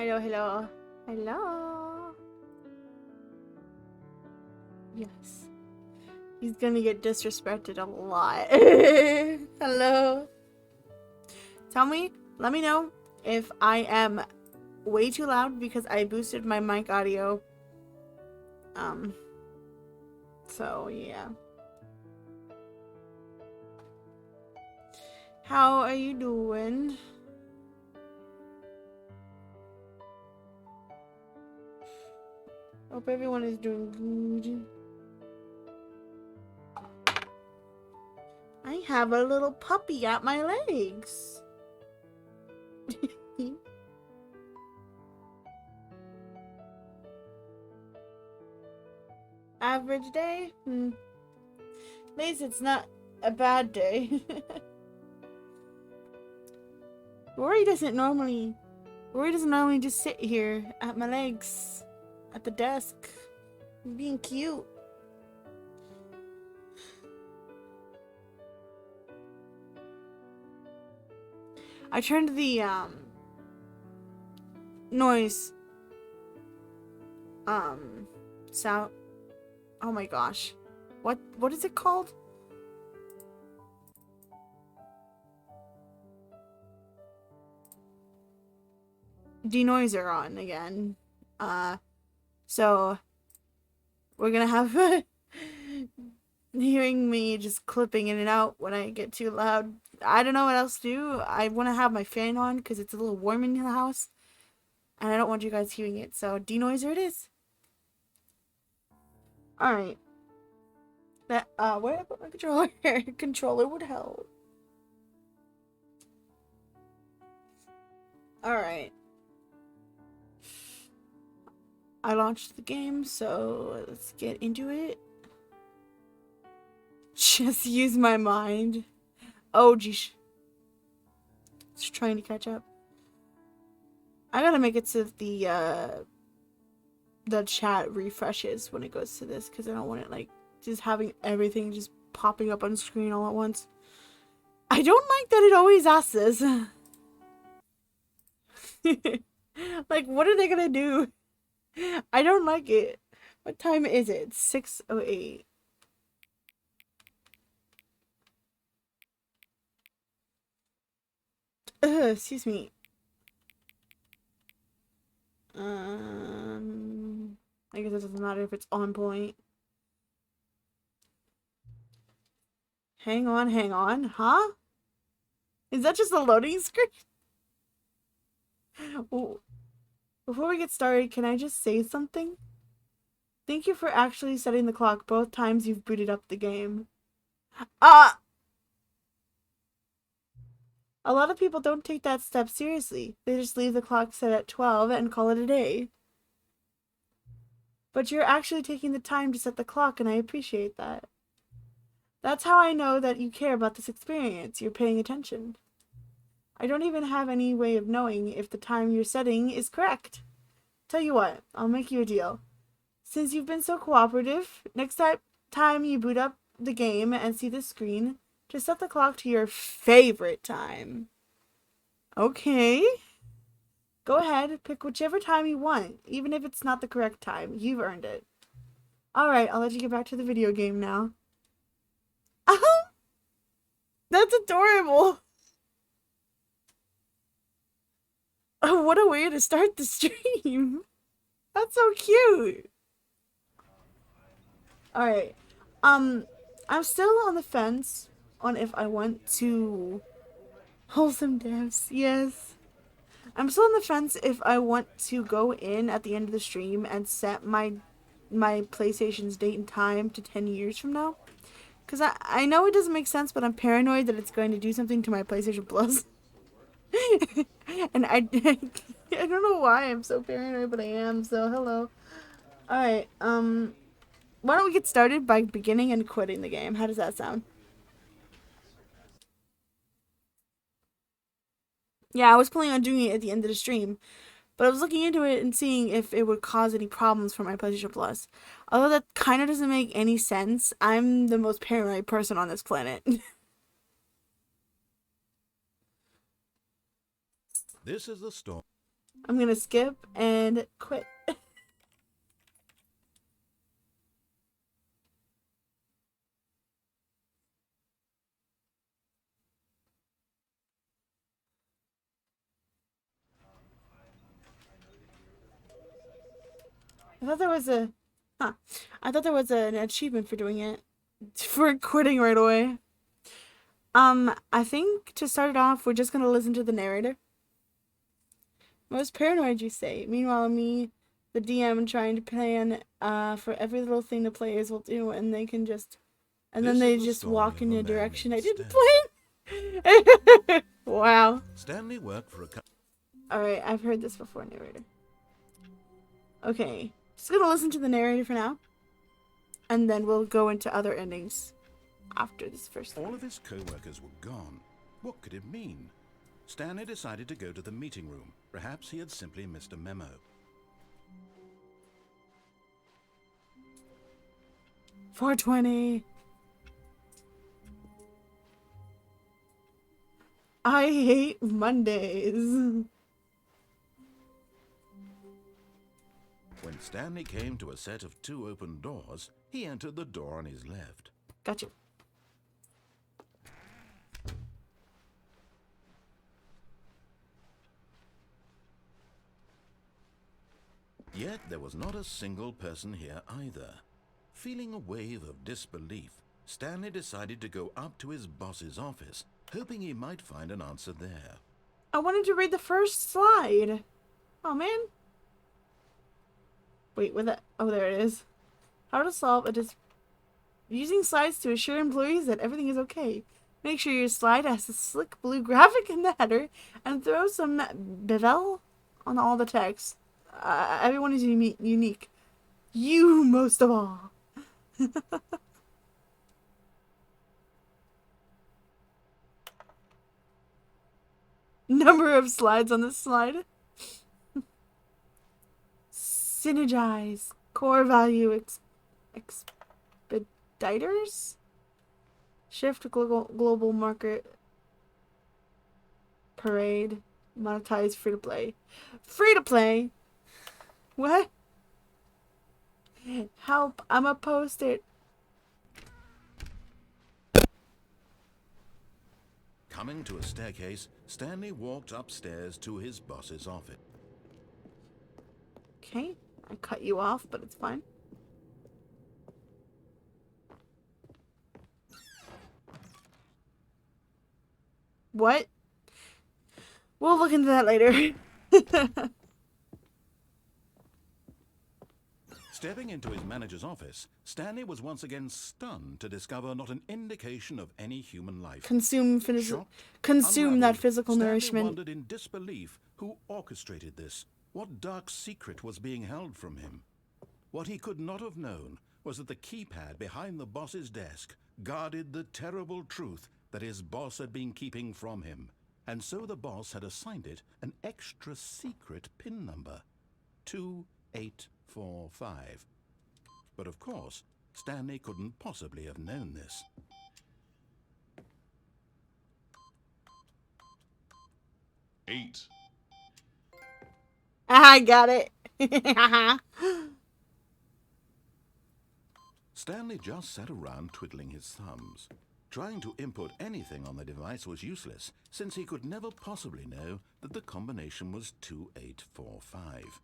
Hello, hello. Hello. Yes. He's gonna get disrespected a lot. Hello. Let me know if I am way too loud because I boosted my mic audio. So yeah. How are you doing? Hope everyone is doing good. I have a little puppy at my legs. Average day? At least it's not a bad day. Rory doesn't normally just sit here at my legs at the desk. Being cute. I turned the noise sound. Oh my gosh. What is it called? Denoiser on again. So we're gonna have hearing me just clipping in and out when I get too loud. I don't know what else to do. I want to have my fan on because it's a little warm in the house. And I don't want you guys hearing it. So denoiser it is. Alright. That where did I put my controller? Controller would help. Alright. I launched the game, so let's get into it. Just use my mind. Oh geez. Just trying to catch up. I gotta make it so the chat refreshes when it goes to this, because I don't want it like just having everything just popping up on screen all at once. I don't like that it always asks this. Like, what are they gonna do? I don't like it. What time is it? 6:08. Excuse me. I guess it doesn't matter if it's on point. Hang on. Huh? Is that just a loading screen? Before we get started, can I just say something? Thank you for actually setting the clock both times you've booted up the game. A lot of people don't take that step seriously. They just leave the clock set at 12 and call it a day. But you're actually taking the time to set the clock, and I appreciate that. That's how I know that you care about this experience. You're paying attention. I don't even have any way of knowing if the time you're setting is correct. Tell you what, I'll make you a deal. Since you've been so cooperative, next time you boot up the game and see the screen, just set the clock to your favorite time. Okay. Go ahead, pick whichever time you want, even if it's not the correct time. You've earned it. Alright, I'll let you get back to the video game now. Oh! That's adorable! Oh, what a way to start the stream! That's so cute! Alright. I'm still on the fence on if I want to... Wholesome devs, yes. I'm still on the fence if I want to go in at the end of the stream and set my PlayStation's date and time to 10 years from now. Because I know it doesn't make sense, but I'm paranoid that it's going to do something to my PlayStation Plus. And I don't know why I'm so paranoid, but I am, so hello. Alright, why don't we get started by beginning and quitting the game? How does that sound? Yeah, I was planning on doing it at the end of the stream, but I was looking into it and seeing if it would cause any problems for my PlayStation Plus. Although that kind of doesn't make any sense. I'm the most paranoid person on this planet. This is the storm. I'm gonna skip and quit. I thought there was a, huh? I thought there was an achievement for doing it, for quitting right away. I think to start it off, we're just gonna listen to the narrator. Most paranoid, you say? Meanwhile, me, the DM, trying to plan for every little thing the players will do, and they can just, and then they just walk in a direction I didn't plan. Wow. Stanley worked for a Alright, I've heard this before, narrator. Okay, just gonna listen to the narrator for now, and then we'll go into other endings after this first one. All of his co-workers were gone. What could it mean? Stanley decided to go to the meeting room. Perhaps he had simply missed a memo. $4.20. I hate Mondays. When Stanley came to a set of 2 open doors, he entered the door on his left. Gotcha. Yet there was not a single person here either. Feeling a wave of disbelief, Stanley decided to go up to his boss's office, hoping he might find an answer there. I wanted to read the first slide. Oh, man. Wait, where that? Oh, there it is. How to solve using slides to assure employees that everything is okay. Make sure your slide has a slick blue graphic in the header and throw some bevel on all the text. Everyone is unique. You most of all. Number of slides on this slide. Synergize. Core value expediters. Shift global market. Parade. Monetize free to play. Free to play? What? Help. I'ma post it. Coming to a staircase, Stanley walked upstairs to his boss's office. Okay. I cut you off, but it's fine. What? We'll look into that later. Stepping into his manager's office, Stanley was once again stunned to discover not an indication of any human life. Consume that physical Stanley nourishment. wondered in disbelief who orchestrated this. What dark secret was being held from him? What he could not have known was that the keypad behind the boss's desk guarded the terrible truth that his boss had been keeping from him. And so the boss had assigned it an extra secret PIN number. 2845. But of course, Stanley couldn't possibly have known this. Eight. I got it. Stanley just sat around twiddling his thumbs. Trying to input anything on the device was useless, since he could never possibly know that the combination was 2845.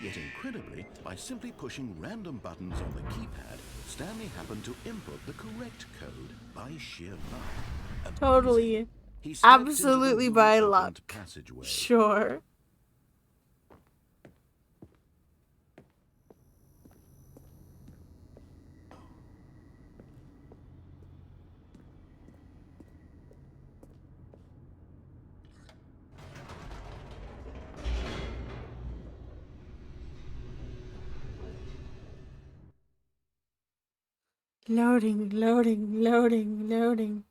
Yet incredibly, by simply pushing random buttons on the keypad, Stanley happened to input the correct code by sheer luck. Totally. He stepped into the Absolutely by newly luck. opened passageway. Sure. Loading, loading, loading, loading.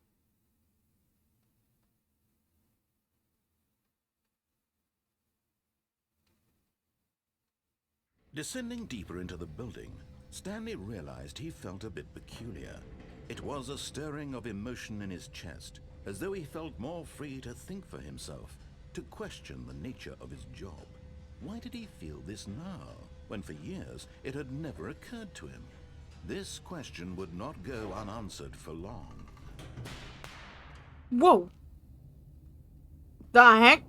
Descending deeper into the building, Stanley realized he felt a bit peculiar. It was a stirring of emotion in his chest, as though he felt more free to think for himself. to question the nature of his job. Why did he feel this now, when for years it had never occurred to him? This question would not go unanswered for long. Whoa. The heck?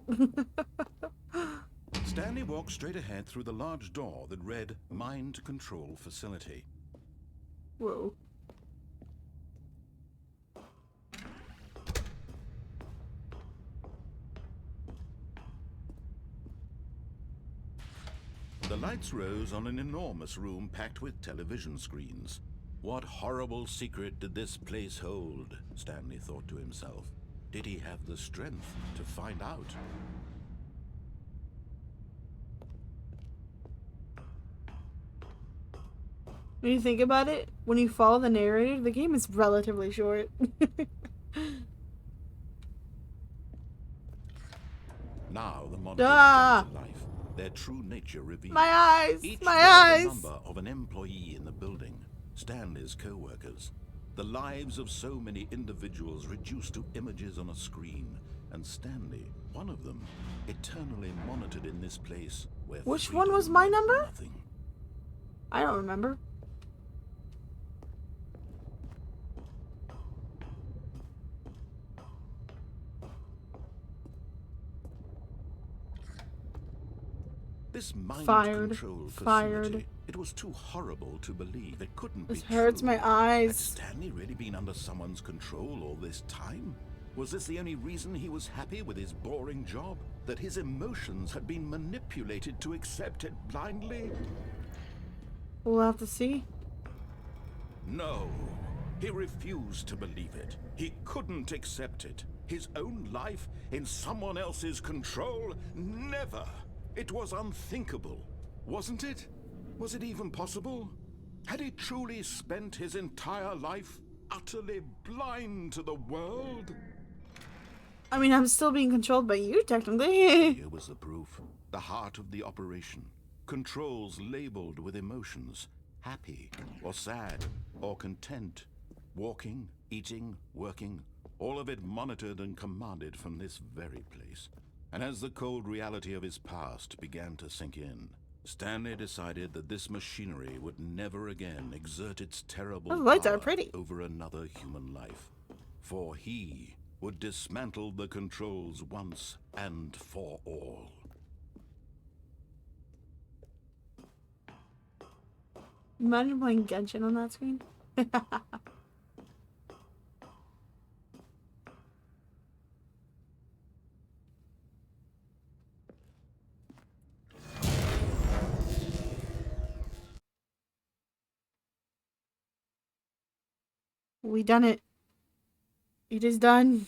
Stanley walked straight ahead through the large door that read Mind Control Facility. Whoa. The lights rose on an enormous room packed with television screens. What horrible secret did this place hold? Stanley thought to himself. Did he have the strength to find out? When you think about it, when you follow the narrator, the game is relatively short. Now the monitors Ah! come to life, their true nature revealed. My eyes! Each My bore eyes! the number of an employee in the building, Stanley's co-workers. The lives of so many individuals reduced to images on a screen, and Stanley, one of them, eternally monitored in this place where Which one was my freedom meant number? nothing. I don't remember. This mind Fired. control Fired. facility, it was too horrible to believe. It couldn't This be hurts true. my Had eyes. Stanley really been under someone's control all this time? Was this the only reason he was happy with his boring job? That his emotions had been manipulated to accept it blindly? We'll have to see. No. He refused to believe it. He couldn't accept it. His own life in someone else's control? Never. It was unthinkable. Wasn't it? Was it even possible? Had he truly spent his entire life utterly blind to the world? I mean, I'm still being controlled by you, technically. Here was the proof. The heart of the operation. Controls labeled with emotions. Happy, or sad, or content. Walking, eating, working. All of it monitored and commanded from this very place. And as the cold reality of his past began to sink in, Stanley decided that this machinery would never again exert its terrible Those lights are power pretty. over another human life. For he would dismantle the controls once and for all. Imagine playing Genshin on that screen. We done it. It is done.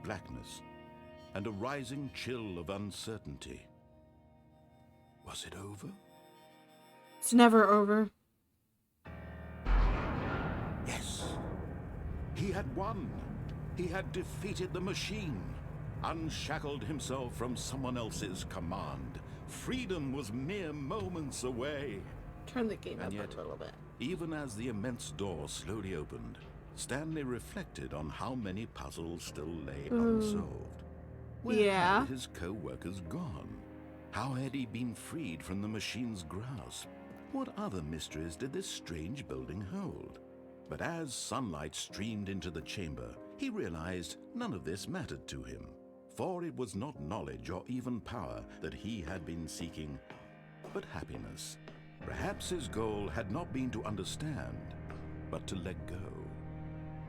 Blackness and a rising chill of uncertainty. Was it over? It's never over. Yes. He had won. He had defeated the machine, unshackled himself from someone else's command. Freedom was mere moments away. Turn the game And up yet, a little bit. even as the immense door slowly opened, Stanley reflected on how many puzzles still lay unsolved. Where Yeah. had his co-workers gone? How had he been freed from the machine's grasp? What other mysteries did this strange building hold? But as sunlight streamed into the chamber, he realized none of this mattered to him, for it was not knowledge or even power that he had been seeking, but happiness. Perhaps his goal had not been to understand, but to let go.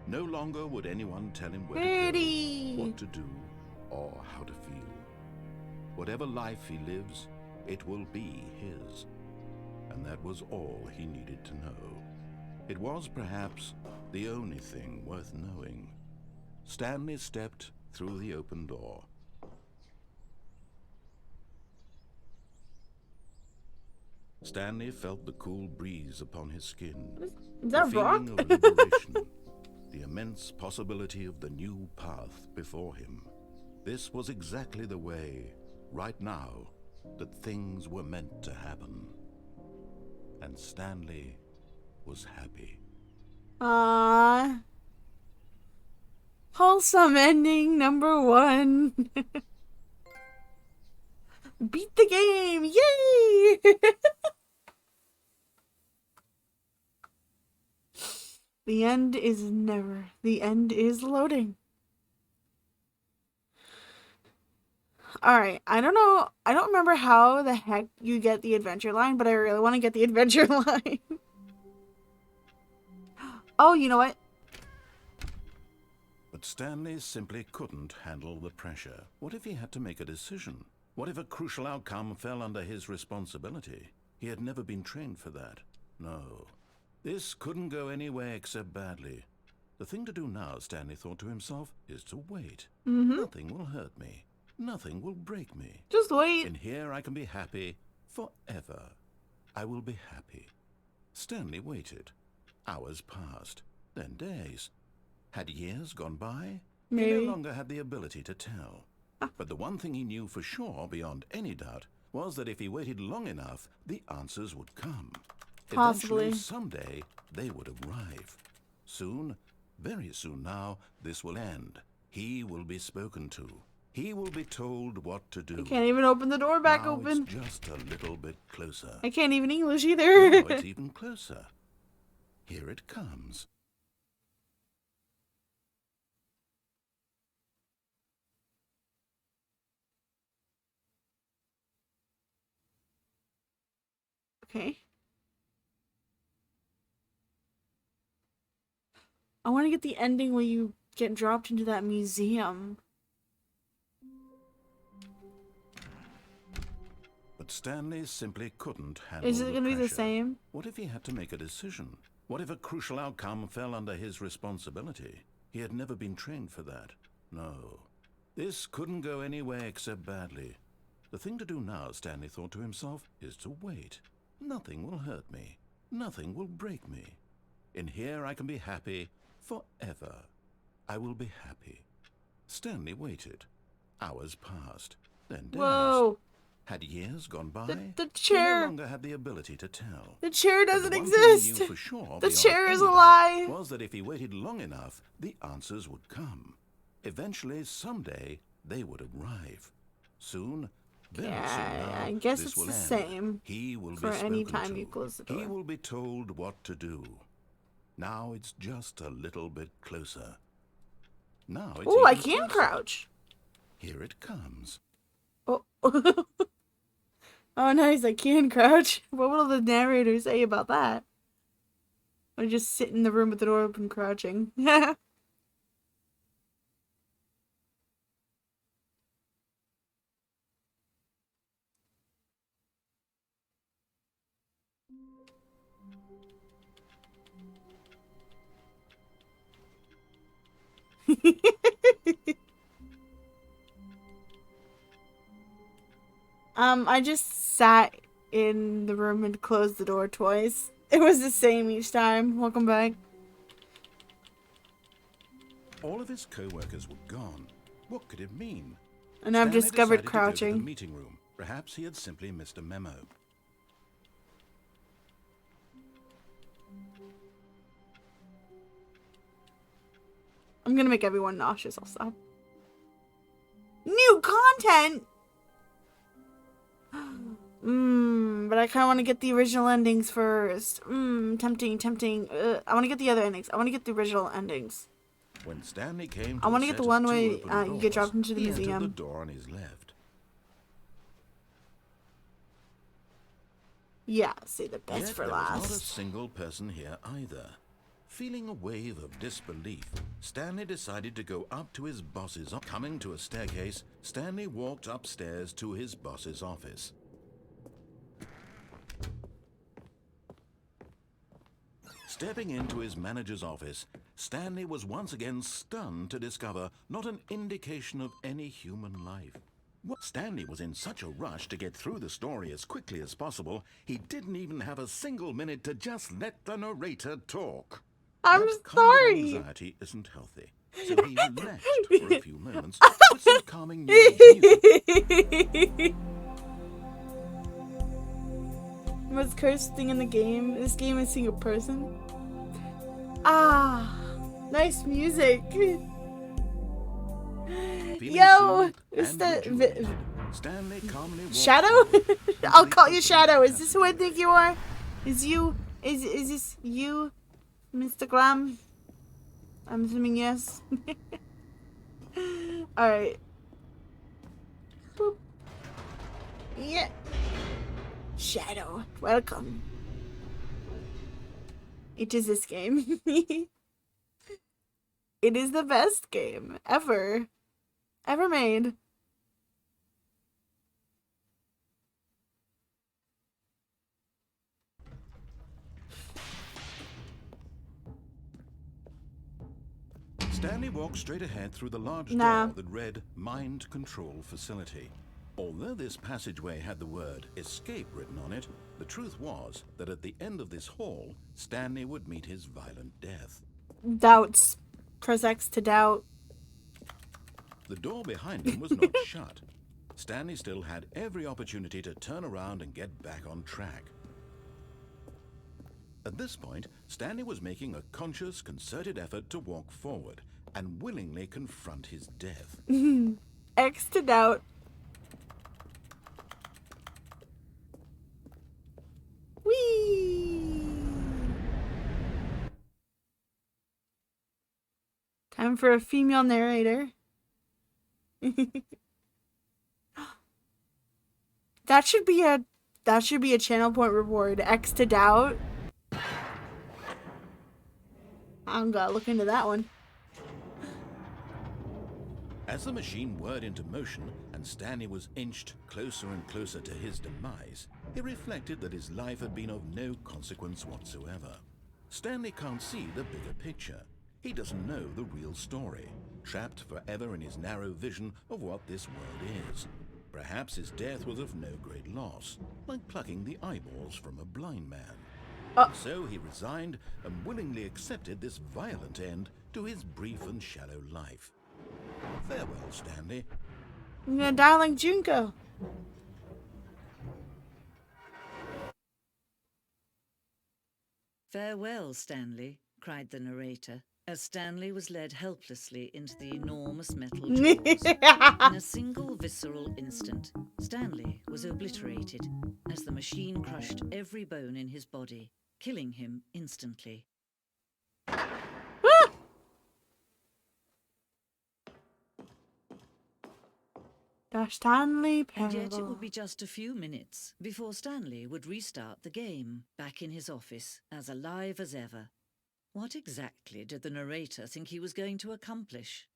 No longer would anyone tell him where Pretty. to go, what to do, or how to feel. Whatever life he lives, it will be his. And that was all he needed to know. It was perhaps the only thing worth knowing. Stanley stepped through the open door. Stanley felt the cool breeze upon his skin. Is that the rock? feeling of liberation, the immense possibility of the new path before him. This was exactly the way, right now, that things were meant to happen. and Stanley was happy. Aww. Wholesome ending number 1. Beat the game! Yay! The end is never. The end is loading. Alright, I don't know. I don't remember how the heck you get the adventure line, but I really want to get the adventure line. Oh, you know what? But Stanley simply couldn't handle the pressure. What if he had to make a decision? What if a crucial outcome fell under his responsibility? He had never been trained for that. No. This couldn't go anywhere except badly. The thing to do now, Stanley thought to himself, is to wait. Nothing will hurt me. Nothing will break me. Just wait. In here I can be happy forever. I will be happy. Stanley waited. Hours passed, then days. Had years gone by? Maybe. He no longer had the ability to tell. But the one thing he knew for sure, beyond any doubt, was that if he waited long enough, the answers would come. Possibly. Eventually, someday, they would arrive. Soon, very soon now, this will end. He will be spoken to. He will be told what to do. I can't even open the door back Now open. It's just a little bit closer. I can't even English either. Now it's even closer. Here it comes. Okay. I want to get the ending where you get dropped into that museum. But Stanley simply couldn't handle Is it the going to be the pressure. same? What if he had to make a decision? What if a crucial outcome fell under his responsibility? He had never been trained for that. No. This couldn't go anywhere except badly. The thing to do now, Stanley thought to himself, is to wait. Nothing will hurt me. Nothing will break me. In here I can be happy forever. I will be happy. Stanley waited. Hours passed, then days. Whoa! Had years gone by? The He chair. no longer had the ability to tell. The chair But doesn't the one thing he exist. knew for sure, The beyond chair is any a doubt, lie. was that if he waited long enough, the answers would come. Eventually, someday, they would arrive. Soon, very soon now, I guess this it's will the end. same He will for be any spoken time to. you close the He door. will be told what to do. Now it's just a little bit closer. Now it's Oh, I even can closer. crouch. Here it comes. Oh. Oh, nice. I can crouch. What will the narrator say about that? I just sit in the room with the door open crouching. I just sat in the room and closed the door twice. It was the same each time. Welcome back. All of his co-workers were gone. What could it mean? And I've Stanley discovered decided to go to crouching. the meeting room. Perhaps he had simply missed a memo. I'm gonna make everyone nauseous, I'll stop. New content? But I kinda wanna get the original endings first. Tempting. I wanna get the other endings. I wanna get the original endings. When Stanley came to I wanna a get the set one of two way, open you get doors, dropped into the he entered museum. the door on his left. Yeah, say the best Yet for there was not a last. single person here either. Feeling a wave of disbelief, Stanley decided to go up to his boss's office. Coming to a staircase, Stanley walked upstairs to his boss's office. Stepping into his manager's office, Stanley was once again stunned to discover not an indication of any human life. Stanley was in such a rush to get through the story as quickly as possible, he didn't even have a single minute to just let the narrator talk. I'm That kind of sorry. anxiety isn't healthy, so he relaxed for a few moments with some calming new age music. Most cursed thing in the game. This game is seeing a person. Ah, nice music. Feeling Yo, soothed is and that rejuvenated, Stanley calmly walked Shadow? forward, I'll quickly call you opening Shadow. the Is this who I think you are? Is this you, Mr. Glam? I'm assuming yes. Alright. Boop. Yeah. Shadow, welcome. It is this game. It is the best game ever made. Stanley walked straight ahead through the large Nah. door that read Mind Control Facility. Although this passageway had the word escape written on it, the truth was that at the end of this hall, Stanley would meet his violent death. Doubts. Press X to doubt. The door behind him was not shut. Stanley still had every opportunity to turn around and get back on track. At this point, Stanley was making a conscious, concerted effort to walk forward and willingly confront his death. X to doubt. Whee! Time for a female narrator. That should be a channel point reward. X to doubt. I'm gonna look into that one. As the machine whirred into motion and Stanley was inched closer and closer to his demise, he reflected that his life had been of no consequence whatsoever. Stanley can't see the bigger picture. He doesn't know the real story, trapped forever in his narrow vision of what this world is. Perhaps his death was of no great loss, like plucking the eyeballs from a blind man. So he resigned and willingly accepted this violent end to his brief and shallow life. Farewell, Stanley. I'm gonna die like Junko. "Farewell, Stanley," cried the narrator, as Stanley was led helplessly into the enormous metal jaws. In a single visceral instant, Stanley was obliterated as the machine crushed every bone in his body, killing him instantly. The Stanley And yet it Parable. would be just a few minutes before Stanley would restart the game, back in his office, as alive as ever. What exactly did the narrator think he was going to accomplish?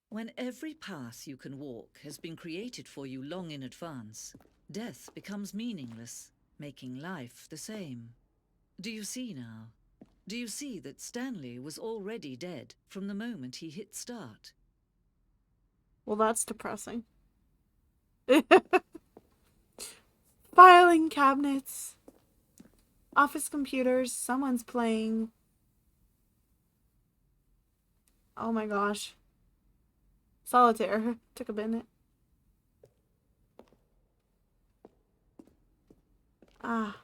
When every path you can walk has been created for you long in advance, death becomes meaningless, making life the same. Do you see now? Do you see that Stanley was already dead from the moment he hit start? Well, that's depressing. Filing cabinets. Office computers. Someone's playing. Oh my gosh. Solitaire. Took a minute. Ah.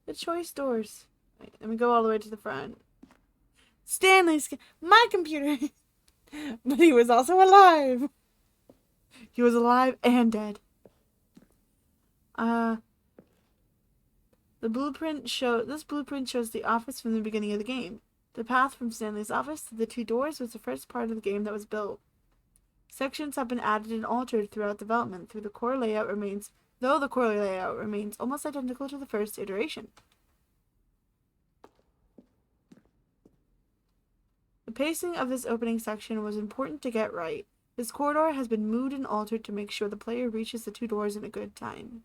The choice doors. Wait, let me go all the way to the front. Stanley's. My computer. But he was also alive. He was alive and dead. This blueprint shows the office from the beginning of the game. The path from Stanley's office to the two doors was the first part of the game that was built. Sections have been added and altered throughout development, though the core layout remains almost identical to the first iteration. The pacing of this opening section was important to get right. This corridor has been moved and altered to make sure the player reaches the two doors in a good time.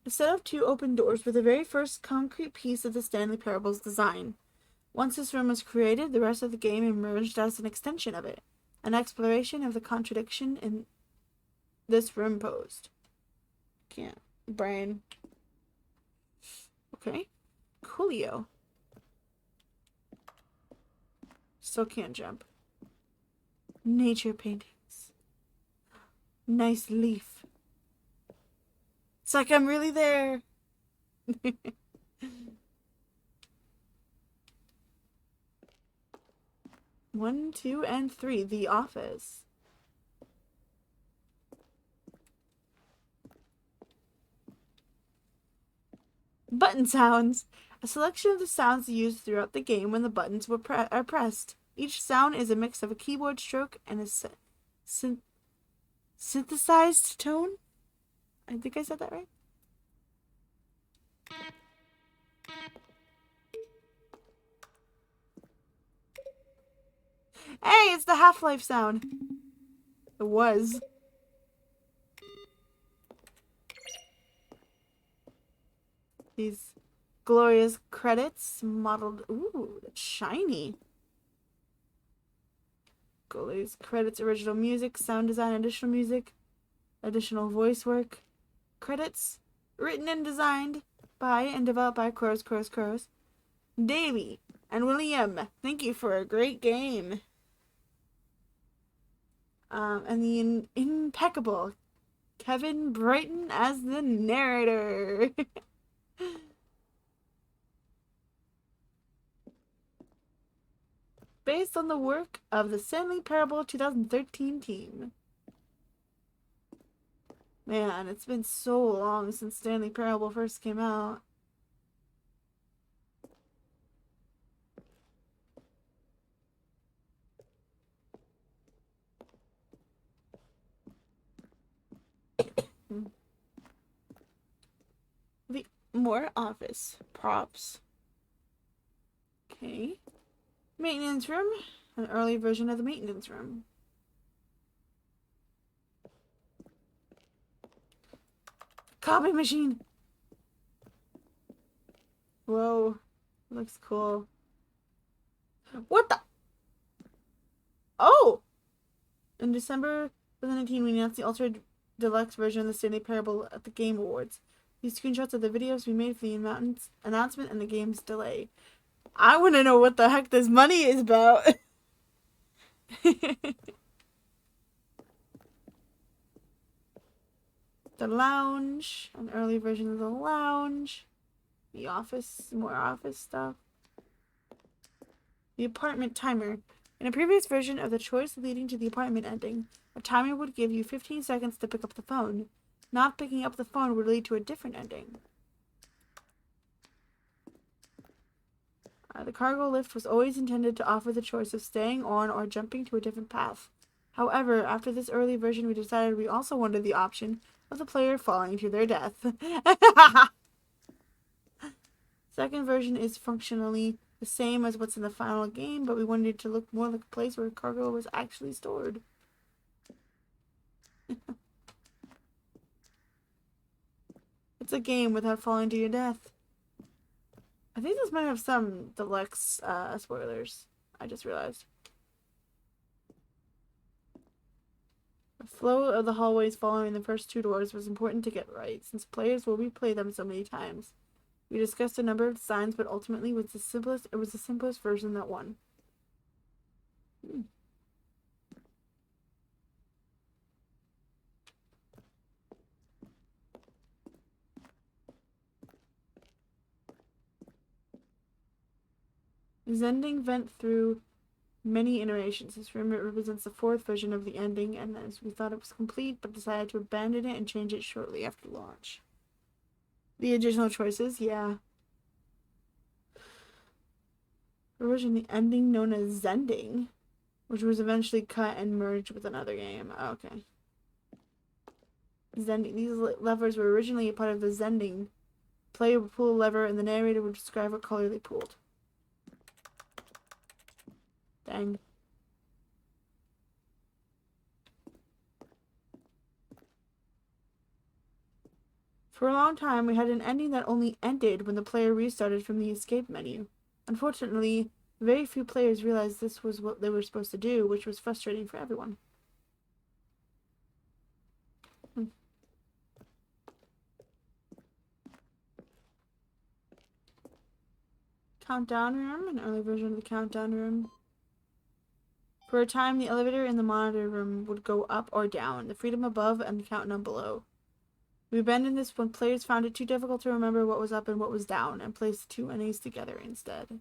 The set of two open doors were the very first concrete piece of the Stanley Parable's design. Once this room was created, the rest of the game emerged as an extension of it, an exploration of the contradiction in this room posed. Can't. Brain. Okay. Coolio. Still can't jump. Nature paintings. Nice leaf. It's like I'm really there. 1, 2, and 3. The Office. Button sounds. A selection of the sounds used throughout the game when the buttons are pressed. Each sound is a mix of a keyboard stroke and a synthesized tone. I think I said that right. Hey, it's the Half-Life sound. It was. These glorious credits modeled. Ooh, that's shiny. Glorious credits, original music, sound design, additional music, additional voice work. Credits written and designed by and developed by Crows, Davey and William. Thank you for a great game. And the impeccable Kevin Brighton as the narrator. Based on the work of the Stanley Parable 2013 team. Man, it's been so long since Stanley Parable first came out. The more office props. Okay. Maintenance room. An early version of the maintenance room. Copy machine. Whoa. Looks cool. What the? Oh! In December 2019, we announced the Ultra Deluxe version of the Stanley Parable at the Game Awards. These screenshots of the videos we made for the announcement and the game's delay. I want to know what the heck this money is about. The lounge. An early version of the lounge. The office. More office stuff. The apartment timer. In a previous version of the choice leading to the apartment ending, a timer would give you 15 seconds to pick up the phone. Not picking up the phone would lead to a different ending. The cargo lift was always intended to offer the choice of staying on or jumping to a different path. However, after this early version, we decided we also wanted the option of the player falling to their death. Second version is functionally the same as what's in the final game, but we wanted it to look more like a place where cargo was actually stored. It's a game without falling to your death. I think this might have some deluxe spoilers. I just realized. The flow of the hallways following the first two doors was important to get right, since players will replay them so many times. We discussed a number of designs, but ultimately it was the simplest version that won. Zending went through many iterations. This room represents the fourth version of the ending, and as we thought it was complete, but decided to abandon it and change it shortly after launch. The additional choices, yeah. Originally ending known as Zending, which was eventually cut and merged with another game. Oh, okay. Zending. These levers were originally a part of the Zending. Player would pull a lever, and the narrator would describe what color they pulled. Dang. For a long time, we had an ending that only ended when the player restarted from the escape menu. Unfortunately, very few players realized this was what they were supposed to do, which was frustrating for everyone. Countdown room, an early version of the countdown room. For a time, the elevator in the monitor room would go up or down, the freedom above and the countdown below. We abandoned this when players found it too difficult to remember what was up and what was down, and placed the two endings together instead.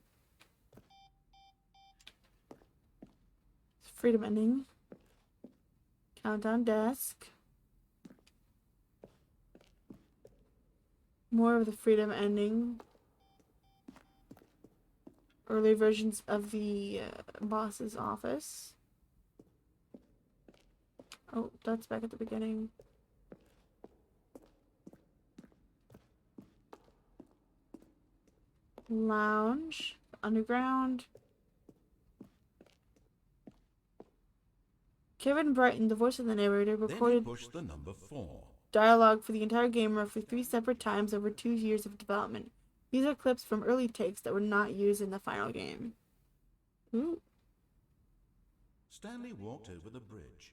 Freedom ending. Countdown desk. More of the freedom ending. Early versions of the boss's office. Oh, that's back at the beginning. Lounge. Underground. Kevin Brighton, the voice of the narrator, Then he recorded pushed the number 4. dialogue for the entire game roughly 3 separate times over 2 years of development. These are clips from early takes that were not used in the final game. Ooh. Stanley walked over the bridge.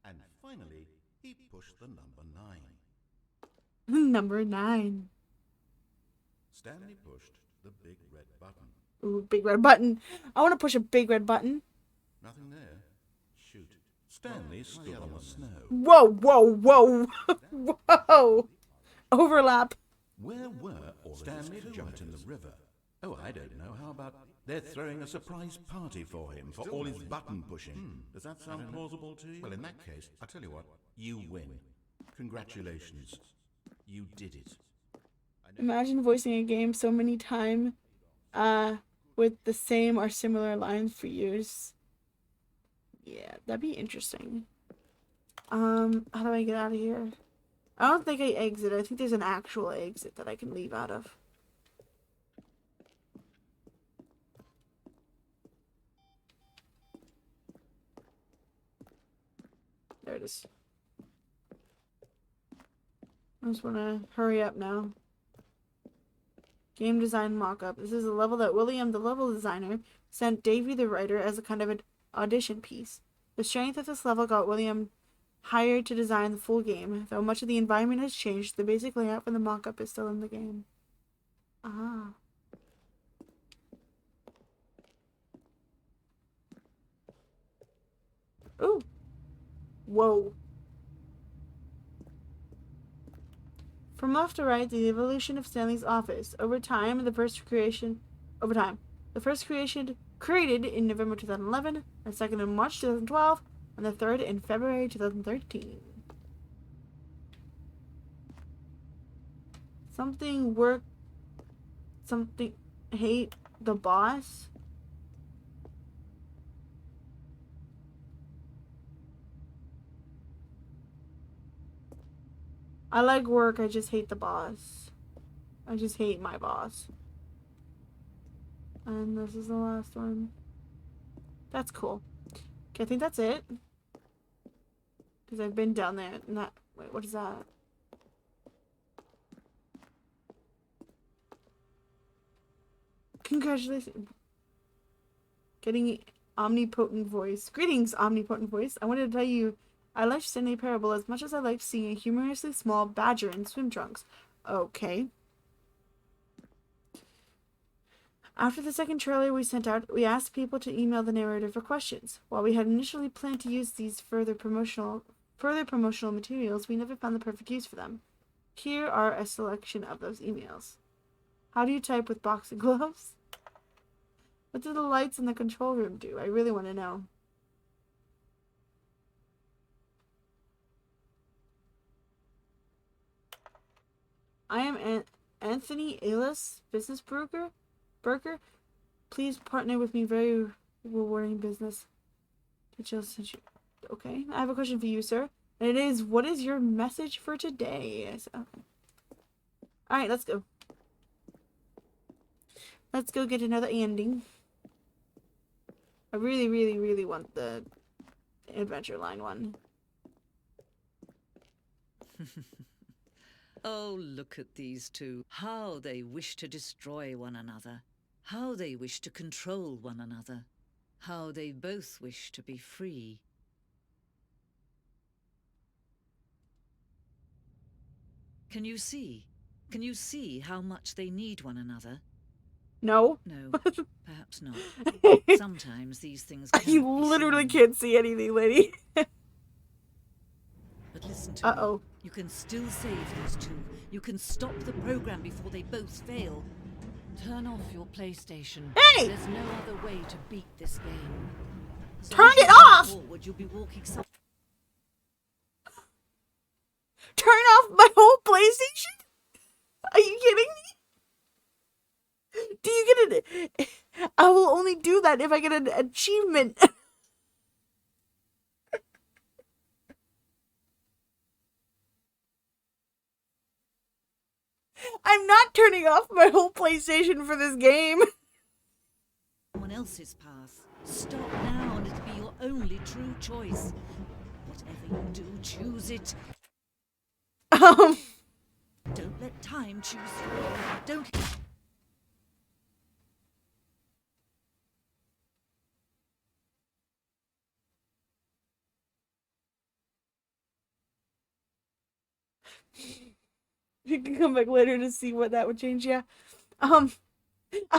And finally, he pushed the number 9. Number 9. Stanley pushed the big red button. Ooh, big red button. I want to push a big red button. Nothing there. Shoot. Stanley stood on the snow. Whoa, whoa, whoa. Whoa. Overlap. Where were all Stanley jumped in the river? Oh, I don't know. How about they're throwing a surprise party for him for all his button pushing? Does that sound plausible to you? Well, in that case, I'll tell you what. You win. Congratulations. You did it. Imagine voicing a game so many times with the same or similar lines for years. Yeah, that'd be interesting. How do I get out of here? I don't think I exit. I think there's an actual exit that I can leave out of. There it is. I just want to hurry up now. Game design mock-up. This is a level that William, the level designer, sent Davey, the writer, as a kind of an audition piece. The strength of this level got William hired to design the full game. Though much of the environment has changed, the basic layout for the mock-up is still in the game. Ah. Ooh. Whoa. From left to right, the evolution of Stanley's office. The first creation created in November 2011, the second in March 2012, and the third in February 2013. Something work. Something hate the boss. I like work, I just hate the boss. I just hate my boss. And this is the last one. That's cool. Okay, I think that's it. Because I've been down there. Not. Wait, what is that? Congratulations. Getting omnipotent voice. Greetings, omnipotent voice. I wanted to tell you I liked Stanley Parable as much as I liked seeing a humorously small badger in swim trunks. Okay. After the second trailer we sent out, we asked people to email the narrator for questions. While we had initially planned to use these further promotional materials, we never found the perfect use for them. Here are a selection of those emails. How do you type with boxing gloves? What do the lights in the control room do? I really want to know. I am Anthony Ailes, business broker. Please partner with me. Very rewarding business. Okay, I have a question for you, sir. And it is, what is your message for today? Yes, okay. Alright, let's go. Let's go get another ending. I really, really, really want the Adventure Line one. Oh, look at these two. How they wish to destroy one another. How they wish to control one another. How they both wish to be free. Can you see? Can you see how much they need one another? No. No, perhaps not. You Sometimes these things cannot be literally seen. can't see anything, lady. But listen to Uh-oh. me. You can still save those two. You can stop the program before they both fail. Turn off your PlayStation. Hey! There's no other way to beat this game. As Turn long as it you move off! Forward, you'll be walking Turn off my whole PlayStation? Are you kidding me? Do you get it? I will only do that if I get an achievement. I'm not turning off my whole PlayStation for this game. someone else's path. Stop now and it'll be your only true choice. Whatever you do, choose it. Don't let time choose you. Don't. You can come back later to see what that would change. Yeah. I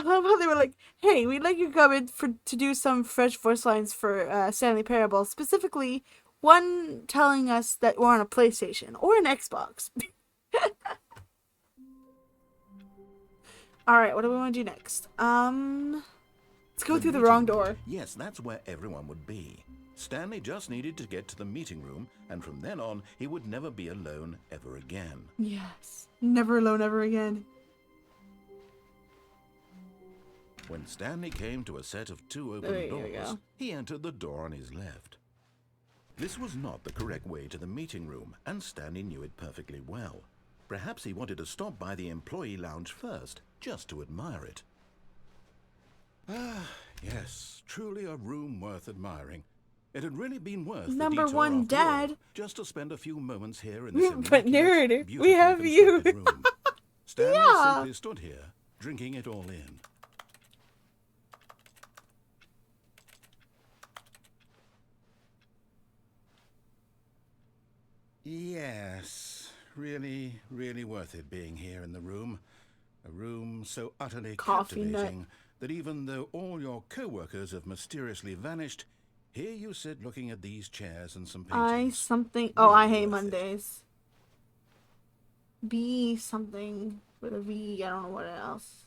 love how they were like, "Hey, we'd like you to come in to do some fresh voice lines for Stanley Parable, specifically one telling us that we're on a PlayStation or an Xbox." All right, what do we want to do next? Let's go through the wrong meeting room. door. Yes, that's where everyone would be. Stanley just needed to get to the meeting room, and from then on, he would never be alone ever again. Yes, never alone ever again. When Stanley came to a set of two open There you doors, go. he entered the door on his left. This was not the correct way to the meeting room, and Stanley knew it perfectly well. Perhaps he wanted to stop by the employee lounge first, just to admire it. Ah, yes, truly a room worth admiring. It had really been worth Number the detour one, after all, Dad. just to spend a few moments here in this But immaculate, narrator, we beautifully have you. constructed room. Stanley Yeah. simply stood here, drinking it all in. Yes, really, really worth it being here in the room. A room so utterly Coffee nut. captivating that even though all your co-workers have mysteriously vanished, here you sit looking at these chairs and some paintings. I Really hate worth it. Mondays. B something with a V, I don't know what else.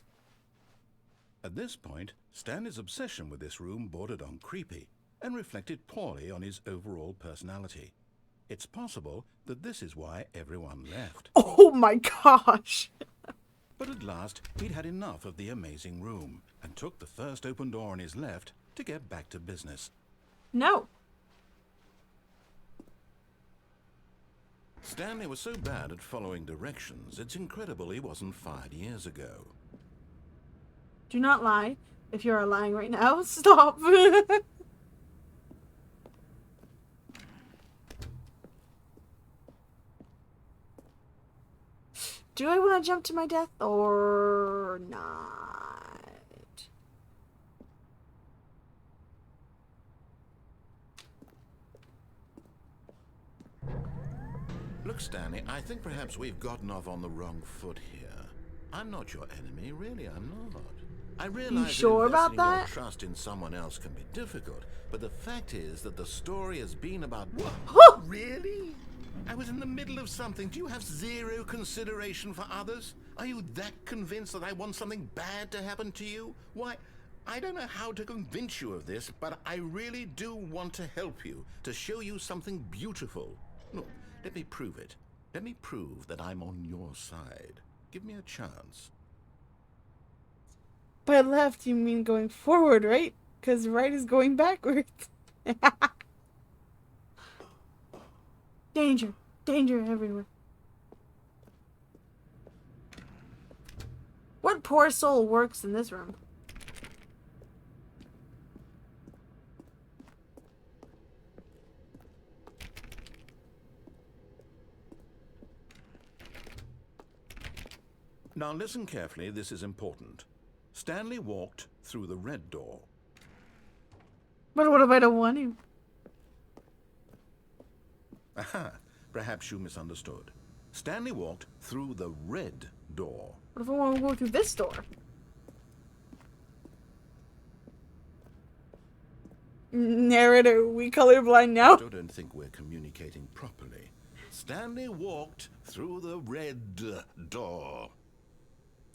At this point, Stanley's obsession with this room bordered on creepy and reflected poorly on his overall personality. It's possible that this is why everyone left. Oh my gosh. But at last, he'd had enough of the amazing room and took the first open door on his left to get back to business. No. Stanley was so bad at following directions, it's incredible he wasn't fired years ago. Do not lie. If you are lying right now, stop. Do I want to jump to my death or not? Look, Stanley, I think perhaps we've gotten off on the wrong foot here. I'm not your enemy, really, I'm not. I realize sure that about investing your that? trust in someone else can be difficult, but the fact is that the story has been about... Huh. Really? I was in the middle of something. Do you have zero consideration for others? Are you that convinced that I want something bad to happen to you? Why, I don't know how to convince you of this, but I really do want to help you, to show you something beautiful. Look, let me prove it. Let me prove that I'm on your side. Give me a chance. By left, you mean going forward, right? Because right is going backwards. Danger. Danger everywhere. What poor soul works in this room? Now listen carefully, this is important. Stanley walked through the red door. But what if I don't want to? Aha, perhaps you misunderstood. Stanley walked through the red door. What if I want to go through this door? Narrator, we colorblind now. Still don't think we're communicating properly. Stanley walked through the red door.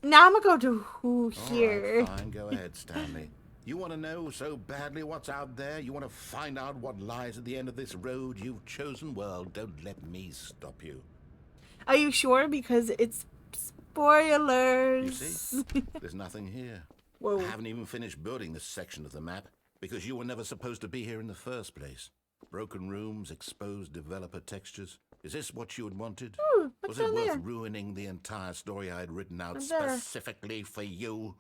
Now I'm gonna go to who All here. right, fine, go ahead, Stanley. You want to know so badly what's out there? You want to find out what lies at the end of this road you've chosen? Well, don't let me stop you. Are you sure? Because it's spoilers. You see, there's nothing here. Whoa. I haven't even finished building this section of the map because you were never supposed to be here in the first place. Broken rooms, exposed developer textures. Is this what you had wanted? What's Was it down worth there? ruining the entire story I had written out What's there? specifically for you?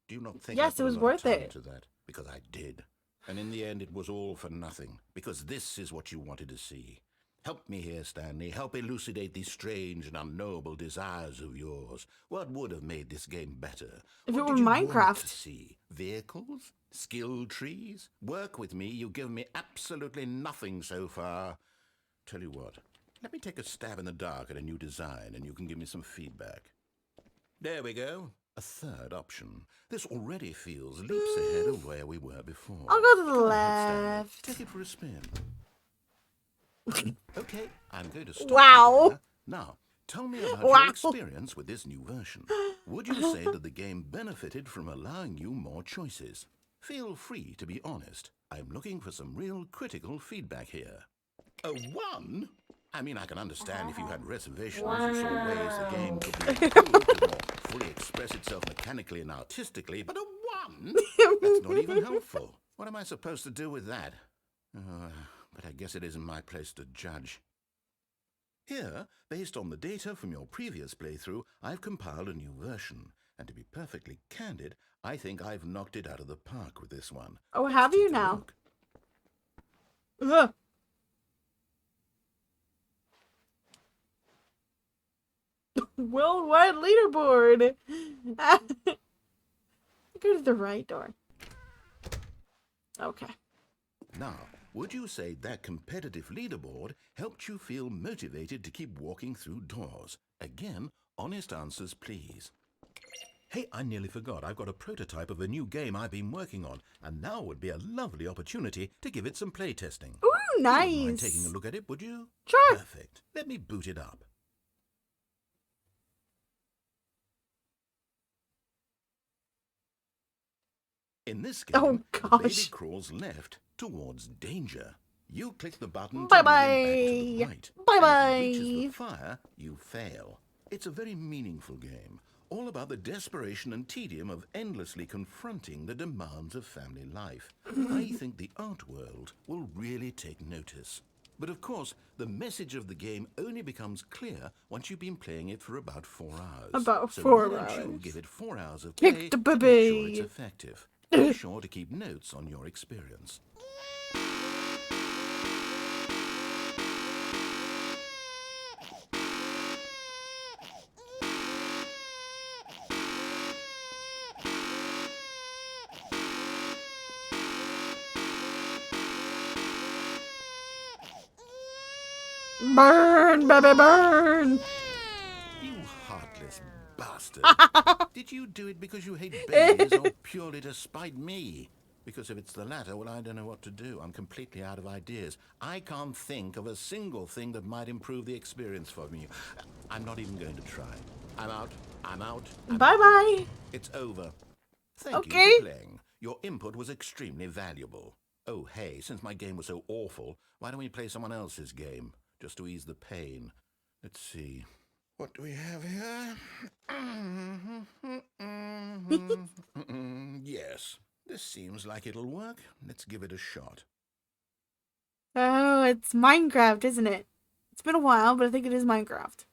Do you not think Yes, I put it was a lot worth of time it. to that? Because I did. And in the end, it was all for nothing. Because this is what you wanted to see. Help me here, Stanley. Help elucidate these strange and unknowable desires of yours. What would have made this game better? If What it did were you want Minecraft. to see? Vehicles? Skill trees? Work with me. You've given me absolutely nothing so far. Tell you what. Let me take a stab in the dark at a new design, and you can give me some feedback. There we go. A third option. This already feels leaps ahead of where we were before. I'll go to the Go ahead, Stanley. left. Take it for a spin. Okay, I'm going to stop Wow. you there. Now, tell me about Wow. your experience with this new version. Would you say that the game benefited from allowing you more choices? Feel free to be honest. I'm looking for some real critical feedback here. A 1? I mean, I can understand if you had reservations or saw ways the game could be improved to more fully express itself mechanically and artistically, but a 1? That's not even helpful. What am I supposed to do with that? But I guess it isn't my place to judge. Here, based on the data from your previous playthrough, I've compiled a new version. And to be perfectly candid, I think I've knocked it out of the park with this one. Oh, have you Take a now? look. Ugh. Worldwide leaderboard. Go to the right door. Okay. Now, would you say that competitive leaderboard helped you feel motivated to keep walking through doors? Again, honest answers, please. Hey, I nearly forgot. I've got a prototype of a new game I've been working on, and now would be a lovely opportunity to give it some playtesting. Ooh, You wouldn't mind nice. taking a look at it, would you? Sure. Perfect. Let me boot it up. In this game, Oh, the baby gosh. crawls left towards danger. You click the button to Bye-bye. move him back to the right. Bye-bye. And if he reaches the fire, you fail. It's a very meaningful game, all about the desperation and tedium of endlessly confronting the demands of family life. I think the art world will really take notice. But of course, the message of the game only becomes clear once you've been playing it for about 4 hours. About so 4 why don't you hours. give it 4 hours of Kick play the to make sure it's baby. effective. Be sure to keep notes on your experience. Burn, baby, burn. You heartless bastard. Did you do it because you hate babies or purely to spite me? Because if it's the latter, well, I don't know what to do. I'm completely out of ideas. I can't think of a single thing that might improve the experience for me. I'm not even going to try. I'm out. I'm out. Bye-bye. It's over. Thank Okay. you for playing. Your input was extremely valuable. Oh, hey, since my game was so awful, why don't we play someone else's game? Just to ease the pain. Let's see. What do we have here? Yes, this seems like it'll work. Let's give it a shot. Oh, it's Minecraft, isn't it? It's been a while, but I think it is Minecraft.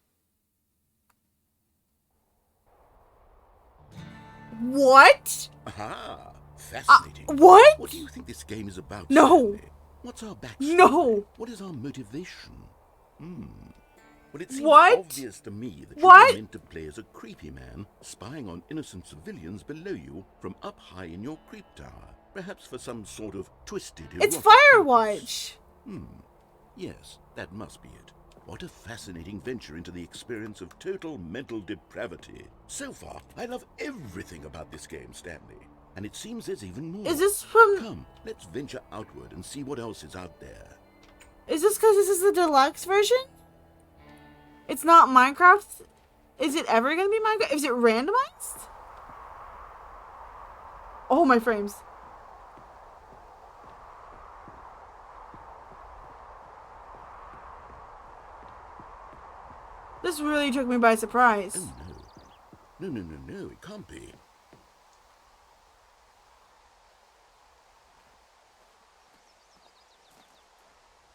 What? Aha! Fascinating. What? What do you think this game is about? No. Stanley? What's our backstory? No. What is our motivation? Well, it seems What? obvious to me that What? you're meant to play as a creepy man spying on innocent civilians below you from up high in your creep tower. Perhaps for some sort of twisted It's erotic Firewatch. purpose. Yes, that must be it. What a fascinating venture into the experience of total mental depravity. So far, I love everything about this game, Stanley. and it seems there's even more. Is this from... Come, let's venture outward and see what else is out there. Is this because this is the deluxe version? It's not Minecraft? Is it ever going to be Minecraft? Is it randomized? Oh, my frames. This really took me by surprise. Oh, no. No, it can't be.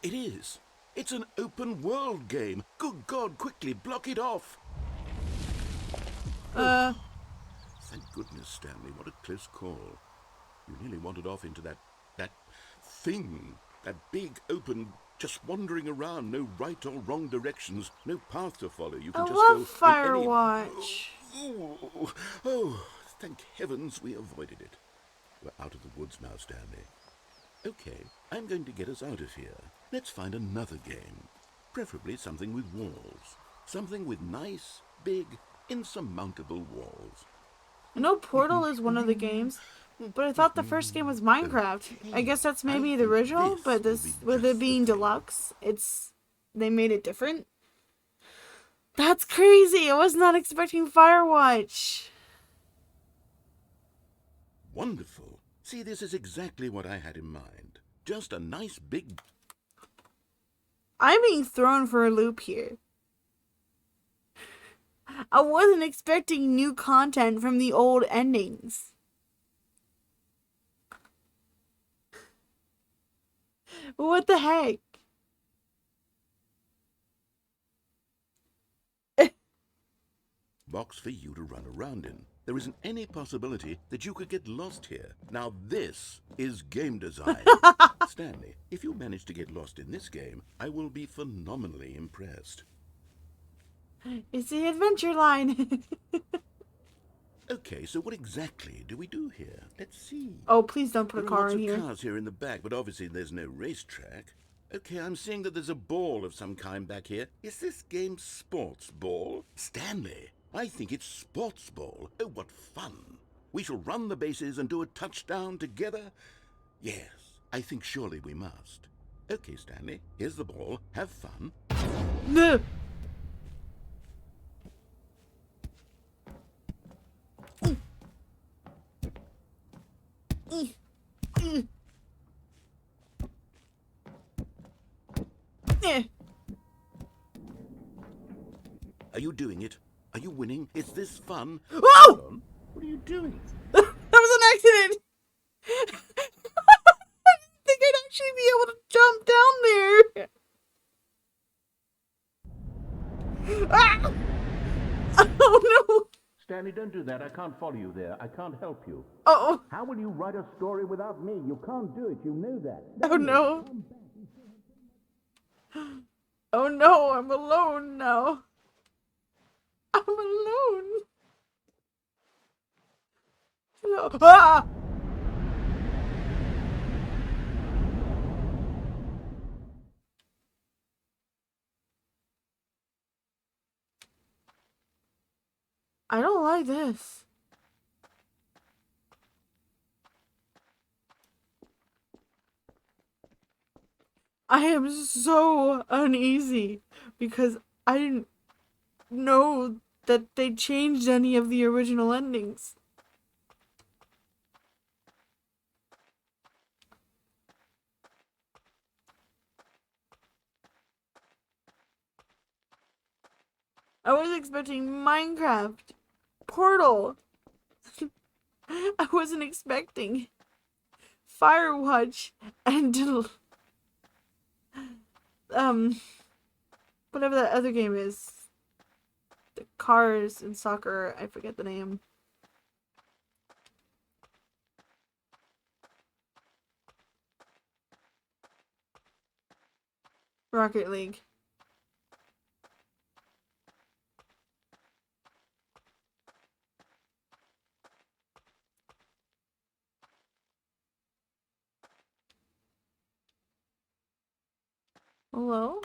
It is. It's an open world game. Good God, quickly block it off. Thank goodness, Stanley. What a close call. You nearly wandered off into that thing. That big, open, just wandering around. No right or wrong directions. No path to follow. You can I just love go Firewatch. Oh, thank heavens we avoided it. We're out of the woods now, Stanley. Okay, I'm going to get us out of here. Let's find another game. Preferably something with walls. Something with nice, big, insurmountable walls. I know Portal is one of the games, but I thought the first game was Minecraft. I guess that's maybe the original, but this, with it being deluxe, they made it different. That's crazy! I was not expecting Firewatch. Wonderful. See, this is exactly what I had in mind. Just a nice big... I'm being thrown for a loop here. I wasn't expecting new content from the old endings. What the heck? box for you to run around in. There isn't any possibility that you could get lost here. Now this is game design. Stanley, if you manage to get lost in this game, I will be phenomenally impressed. It's the adventure line. Okay, so what exactly do we do here? Let's see. Oh, please don't put a There are car lots in of here. cars here in the back, but obviously there's no racetrack. Okay, I'm seeing that there's a ball of some kind back here. Is this game sports ball? Stanley, I think it's sports ball. Oh, what fun. We shall run the bases and do a touchdown together? Yes, I think surely we must. Okay, Stanley, here's the ball. Have fun. No. Are you doing it? Are you winning? Is this fun? Whoa! Hold on. What are you doing? That was an accident. I didn't think I'd actually be able to jump down there. Ah! Oh no! Stanley, don't do that. I can't follow you there. I can't help you. Oh! How will you write a story without me? You can't do it. You know that. Oh no! Oh no! I'm alone now. I'm alone. Hello. Ah! I don't like this. I am so uneasy because I didn't know that they changed any of the original endings. I was expecting Minecraft, Portal. I wasn't expecting Firewatch and whatever that other game is. The cars and soccer, I forget the name. Rocket League. Hello?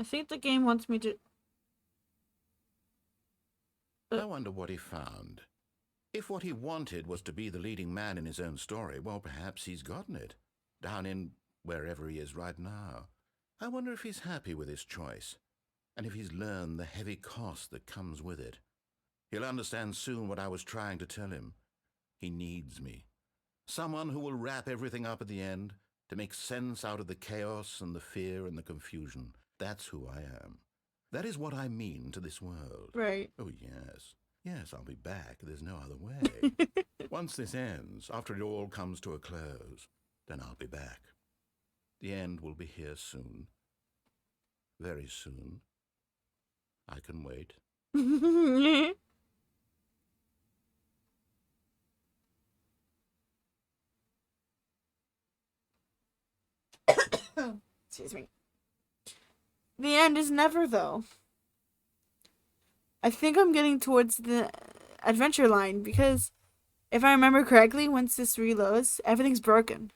I think the game wants me to... I wonder what he found. If what he wanted was to be the leading man in his own story, well, perhaps he's gotten it. Down in wherever he is right now. I wonder if he's happy with his choice, and if he's learned the heavy cost that comes with it. He'll understand soon what I was trying to tell him. He needs me. Someone who will wrap everything up at the end, to make sense out of the chaos and the fear and the confusion. That's who I am. That is what I mean to this world. Right. Oh, yes. Yes, I'll be back. There's no other way. Once this ends, after it all comes to a close, then I'll be back. The end will be here soon. Very soon. I can wait. Excuse me. The end is never, though. I think I'm getting towards the adventure line because if I remember correctly, once this reloads, everything's broken.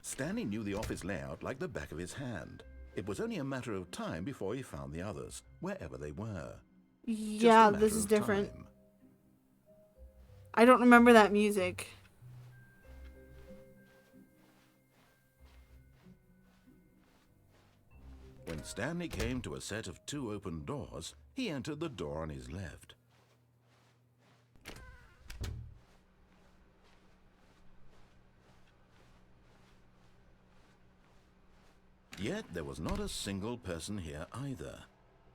Stanley knew the office layout like the back of his hand. It was only a matter of time before he found the others, wherever they were. Yeah, Just a this matter is of different. time. I don't remember that music. When Stanley came to a set of 2 open doors, he entered the door on his left. Yet there was not a single person here either.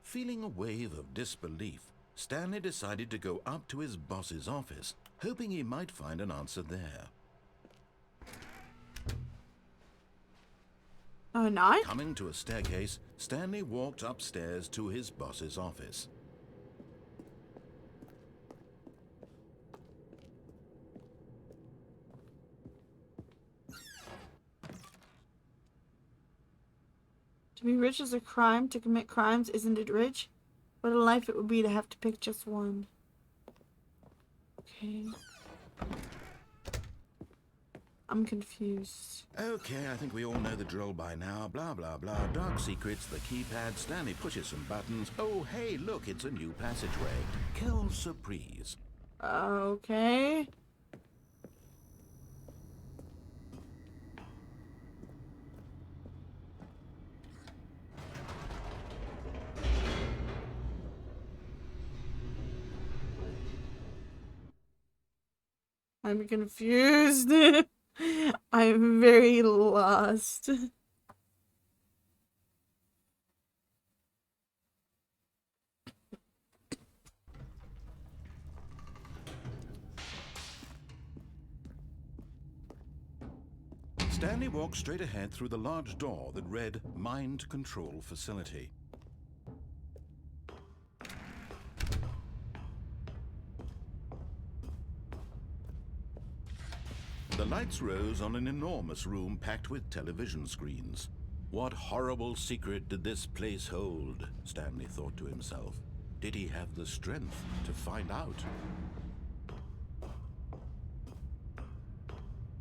Feeling a wave of disbelief, Stanley decided to go up to his boss's office, hoping he might find an answer there. Oh, not? Coming to a staircase, Stanley walked upstairs to his boss's office. To be rich is a crime. To commit crimes, isn't it rich? What a life it would be to have to pick just one. Okay. I'm confused. Okay, I think we all know the drill by now. Blah, blah, blah. Dark secrets, the keypad. Stanley pushes some buttons. Oh, hey, look, it's a new passageway. Quelle surprise. Okay. I'm confused. I'm very lost. Stanley walked straight ahead through the large door that read Mind Control Facility. The lights rose on an enormous room packed with television screens. What horrible secret did this place hold? Stanley thought to himself. Did he have the strength to find out?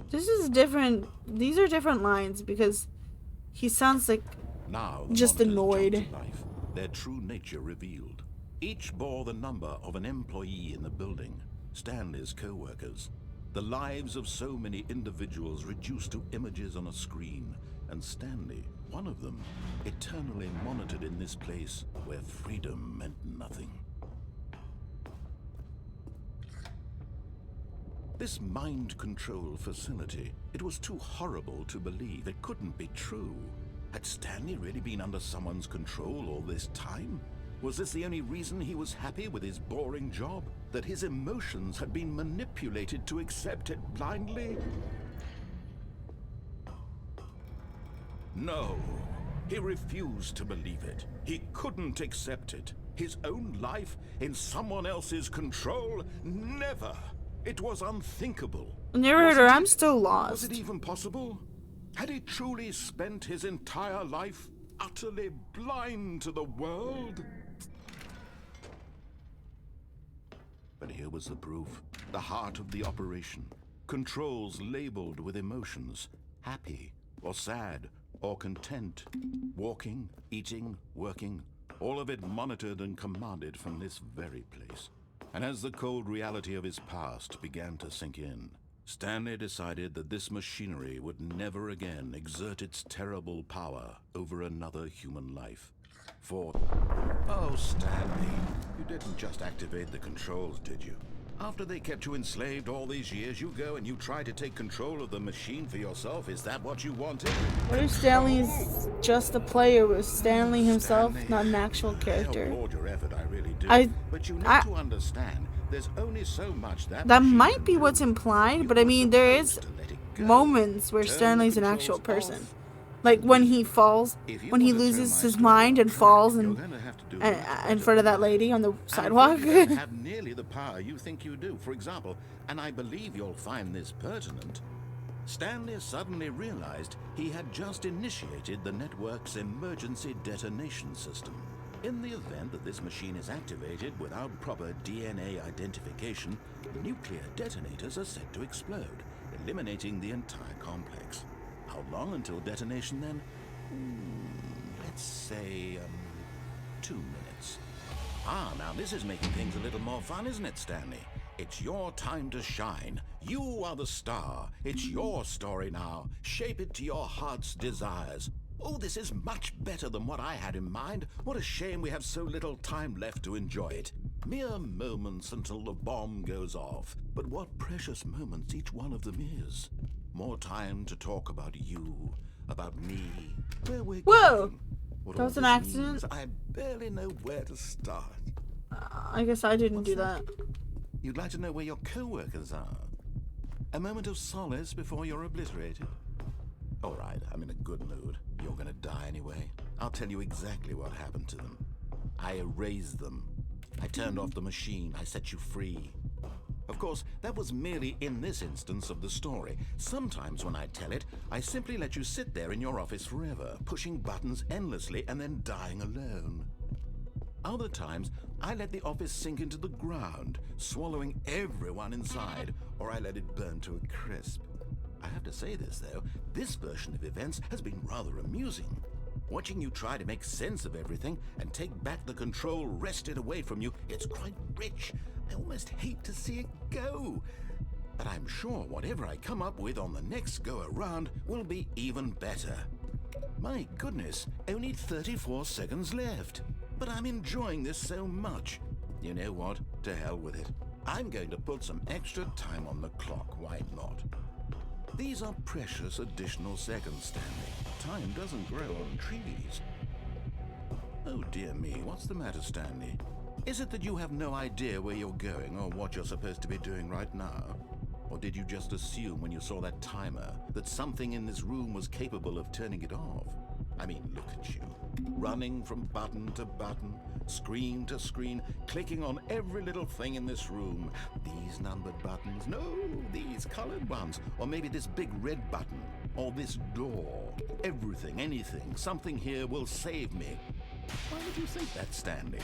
This is different. These are different lines because he sounds like Now the just monsters annoyed. jumped to life, their true nature revealed. Each bore the number of an employee in the building, Stanley's co-workers. The lives of so many individuals reduced to images on a screen, and Stanley, one of them, eternally monitored in this place where freedom meant nothing. This mind control facility, it was too horrible to believe. It couldn't be true. Had Stanley really been under someone's control all this time? Was this the only reason he was happy with his boring job? That his emotions had been manipulated to accept it blindly? No, he refused to believe it. He couldn't accept it. His own life in someone else's control? Never! It was unthinkable. Narrator, Wasn't I'm it? still Was lost. it even possible? Had he truly spent his entire life utterly blind to the world? But here was the proof, the heart of the operation. Controls labeled with emotions, happy or sad or content. Walking, eating, working, all of it monitored and commanded from this very place. And as the cold reality of his past began to sink in, Stanley decided that this machinery would never again exert its terrible power over another human life. Oh, Stanley, you didn't just activate the controls, did you? After they kept you enslaved all these years, you go and you try to take control of the machine for yourself? Is that what you wanted? What if Stanley is just a player? Was Stanley himself Stanley, not an actual I character? applaud your effort, I really do. I- but you need I- to understand, there's only so much that That machine might can be do. what's implied, You but I were mean, there is supposed to let it go. moments where Turn the Stanley's an actual controls person. off. Like when he falls, If you when he want to turn loses my his story mind on and track, falls you're and gonna have to do in much better front of than that lady on the I'm sidewalk. afraid you don't have nearly the power you think you do. For example, and I believe you'll find this pertinent, Stanley suddenly realized he had just initiated the network's emergency detonation system. In the event that this machine is activated without proper DNA identification, nuclear detonators are set to explode, eliminating the entire complex. How long until detonation then? Let's say, 2 minutes. Ah, now this is making things a little more fun, isn't it, Stanley? It's your time to shine. You are the star. It's your story now. Shape it to your heart's desires. Oh, this is much better than what I had in mind. What a shame we have so little time left to enjoy it. Mere moments until the bomb goes off. But what precious moments each one of them is. More time to talk about you, about me, where we're Whoa! going. What That all was an this accident? means, I barely know where to start. I guess I didn't What's do that? that. You'd like to know where your co-workers are? A moment of solace before you're obliterated? All right, I'm in a good mood. You're gonna die anyway. I'll tell you exactly what happened to them. I erased them. I turned off the machine. I set you free. Of course, that was merely in this instance of the story. Sometimes when I tell it, I simply let you sit there in your office forever, pushing buttons endlessly and then dying alone. Other times, I let the office sink into the ground, swallowing everyone inside, or I let it burn to a crisp. I have to say this, though, this version of events has been rather amusing. Watching you try to make sense of everything and take back the control wrested away from you, it's quite rich. I almost hate to see it go. But I'm sure whatever I come up with on the next go-around will be even better. My goodness, only 34 seconds left. But I'm enjoying this so much. You know what? To hell with it. I'm going to put some extra time on the clock. Why not? These are precious additional seconds, Stanley. Time doesn't grow on trees. Oh dear me, what's the matter, Stanley? Is it that you have no idea where you're going or what you're supposed to be doing right now? Or did you just assume when you saw that timer that something in this room was capable of turning it off? I mean, look at you. Running from button to button, screen to screen, clicking on every little thing in this room. These numbered buttons, no, these colored ones. Or maybe this big red button, or this door. Everything, anything, something here will save me. Why would you think that, Stanley?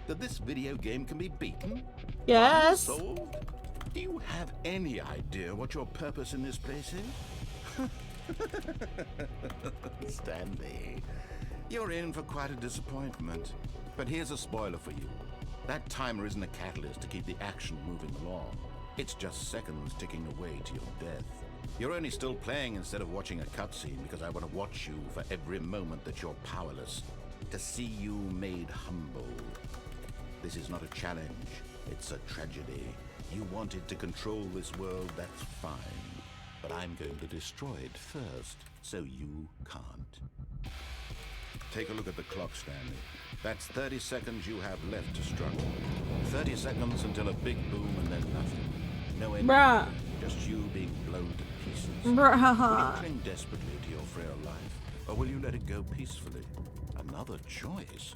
That this video game can be beaten? Yes. Solved? Do you have any idea what your purpose in this place is? Stanley, you're in for quite a disappointment. But here's a spoiler for you. That timer isn't a catalyst to keep the action moving along. It's just seconds ticking away to your death. You're only still playing instead of watching a cutscene because I want to watch you for every moment that you're powerless. To see you made humble. This is not a challenge. It's a tragedy. You wanted to control this world, that's fine. But I'm going to destroy it first, so you can't. Take a look at the clock, Stanley. That's 30 seconds you have left to struggle. 30 seconds until a big boom and then nothing. No end. Bruh. Just you being blown to pieces. Bruh. Will you cling desperately to your frail life, or will you let it go peacefully? Another choice.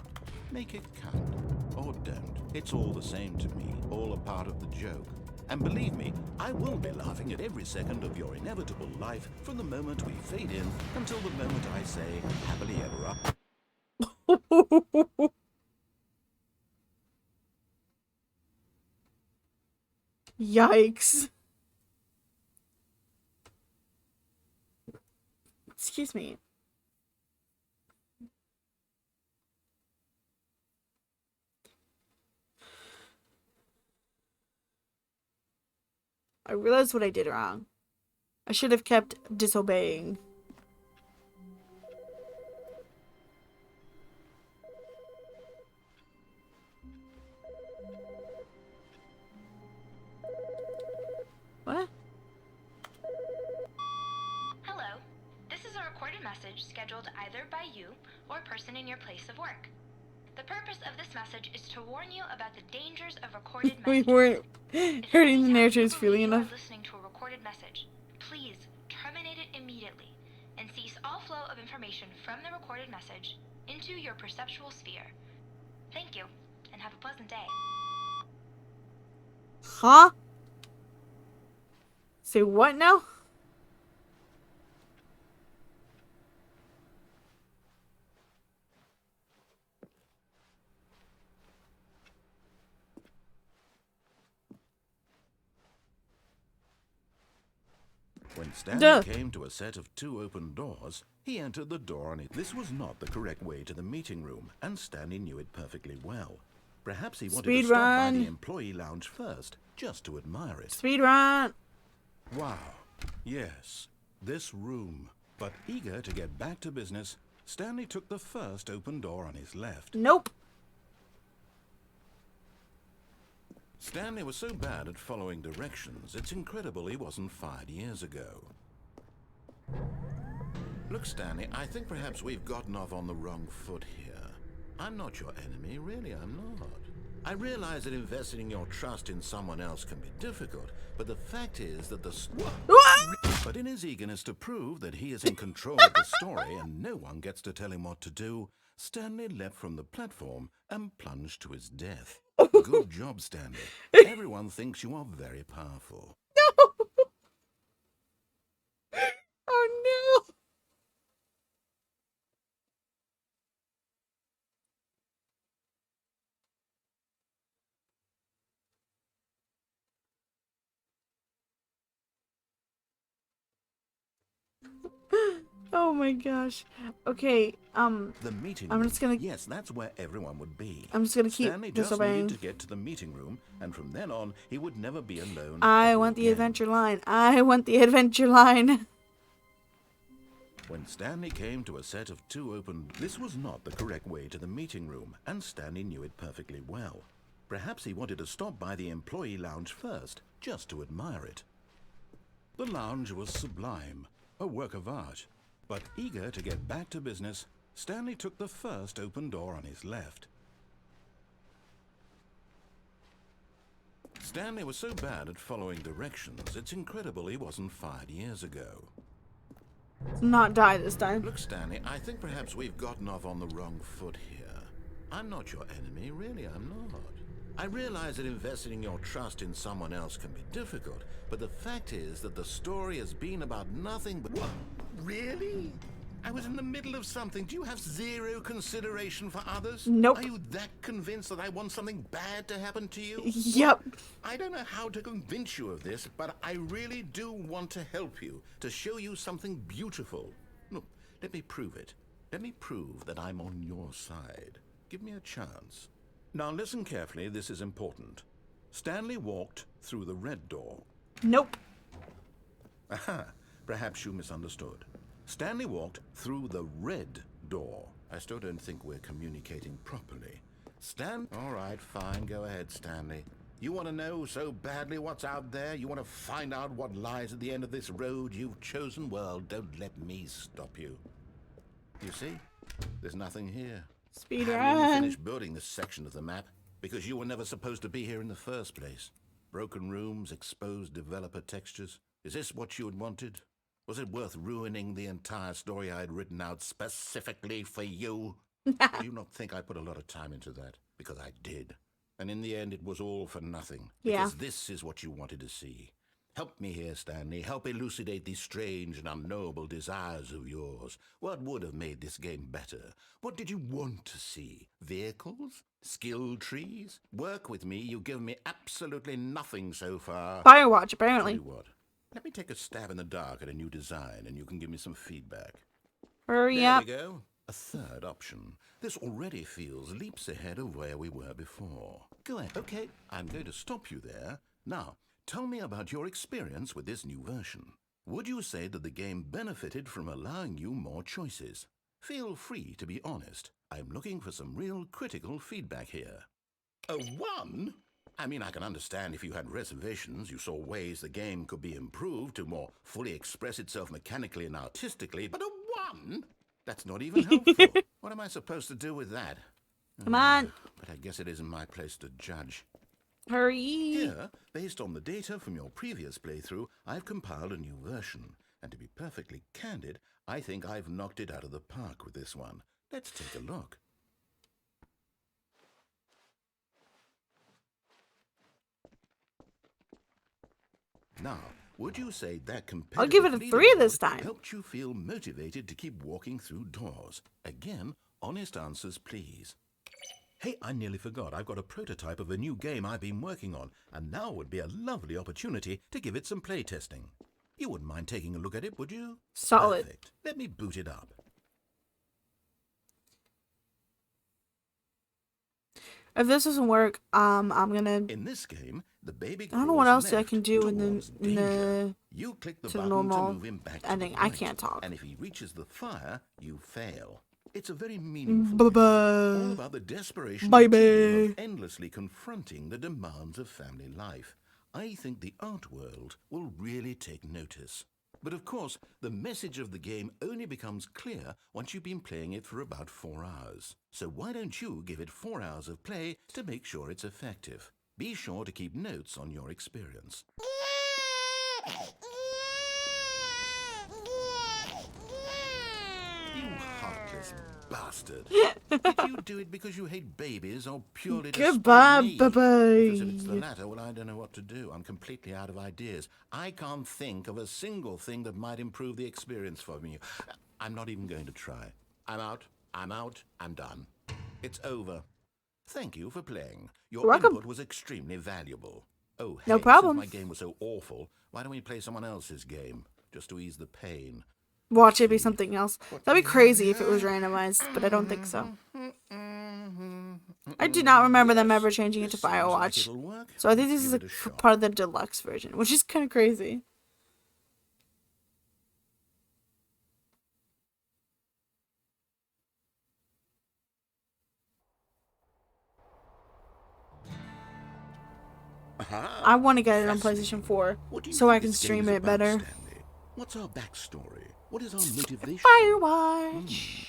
Make it count, or don't. It's all the same to me, all a part of the joke. And believe me, I will be laughing at every second of your inevitable life from the moment we fade in until the moment I say, happily ever after. Yikes. Excuse me. I realized what I did wrong. I should have kept disobeying. What? Hello. This is a recorded message scheduled either by you or a person in your place of work. The purpose of this message is to warn you about the dangers of recorded We messages. weren't If hurting the any time narrator's you believe feeling you are enough. listening to a recorded message, please terminate it immediately and cease all flow of information from the recorded message into your perceptual sphere. Thank you, and have a pleasant day. Huh? Say what now? When Stanley Duh. came to a set of 2 open doors, he entered the door on it. This was not the correct way to the meeting room, and Stanley knew it perfectly well. Perhaps he wanted Speed to stop by run. the employee lounge first, just to admire it. Speed run. Wow. Yes, this room. But eager to get back to business, Stanley took the first open door on his left. Nope. Stanley was so bad at following directions, it's incredible he wasn't fired years ago. Look, Stanley, I think perhaps we've gotten off on the wrong foot here. I'm not your enemy, really, I'm not. I realize that investing your trust in someone else can be difficult, but the fact is that But in his eagerness to prove that he is in control of the story and no one gets to tell him what to do, Stanley leapt from the platform and plunged to his death. Good job, Stanley. Everyone thinks you are very powerful. Oh no. Oh my gosh. Okay, The meeting I'm room. just gonna- Yes, that's where everyone would be. I'm just gonna keep Stanley just disobeying. needed to get to the meeting room, and from then on, he would never be alone. I ever want the again. adventure line. I want the adventure line. When Stanley came to a set of 2 open... This was not the correct way to the meeting room, and Stanley knew it perfectly well. Perhaps he wanted to stop by the employee lounge first, just to admire it. The lounge was sublime, a work of art. But eager to get back to business, Stanley took the first open door on his left. Stanley was so bad at following directions, it's incredible he wasn't fired years ago. Not die this time. Look, Stanley, I think perhaps we've gotten off on the wrong foot here. I'm not your enemy, really, I'm not. I realize that investing your trust in someone else can be difficult, but the fact is that the story has been about nothing but... What? Really? I was in the middle of something. Do you have zero consideration for others? Nope. Are you that convinced that I want something bad to happen to you? Yep. I don't know how to convince you of this, but I really do want to help you, to show you something beautiful. Look, let me prove it. Let me prove that I'm on your side. Give me a chance. Now listen carefully, this is important. Stanley walked through the red door. Nope. Aha, perhaps you misunderstood. Stanley walked through the red door. I still don't think we're communicating properly. All right, fine, go ahead, Stanley. You want to know so badly what's out there? You want to find out what lies at the end of this road you've chosen? Well, don't let me stop you. You see? There's nothing here. Speed I haven't even run. finished building this section of the map because you were never supposed to be here in the first place. Broken rooms, exposed developer textures. Is this what you had wanted? Was it worth ruining the entire story I had written out specifically for you? Do you not think I put a lot of time into that? Because I did. And in the end, it was all for nothing. Yeah. Because this is what you wanted to see. Help me here, Stanley. Help elucidate these strange and unknowable desires of yours. What would have made this game better? What did you want to see? Vehicles? Skill trees? Work with me. You've given me absolutely nothing so far. Firewatch, Tell apparently. you what. Let me take a stab in the dark at a new design, and you can give me some feedback. Hurry There up. we go. A third option. This already feels leaps ahead of where we were before. Go ahead. Okay, I'm going to stop you there. Now, tell me about your experience with this new version. Would you say that the game benefited from allowing you more choices? Feel free to be honest. I'm looking for some real critical feedback here. A 1? I mean, I can understand if you had reservations, you saw ways the game could be improved to more fully express itself mechanically and artistically, but a 1? That's not even helpful. What am I supposed to do with that? Come on. But I guess it isn't my place to judge. Hurry. Here, based on the data from your previous playthrough, I've compiled a new version. And to be perfectly candid, I think I've knocked it out of the park with this one. Let's take a look. Now, would you say that I'll give it a 3 this leaderboard time. helped you feel motivated to keep walking through doors? Again, honest answers, please. Hey, I nearly forgot. I've got a prototype of a new game I've been working on, and now would be a lovely opportunity to give it some playtesting. You wouldn't mind taking a look at it, would you? Solid. Perfect. Let me boot it up. If this doesn't work, I'm gonna. In this game, the baby I don't know what crawls else I left can do in towards the danger. You click the to the button normal to move him back to ending. the I right, can't talk. and if he reaches the fire, you fail. It's a very meaningful game, all Bye about the desperation bye. and team Bye. of endlessly confronting the demands of family life. I think the art world will really take notice. But of course, the message of the game only becomes clear once you've been playing it for about 4 hours. So why don't you give it 4 hours of play to make sure it's effective? Be sure to keep notes on your experience. You heartless bastard. Did you do it because you hate babies or purely to Goodbye, spite me? Because if it's the bye-bye. latter, well, I don't know what to do. I'm completely out of ideas. I can't think of a single thing that might improve the experience for me. I'm not even going to try. I'm out. I'm done. It's over. Thank you for playing. Your You're welcome. input was extremely valuable. Oh, hey, No problem. since my game was so awful, why don't we play someone else's game, just to ease the pain? Watch it be something else. That'd be crazy if it was randomized, but I don't think so. I do not remember them ever changing it to This seems like Firewatch. it'll work. So I think Let's this is give a it a shot. part of the deluxe version, which is kind of crazy. Aha! I want to get it on Fascinating. PlayStation 4 What do you so I think can this game stream is it about, better. Stanley? What's our backstory? What is our motivation? Firewatch.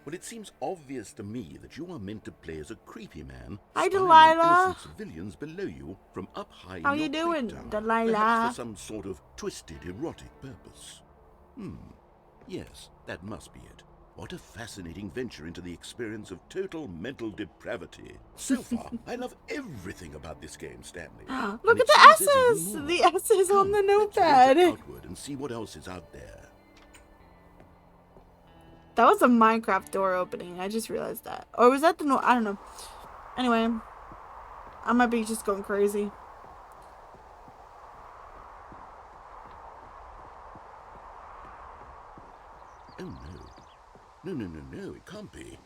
Well, it seems obvious to me that you are meant to play as a creepy man Hi, spying on Delilah. innocent civilians below you from up high How in you your doing, creep tower, Delilah? perhaps for some sort of twisted erotic purpose. Yes, that must be it. What a fascinating venture into the experience of total mental depravity. So far, I love everything about this game, Stanley. Look And at it the seems there's S's! even more. The S's on Come, the let's venture notepad. outward and see what else is out there. That was a Minecraft door opening. I just realized that. Or was that the no? I don't know. Anyway, I might be just going crazy. Oh no. No, it can't be.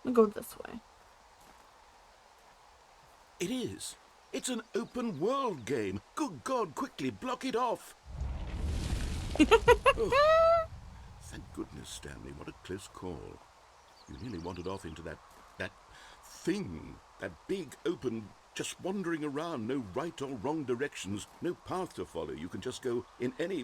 I'll go this way. It is. It's an open world game. Good God, quickly block it off. Oh, thank goodness, Stanley. What a close call. You nearly wandered off into that thing. That big, open, just wandering around. No right or wrong directions. No path to follow. You can just go in any...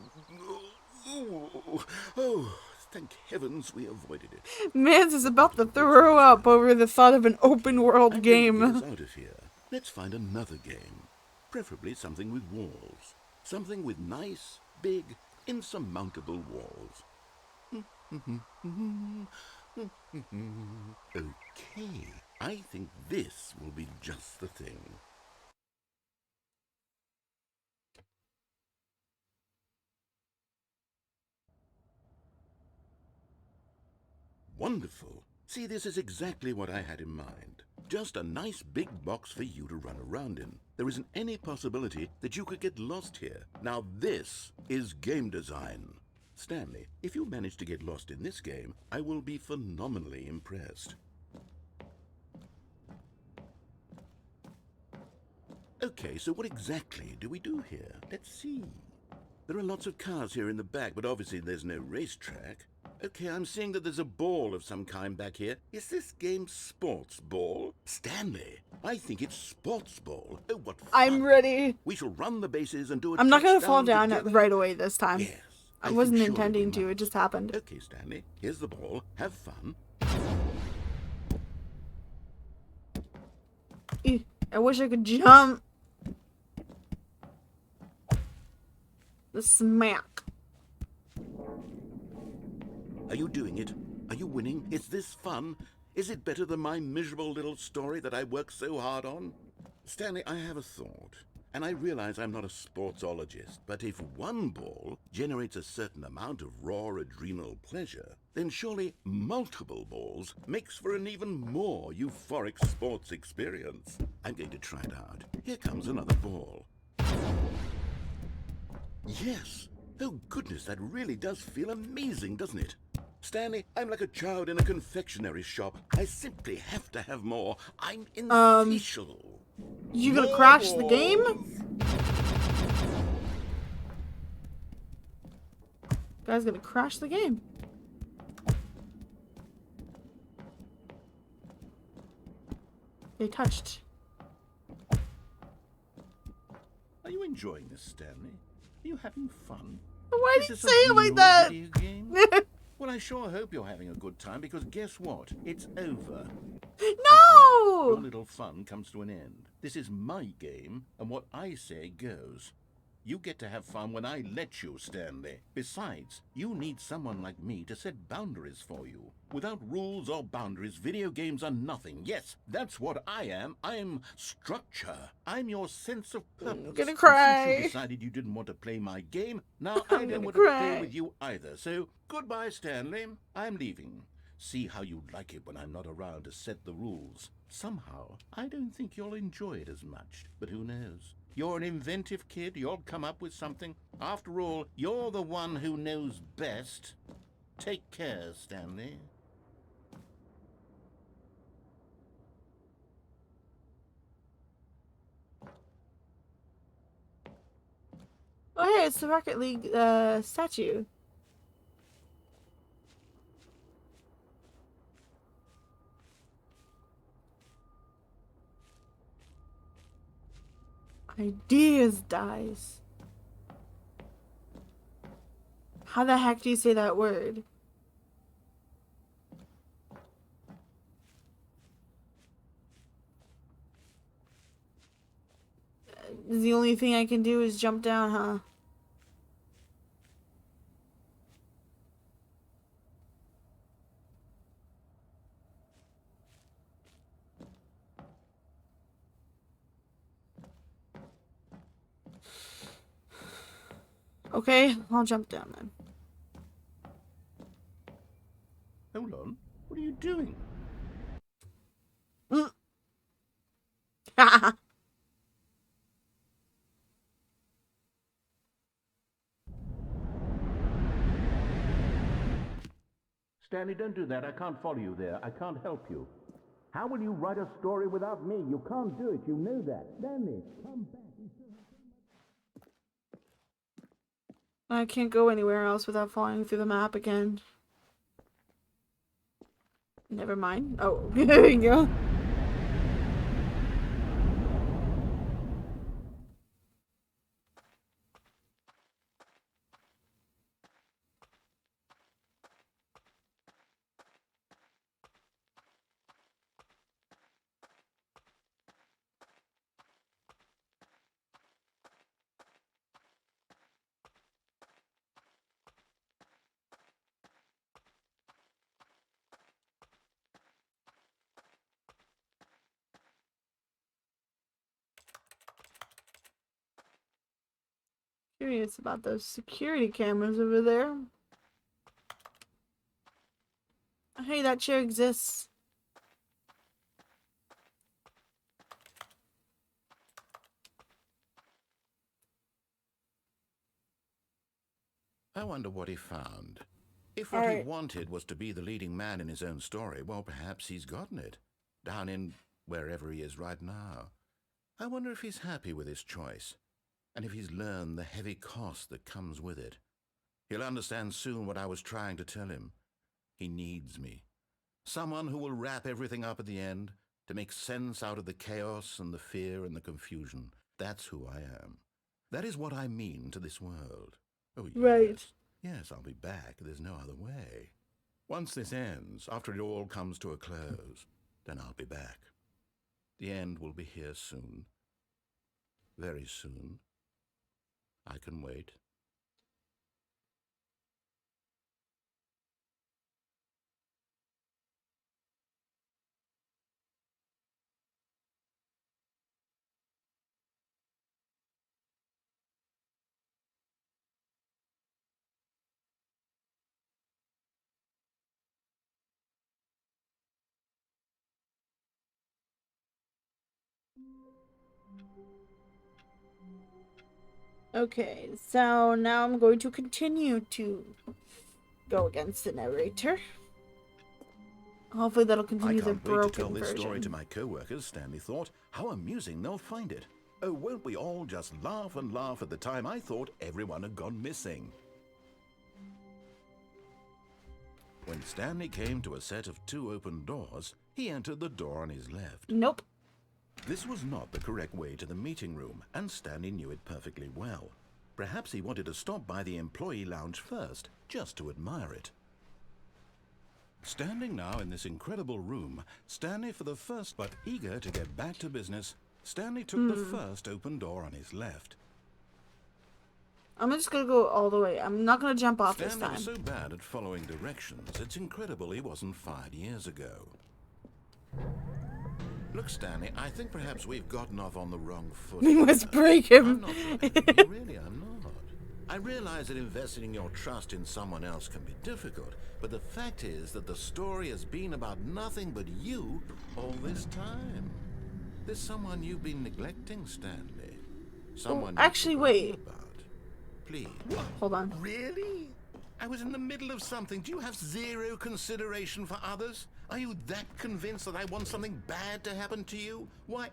Oh, thank heavens we avoided it. Mans is about to throw up over the thought of an open world I'm going to get game. us out of here. Let's find another game. Preferably something with walls. Something with nice, big, insurmountable walls. Okay, I think this will be just the thing. Wonderful. See, this is exactly what I had in mind. Just a nice big box for you to run around in. There isn't any possibility that you could get lost here. Now this is game design. Stanley, if you manage to get lost in this game, I will be phenomenally impressed. Okay, so what exactly do we do here? Let's see. There are lots of cars here in the back, but obviously there's no racetrack. Okay, I'm seeing that there's a ball of some kind back here. Is this game sports ball? Stanley, I think it's sports ball. Oh, what fun. I'm ready. We shall run the bases and do a I'm not gonna touchdown fall down together. right away this time. Yes. I think wasn't surely intending we to, it might. just happened. Okay, Stanley, here's the ball. Have fun. Ew, I wish I could jump. The smack. Are you doing it? Are you winning? Is this fun? Is it better than my miserable little story that I worked so hard on? Stanley, I have a thought. And I realize I'm not a sportsologist, but if one ball generates a certain amount of raw adrenal pleasure, then surely multiple balls makes for an even more euphoric sports experience. I'm going to try it out. Here comes another ball. Yes! Oh goodness, that really does feel amazing, doesn't it? Stanley, I'm like a child in a confectionery shop. I simply have to have more. I'm insatiable. You gonna crash the game? Guy's gonna crash the game. They touched. Are you enjoying this, Stanley? Are you having fun? Why did Is you this say a it like real that? video game? Well, I sure hope you're having a good time, because guess what? It's over. Your No! little fun comes to an end. This is my game, and what I say goes. You get to have fun when I let you, Stanley. Besides, you need someone like me to set boundaries for you. Without rules or boundaries, video games are nothing. Yes, that's what I am. I'm structure. I'm your sense of purpose. I'm gonna And cry. since you decided you didn't want to play my game, now I I'm don't gonna want to play cry. with you either. So, goodbye, Stanley. I'm leaving. See how you'd like it when I'm not around to set the rules. Somehow, I don't think you'll enjoy it as much, but who knows? You're an inventive kid, you'll come up with something. After all, you're the one who knows best. Take care, Stanley. Oh hey, it's the Rocket League statue. Ideas dies. How the heck do you say that word? The only thing I can do is jump down, huh? Okay, I'll jump down then. Hold on. What are you doing? Stanley, don't do that. I can't follow you there. I can't help you. How will you write a story without me? You can't do it. You know that. Stanley, come back. I can't go anywhere else without falling through the map again. Never mind. Oh, there you go. Curious about those security cameras over there. Hey, that chair exists. I wonder what he found. If All what he right. wanted was to be the leading man in his own story, well, perhaps he's gotten it. Down in wherever he is right now. I wonder if he's happy with his choice, and if he's learned the heavy cost that comes with it. He'll understand soon what I was trying to tell him. He needs me. Someone who will wrap everything up at the end, to make sense out of the chaos and the fear and the confusion. That's who I am. That is what I mean to this world. Oh, yes. Right. Yes, I'll be back. There's no other way. Once this ends, after it all comes to a close, then I'll be back. The end will be here soon. Very soon. I can wait. Okay, so now I'm going to continue to go against the narrator. Hopefully that'll I continue the can't wait to tell broken this story to version. my co-workers, Stanley thought. How amusing they'll find it. Oh, won't we all just laugh and laugh at the time I thought everyone had gone missing. When Stanley came to a set of 2 open doors, he entered the door on his left. Nope. This was not the correct way to the meeting room, and Stanley knew it perfectly well. Perhaps he wanted to stop by the employee lounge first, just to admire it. Standing now in this incredible room, Stanley for the first, but eager to get back to business, Stanley took the first open door on his left. I'm just gonna go all the way. I'm not gonna jump off this Stanley time. was so bad at following directions, it's incredible he wasn't fired years ago. Look, Stanley, I think perhaps we've gotten off on the wrong foot. We must here. break I'm him. not blaming you, really, I'm not. I realize that investing your trust in someone else can be difficult, but the fact is that the story has been about nothing but you all this time. There's someone you've been neglecting, Stanley. Someone you've actually, wait. forgotten about. Please. Hold on. Really? I was in the middle of something. Do you have zero consideration for others? Are you that convinced that I want something bad to happen to you? Why,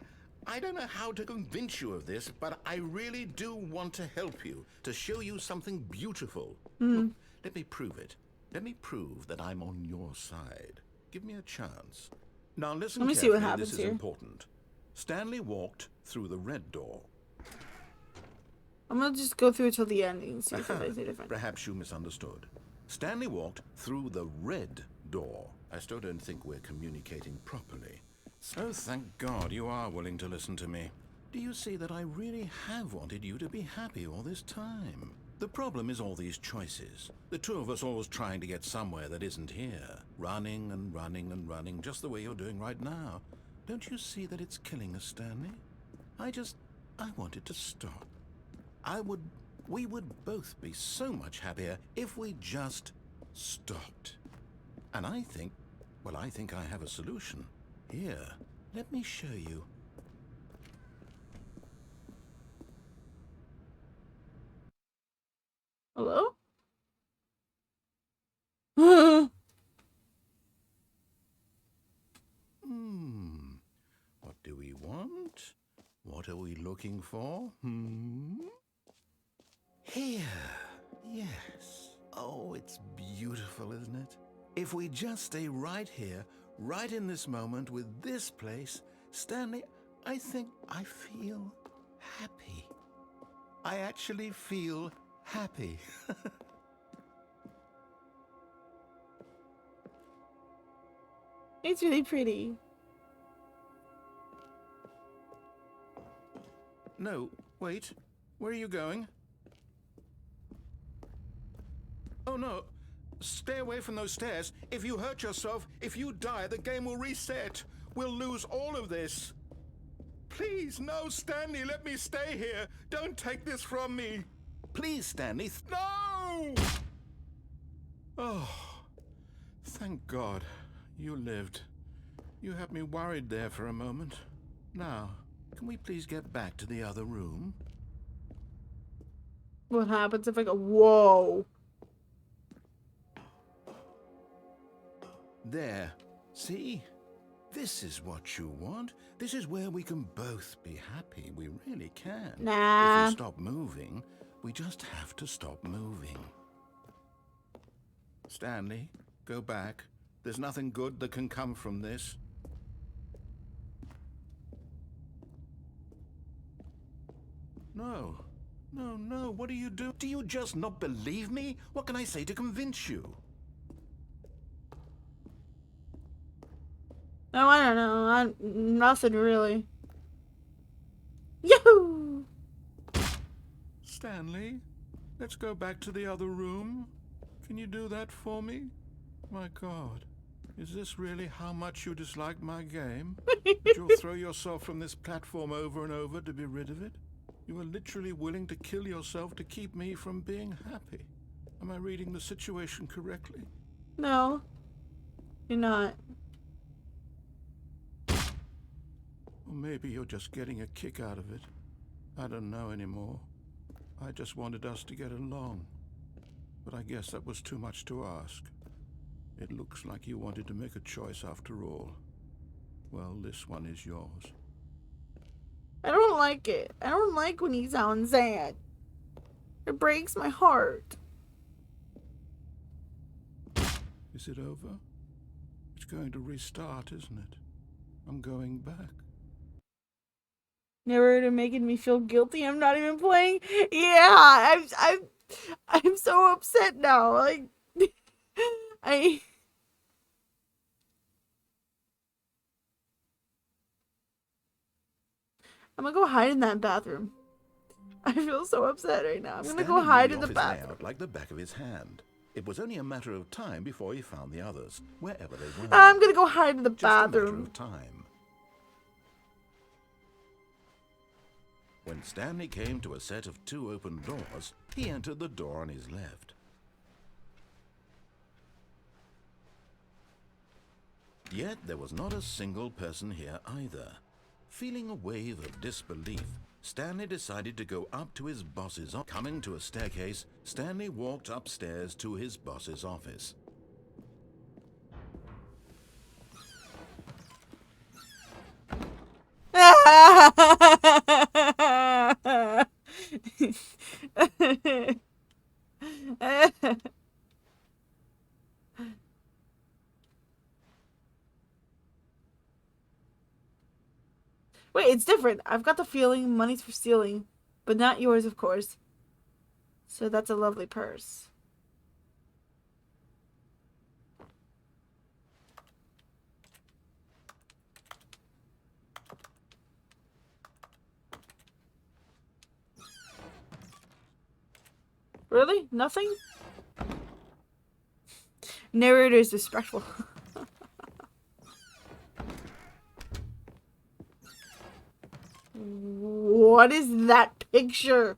I don't know how to convince you of this, but I really do want to help you, to show you something beautiful. Look, let me prove it. Let me prove that I'm on your side. Give me a chance. Now listen Let me see what carefully, happens this is here. important. Stanley walked through the red door. I'm gonna just go through till the end and see if there's anything different. Perhaps you misunderstood. Stanley walked through the red door. I still don't think we're communicating properly. So thank God you are willing to listen to me. Do you see that I really have wanted you to be happy all this time? The problem is all these choices. The two of us always trying to get somewhere that isn't here. Running and running and running, just the way you're doing right now. Don't you see that it's killing us, Stanley? I wanted to stop. We would both be so much happier if we just stopped. And I think I have a solution. Here, let me show you. Hello? What do we want? What are we looking for? Here. Yes. Oh, it's beautiful, isn't it? If we just stay right here, right in this moment with this place, Stanley, I think I feel happy. I actually feel happy. It's really pretty. No, wait. Where are you going? Oh, no. Stay away from those stairs. If you hurt yourself, if you die, the game will reset. We'll lose all of this. Please, no, Stanley, let me stay here. Don't take this from me. Please, Stanley. No! Oh, thank God. You lived. You had me worried there for a moment. Now, can we please get back to the other room? What happens if I go, whoa? There. See? This is what you want. This is where we can both be happy. We really can. Nah. If we stop moving, we just have to stop moving. Stanley, go back. There's nothing good that can come from this. No. No, no. What do you do? Do you just not believe me? What can I say to convince you? No, I don't know. Nothing really. Yahoo! Stanley, let's go back to the other room. Can you do that for me? My God, is this really how much you dislike my game? That you'll throw yourself from this platform over and over to be rid of it? You are literally willing to kill yourself to keep me from being happy. Am I reading the situation correctly? No, you're not. Or maybe you're just getting a kick out of it. I don't know anymore. I just wanted us to get along. But I guess that was too much to ask. It looks like you wanted to make a choice after all. Well, this one is yours. I don't like it. I don't like when he sounds sad. It breaks my heart. Is it over? It's going to restart, isn't it? I'm going back. Narrator making me feel guilty. I'm not even playing. Yeah, I'm so upset now. Like, I'm gonna go hide in that bathroom. I feel so upset right now. I'm gonna go hide in the bathroom. Layout like the back of his hand. It was only a matter of time before he found the others, wherever they were. I'm gonna go hide in the Just a matter bathroom. of time. When Stanley came to a set of 2 open doors, he entered the door on his left. Yet there was not a single person here either. Feeling a wave of disbelief, Stanley decided to go up to his boss's office. Coming to a staircase, Stanley walked upstairs to his boss's office. Wait, it's different. I've got the feeling money's for stealing, but not yours, of course. So that's a lovely purse. Really? Nothing? Narrator is disrespectful. What is that picture?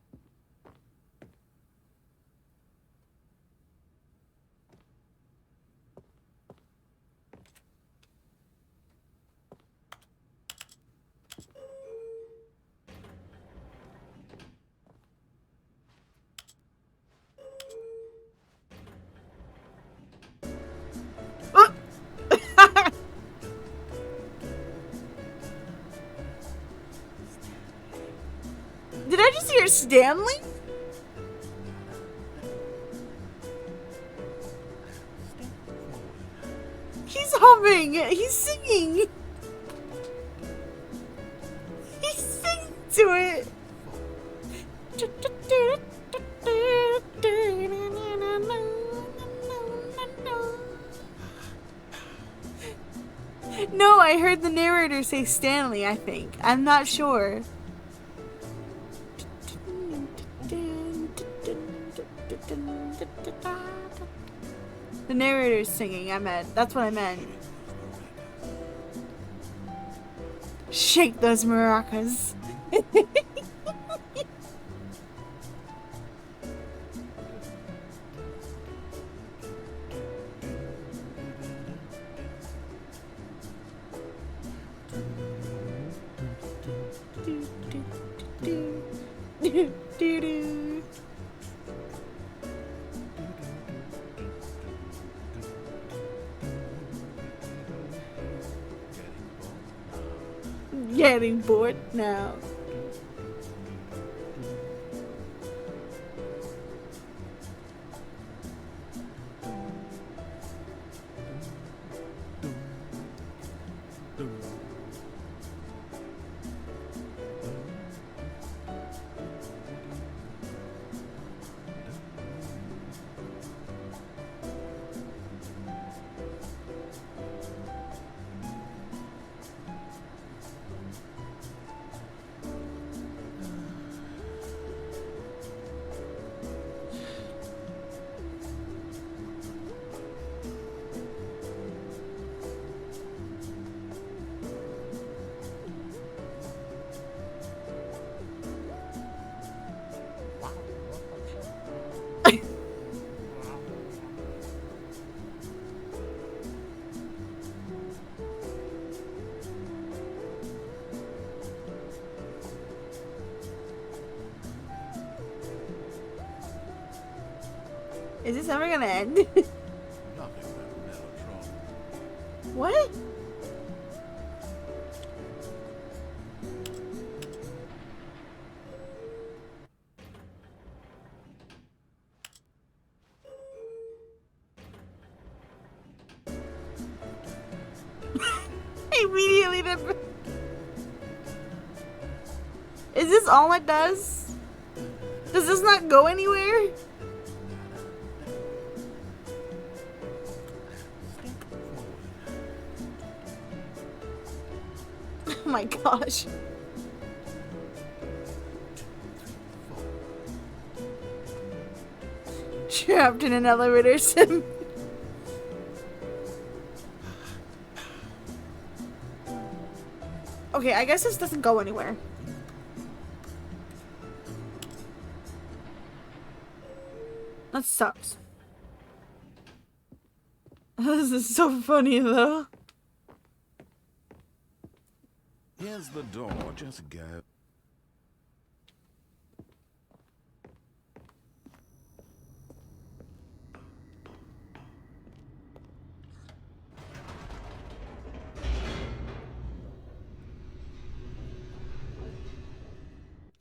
Did I just hear Stanley? He's humming. He's singing. He's singing to it. No, I heard the narrator say Stanley, I think. I'm not sure. The narrator's singing, I meant. That's what I meant. Shake those maracas. getting bored now. Is this ever gonna end? Nothing but Mellotron. What? Immediately did. Is this all it does? Does this not go anywhere? Oh my gosh. Trapped in an elevator sim. Okay, I guess this doesn't go anywhere. That sucks. This is so funny though. Here's the door. Just go.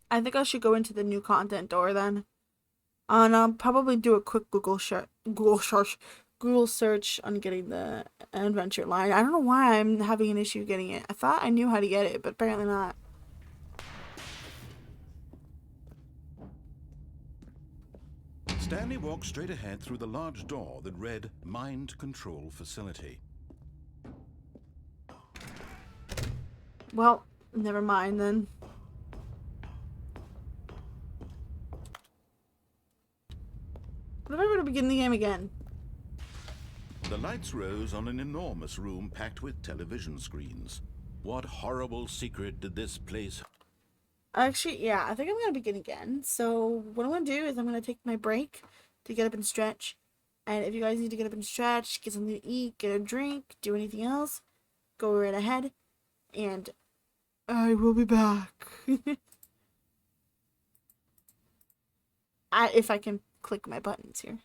I think I should go into the new content door then. And I'll probably do a quick Google search on getting the adventure line. I don't know why I'm having an issue getting it. I thought I knew how to get it, but apparently not. Stanley walked straight ahead through the large door that read Mind Control Facility. Well, never mind then. What if I were to begin the game again? The lights rose on an enormous room packed with television screens. What horrible secret did this place... Actually, yeah, I think I'm gonna begin again. So what I'm gonna do is I'm gonna take my break to get up and stretch. And if you guys need to get up and stretch, get something to eat, get a drink, do anything else, go right ahead. And I will be back. If I can click my buttons here.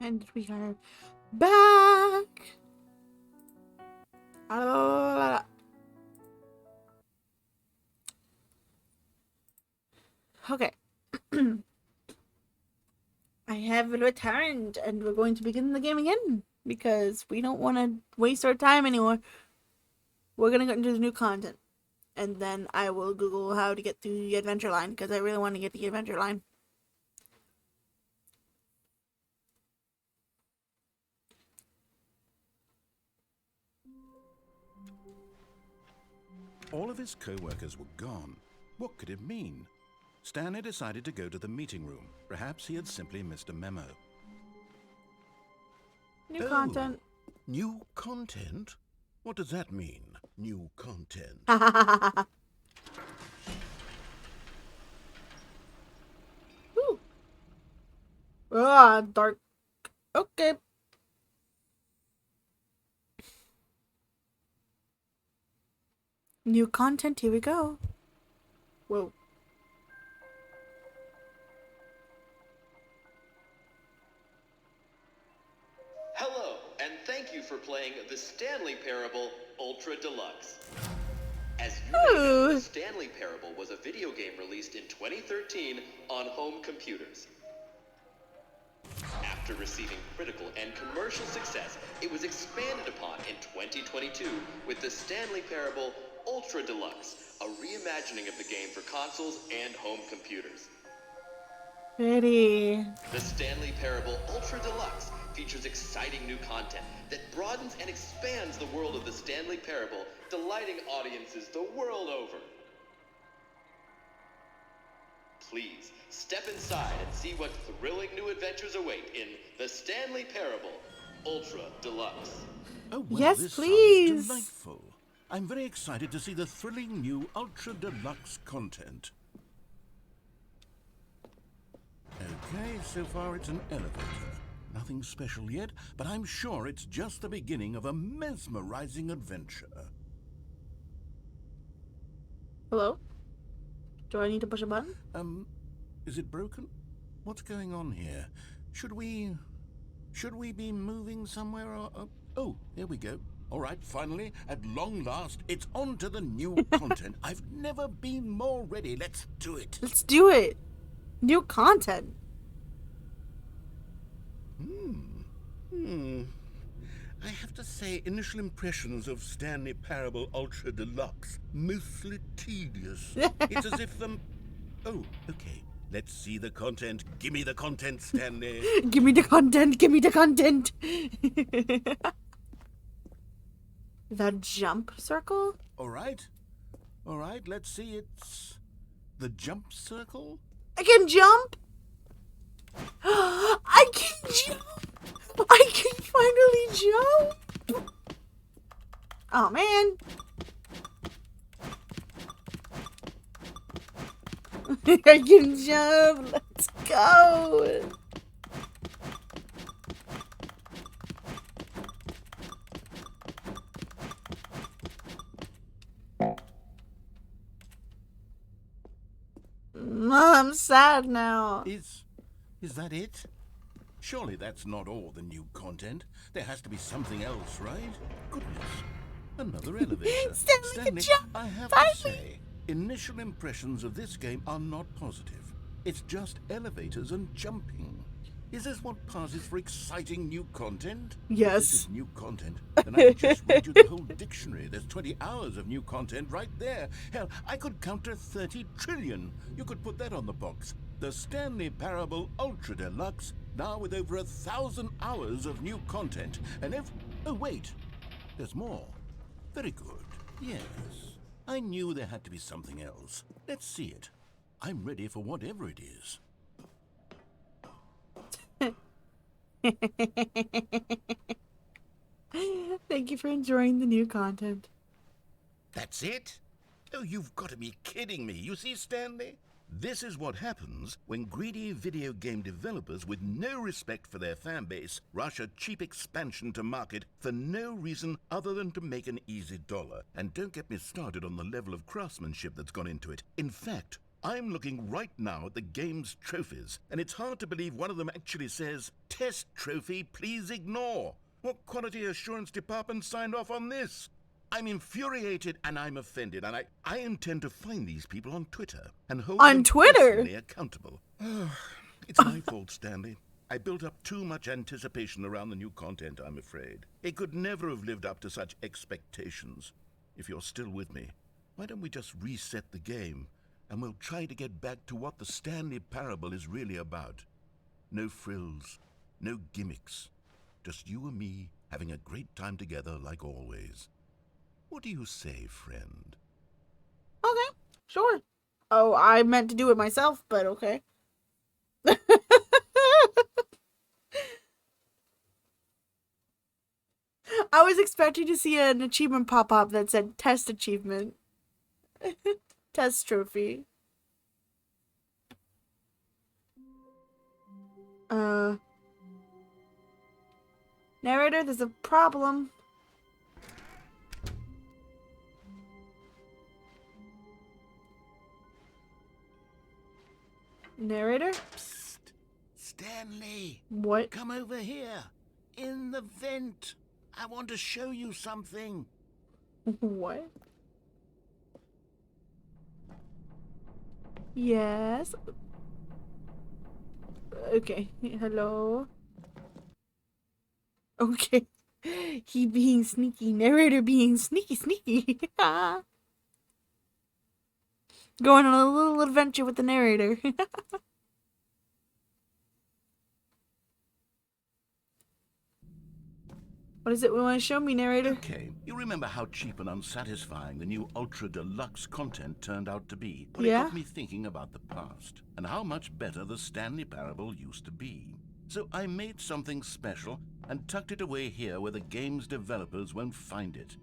And we are back. Okay. I have returned, and we're going to begin the game again because we don't want to waste our time anymore. We're going to get into the new content, and then I will Google how to get to the adventure line because I really want to get to the adventure line. All of his co-workers were gone. What could it mean? Stanley decided to go to the meeting room. Perhaps he had simply missed a memo. New content. New content? What does that mean, new content? Ooh. Ah, dark. Okay. New content, here we go. Whoa. Hello, and thank you for playing the Stanley Parable Ultra Deluxe. As you may know, the Stanley Parable was a video game released in 2013 on home computers. After receiving critical and commercial success, it was expanded upon in 2022 with the Stanley Parable Ultra Deluxe, a reimagining of the game for consoles and home computers. Pretty. The Stanley Parable Ultra Deluxe features exciting new content that broadens and expands the world of the Stanley Parable, delighting audiences the world over. Please, step inside and see what thrilling new adventures await in the Stanley Parable Ultra Deluxe. Oh, well, Yes, this please. sounds delightful. I'm very excited to see the thrilling new Ultra Deluxe content. Okay, so far it's an elevator. Nothing special yet, but I'm sure it's just the beginning of a mesmerizing adventure. Hello? Do I need to push a button? Is it broken? What's going on here? Should we be moving somewhere or... oh, there we go. All right, finally, at long last, it's on to the new content. I've never been more ready. Let's do it. Let's do it. New content. I have to say, initial impressions of Stanley Parable Ultra Deluxe, mostly tedious. It's as if, oh, okay. Let's see the content. Give me the content, Stanley. Give me the content. Give me the content. The jump circle? All right, let's see. It's the jump circle. I can jump. I can jump. I can finally jump. Oh, man. I can jump. Let's go. I'm sad now. Is that it? Surely that's not all the new content. There has to be something else, right? Goodness. Another elevator. Stanley can jump. I have Finally. to say, initial impressions of this game are not positive. It's just elevators and jumping. Is this what passes for exciting new content? Yes. If this is new content, then I could just read you the whole dictionary. There's 20 hours of new content right there. Hell, I could count to 30 trillion. You could put that on the box. The Stanley Parable Ultra Deluxe, now with over 1,000 hours of new content. And oh, wait. There's more. Very good. Yes. I knew there had to be something else. Let's see it. I'm ready for whatever it is. Thank you for enjoying the new content. That's it? Oh, you've got to be kidding me. You see, Stanley? This is what happens when greedy video game developers with no respect for their fan base rush a cheap expansion to market for no reason other than to make an easy dollar. And don't get me started on the level of craftsmanship that's gone into it. In fact, I'm looking right now at the game's trophies, and it's hard to believe one of them actually says, "Test trophy, please ignore." What quality assurance department signed off on this? I'm infuriated and I'm offended, and I intend to find these people on Twitter and hold On them Twitter? personally accountable. It's my fault, Stanley. I built up too much anticipation around the new content, I'm afraid. It could never have lived up to such expectations. If you're still with me, why don't we just reset the game, and we'll try to get back to what the Stanley Parable is really about. No frills, no gimmicks. Just you and me having a great time together like always. What do you say, friend? Okay, sure. Oh, I meant to do it myself, but okay. I was expecting to see an achievement pop up that said test achievement. Test trophy. Narrator, there's a problem. Narrator? Psst. Stanley! What? Come over here. In the vent. I want to show you something. What? Yes. Okay. Hello. Okay. He being sneaky. Narrator being sneaky. Going on a little adventure with the narrator. What is it we want to show me, narrator? Okay, you remember how cheap and unsatisfying the new Ultra Deluxe content turned out to be? Well, Yeah. it got me thinking about the past and how much better the Stanley Parable used to be. So I made something special and tucked it away here where the game's developers won't find it.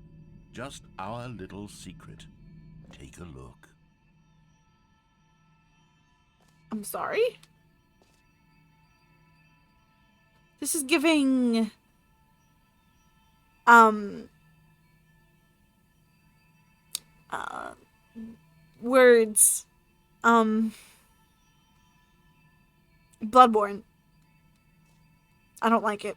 Just our little secret. Take a look. I'm sorry? This is giving... words. Bloodborne. I don't like it.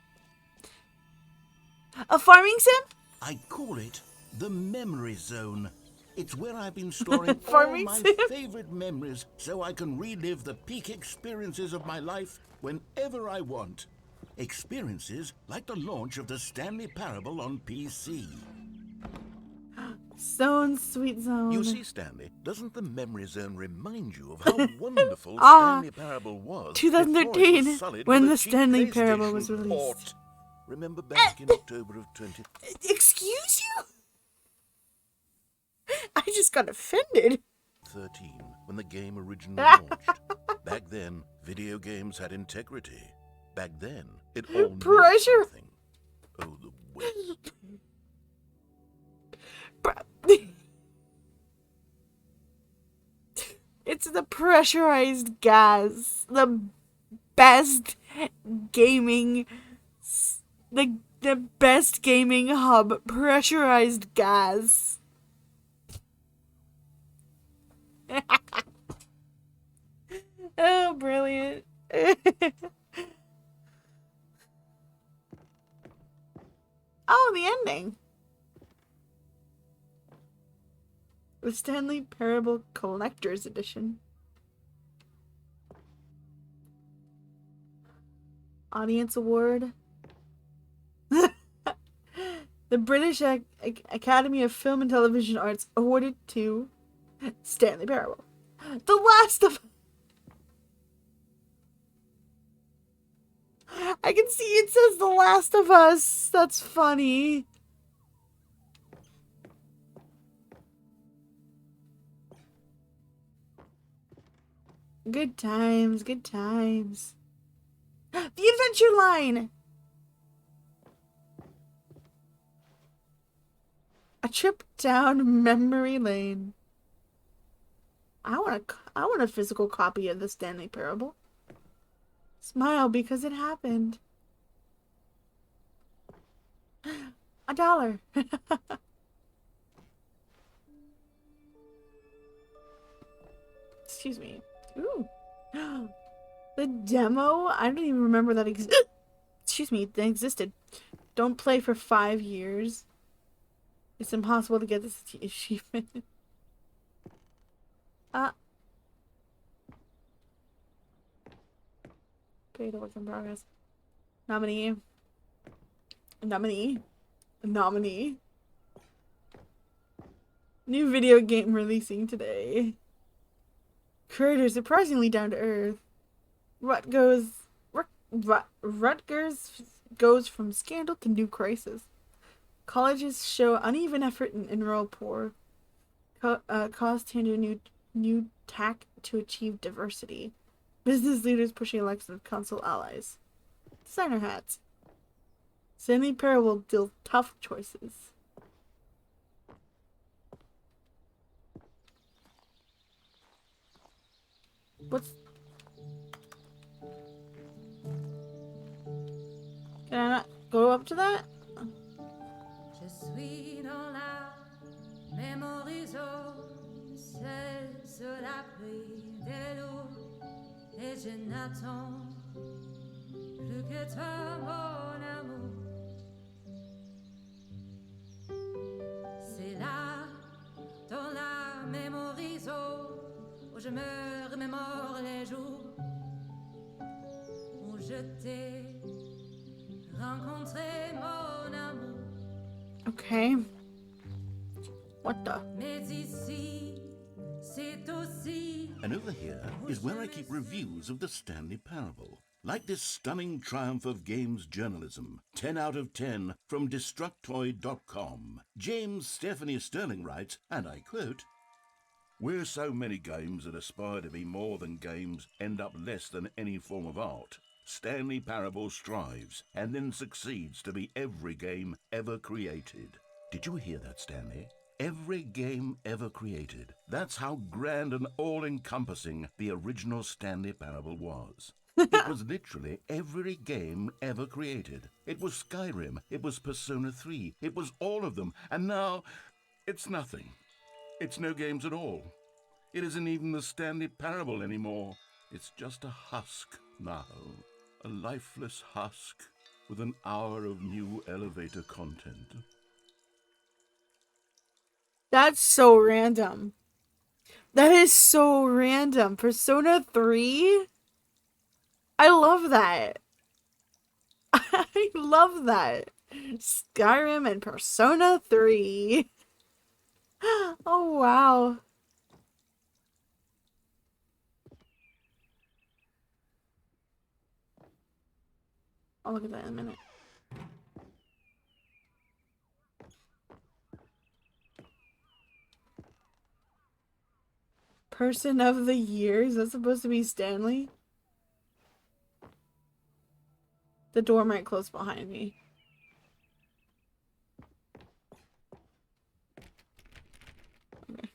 A farming sim? I call it the Memory Zone. It's where I've been storing all Farming my sim? favorite memories so I can relive the peak experiences of my life whenever I want. Experiences like the launch of the Stanley Parable on PC. Zone, sweet zone. You see, Stanley, doesn't the Memory Zone remind you of how wonderful Ah, Stanley Parable was 2013, before it was solid when with a the cheap Stanley Parable was PlayStation released. port? Remember back in October of 20... Excuse you? I just got offended. 13, when the game originally launched. Back then, video games had integrity. Back then, it all meant Pressure. something. Oh, the waste. It's the pressurized gas. The best gaming... The best gaming hub. Pressurized gas. Oh, brilliant. Oh, the ending. The Stanley Parable Collector's Edition. Audience Award. The British Academy of Film and Television Arts awarded to Stanley Parable. The Last of... I can see it says The Last of Us. That's funny. Good times, good times. The Adventure Line! A trip down memory lane. I want a physical copy of the Stanley Parable. Smile because it happened. $1. Excuse me. Ooh. The demo? I don't even remember that excuse me, that existed. Don't play for 5 years. It's impossible to get this achievement. Beta work in progress. Nominee. Nominee. Nominee. New video game releasing today. Creator surprisingly down to earth. Rutgers goes from scandal to new crisis. Colleges show uneven effort and enroll poor. Cause tender new tack to achieve diversity. Business leaders pushing election of council allies. Designer hats. Stanley Parable deals tough choices. What's... Can I not go up to that? Je suis dans la mémorisation, c'est sur la pluie des vélos, et je n'attends plus que toi, mon amour. C'est là, dans la mémorisation, où je me remémore les jours où je t'ai rencontré, mon amour. Okay. What the? Mais ici, c'est aussi. And over here is where I keep reviews of the Stanley Parable. Like this stunning triumph of games journalism, 10 out of 10 from Destructoid.com. James Stephanie Sterling writes, and I quote, "Where so many games that aspire to be more than games end up less than any form of art, Stanley Parable strives and then succeeds to be every game ever created." Did you hear that, Stanley? Every game ever created. That's how grand and all-encompassing the original Stanley Parable was. It was literally every game ever created. It was Skyrim, it was Persona 3, it was all of them, and now it's nothing. It's no games at all. It isn't even the Stanley Parable anymore. It's just a husk now. A lifeless husk with an hour of new elevator content. That's so random. That is so random. Persona 3? I love that. I love that. Skyrim and Persona 3. Oh, wow. I'll look at that in a minute. Person of the year? Is that supposed to be Stanley? The door might close behind me. Okay.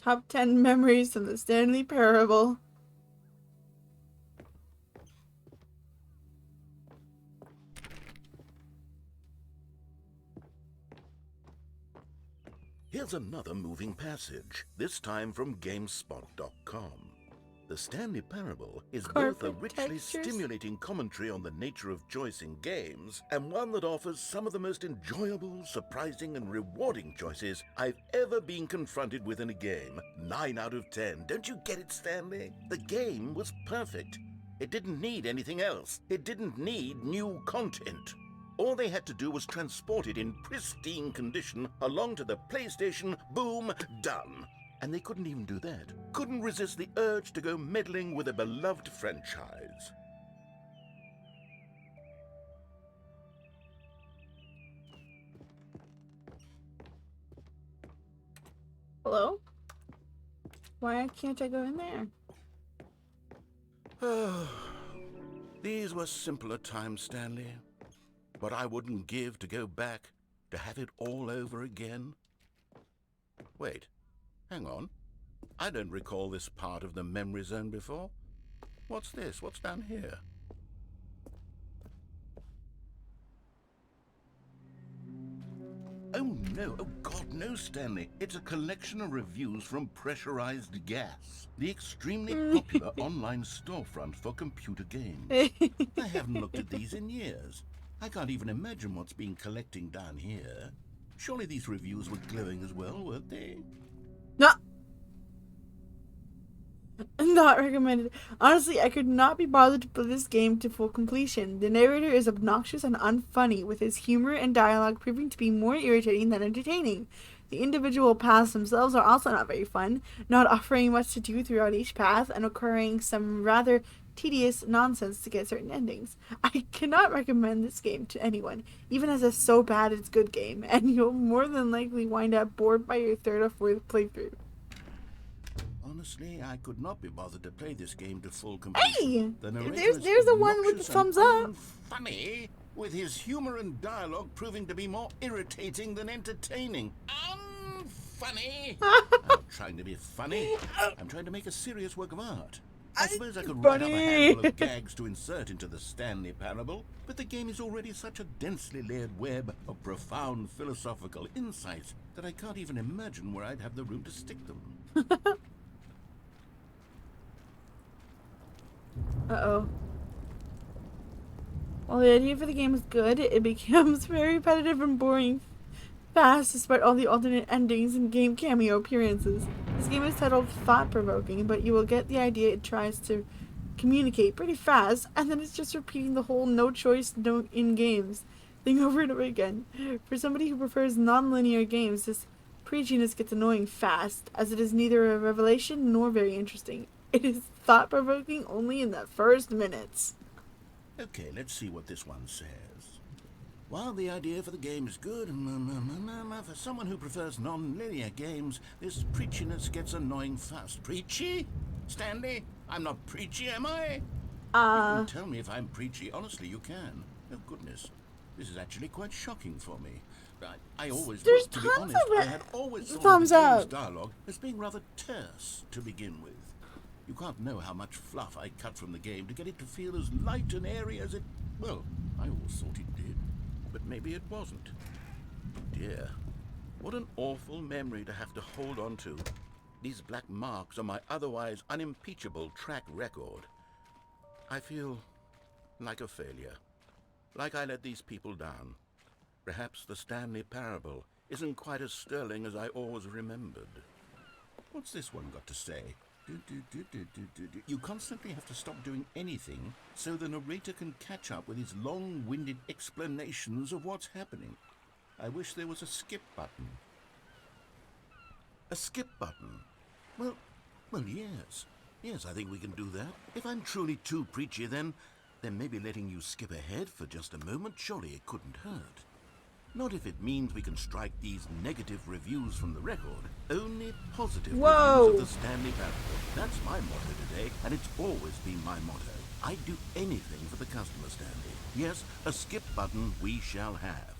Top 10 memories from the Stanley Parable. Here's another moving passage, this time from GameSpot.com. The Stanley Parable is both a Carpet richly textures. stimulating commentary on the nature of choice in games, and one that offers some of the most enjoyable, surprising, and rewarding choices I've ever been confronted with in a game. 9 out of 10. Don't you get it, Stanley? The game was perfect. It didn't need anything else. It didn't need new content. All they had to do was transport it in pristine condition along to the PlayStation, boom, done. And they couldn't even do that. Couldn't resist the urge to go meddling with a beloved franchise. Hello? Why can't I go in there? These were simpler times, Stanley. But I wouldn't give to go back, to have it all over again. Wait, hang on. I don't recall this part of the memory zone before. What's this? What's down here? Oh no, oh God, no, Stanley. It's a collection of reviews from Pressurized Gas, the extremely popular online storefront for computer games. I haven't looked at these in years. I can't even imagine what's being collecting down here. Surely these reviews were glowing as well, weren't they? No. Not recommended. Honestly, I could not be bothered to play this game to full completion. The narrator is obnoxious and unfunny, with his humor and dialogue proving to be more irritating than entertaining. The individual paths themselves are also not very fun, not offering much to do throughout each path, and occurring some rather tedious nonsense to get certain endings. I cannot recommend this game to anyone, even as a so bad it's good game, and you'll more than likely wind up bored by your third or fourth playthrough. Honestly, I could not be bothered to play this game to full completion. Hey! There's the one with the thumbs up. Funny, with his humor and dialogue proving to be more irritating than entertaining. Unfunny! I'm not trying to be funny. I'm trying to make a serious work of art. I suppose I could write up a handful of gags to insert into the Stanley Parable, but the game is already such a densely layered web of profound philosophical insights that I can't even imagine where I'd have the room to stick them. Uh-oh. While the idea for the game is good, it becomes very repetitive and boring fast despite all the alternate endings and game cameo appearances. This game is titled Thought-Provoking, but you will get the idea it tries to communicate pretty fast, and then it's just repeating the whole no choice, no in games thing over and over again. For somebody who prefers non-linear games, this preachiness gets annoying fast, as it is neither a revelation nor very interesting. It is thought-provoking only in the first minutes. Okay, let's see what this one says. While the idea for the game is good, for someone who prefers non-linear games, this preachiness gets annoying fast. Preachy? Stanley? I'm not preachy, am I? You can tell me if I'm preachy. Honestly, you can. Oh, goodness. This is actually quite shocking for me. I always, There's to be tons honest, of I had always thought thumbs of the game's up. dialogue as being rather terse to begin with. You can't know how much fluff I cut from the game to get it to feel as light and airy as it... Well, I always thought it did, but maybe it wasn't. Dear, what an awful memory to have to hold on to. These black marks on my otherwise unimpeachable track record. I feel like a failure, like I let these people down. Perhaps the Stanley Parable isn't quite as sterling as I always remembered. What's this one got to say? You constantly have to stop doing anything so the narrator can catch up with his long-winded explanations of what's happening. I wish there was a skip button. A skip button? Well, yes. Yes, I think we can do that. If I'm truly too preachy, then maybe letting you skip ahead for just a moment, surely it couldn't hurt. Not if it means we can strike these negative reviews from the record. Only positive reviews of the Stanley Parable. That's my motto today, and it's always been my motto. I'd do anything for the customer, Stanley. Yes, a skip button we shall have.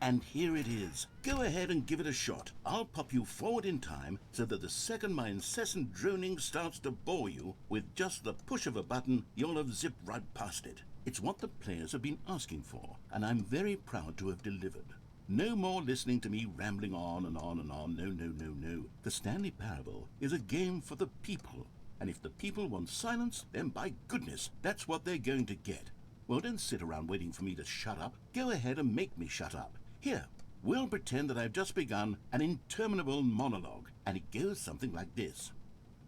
And here it is. Go ahead and give it a shot. I'll pop you forward in time so that the second my incessant droning starts to bore you, with just the push of a button, you'll have zipped right past it. It's what the players have been asking for, and I'm very proud to have delivered. No more listening to me rambling on and on and on. No. The Stanley Parable is a game for the people, and if the people want silence, then by goodness, that's what they're going to get. Well, don't sit around waiting for me to shut up. Go ahead and make me shut up. Here, we'll pretend that I've just begun an interminable monologue, and it goes something like this.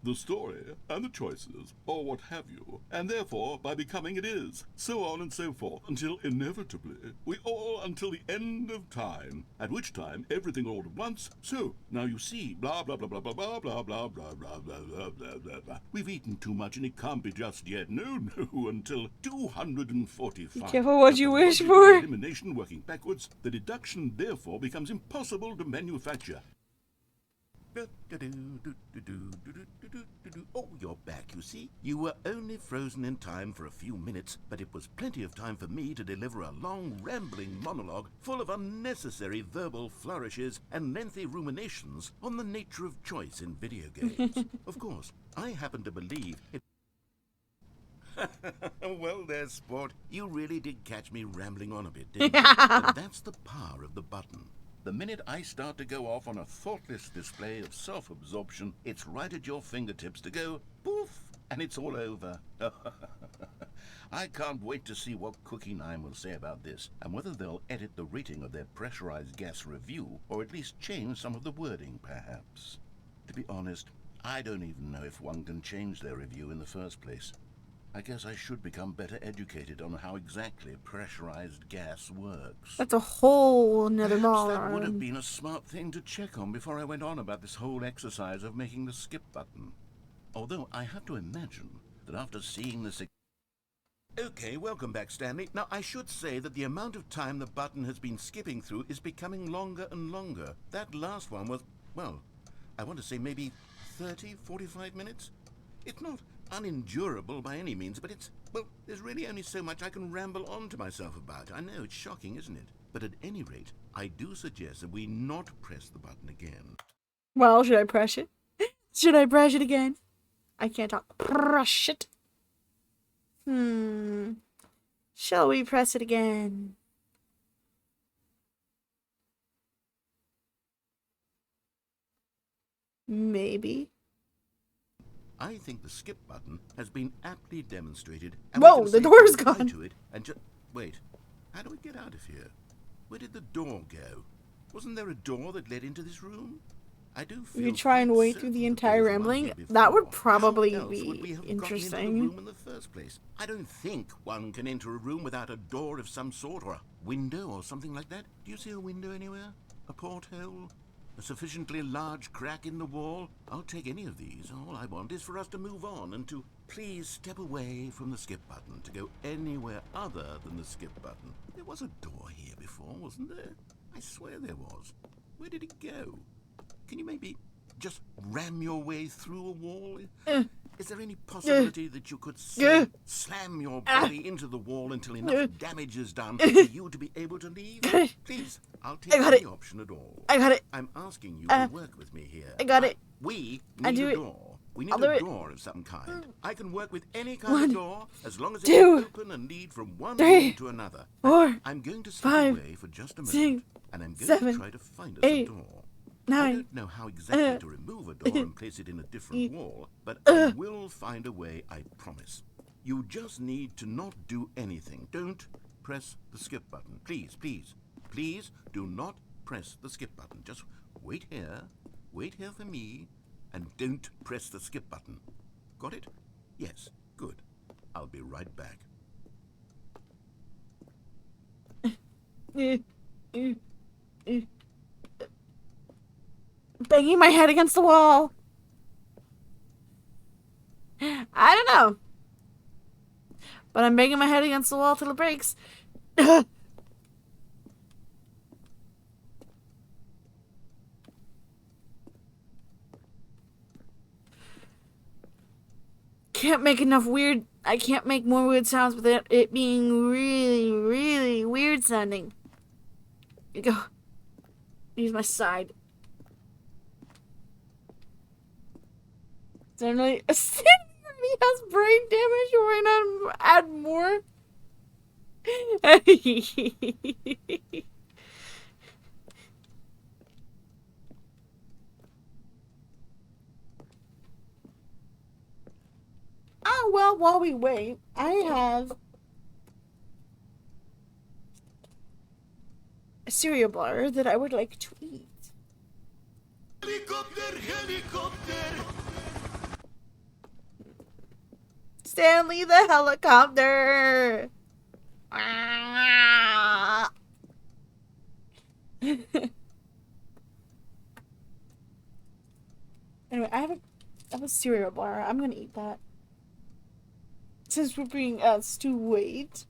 The story, and the choices, or what have you, and therefore, by becoming it is, so on and so forth, until inevitably, we all until the end of time, at which time everything all at once, so, now you see, blah blah blah blah blah blah blah blah blah blah blah blah blah blah blah. We've eaten too much and it can't be just yet, no, until 245. Be careful what you wish Logic for. of elimination working backwards, the deduction therefore becomes impossible to manufacture. Oh you're back, you see. You were only frozen in time for a few minutes, but it was plenty of time for me to deliver a long, rambling monologue full of unnecessary verbal flourishes and lengthy ruminations on the nature of choice in video games. Of course, I happen to believe it. Well, there, sport. You really did catch me rambling on a bit, didn't you? But that's the power of the button. The minute I start to go off on a thoughtless display of self-absorption, it's right at your fingertips to go poof, and it's all over. I can't wait to see what Cookie 9 will say about this, and whether they'll edit the rating of their pressurized gas review, or at least change some of the wording, perhaps. To be honest, I don't even know if one can change their review in the first place. I guess I should become better educated on how exactly pressurized gas works. That's a whole nother Perhaps ball. that would have been a smart thing to check on before I went on about this whole exercise of making the skip button. Although I have to imagine that after seeing this... Okay, welcome back, Stanley. Now, I should say that the amount of time the button has been skipping through is becoming longer and longer. That last one was, well, I want to say maybe 30, 45 minutes? It's not unendurable by any means, but it's, well, there's really only so much I can ramble on to myself about. I know, it's shocking, isn't it? But at any rate, I do suggest that we not press the button again. Well, should I press it? Should I press it again? I can't talk. Press it. Shall we press it again? Maybe. I think the skip button has been aptly demonstrated. Whoa, the door's gone. To it and just wait. How do we get out of here? Where did the door go? Wasn't there a door that led into this room? I do feel. If you try and quite wait through certain the that entire there was one rambling, here that would before. probably How else be would we have gotten into the interesting. room in the first place? I don't think one can enter a room without a door of some sort, or a window or something like that. Do you see a window anywhere? A porthole? A sufficiently large crack in the wall? I'll take any of these. All I want is for us to move on and to please step away from the skip button, to go anywhere other than the skip button. There was a door here before, wasn't there? I swear there was. Where did it go? Can you maybe just ram your way through a wall? Is there any possibility that you could slam your body into the wall until enough damage is done for you to be able to leave? Please, I'll take any option at all. I got it. I'm asking you to work with me here. I got it. We I need do a it. door. We need I'll do a it. door of some kind. I can work with any kind One, of door as long as it two, can open and lead from one three, room to another. four, I'm going to step five, away for just a six, moment, and I'm going seven, to try to find us eight, a door. I 9. don't know how exactly to remove a door and place it in a different wall, but I will find a way, I promise. You just need to not do anything. Don't press the skip button. Please, please, please do not press the skip button. Just wait here for me, and don't press the skip button. Got it? Yes, good. I'll be right back. Banging my head against the wall. I don't know. But I'm banging my head against the wall till it breaks. Can't make enough weird... I can't make more weird sounds without it being really, really weird sounding. Here you go. Use my side. Suddenly, a standing me has brain damage. Why not add more? Oh, well, while we wait, I have a cereal bar that I would like to eat. Helicopter, helicopter! Stanley the helicopter! Anyway, I have a cereal bar. I'm gonna eat that. Since we're being asked to wait.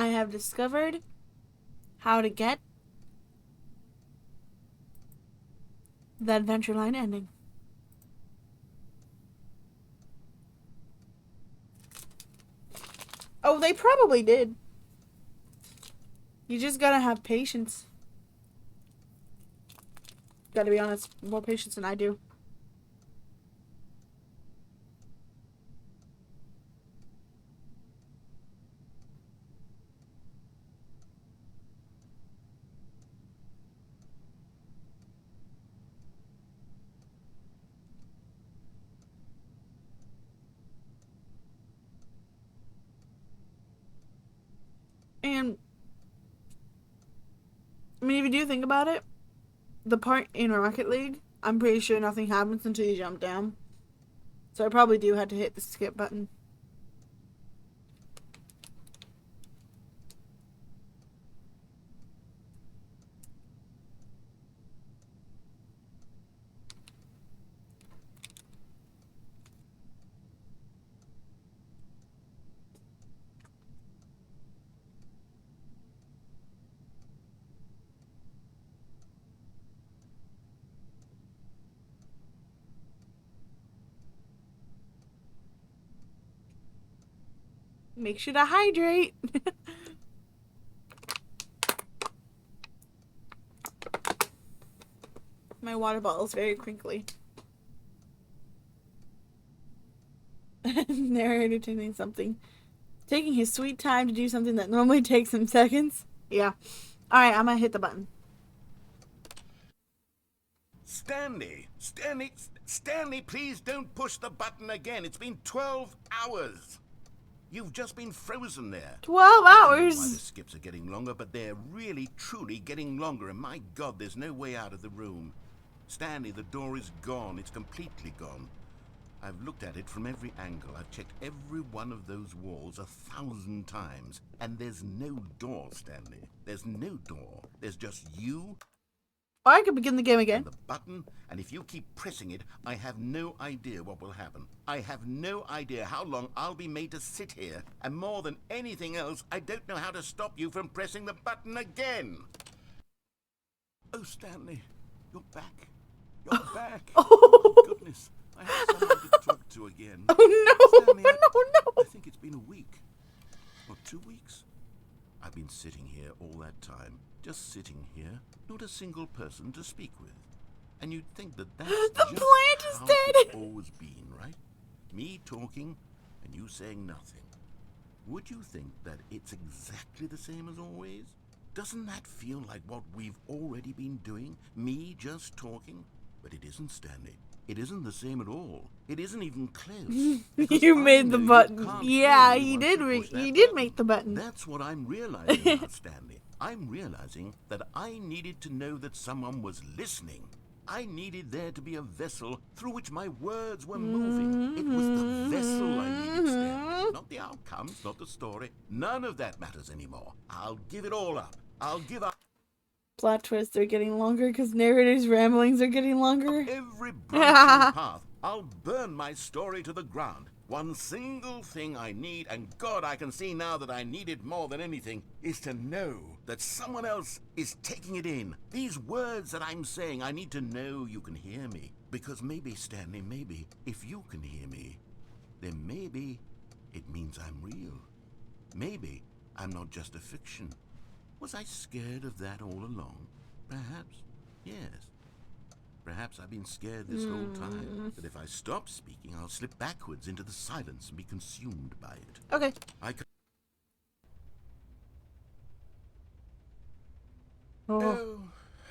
I have discovered how to get the Adventure Line ending. Oh, they probably did. You just gotta have patience. Gotta be honest, more patience than I do. And I mean, if you do think about it, the part in Rocket League, I'm pretty sure nothing happens until you jump down. So I probably do have to hit the skip button. Make sure to hydrate. My water bottle is very crinkly. Narrator doing something. Taking his sweet time to do something that normally takes him seconds. Yeah. Alright, I'm gonna hit the button. Stanley, please don't push the button again. It's been 12 hours. You've just been frozen there. 12 I don't know hours? why the skips are getting longer, but they're really, truly getting longer. And my God, there's no way out of the room. Stanley, the door is gone. It's completely gone. I've looked at it from every angle. I've checked every one of those walls 1,000 times. And there's no door, Stanley. There's no door. There's just you Or I could begin the game again. and the button, and if you keep pressing it, I have no idea what will happen. I have no idea how long I'll be made to sit here. And more than anything else, I don't know how to stop you from pressing the button again. Oh, Stanley, you're back. You're back. Oh. Goodness, I have someone to talk to again. Oh no! Stanley, No! I think it's been a week. Or 2 weeks. I've been sitting here all that time. Just sitting here. Not a single person to speak with. And you'd think that that's The just plant is how dead. it's always been, right? Me talking and you saying nothing. Would you think that it's exactly the same as always? Doesn't that feel like what we've already been doing? Me just talking? But it isn't, Stanley. It isn't the same at all. It isn't even close. Because You I made the know you button. can't Yeah, hear me he once did. you push that He did button. make the button. That's what I'm realizing now, Stanley. I'm realizing that I needed to know that someone was listening. I needed there to be a vessel through which my words were moving. It was the vessel I needed, Stanley. Not the outcomes, not the story. None of that matters anymore. I'll give it all up. I'll give up Plot twists are getting longer because narrator's ramblings are getting longer. every branching path. I'll burn my story to the ground. One single thing I need, and God, I can see now that I need it more than anything, is to know that someone else is taking it in. These words that I'm saying, I need to know you can hear me. Because maybe, Stanley, maybe, if you can hear me, then maybe it means I'm real. Maybe I'm not just a fiction. Was I scared of that all along? Perhaps, yes. Perhaps I've been scared this whole time, that if I stop speaking, I'll slip backwards into the silence and be consumed by it. Okay. Oh,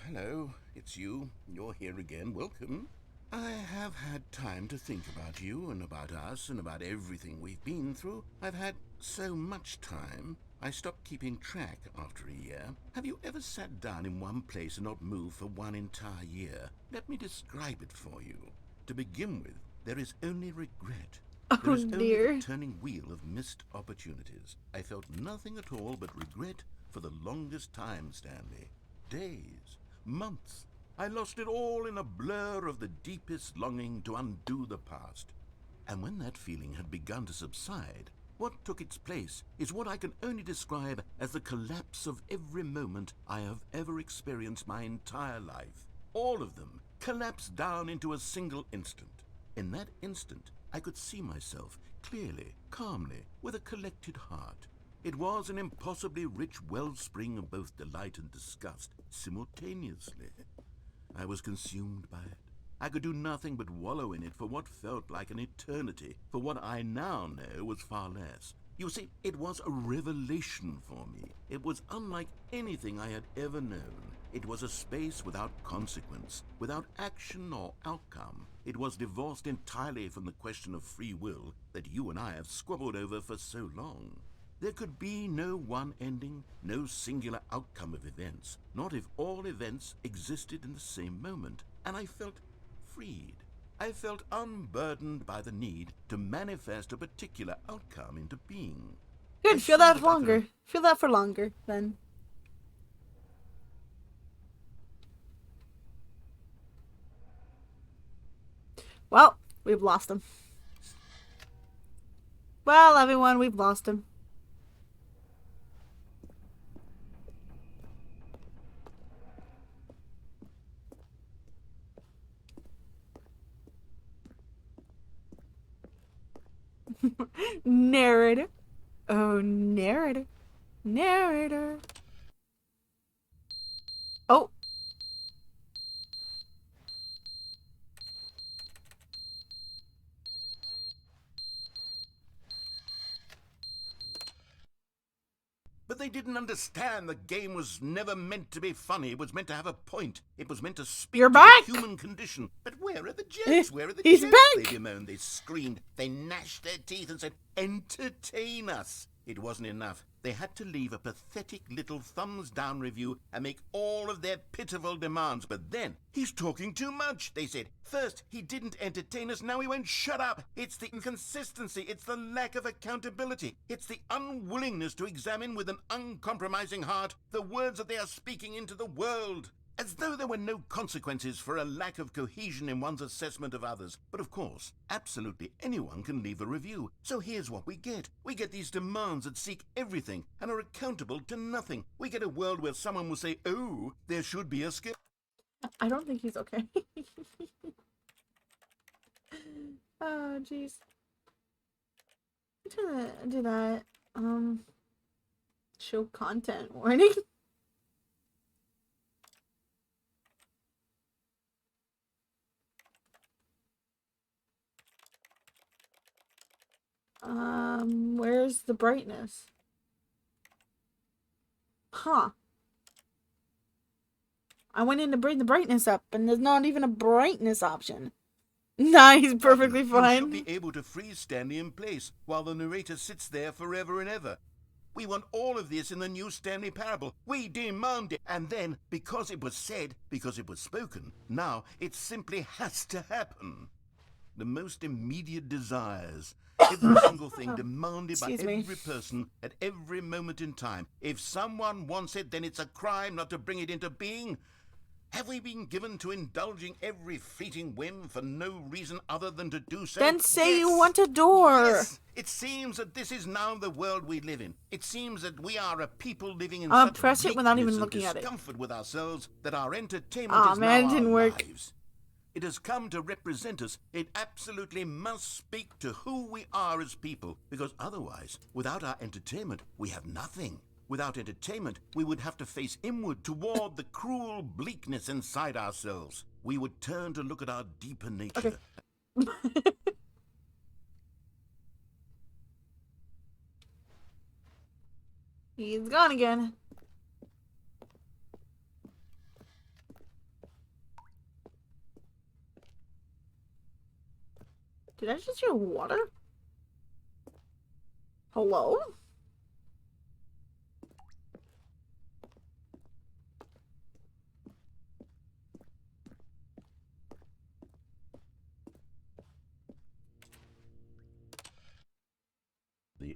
hello, it's you. You're here again. Welcome. I have had time to think about you and about us and about everything we've been through. I've had so much time. I stopped keeping track after a year. Have you ever sat down in one place and not moved for one entire year? Let me describe it for you. To begin with, there is only regret. There is only dear. the turning wheel of missed opportunities. I felt nothing at all but regret for the longest time, Stanley. Days, months. I lost it all in a blur of the deepest longing to undo the past. And when that feeling had begun to subside, What took its place is what I can only describe as the collapse of every moment I have ever experienced my entire life. All of them collapsed down into a single instant. In that instant, I could see myself clearly, calmly, with a collected heart. It was an impossibly rich wellspring of both delight and disgust simultaneously. I was consumed by it. I could do nothing but wallow in it for what felt like an eternity, for what I now know was far less. You see, it was a revelation for me. It was unlike anything I had ever known. It was a space without consequence, without action or outcome. It was divorced entirely from the question of free will that you and I have squabbled over for so long. There could be no one ending, no singular outcome of events, not if all events existed in the same moment, and I felt freed. I felt unburdened by the need to manifest a particular outcome into being. Good, feel that longer. Feel that for longer, then. Well, we've lost him. Well, everyone, we've lost him. Narrator. Oh, narrator. Narrator. Oh. But they didn't understand the game was never meant to be funny. It was meant to have a point. It was meant to speak You're to back! the human condition. But where are the jokes? Where are the He's jokes? back! They bemoaned, they screamed, they gnashed their teeth and said, entertain us. It wasn't enough. They had to leave a pathetic little thumbs-down review and make all of their pitiful demands. But then, he's talking too much, they said. First, he didn't entertain us, now he won't shut up. It's the inconsistency, it's the lack of accountability. It's the unwillingness to examine with an uncompromising heart the words that they are speaking into the world. As though there were no consequences for a lack of cohesion in one's assessment of others. But of course, absolutely anyone can leave a review. So here's what we get. We get these demands that seek everything and are accountable to nothing. We get a world where someone will say, oh, there should be a skill. I don't think he's okay. Oh, jeez. I'm trying to do that. Show content warning. Where's the brightness? Huh. I went in to bring the brightness up, and there's not even a brightness option. Nah, he's perfectly fine. You should be able to freeze Stanley in place while the narrator sits there forever and ever. We want all of this in the new Stanley Parable. We demand it. And then, because it was said, because it was spoken, now it simply has to happen. The most immediate desires, every single thing demanded by every person at every moment in time. If someone wants it, then it's a crime not to bring it into being. Have we been given to indulging every fleeting whim for no reason other than to do so? Then say Yes. you want a door. Yes. It seems that this is now the world we live in. It seems that we are a people living in such press it without even bleakness and looking at it. discomfort with ourselves that our entertainment Aw, is man, now it didn't our work. lives. It has come to represent us. It absolutely must speak to who we are as people, because otherwise, without our entertainment, we have nothing. Without entertainment, we would have to face inward toward the cruel bleakness inside ourselves. We would turn to look at our deeper nature. Okay. He's gone again. Did I just hear water? Hello? The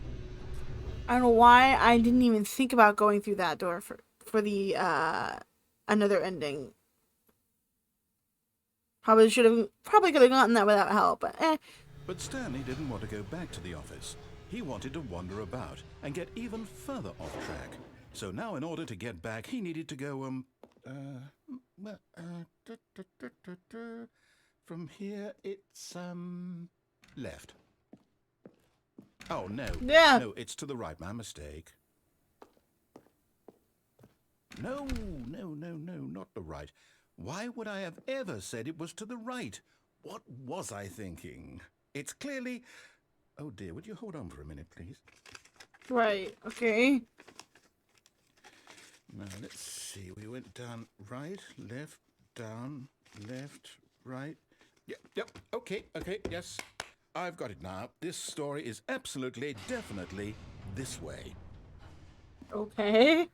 I don't know why I didn't even think about going through that door for the another ending. Probably could have gotten that without help, but eh. But Stanley didn't want to go back to the office. He wanted to wander about and get even further off track. So now in order to get back, he needed to go, from here it's, left. Oh, no. Yeah. No, it's to the right. My mistake. No, not the right. Why would I have ever said it was to the right? What was I thinking? It's clearly... Oh, dear, would you hold on for a minute, please? Right, okay. Now, let's see. We went down right, left, down, left, right. Yep, okay, yes. I've got it now. This story is absolutely, definitely this way. Okay.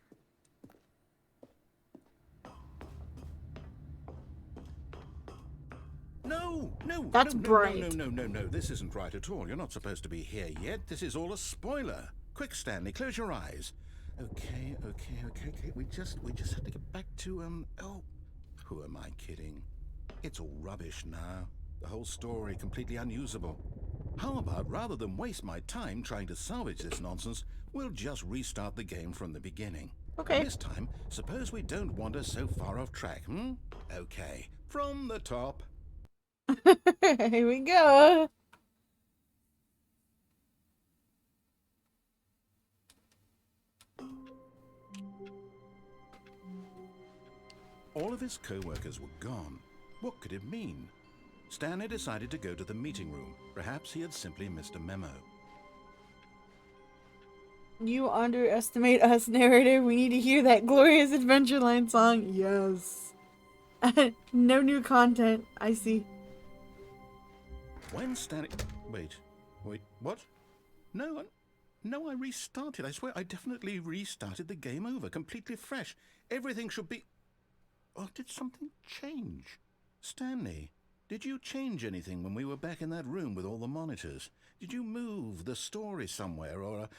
No. That's bright. No. This isn't right at all. You're not supposed to be here yet. This is all a spoiler. Quick, Stanley, close your eyes. Okay. We just have to get back to, oh, who am I kidding? It's all rubbish now. The whole story completely unusable. How about, rather than waste my time trying to salvage this nonsense, we'll just restart the game from the beginning. Okay. And this time, suppose we don't wander so far off track, Okay, from the top. Here we go. All of his co-workers were gone. What could it mean? Stanley decided to go to the meeting room. Perhaps he had simply missed a memo. You underestimate us, narrator. We need to hear that glorious Adventureline song. Yes. No new content. I see. When Stanley... Wait, what? No, I restarted. I swear I definitely restarted the game over, completely fresh. Everything should be... Or did something change? Stanley, did you change anything when we were back in that room with all the monitors? Did you move the story somewhere or...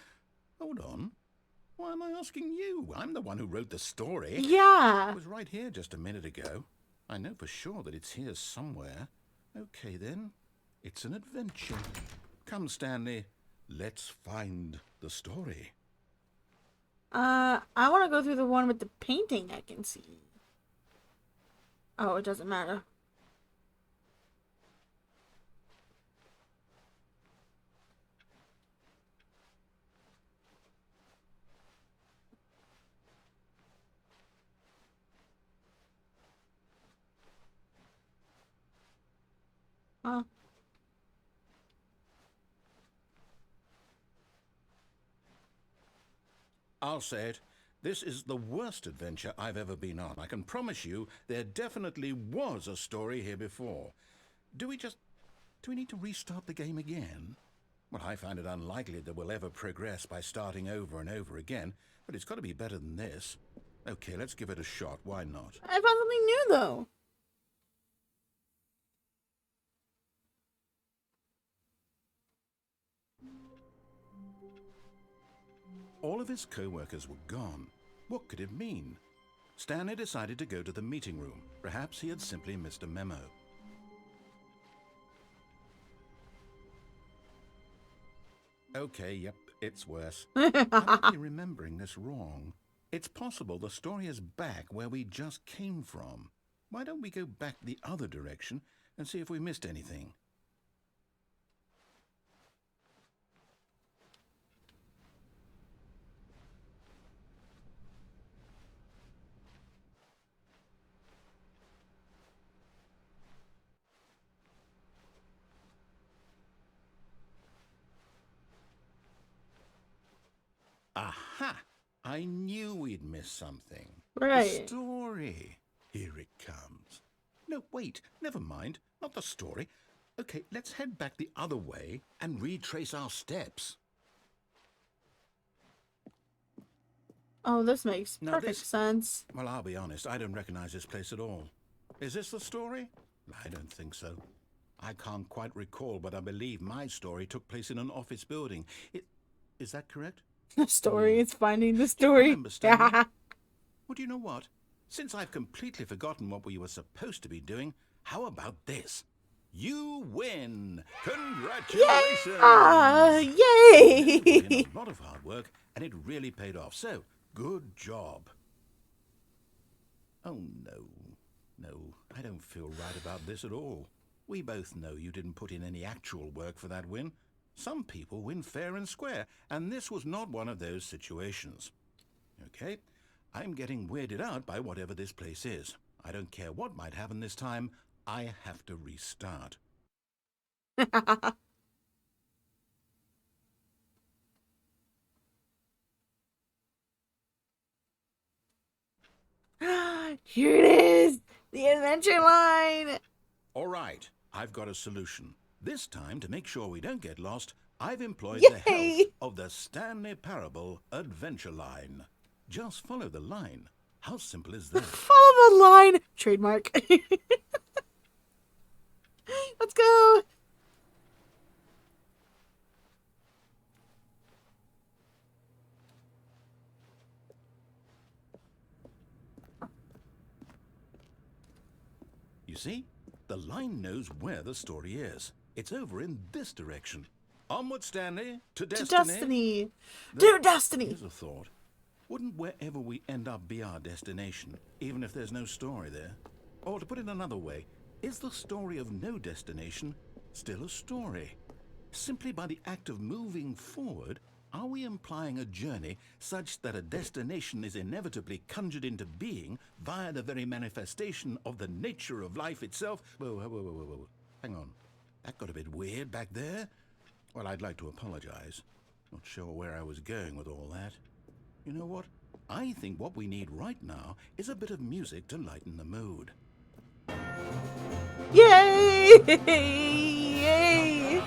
Hold on. Why am I asking you? I'm the one who wrote the story. Yeah. It was right here just a minute ago. I know for sure that it's here somewhere. Okay, then. It's an adventure. Come, Stanley. Let's find the story. I want to go through the one with the painting I can see. Oh, it doesn't matter. Huh. I'll say it. This is the worst adventure I've ever been on. I can promise you there definitely was a story here before. Do we need to restart the game again? Well, I find it unlikely that we'll ever progress by starting over and over again, but it's got to be better than this. Okay, let's give it a shot. Why not? I found something new, though. All of his co-workers were gone. What could it mean? Stanley decided to go to the meeting room. Perhaps he had simply missed a memo. Okay, yep, it's worse. I might be remembering this wrong. It's possible the story is back where we just came from. Why don't we go back the other direction and see if we missed anything? Aha! I knew we'd miss something. Right. The story. Here it comes. No, wait, never mind. Not the story. Okay, let's head back the other way and retrace our steps. Oh, this makes Now perfect this- sense. Well, I'll be honest, I don't recognize this place at all. Is this the story? I don't think so. I can't quite recall, but I believe my story took place in an office building. Is that correct? The story is finding the story. Remember, Stanley? Well, do you know what? Since I've completely forgotten what we were supposed to be doing, how about this? You win! Congratulations! Yay! Put in a lot of hard work, and it really paid off. So, good job. Oh, no, I don't feel right about this at all. We both know you didn't put in any actual work for that win. Some people win fair and square, and this was not one of those situations. Okay, I'm getting weirded out by whatever this place is. I don't care what might happen this time. I have to restart. Here it is! The adventure line! All right, I've got a solution. This time, to make sure we don't get lost, I've employed the Yay! help of the Stanley Parable Adventure Line. Just follow the line. How simple is that? Follow the line! Trademark. Let's go! You see? The line knows where the story is. It's over in this direction. Onward, Stanley, to To destiny. destiny! Now, To destiny! Here's a thought. Wouldn't wherever we end up be our destination, even if there's no story there? Or to put it another way, is the story of no destination still a story? Simply by the act of moving forward, are we implying a journey such that a destination is inevitably conjured into being via the very manifestation of the nature of life itself? Whoa. Hang on. That got a bit weird back there. Well, I'd like to apologize. Not sure where I was going with all that. You know what? I think what we need right now is a bit of music to lighten the mood. Yay! Yay!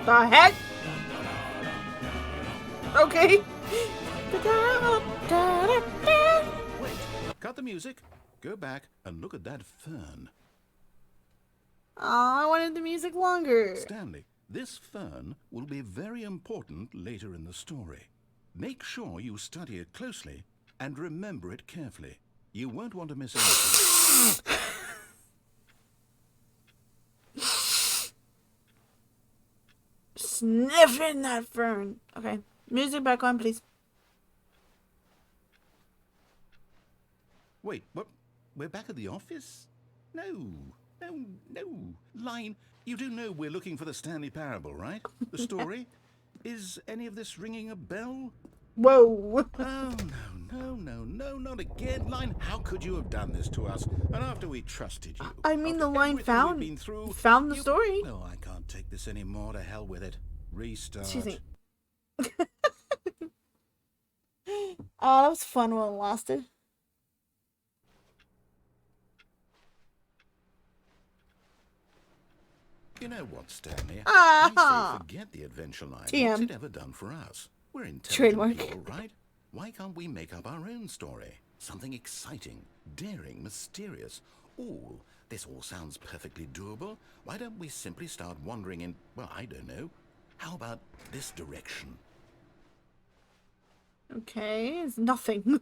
The heck? Okay. Wait, cut the music, go back and look at that fern. Oh, I wanted the music longer. Stanley, this fern will be very important later in the story. Make sure you study it closely and remember it carefully. You won't want to miss anything. Sniffing that fern. Okay. Music back on, please. Wait, what? We're back at the office? No. Line, you do know we're looking for the Stanley Parable, right? The story? Is any of this ringing a bell? Whoa. Oh, no, not again. Line, how could you have done this to us? And after we trusted you. I mean, after the line everything we've been through, found the story. No, I can't take this anymore. To hell with it. Restart. Excuse me. Oh, that was fun while it lasted. You know what, Stanley? Ah. I say forget the adventure line. TM. What's it ever done for us? We're intelligent Trademark. people, right? Why can't we make up our own story? Something exciting, daring, mysterious. Ooh, this all sounds perfectly doable. Why don't we simply start wandering in, well, I don't know. How about this direction? Okay, it's nothing.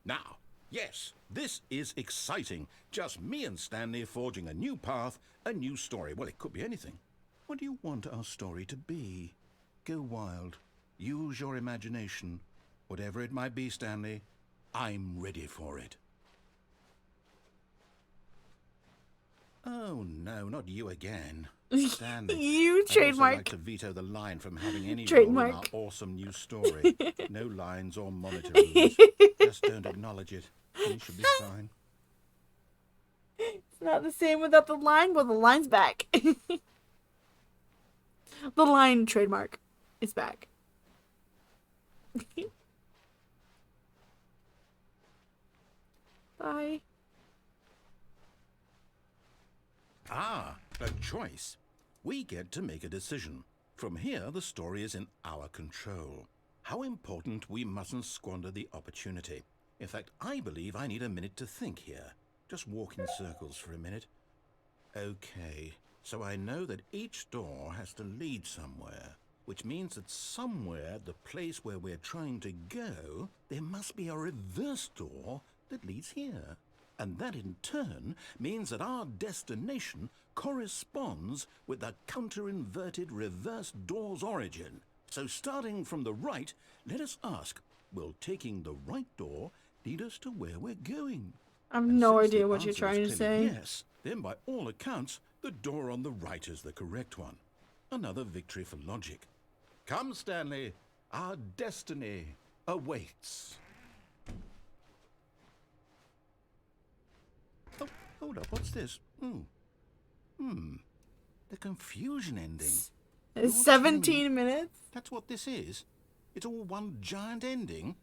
Now, yes, this is exciting. Just me and Stanley forging a new path, a new story. Well, it could be anything. What do you want our story to be? Go wild. Use your imagination. Whatever it might be, Stanley, I'm ready for it. Oh, no, not you again. Stanley. You I'd also trademark. like to veto the line from having any role in Trademark. our awesome new story. No lines or monitor rules. Just don't acknowledge it. You should be fine. It's not the same without the line. Well, the line's back. The line trademark is back. Bye. Ah, a choice. We get to make a decision. From here, the story is in our control. How important we mustn't squander the opportunity. In fact, I believe I need a minute to think here. Just walk in circles for a minute. Okay, so I know that each door has to lead somewhere, which means that somewhere at the place where we're trying to go, there must be a reverse door that leads here. And that in turn means that our destination corresponds with the counter-inverted reverse door's origin. So starting from the right, let us ask, will taking the right door lead us to where we're going? I have And no since idea the what you're answer is trying to clearly say. yes, then by all accounts, the door on the right is the correct one. Another victory for logic. Come, Stanley, our destiny awaits. Oh, hold up, what's this? The confusion ending. You're It's telling 17 me minutes. that's what this is? It's all one giant ending?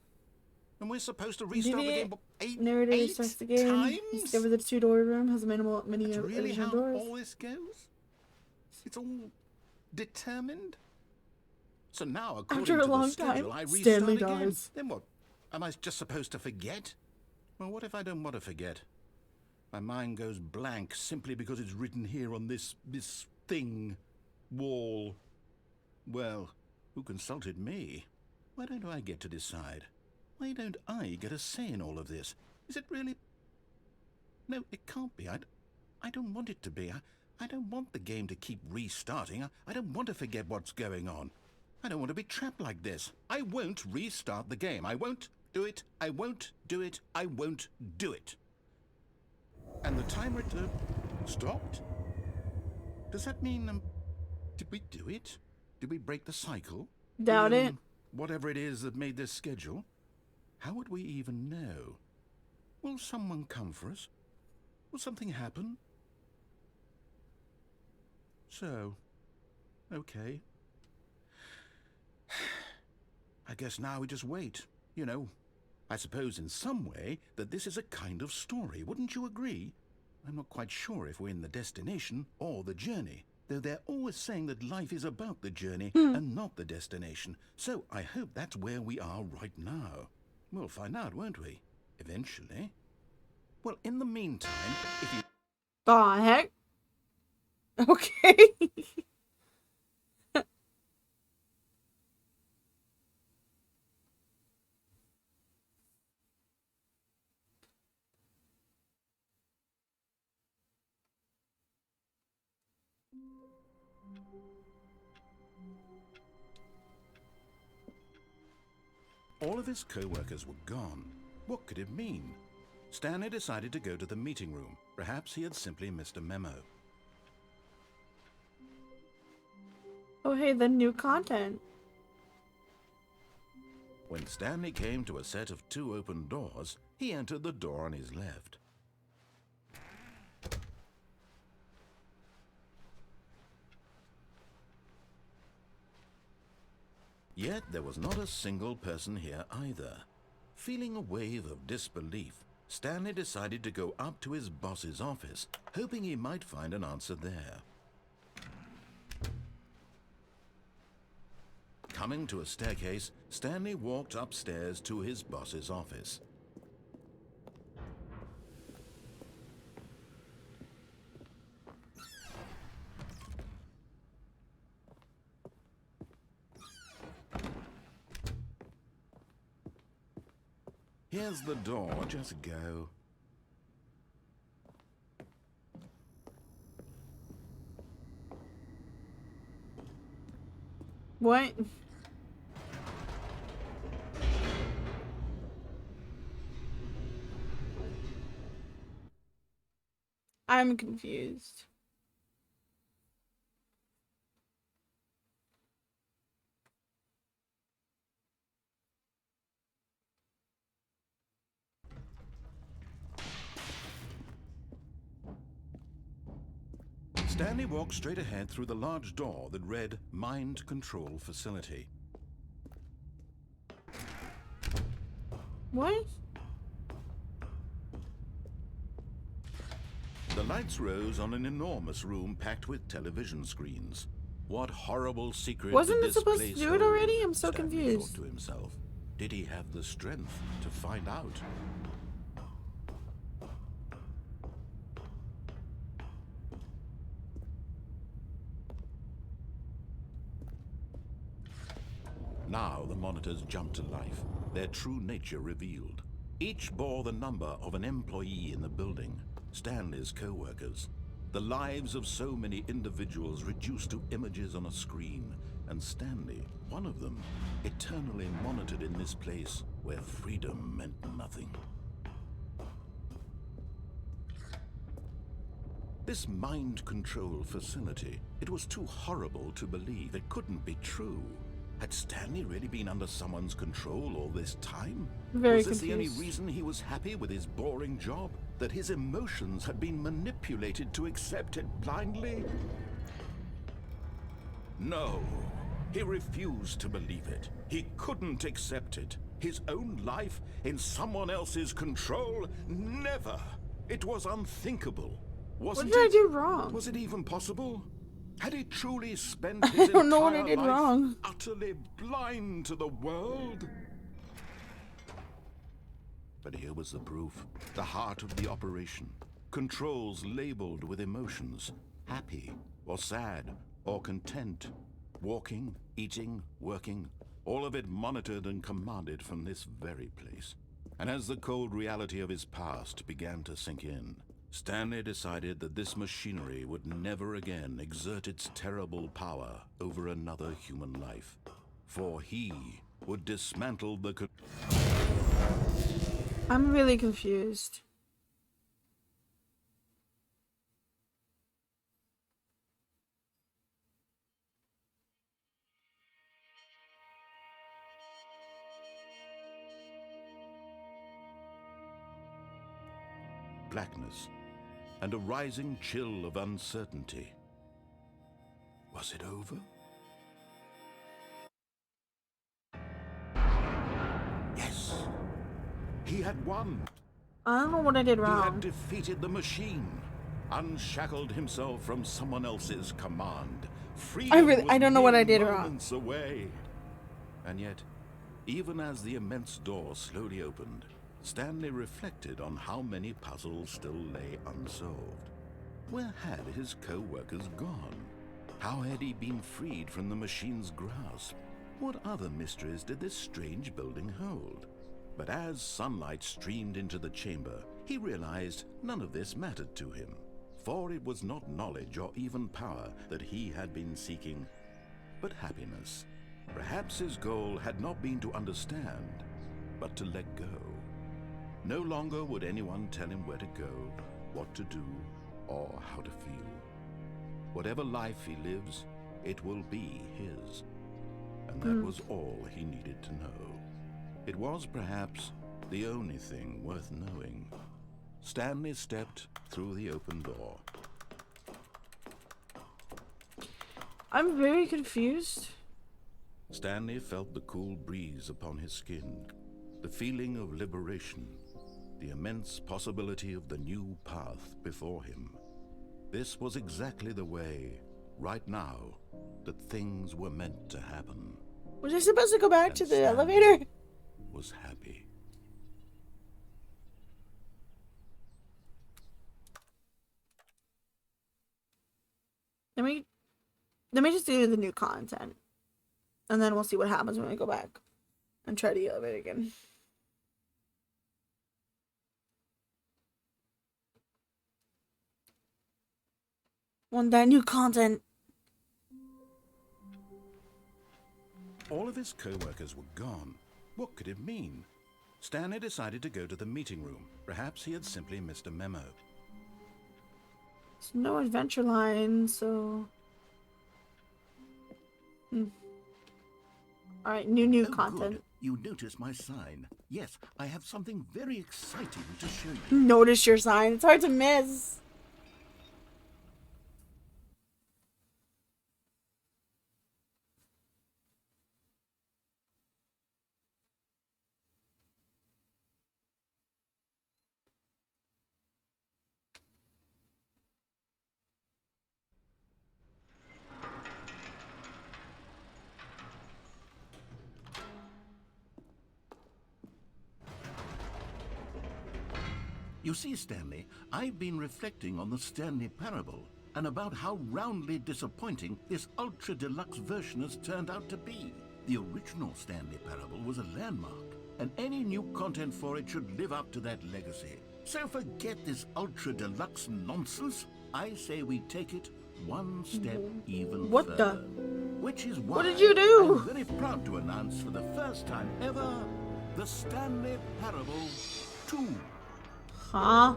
And we're supposed to restart the game Narrator eight starts the game. times? Discover the two-door room has many That's really additional how doors. all this goes? It's all determined? So now, according After a to the long schedule, time, I restart Stanley again. dies. Then what? Am I just supposed to forget? Well, what if I don't want to forget? My mind goes blank simply because it's written here on this thing, wall. Well, who consulted me? Why don't I get to decide? Why don't I get a say in all of this? Is it really? No, it can't be. I don't want it to be. I don't want the game to keep restarting. I don't want to forget what's going on. I don't want to be trapped like this. I won't restart the game. I won't do it. I won't do it. I won't do it. And the timer stopped? Does that mean, did we do it? Did we break the cycle? Doubt it. Whatever it is that made this schedule? How would we even know? Will someone come for us? Will something happen? So, okay. I guess now we just wait. You know, I suppose in some way that this is a kind of story, wouldn't you agree? I'm not quite sure if we're in the destination or the journey, though they're always saying that life is about the journey and not the destination. So I hope that's where we are right now. We'll find out, won't we? Eventually. Well, in the meantime, if you... The heck? Okay. All of his co-workers were gone. What could it mean? Stanley decided to go to the meeting room. Perhaps he had simply missed a memo. Oh, hey, the new content. When Stanley came to a set of 2 open doors, he entered the door on his left. Yet there was not a single person here either. Feeling a wave of disbelief, Stanley decided to go up to his boss's office, hoping he might find an answer there. Coming to a staircase, Stanley walked upstairs to his boss's office. Here's the door, just go. What? I'm confused. Stanley walked straight ahead through the large door that read Mind Control Facility. What? The lights rose on an enormous room packed with television screens. What horrible secret Wasn't did it this supposed to place do it hold? already? I'm so Stanley confused. thought to himself. Did he have the strength to find out? monitors jumped to life, their true nature revealed. Each bore the number of an employee in the building, Stanley's co-workers. The lives of so many individuals reduced to images on a screen, and Stanley, one of them, eternally monitored in this place where freedom meant nothing. This mind control facility, it was too horrible to believe. It couldn't be true. Had Stanley really been under someone's control all this time? Very Was this confused. the only reason he was happy with his boring job? That his emotions had been manipulated to accept it blindly? No, he refused to believe it. He couldn't accept it. His own life in someone else's control? Never! It was unthinkable. Wasn't What did I it? do wrong? Was it even possible? Had he truly spent his don't know what I entire did life wrong. utterly blind to the world? But here was the proof. The heart of the operation. Controls labeled with emotions. Happy, or sad, or content. Walking, eating, working. All of it monitored and commanded from this very place. And as the cold reality of his past began to sink in, Stanley decided that this machinery would never again exert its terrible power over another human life. For he would dismantle the... I'm really confused. blackness and a rising chill of uncertainty. Was it over? Yes. He had won. I don't know what I did He had wrong. defeated the machine, unshackled himself from someone else's command. Freedom I don't know what I did wrong. moments away. And yet, even as the immense door slowly opened, Stanley reflected on how many puzzles still lay unsolved. Where had his co-workers gone? How had he been freed from the machine's grasp? What other mysteries did this strange building hold? But as sunlight streamed into the chamber, he realized none of this mattered to him, for it was not knowledge or even power that he had been seeking, but happiness. Perhaps his goal had not been to understand, but to let go. No longer would anyone tell him where to go, what to do, or how to feel. Whatever life he lives, it will be his. And that was all he needed to know. It was perhaps the only thing worth knowing. Stanley stepped through the open door. I'm very confused. Stanley felt the cool breeze upon his skin, the feeling of liberation, the immense possibility of the new path before him. This was exactly the way, right now, that things were meant to happen. Was I supposed to go back to And the Stanley elevator? was happy. Let me just do the new content. And then we'll see what happens when I go back and try the elevator again. Want that new content. All of his co-workers were gone. What could it mean? Stanley decided to go to the meeting room. Perhaps he had simply missed a memo. There's no adventure line, so... Alright, new Oh, content. good. You noticed my sign. Yes, I have something very exciting to show you. Notice your sign. It's hard to miss. You see, Stanley, I've been reflecting on the Stanley Parable and about how roundly disappointing this ultra-deluxe version has turned out to be. The original Stanley Parable was a landmark, and any new content for it should live up to that legacy. So forget this ultra deluxe nonsense. I say we take it one step even What further. the? Which is why What did you do? I'm very proud to announce for the first time ever, the Stanley Parable 2. Huh?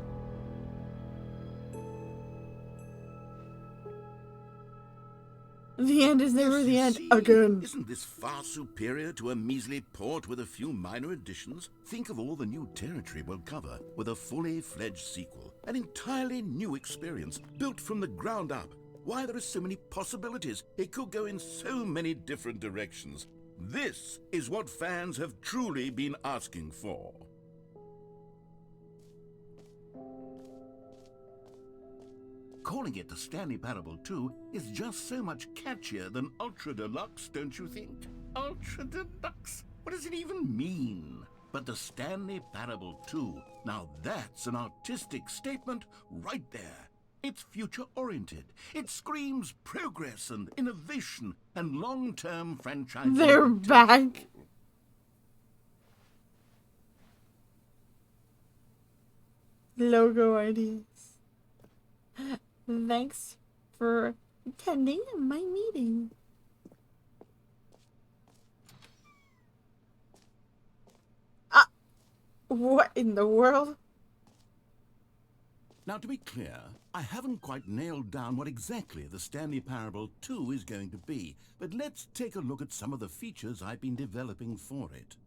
The end is never Yes, the you end see, again. Isn't this far superior to a measly port with a few minor additions? Think of all the new territory we'll cover with a fully fledged sequel. An entirely new experience, built from the ground up. Why, there are so many possibilities. It could go in so many different directions. This is what fans have truly been asking for. Calling it the Stanley Parable 2 is just so much catchier than Ultra Deluxe, don't you think? Ultra Deluxe? What does it even mean? But the Stanley Parable 2, now that's an artistic statement right there. It's future-oriented. It screams progress and innovation and long-term franchise. They're back. Logo ideas. Thanks for attending my meeting. What in the world? Now, to be clear, I haven't quite nailed down what exactly the Stanley Parable 2 is going to be, but let's take a look at some of the features I've been developing for it.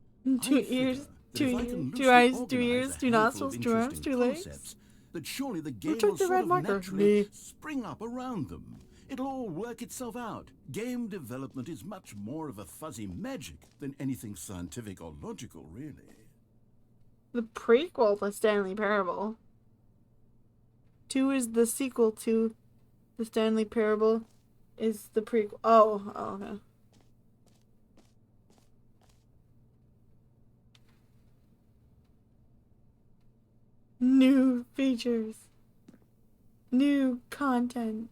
Two I ears, figure that if I can two loosely eyes, two organize ears, a two handful of nostrils, two arms, interesting two legs. concepts, that surely the game took will the sort red of marker? naturally Me. spring up around them. It'll all work itself out. Game development is much more of a fuzzy magic than anything scientific or logical, really. The prequel to Stanley Parable. 2 is the sequel to the Stanley Parable. Is the prequel. Oh, okay. New features. New content.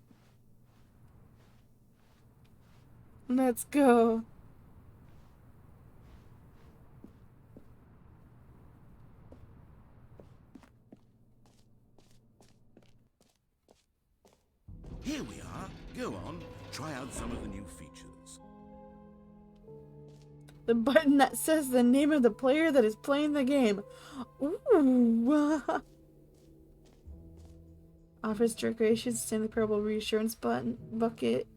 Let's go. Here we are. Go on. Try out some of the new features. The button that says the name of the player that is playing the game. Ooh. Office decorations, Stanley Parable Reassurance button, bucket.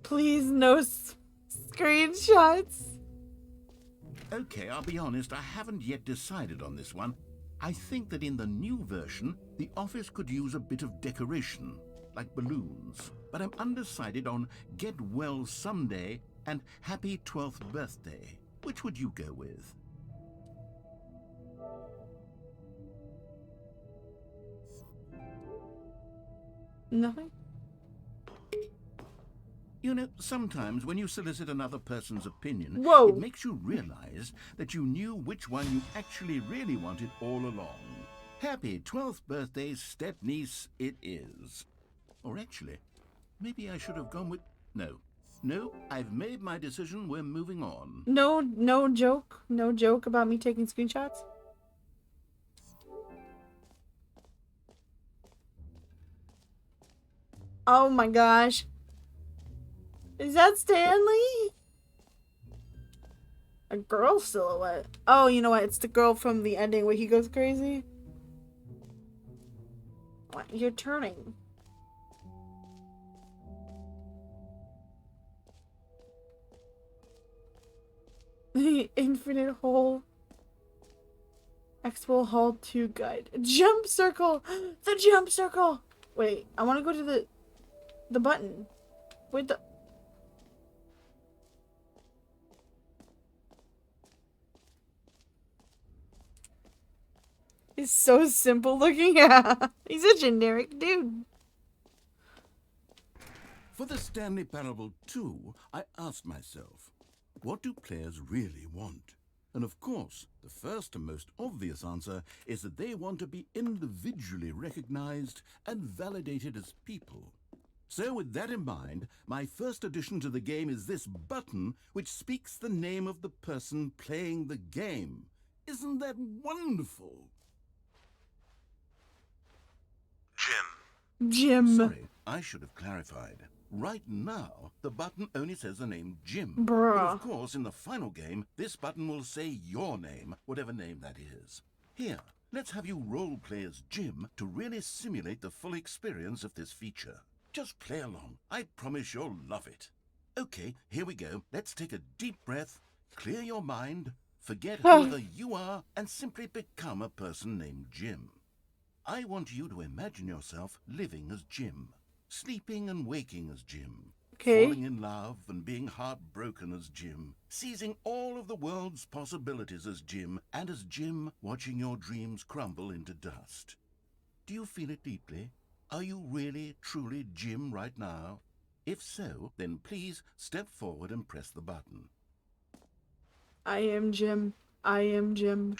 Please, no screenshots. Okay, I'll be honest, I haven't yet decided on this one. I think that in the new version, the office could use a bit of decoration, like balloons. But I'm undecided on Get Well Someday and Happy 12th Birthday. Which would you go with? Nothing? You know, sometimes when you solicit another person's opinion, Whoa. it makes you realize that you knew which one you actually really wanted all along. Happy 12th birthday, step-niece, it is. Or actually, maybe I should have gone with... No, I've made my decision, we're moving on. No joke? No joke about me taking screenshots? Oh my gosh. Is that Stanley? A girl silhouette. Oh, you know what? It's the girl from the ending where he goes crazy. What? You're turning. The Infinite Hole. Expo Hall 2 guide. Jump circle! The jump circle! Wait, I want to go to the button. Wait, the... He's so simple looking. He's a generic dude. For the Stanley Parable 2, I asked myself, what do players really want? And of course, the first and most obvious answer is that they want to be individually recognized and validated as people. So with that in mind, my first addition to the game is this button which speaks the name of the person playing the game. Isn't that wonderful? Jim. Sorry, I should have clarified. Right now, the button only says the name Jim. But Bruh. of course, in the final game, this button will say your name, whatever name that is. Here, let's have you role-play as Jim to really simulate the full experience of this feature. Just play along. I promise you'll love it. Okay, here we go. Let's take a deep breath, clear your mind, forget whoever you are, and simply become a person named Jim. I want you to imagine yourself living as Jim, sleeping and waking as Jim, falling in love and being heartbroken as Jim, seizing all of the world's possibilities as Jim, and as Jim watching your dreams crumble into dust. Do you feel it deeply? Are you really, truly Jim right now? If so, then please step forward and press the button. I am Jim. I am Jim.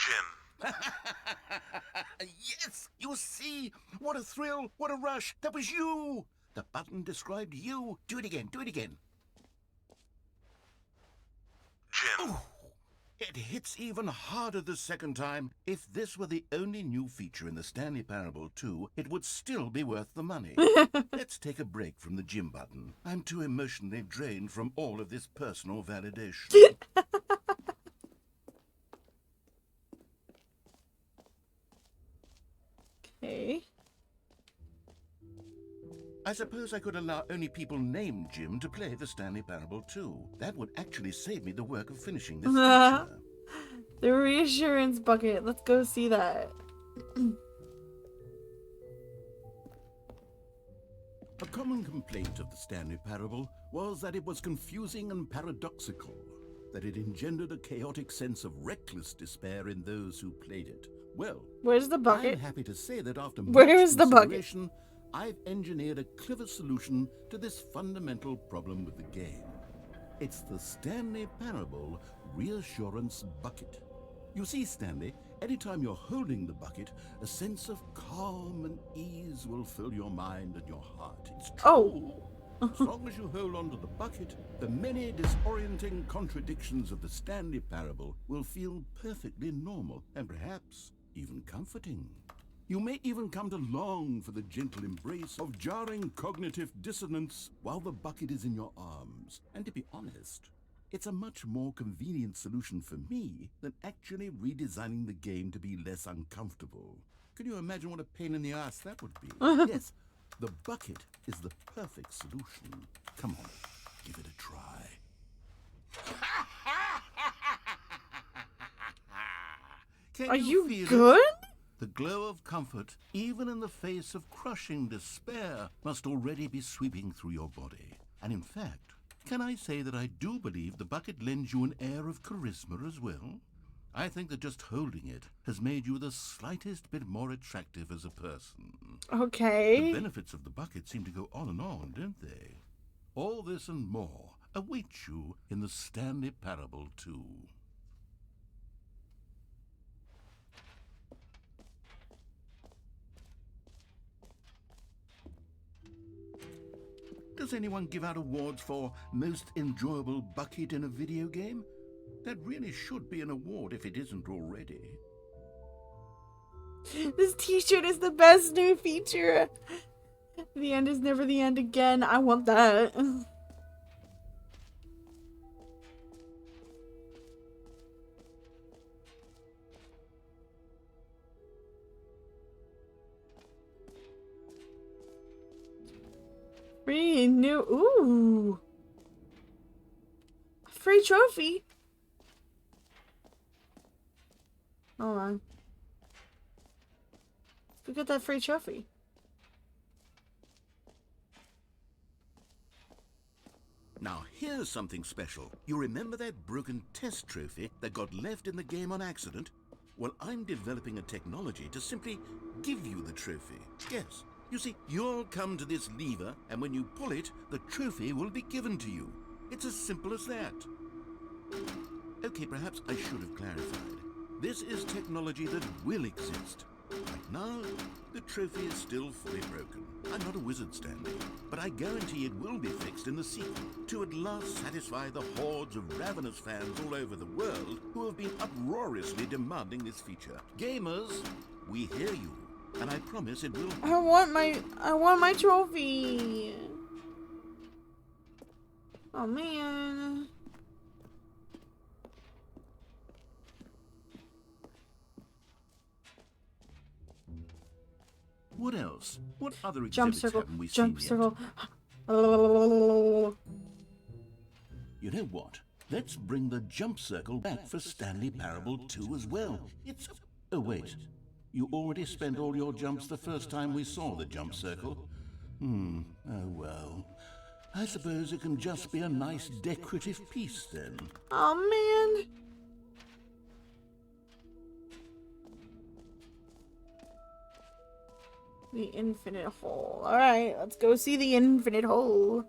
Yes! You see? What a thrill! What a rush! That was you! The button described you. Do it again. Do it again. Jim. Ooh, it hits even harder the second time. If this were the only new feature in the Stanley Parable 2, it would still be worth the money. Let's take a break from the Jim button. I'm too emotionally drained from all of this personal validation. Okay. I suppose I could allow only people named Jim to play the Stanley Parable 2. That would actually save me the work of finishing this feature. The reassurance bucket. Let's go see that. A common complaint of the Stanley Parable was that it was confusing and paradoxical, that it engendered a chaotic sense of reckless despair in those who played it. Well, Where's the bucket? I'm happy to say that after Where much is the bucket? consideration, I've engineered a clever solution to this fundamental problem with the game. It's the Stanley Parable Reassurance Bucket. You see, Stanley, anytime you're holding the bucket, a sense of calm and ease will fill your mind and your heart. It's true. Oh. As long as you hold on to the bucket, the many disorienting contradictions of the Stanley Parable will feel perfectly normal and perhaps even comforting. You may even come to long for the gentle embrace of jarring cognitive dissonance while the bucket is in your arms. And to be honest, it's a much more convenient solution for me than actually redesigning the game to be less uncomfortable. Can you imagine what a pain in the ass that would be? Yes, the bucket is the perfect solution. Come on, give it a try. Can Are you feel it? good? The glow of comfort, even in the face of crushing despair, must already be sweeping through your body. And in fact, can I say that I do believe the bucket lends you an air of charisma as well? I think that just holding it has made you the slightest bit more attractive as a person. The Okay. benefits of the bucket seem to go on and on, don't they? All this and more await you in the Stanley Parable 2. Does anyone give out awards for most enjoyable bucket in a video game? That really should be an award if it isn't already. This t-shirt is the best new feature. The end is never the end again. I want that. Free new. Ooh. Free trophy. Hold on. Let's go get that free trophy. Now here's something special. You remember that broken test trophy that got left in the game on accident? Well, I'm developing a technology to simply give you the trophy. Yes. You see, you'll come to this lever, and when you pull it, the trophy will be given to you. It's as simple as that. Okay, perhaps I should have clarified. This is technology that will exist. Right now, the trophy is still fully broken. I'm not a wizard, Stanley, but I guarantee it will be fixed in the sequel to at last satisfy the hordes of ravenous fans all over the world who have been uproariously demanding this feature. Gamers, we hear you, and I promise it will. I want my trophy. Oh man. What else? What other Jump exhibits circle. haven't we Jump seen circle. yet? You know what? Let's bring the jump circle back for Stanley Parable 2 as well. It's... Oh, wait. You already spent all your jumps the first time we saw the jump circle? Oh, well. I suppose it can just be a nice decorative piece, then. Oh man. The infinite hole. Alright, let's go see the infinite hole.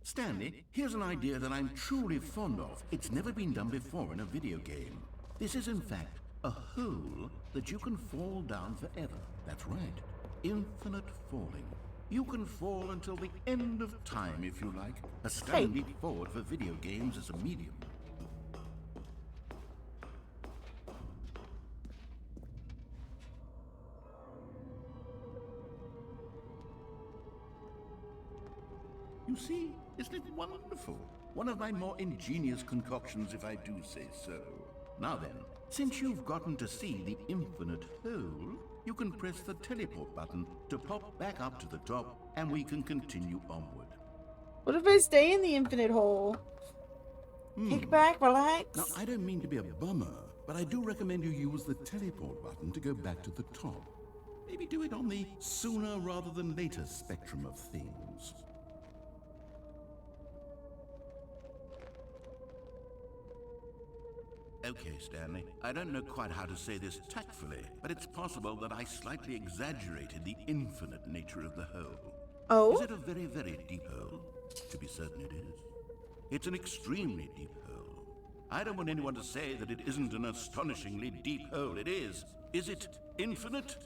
Stanley, here's an idea that I'm truly fond of. It's never been done before in a video game. This is, in fact, a hole that you can fall down forever. That's right. Infinite falling. You can fall until the end of time, if you like. A stunning leap forward for video games as a medium. You see, isn't it wonderful? One of my more ingenious concoctions, if I do say so. Now then, since you've gotten to see the infinite hole, you can press the teleport button to pop back up to the top, and we can continue onward. What if I stay in the infinite hole? Kick back, relax. Now, I don't mean to be a bummer, but I do recommend you use the teleport button to go back to the top. Maybe do it on the sooner rather than later spectrum of things. Okay, Stanley, I don't know quite how to say this tactfully, but it's possible that I slightly exaggerated the infinite nature of the hole. Oh? Is it a very, very deep hole? To be certain it is. It's an extremely deep hole. I don't want anyone to say that it isn't an astonishingly deep hole. It is. Is it infinite?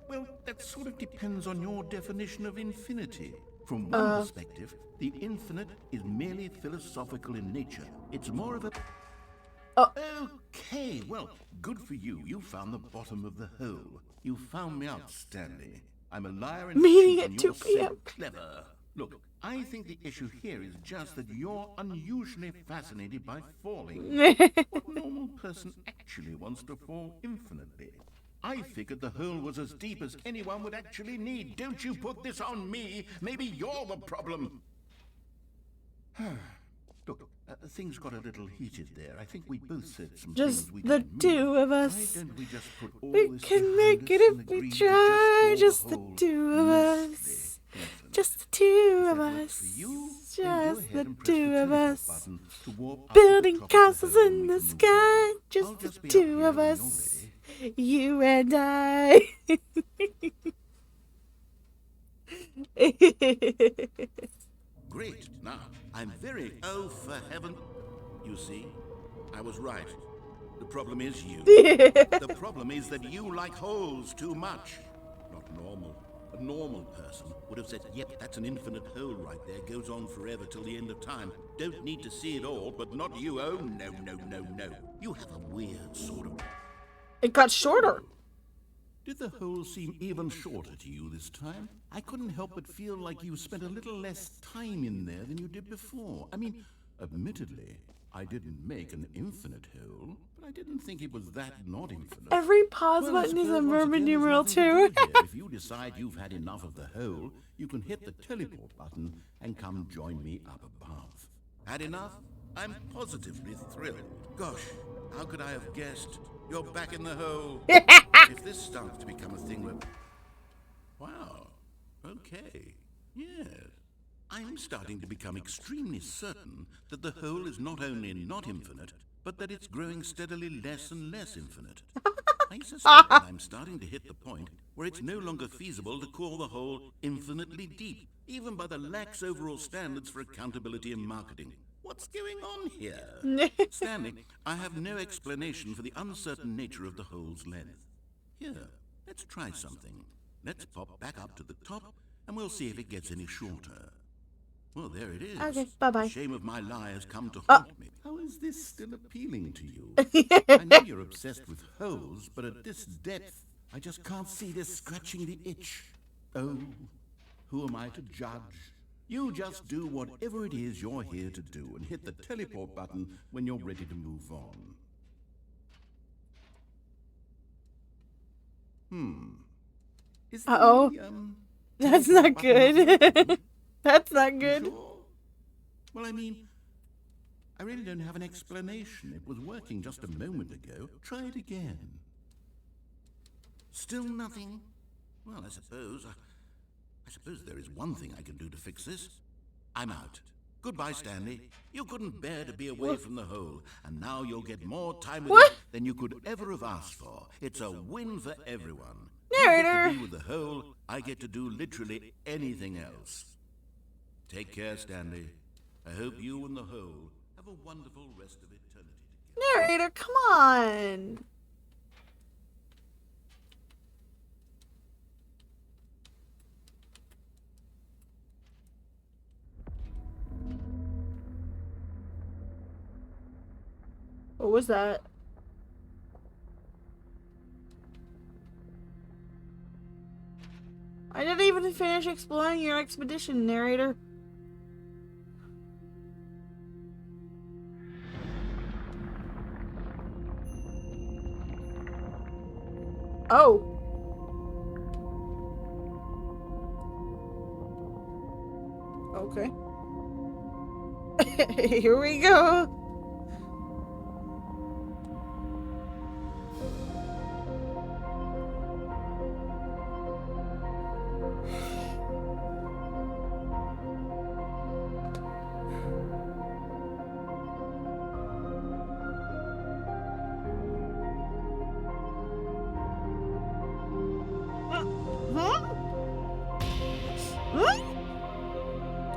Well, that sort of depends on your definition of infinity. From one perspective, the infinite is merely philosophical in nature. It's more of a... Okay, well, good for you. You found the bottom of the hole. You found me out, Stanley. I'm a liar and Meeting cheat, at and 2 you're p.m. so clever. Look, I think the issue here is just that you're unusually fascinated by falling. What normal person actually wants to fall infinitely? I figured the hole was as deep as anyone would actually need. Don't you put this on me. Maybe you're the problem. Look, things got a little heated there. I think we both said some Just things we the didn't two mean. of us. Why don't we just put all We this can behind make it us if and we agree to try. just Just call the hole two of mostly us. infinite? Just the two If of that works for us. you, then go Just ahead the and press two the of teleport us. button to warp up to the Building top of the castles hole in and the we can move sky. on. I'll Just just the be up two here of when us. you're ready. You and I. Great. Now, I'm very... Oh, for heaven... You see, I was right. The problem is you. The problem is that you like holes too much. Not normal. A normal person would have said, yep, that's an infinite hole right there. Goes on forever till the end of time. Don't need to see it all, but not you. Oh, no, no, no, no. You have a weird sort of... It got shorter. Did the hole seem even shorter to you this time? I couldn't help but feel like you spent a little less time in there than you did before. I mean, admittedly, I didn't make an infinite hole, but I didn't think it was that not infinite. Every pause Well, I button is a suppose once Roman again, there's numeral nothing to 2. do here. If you decide you've had enough of the hole, you can hit the teleport button and come join me up above. Had enough? I'm positively thrilled. Gosh, how could I have guessed? You're back in the hole. If this starts to become a thing where... Wow. Okay. Yes. I'm starting to become extremely certain that the hole is not only not infinite, but that it's growing steadily less and less infinite. I suspect that I'm starting to hit the point where it's no longer feasible to call the hole infinitely deep, even by the lax overall standards for accountability in marketing. What's going on here? Stanley, I have no explanation for the uncertain nature of the hole's length. Here, let's try something. Let's pop back up to the top, and we'll see if it gets any shorter. Well, there it is. Okay, bye-bye. The shame of my lie has come to haunt me. How is this still appealing to you? I know you're obsessed with holes, but at this depth, I just can't see this scratching the itch. Oh, who am I to judge? You just do whatever it is you're here to do and hit the teleport button when you're ready to move on. Is Uh-oh. That's not good. That's not good. Sure? Well, I mean, I really don't have an explanation. It was working just a moment ago. Try it again. Still nothing? Well, I suppose there is one thing I can do to fix this. I'm out. Goodbye, Stanley. You couldn't bear to be away from the hole, and now you'll get more time with it than you could ever have asked for. It's a win for everyone. You get to be with the hole, I get to do literally anything else. Take care, Stanley. I hope you and the hole have a wonderful rest of eternity together. Narrator, come on. What was that? I didn't even finish exploring your expedition, narrator. Oh. Okay. Here we go.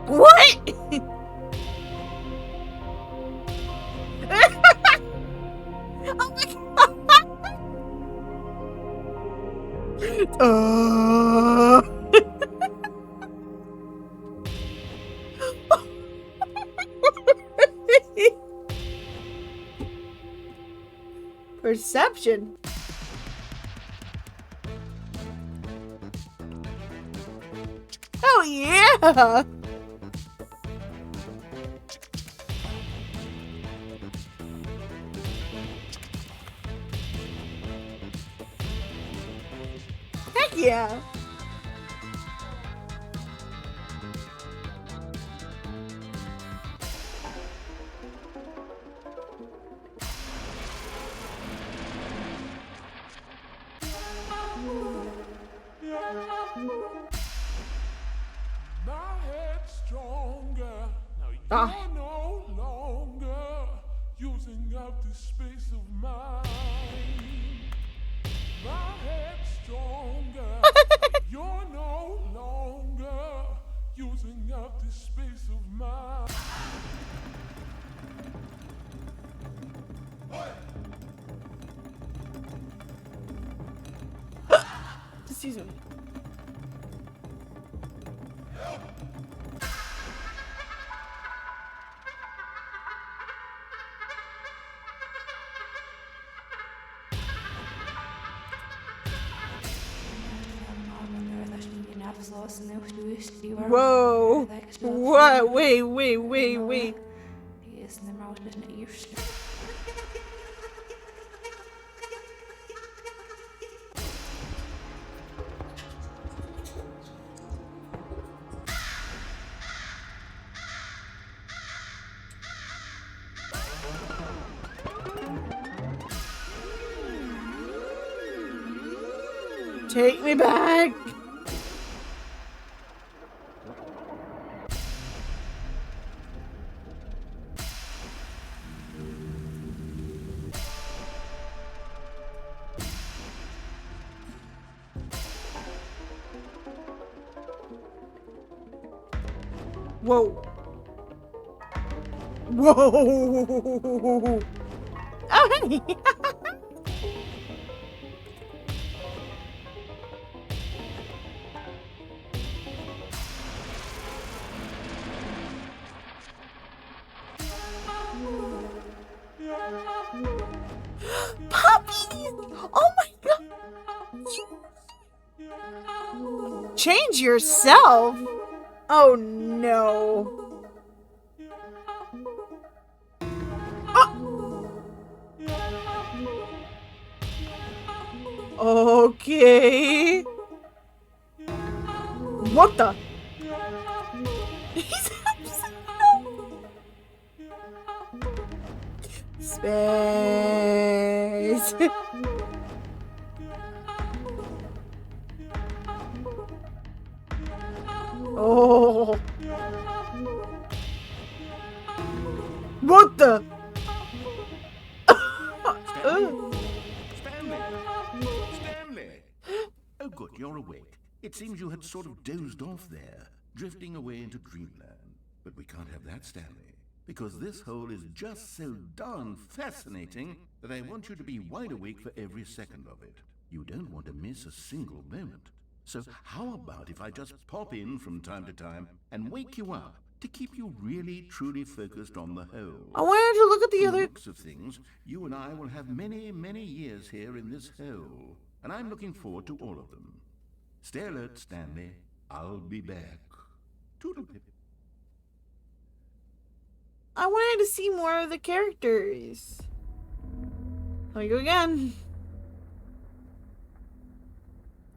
What? Oh my god. Perception. Oh yeah. Heck yeah. My head's stronger. Now you're Ah. no longer using up the space of mine. My head's stronger. You're no longer using up the space of mine. Excuse me. Whoa. What? Wait. Take me back. Whoa. Whoa. Oh, honey. Puppies! Oh my god! Change yourself? Oh no. Oh. Okay. What the? He's upside down. Space. Oh. What the? Stanley! Stanley! Oh, good, you're awake. It seems you had sort of dozed off there, drifting away into dreamland. But we can't have that, Stanley, because this hole is just so darn fascinating that I want you to be wide awake for every second of it. You don't want to miss a single moment. So how about if I just pop in from time to time and wake you up to keep you really, truly focused on the hole? I wanted to look at the From other. looks of things, you and I will have many, many years here in this hole, and I'm looking forward to all of them. Stay alert, Stanley. I'll be back. Toodle-pip. I wanted to see more of the characters. Here we go again.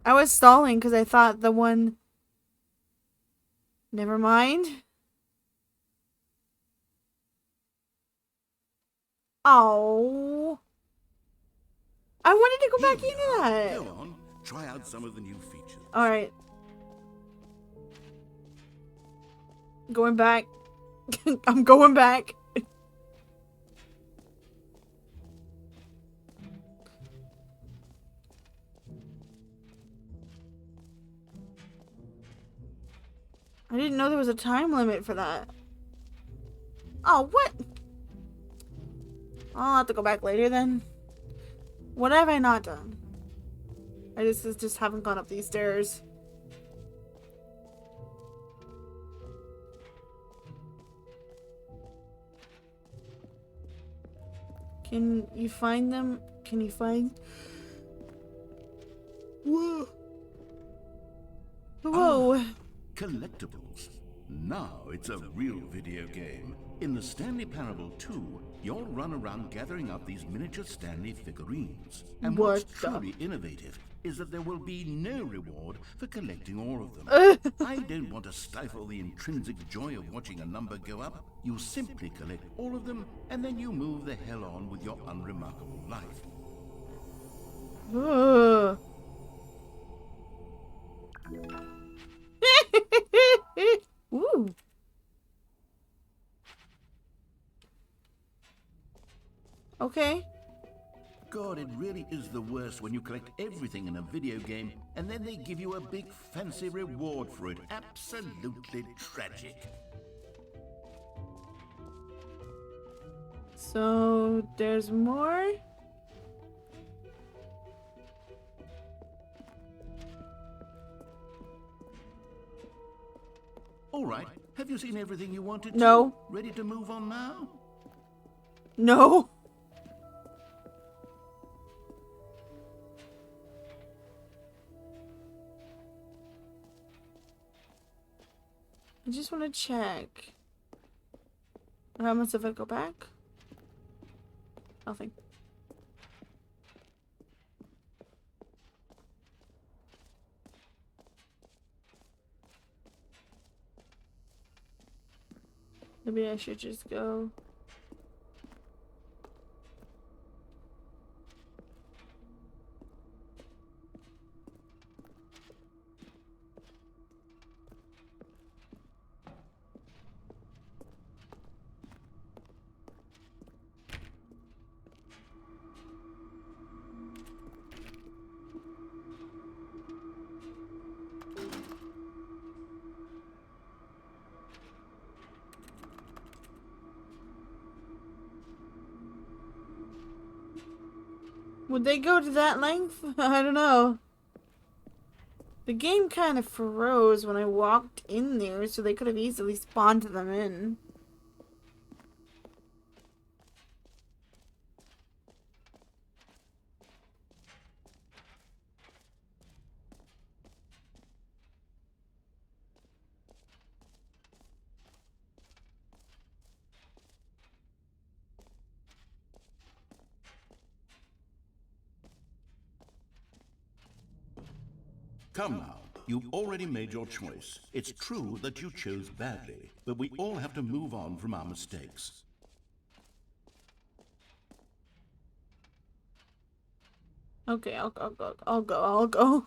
I was stalling because I thought the one. Never mind. Oh. I wanted to go back into that. Go on, try out some of the new features. Alright. Going back. I'm going back. I didn't know there was a time limit for that. Oh, what? I'll have to go back later then. What have I not done? I just haven't gone up these stairs. Can you find them? Can you find... Whoa. Whoa. Collectibles. Now it's a real video game. In the Stanley Parable 2, you'll run around gathering up these miniature Stanley figurines. And what's truly innovative is that there will be no reward for collecting all of them. I don't want to stifle the intrinsic joy of watching a number go up. You simply collect all of them, and then you move the hell on with your unremarkable life. Ugh. Ooh. Okay. God, it really is the worst when you collect everything in a video game and then they give you a big fancy reward for it. Absolutely tragic. So there's more. All right. Have you seen everything you wanted to? No. Ready to move on now? No. I just want to check. What happens if I go back? Nothing. Maybe I should just go. Would they go to that length? I don't know. The game kind of froze when I walked in there, so they could have easily spawned them in. Come now. You've already made your choice. It's true that you chose badly, but we all have to move on from our mistakes. Okay, I'll go.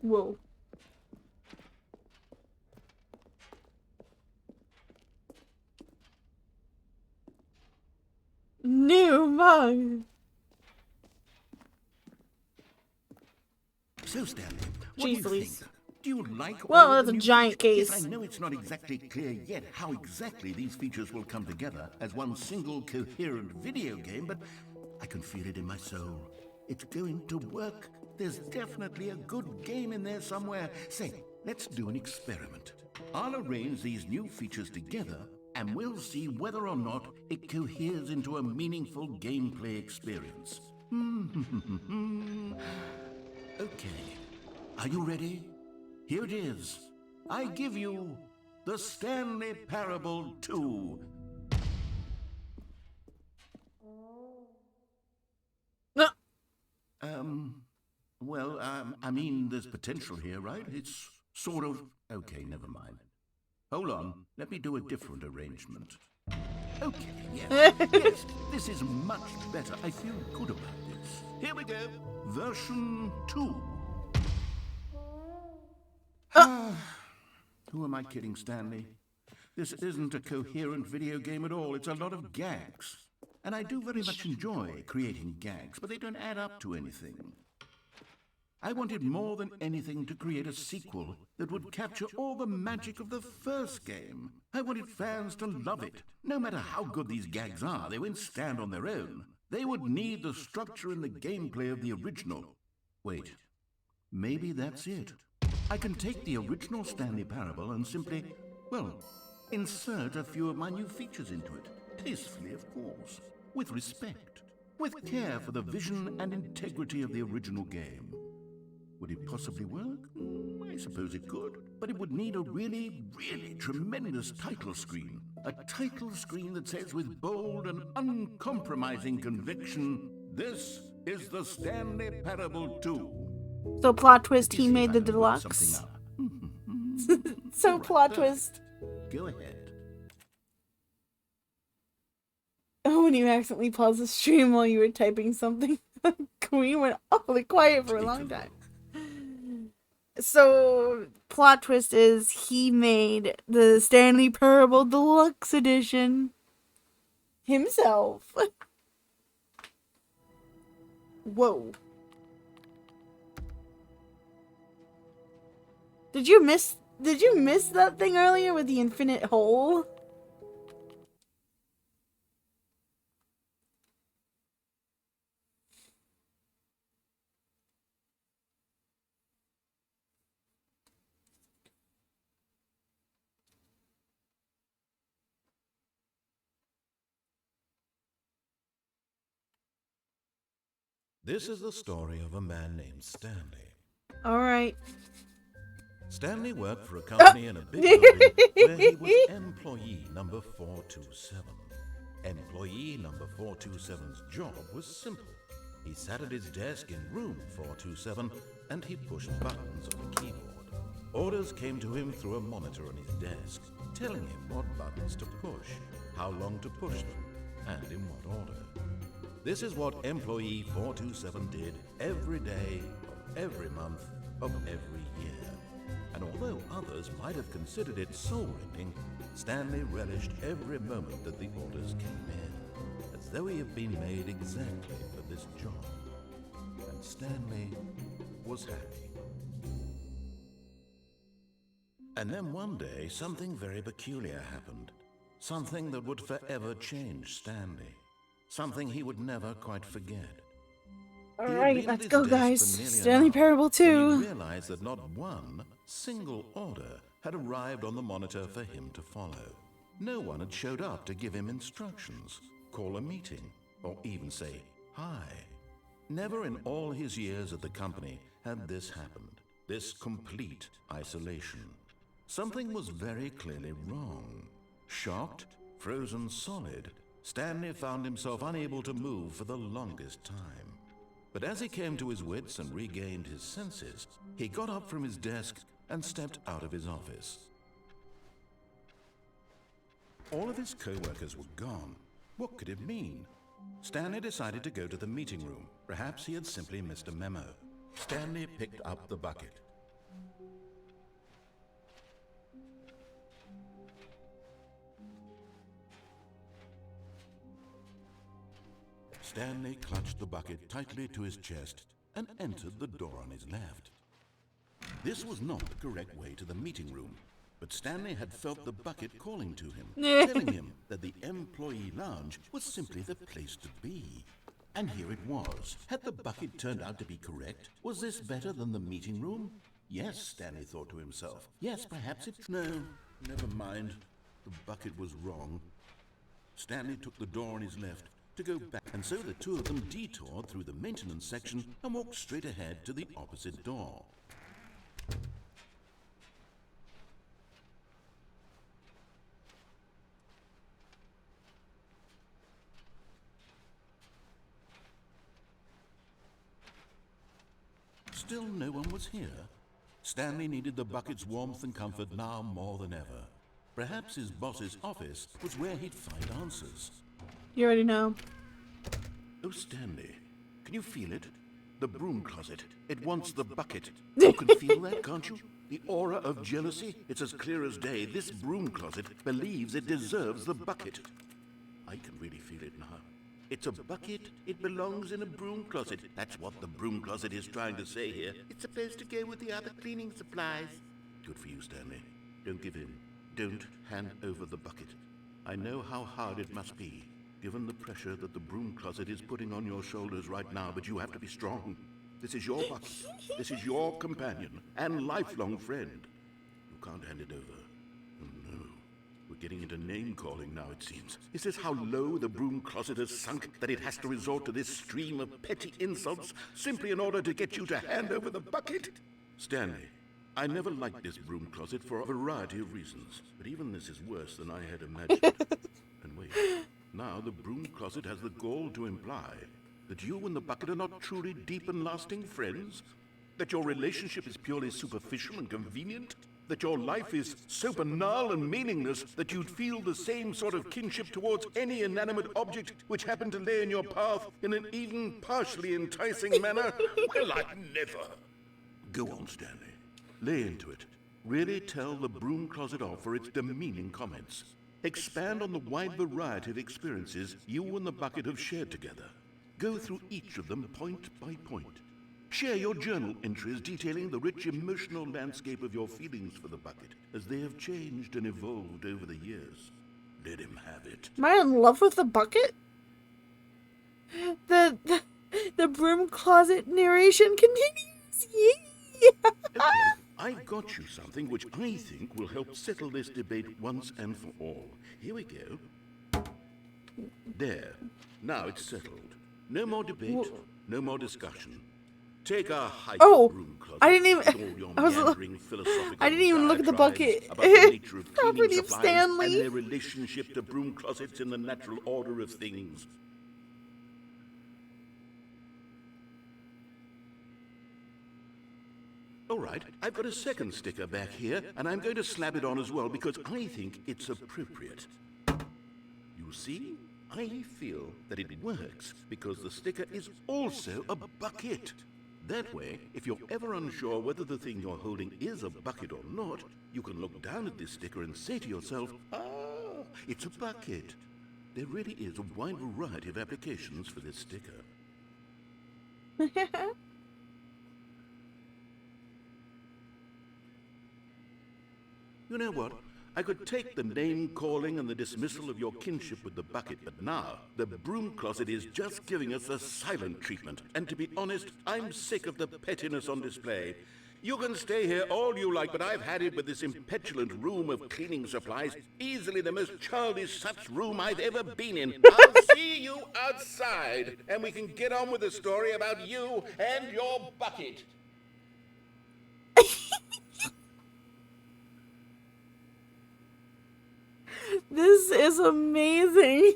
Whoa. New mug. So, Stanley, what do you think? Do you like Well, all that's the a new giant features? case. Yes, I know it's not exactly clear yet how exactly these features will come together as one single coherent video game, but I can feel it in my soul. It's going to work. There's definitely a good game in there somewhere. Say, let's do an experiment. I'll arrange these new features together, and we'll see whether or not it coheres into a meaningful gameplay experience. Okay. Are you ready? Here it is. I give you the Stanley Parable 2. No. I mean, there's potential here, right? It's sort of... Okay, never mind. Hold on. Let me do a different arrangement. Okay, yes. Yes, this is much better. I feel good about this. Here we go. Version 2. Who am I kidding, Stanley? This isn't a coherent video game at all. It's a lot of gags. And I do very much enjoy creating gags, but they don't add up to anything. I wanted more than anything to create a sequel that would capture all the magic of the first game. I wanted fans to love it. No matter how good these gags are, they won't stand on their own. They would need the structure and the gameplay of the original. Wait, maybe that's it. I can take the original Stanley Parable and simply, well, insert a few of my new features into it. Tastefully, of course. With respect. With care for the vision and integrity of the original game. Would it possibly work? I suppose it could. But it would need a really, really tremendous title screen. A title screen that says with bold and uncompromising conviction, "This is the Stanley Parable 2. So plot twist, he See if made I the can whip deluxe. something up. So All right, plot perfect. twist. Go ahead. Oh, when you accidentally paused the stream while you were typing something. Queen went awfully quiet for a long time. So, plot twist is he made the Stanley Parable Deluxe Edition himself. Whoa. Did you miss that thing earlier with the infinite hole? This is the story of a man named Stanley. All right. Stanley worked for a company in a big building where he was employee number 427. Employee number 427's job was simple. He sat at his desk in room 427 and he pushed buttons on a keyboard. Orders came to him through a monitor on his desk, telling him what buttons to push, how long to push them, and in what order. This is what employee 427 did every day, of every month, of every year. And although others might have considered it soul-rending, Stanley relished every moment that the orders came in, as though he had been made exactly for this job. And Stanley was happy. And then one day, something very peculiar happened. Something that would forever change Stanley. Something he would never quite forget. All He had right, been at let's his go, desk guys. for nearly an Stanley hour Parable when 2. he realized that not one single order had arrived on the monitor for him to follow. No one had showed up to give him instructions, call a meeting, or even say hi. Never in all his years at the company had this happened, this complete isolation. Something was very clearly wrong. Shocked, frozen solid, Stanley found himself unable to move for the longest time. But as he came to his wits and regained his senses, he got up from his desk and stepped out of his office. All of his co-workers were gone. What could it mean? Stanley decided to go to the meeting room. Perhaps he had simply missed a memo. Stanley picked up the bucket. Stanley clutched the bucket tightly to his chest and entered the door on his left. This was not the correct way to the meeting room, but Stanley had felt the bucket calling to him, telling him that the employee lounge was simply the place to be. And here it was. Had the bucket turned out to be correct? Was this better than the meeting room? Yes, Stanley thought to himself. Yes, perhaps it... No, never mind. The bucket was wrong. Stanley took the door on his left to go back, and so the two of them detoured through the maintenance section and walked straight ahead to the opposite door. Still no one was here. Stanley needed the bucket's warmth and comfort now more than ever. Perhaps his boss's office was where he'd find answers. You already know. Oh, Stanley, can you feel it? The broom closet. It wants the bucket. You can feel that, can't you? The aura of jealousy? It's as clear as day. This broom closet believes it deserves the bucket. I can really feel it now. It's a bucket. It belongs in a broom closet. That's what the broom closet is trying to say here. It's supposed to go with the other cleaning supplies. Good for you, Stanley. Don't give in. Don't hand over the bucket. I know how hard it must be, given the pressure that the broom closet is putting on your shoulders right now, but you have to be strong. This is your bucket. This is your companion and lifelong friend. You can't hand it over. Oh, no. We're getting into name-calling now, it seems. Is this how low the broom closet has sunk, that it has to resort to this stream of petty insults simply in order to get you to hand over the bucket? Stanley, I never liked this broom closet for a variety of reasons, but even this is worse than I had imagined. And wait, now the broom closet has the gall to imply that you and the bucket are not truly deep and lasting friends? That your relationship is purely superficial and convenient? That your life is so banal and meaningless that you'd feel the same sort of kinship towards any inanimate object which happened to lay in your path in an even partially enticing manner? Well, I'd never. Go on, Stanley. Lay into it. Really tell the broom closet off for its demeaning comments. Expand on the wide variety of experiences you and the bucket have shared together. Go through each of them point by point. Share your journal entries detailing the rich emotional landscape of your feelings for the bucket as they have changed and evolved over the years. Let him have it. Am I in love with the bucket? The broom closet narration continues. Yay! Okay, I've got you something which I think will help settle this debate once and for all. Here we go. There. Now it's settled. No more debate, no more discussion. Take our hike Oh, broom closet. I didn't even- with all your I was- meandering philosophical I didn't even look at the diatribes bucket. about the nature of cleaning Property of supplies Stanley. and their relationship to broom closets in the natural order of things. All right, I've got a second sticker back here, and I'm going to slap it on as well because I think it's appropriate. You see? I feel that it works because the sticker is also a bucket. That way, if you're ever unsure whether the thing you're holding is a bucket or not, you can look down at this sticker and say to yourself, ah, it's a bucket. There really is a wide variety of applications for this sticker. You know what? I could take the name-calling and the dismissal of your kinship with the bucket, but now the broom closet is just giving us the silent treatment. And to be honest, I'm sick of the pettiness on display. You can stay here all you like, but I've had it with this impetulant room of cleaning supplies. Easily the most childish such room I've ever been in. I'll see you outside, and we can get on with the story about you and your bucket. This is amazing.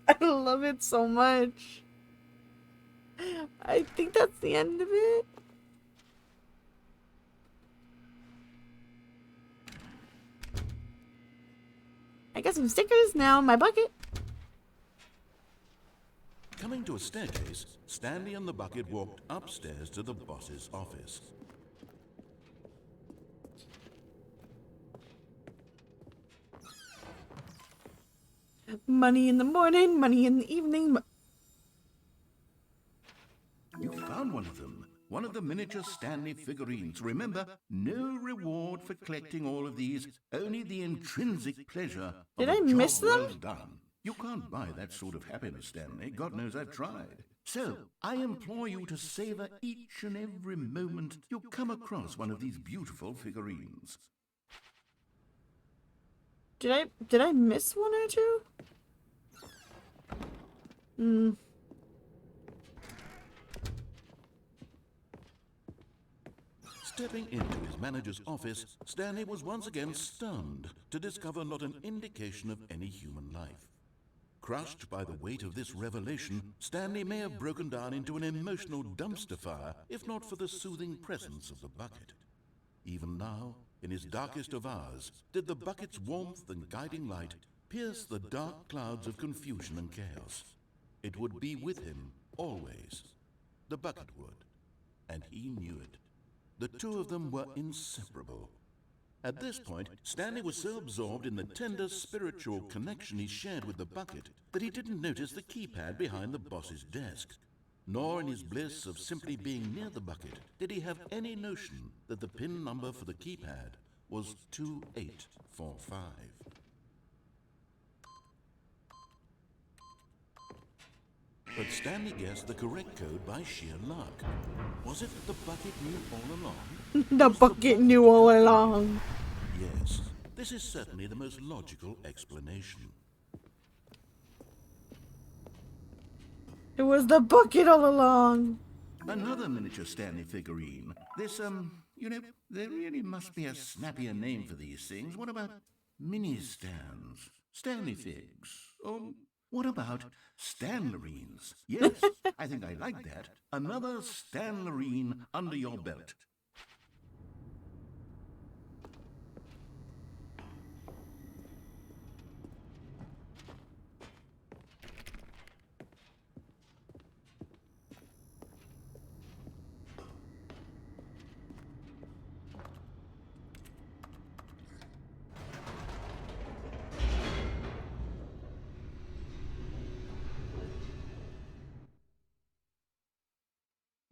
I love it so much. I think that's the end of it. I got some stickers now in my bucket. Coming to a staircase, Stanley and the bucket walked upstairs to the boss's office. Money in the morning, money in the evening. You found one of them. One of the miniature Stanley figurines. Remember, no reward for collecting all of these, only the intrinsic pleasure of Did a I job miss them? well done. You can't buy that sort of happiness, Stanley. God knows I've tried. So, I implore you to savor each and every moment you come across one of these beautiful figurines. Did I miss one or two? Stepping into his manager's office, Stanley was once again stunned to discover not an indication of any human life. Crushed by the weight of this revelation, Stanley may have broken down into an emotional dumpster fire if not for the soothing presence of the bucket. Even now, in his darkest of hours, did the bucket's warmth and guiding light pierce the dark clouds of confusion and chaos. It would be with him always. The bucket would, and he knew it. The two of them were inseparable. At this point, Stanley was so absorbed in the tender spiritual connection he shared with the bucket that he didn't notice the keypad behind the boss's desk. Nor in his bliss of simply being near the bucket did he have any notion that the PIN number for the keypad was 2845. But Stanley guessed the correct code by sheer luck. Was it that the bucket knew all along? The bucket knew all along. Yes, this is certainly the most logical explanation. It was the bucket all along. Another miniature Stanley figurine. This, there really must be a snappier name for these things. What about mini-stands? Stanley figs? Or what about Stanlerines? Yes, I think I like that. Another Stanlerine under your belt.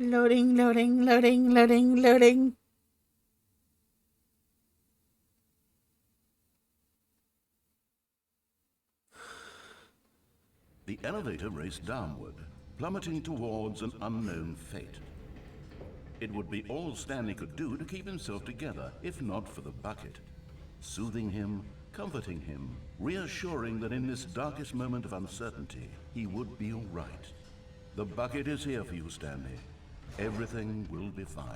Loading, loading, loading, loading, loading. The elevator raced downward, plummeting towards an unknown fate. It would be all Stanley could do to keep himself together, if not for the bucket. Soothing him, comforting him, reassuring that in this darkest moment of uncertainty, he would be all right. The bucket is here for you, Stanley. Everything will be fine.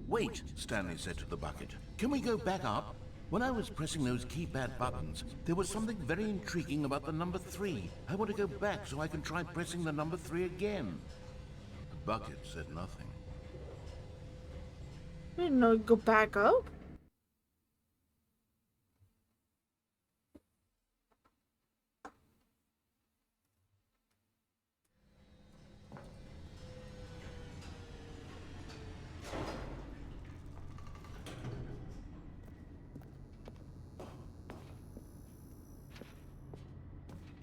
Wait, Stanley said to the bucket. Can we go back up? When I was pressing those keypad buttons, there was something very intriguing about the number 3. I want to go back so I can try pressing the number 3 again. The bucket said nothing. I didn't know to go back up.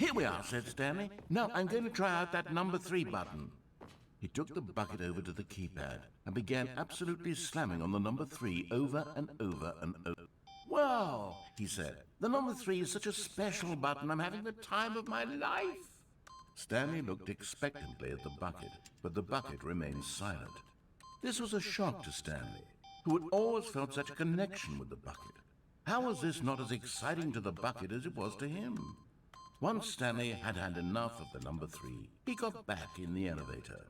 Here we are, said Stanley. Now I'm going to try out that number 3 button. He took the bucket over to the keypad and began absolutely slamming on the number 3 over and over and over. Well, he said, the number 3 is such a special button. I'm having the time of my life. Stanley looked expectantly at the bucket, but the bucket remained silent. This was a shock to Stanley, who had always felt such a connection with the bucket. How was this not as exciting to the bucket as it was to him? Once Stanley had had enough of the number 3, he got back in the elevator.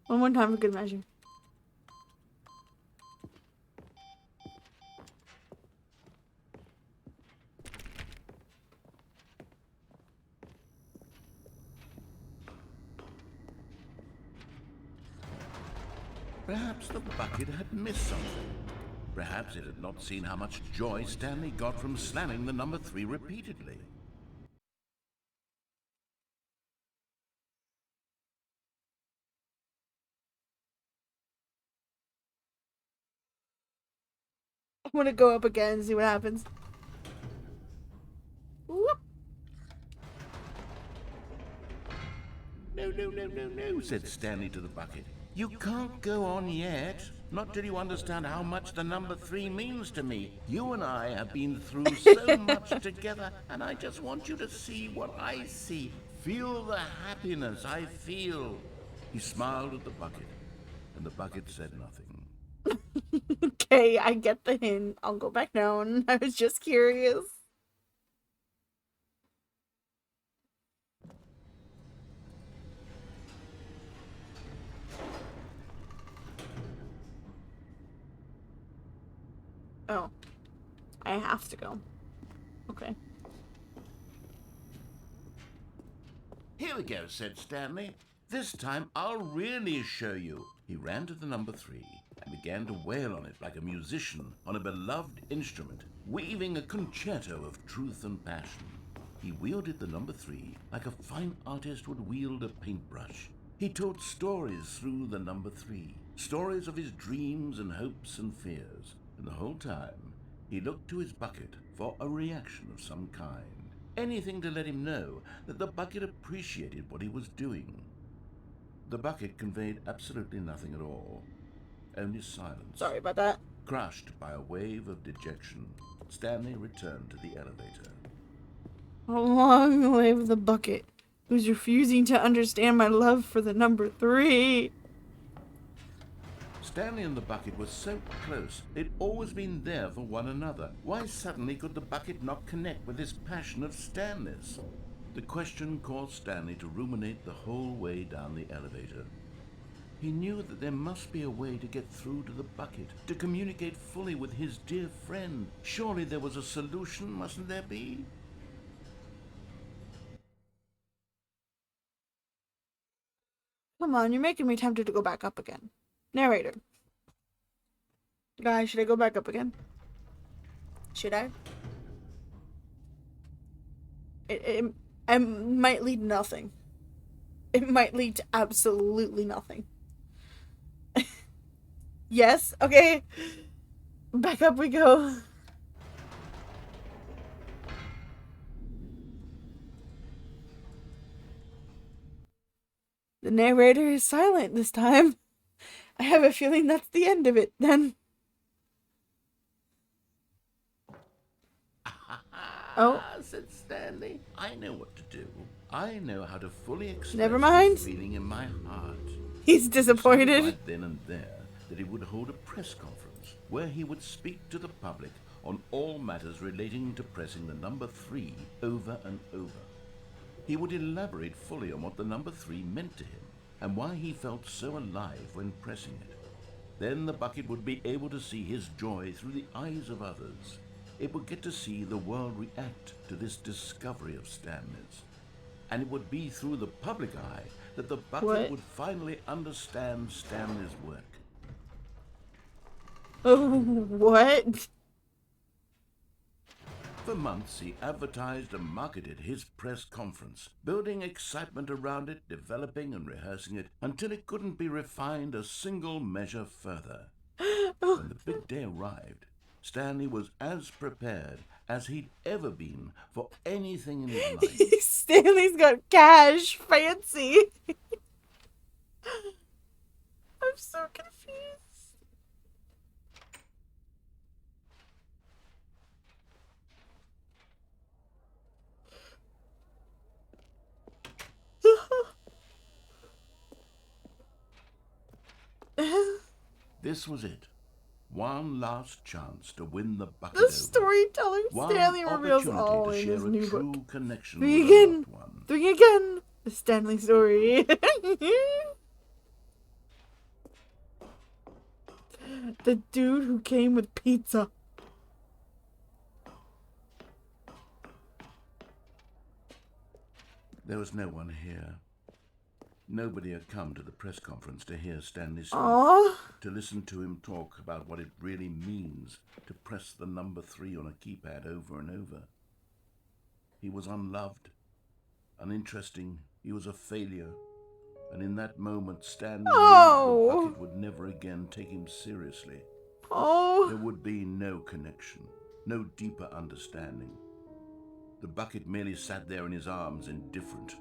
One more time for good measure. Perhaps the bucket had missed something. Perhaps it had not seen how much joy Stanley got from slamming the number 3 repeatedly. I'm gonna go up again and see what happens. Whoop. No, said Stanley to the bucket. You can't go on yet. Not till you understand how much the number 3 means to me. You and I have been through so much together, and I just want you to see what I see. Feel the happiness I feel. He smiled at the bucket, and the bucket said nothing. Okay, I get the hint. I'll go back down. I was just curious. Oh. I have to go. Okay. Here we go, said Stanley. This time I'll really show you. He ran to the number 3 and began to wail on it like a musician on a beloved instrument, weaving a concerto of truth and passion. He wielded the number 3 like a fine artist would wield a paintbrush. He told stories through the number 3, stories of his dreams and hopes and fears. And the whole time, he looked to his bucket for a reaction of some kind. Anything to let him know that the bucket appreciated what he was doing. The bucket conveyed absolutely nothing at all. Only silence. Sorry about that. Crushed by a wave of dejection, Stanley returned to the elevator. Long live the bucket, who's refusing to understand my love for the number 3. Stanley and the bucket were so close, they'd always been there for one another. Why suddenly could the bucket not connect with this passion of Stanley's? The question caused Stanley to ruminate the whole way down the elevator. He knew that there must be a way to get through to the bucket, to communicate fully with his dear friend. Surely there was a solution, mustn't there be? Come on, you're making me tempted to go back up again. Narrator. Guys, should I go back up again? Should I? It might lead to nothing. It might lead to absolutely nothing. Yes? Okay. Back up we go. The narrator is silent this time. I have a feeling that's the end of it, then. Oh, said Stanley. I know what to do. I know how to fully express never mind. this feeling in my heart. He's disappointed. Right then and there that he would hold a press conference where he would speak to the public on all matters relating to pressing the number 3 over and over. He would elaborate fully on what the number 3 meant to him and why he felt so alive when pressing it. Then the bucket would be able to see his joy through the eyes of others. It would get to see the world react to this discovery of Stanley's. And it would be through the public eye that the bucket would finally understand Stanley's work. Oh, what? For months, he advertised and marketed his press conference, building excitement around it, developing and rehearsing it, until it couldn't be refined a single measure further. When the big day arrived, Stanley was as prepared as he'd ever been for anything in his life. Stanley's got cash. Fancy. I'm so confused. This was it. One last chance to win the bucket The over. storyteller One Stanley reveals opportunity all to in share his a new true book. connection Three with a again. loved one. Three again. The Stanley story. The dude who came with pizza. There was no one here. Nobody had come to the press conference to hear Stanley speak, Aww. to listen to him talk about what it really means to press the number 3 on a keypad over and over. He was unloved, uninteresting, he was a failure, and in that moment Stanley knew the bucket would never again take him seriously. There would be no connection, no deeper understanding. The bucket merely sat there in his arms, indifferent.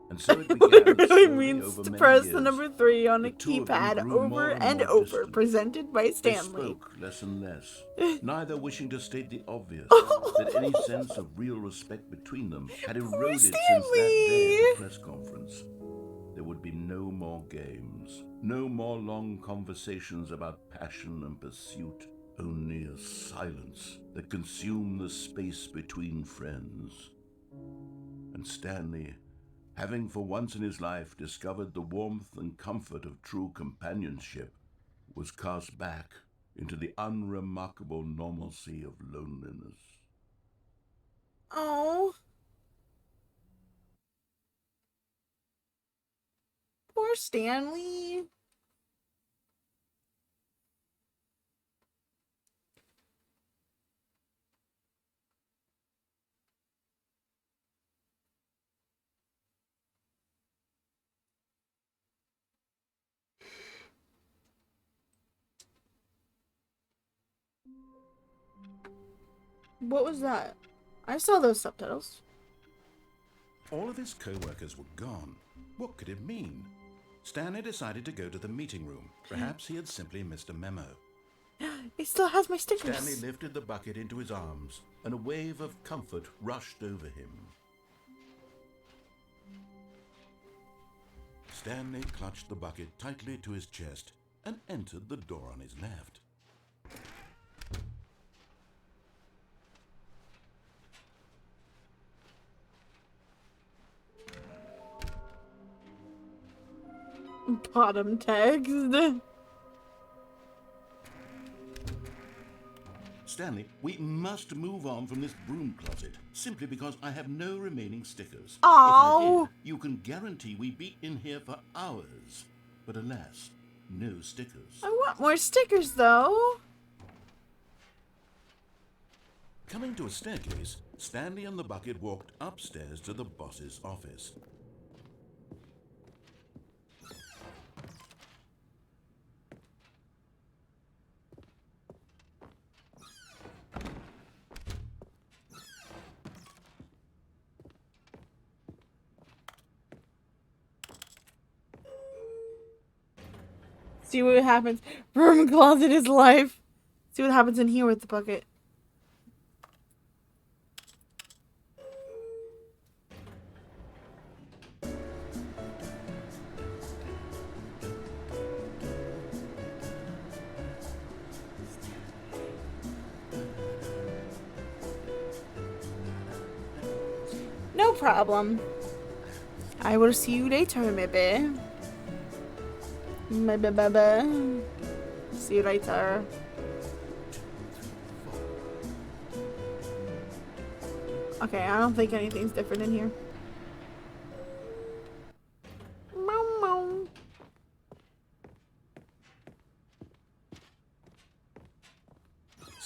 And so it began. What it really slowly means over to many press years. the number 3 on a The two of them keypad grew over more and more over. distant. Presented by They Stanley. spoke less and less, neither wishing to state the obvious, that any sense of real respect between them had eroded since that day at the press conference. There would be no more games, no more long conversations about passion and pursuit, only a silence that consumed the space between friends. And Stanley, having for once in his life discovered the warmth and comfort of true companionship, was cast back into the unremarkable normalcy of loneliness. Oh. Poor Stanley. What was that? I saw those subtitles. All of his co-workers were gone. What could it mean? Stanley decided to go to the meeting room. Perhaps he had simply missed a memo. He still has my stickers. Stanley lifted the bucket into his arms, and a wave of comfort rushed over him. Stanley clutched the bucket tightly to his chest and entered the door on his left. Bottom text. Stanley, we must move on from this broom closet, simply because I have no remaining stickers. Oh. If I did, you can guarantee we'd be in here for hours. But alas, no stickers. I want more stickers, though. Coming to a staircase, Stanley and the bucket walked upstairs to the boss's office. See what happens. Broom closet is life. See what happens in here with the bucket. No problem. I will see you later, maybe. Maybe. See you later. Okay, I don't think anything's different in here. Meow, meow.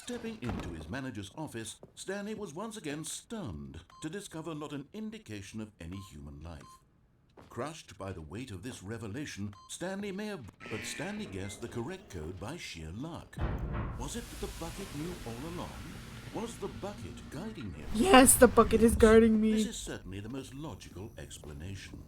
Stepping into his manager's office, Stanley was once again stunned to discover not an indication of any human life. Crushed by the weight of this revelation, Stanley guessed the correct code by sheer luck. Was it that the bucket knew all along? Was the bucket guiding him? Yes, the bucket is guarding me. This is certainly the most logical explanation.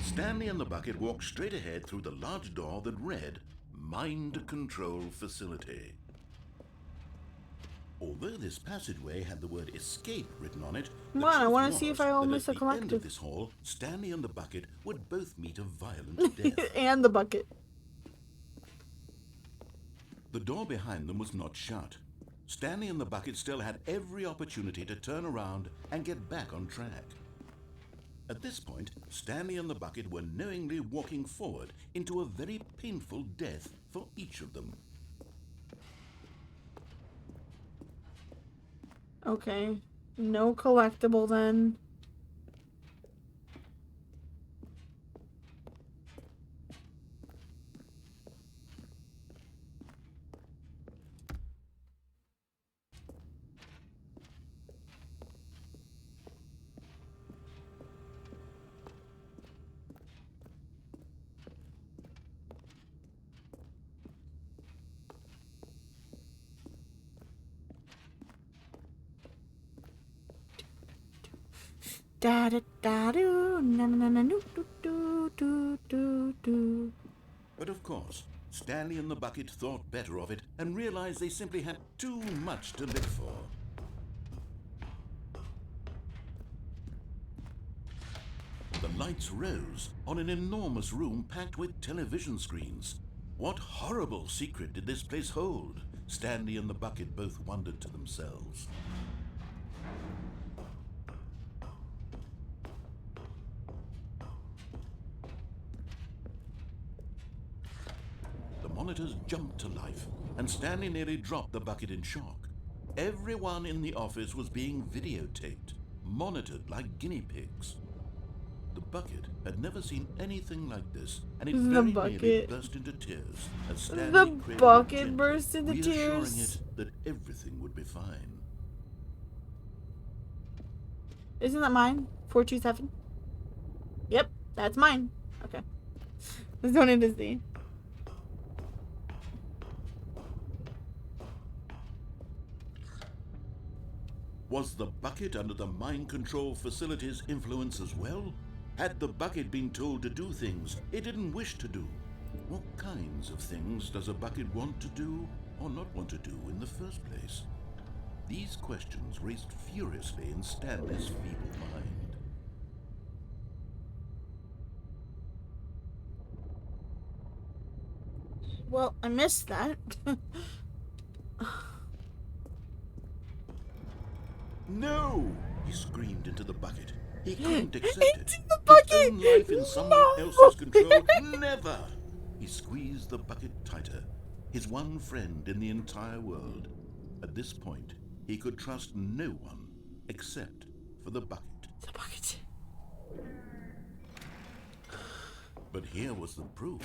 Stanley and the bucket walked straight ahead through the large door that read, Mind Control Facility. Although this passageway had the word escape written on it, Come the on, I truth wanna see was if I all that miss at a the end collective. of this hall, Stanley and the bucket would both meet a violent death. And the bucket. The door behind them was not shut. Stanley and the bucket still had every opportunity to turn around and get back on track. At this point, Stanley and the bucket were knowingly walking forward into a very painful death for each of them. Okay. No collectible then. Da da da do na na na do do do do do. But of course, Stanley and the bucket thought better of it and realized they simply had too much to live for. The lights rose on an enormous room packed with television screens. What horrible secret did this place hold? Stanley and the bucket both wondered to themselves. The monitors jumped to life, and Stanley nearly dropped the bucket in shock. Everyone in the office was being videotaped, monitored like guinea pigs. The bucket had never seen anything like this, and it The very nearly bucket. burst into tears as Stanley The cradled it bucket gently, burst into reassuring tears. it that everything would be fine. Isn't that mine? 427? Yep, that's mine. Okay. Just wanted to see. Was the bucket under the mind control facility's influence as well? Had the bucket been told to do things it didn't wish to do? What kinds of things does a bucket want to do or not want to do in the first place? These questions raced furiously in Stanley's feeble mind. Well, I missed that. No! He screamed into the bucket. He couldn't accept it. Into the bucket! His own life in someone No! else's control? Never! He squeezed the bucket tighter. His one friend in the entire world. At this point, he could trust no one except for the bucket. The bucket. But here was the proof.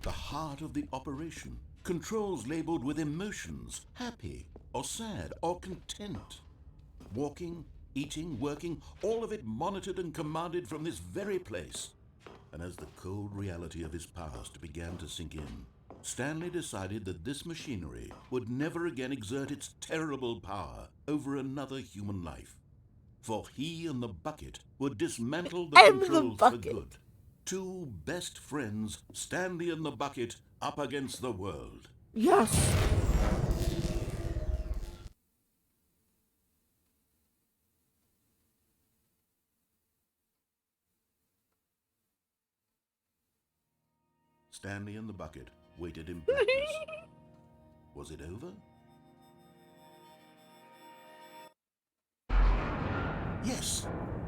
The heart of the operation. Controls labeled with emotions, happy or sad or content. Walking, eating, working, all of it monitored and commanded from this very place. And as the cold reality of his past began to sink in, Stanley decided that this machinery would never again exert its terrible power over another human life. For he and the bucket would dismantle the And the controls for bucket. good. Two best friends, Stanley and the bucket, up against the world. Yes. Stanley and the bucket waited in blackness. Was it over?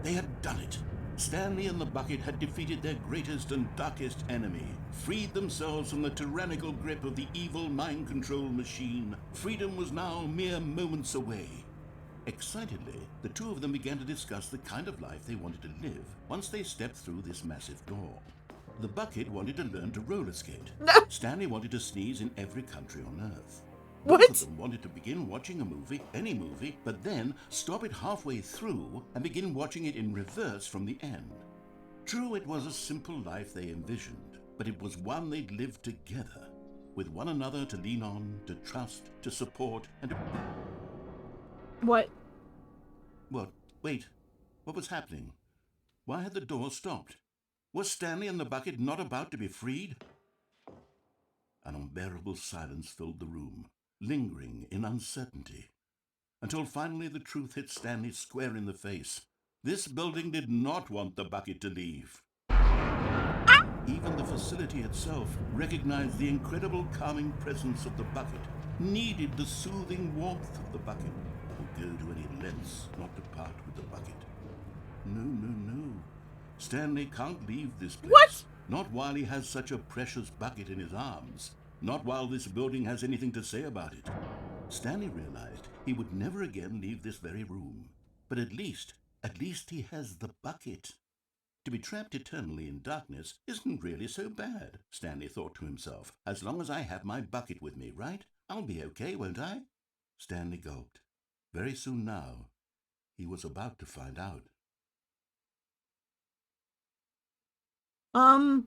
They had done it. Stanley and the bucket had defeated their greatest and darkest enemy, freed themselves from the tyrannical grip of the evil mind control machine. Freedom was now mere moments away. Excitedly, the two of them began to discuss the kind of life they wanted to live once they stepped through this massive door. The bucket wanted to learn to roller skate. Stanley wanted to sneeze in every country on Earth. Both of them wanted to begin watching a movie, any movie, but then stop it halfway through and begin watching it in reverse from the end. True, it was a simple life they envisioned, but it was one they'd lived together, with one another to lean on, to trust, to support, and to... What? What? Wait. What was happening? Why had the door stopped? Was Stanley and the bucket not about to be freed? An unbearable silence filled the room, lingering in uncertainty, until finally the truth hit Stanley square in the face. This building did not want the bucket to leave. Even the facility itself recognized the incredible calming presence of the bucket, needed the soothing warmth of the bucket, would go to any lengths not to part with the bucket. No. Stanley can't leave this place. What? Not while he has such a precious bucket in his arms. Not while this building has anything to say about it. Stanley realized he would never again leave this very room. But at least he has the bucket. To be trapped eternally in darkness isn't really so bad, Stanley thought to himself. As long as I have my bucket with me, right? I'll be okay, won't I? Stanley gulped. Very soon now, he was about to find out.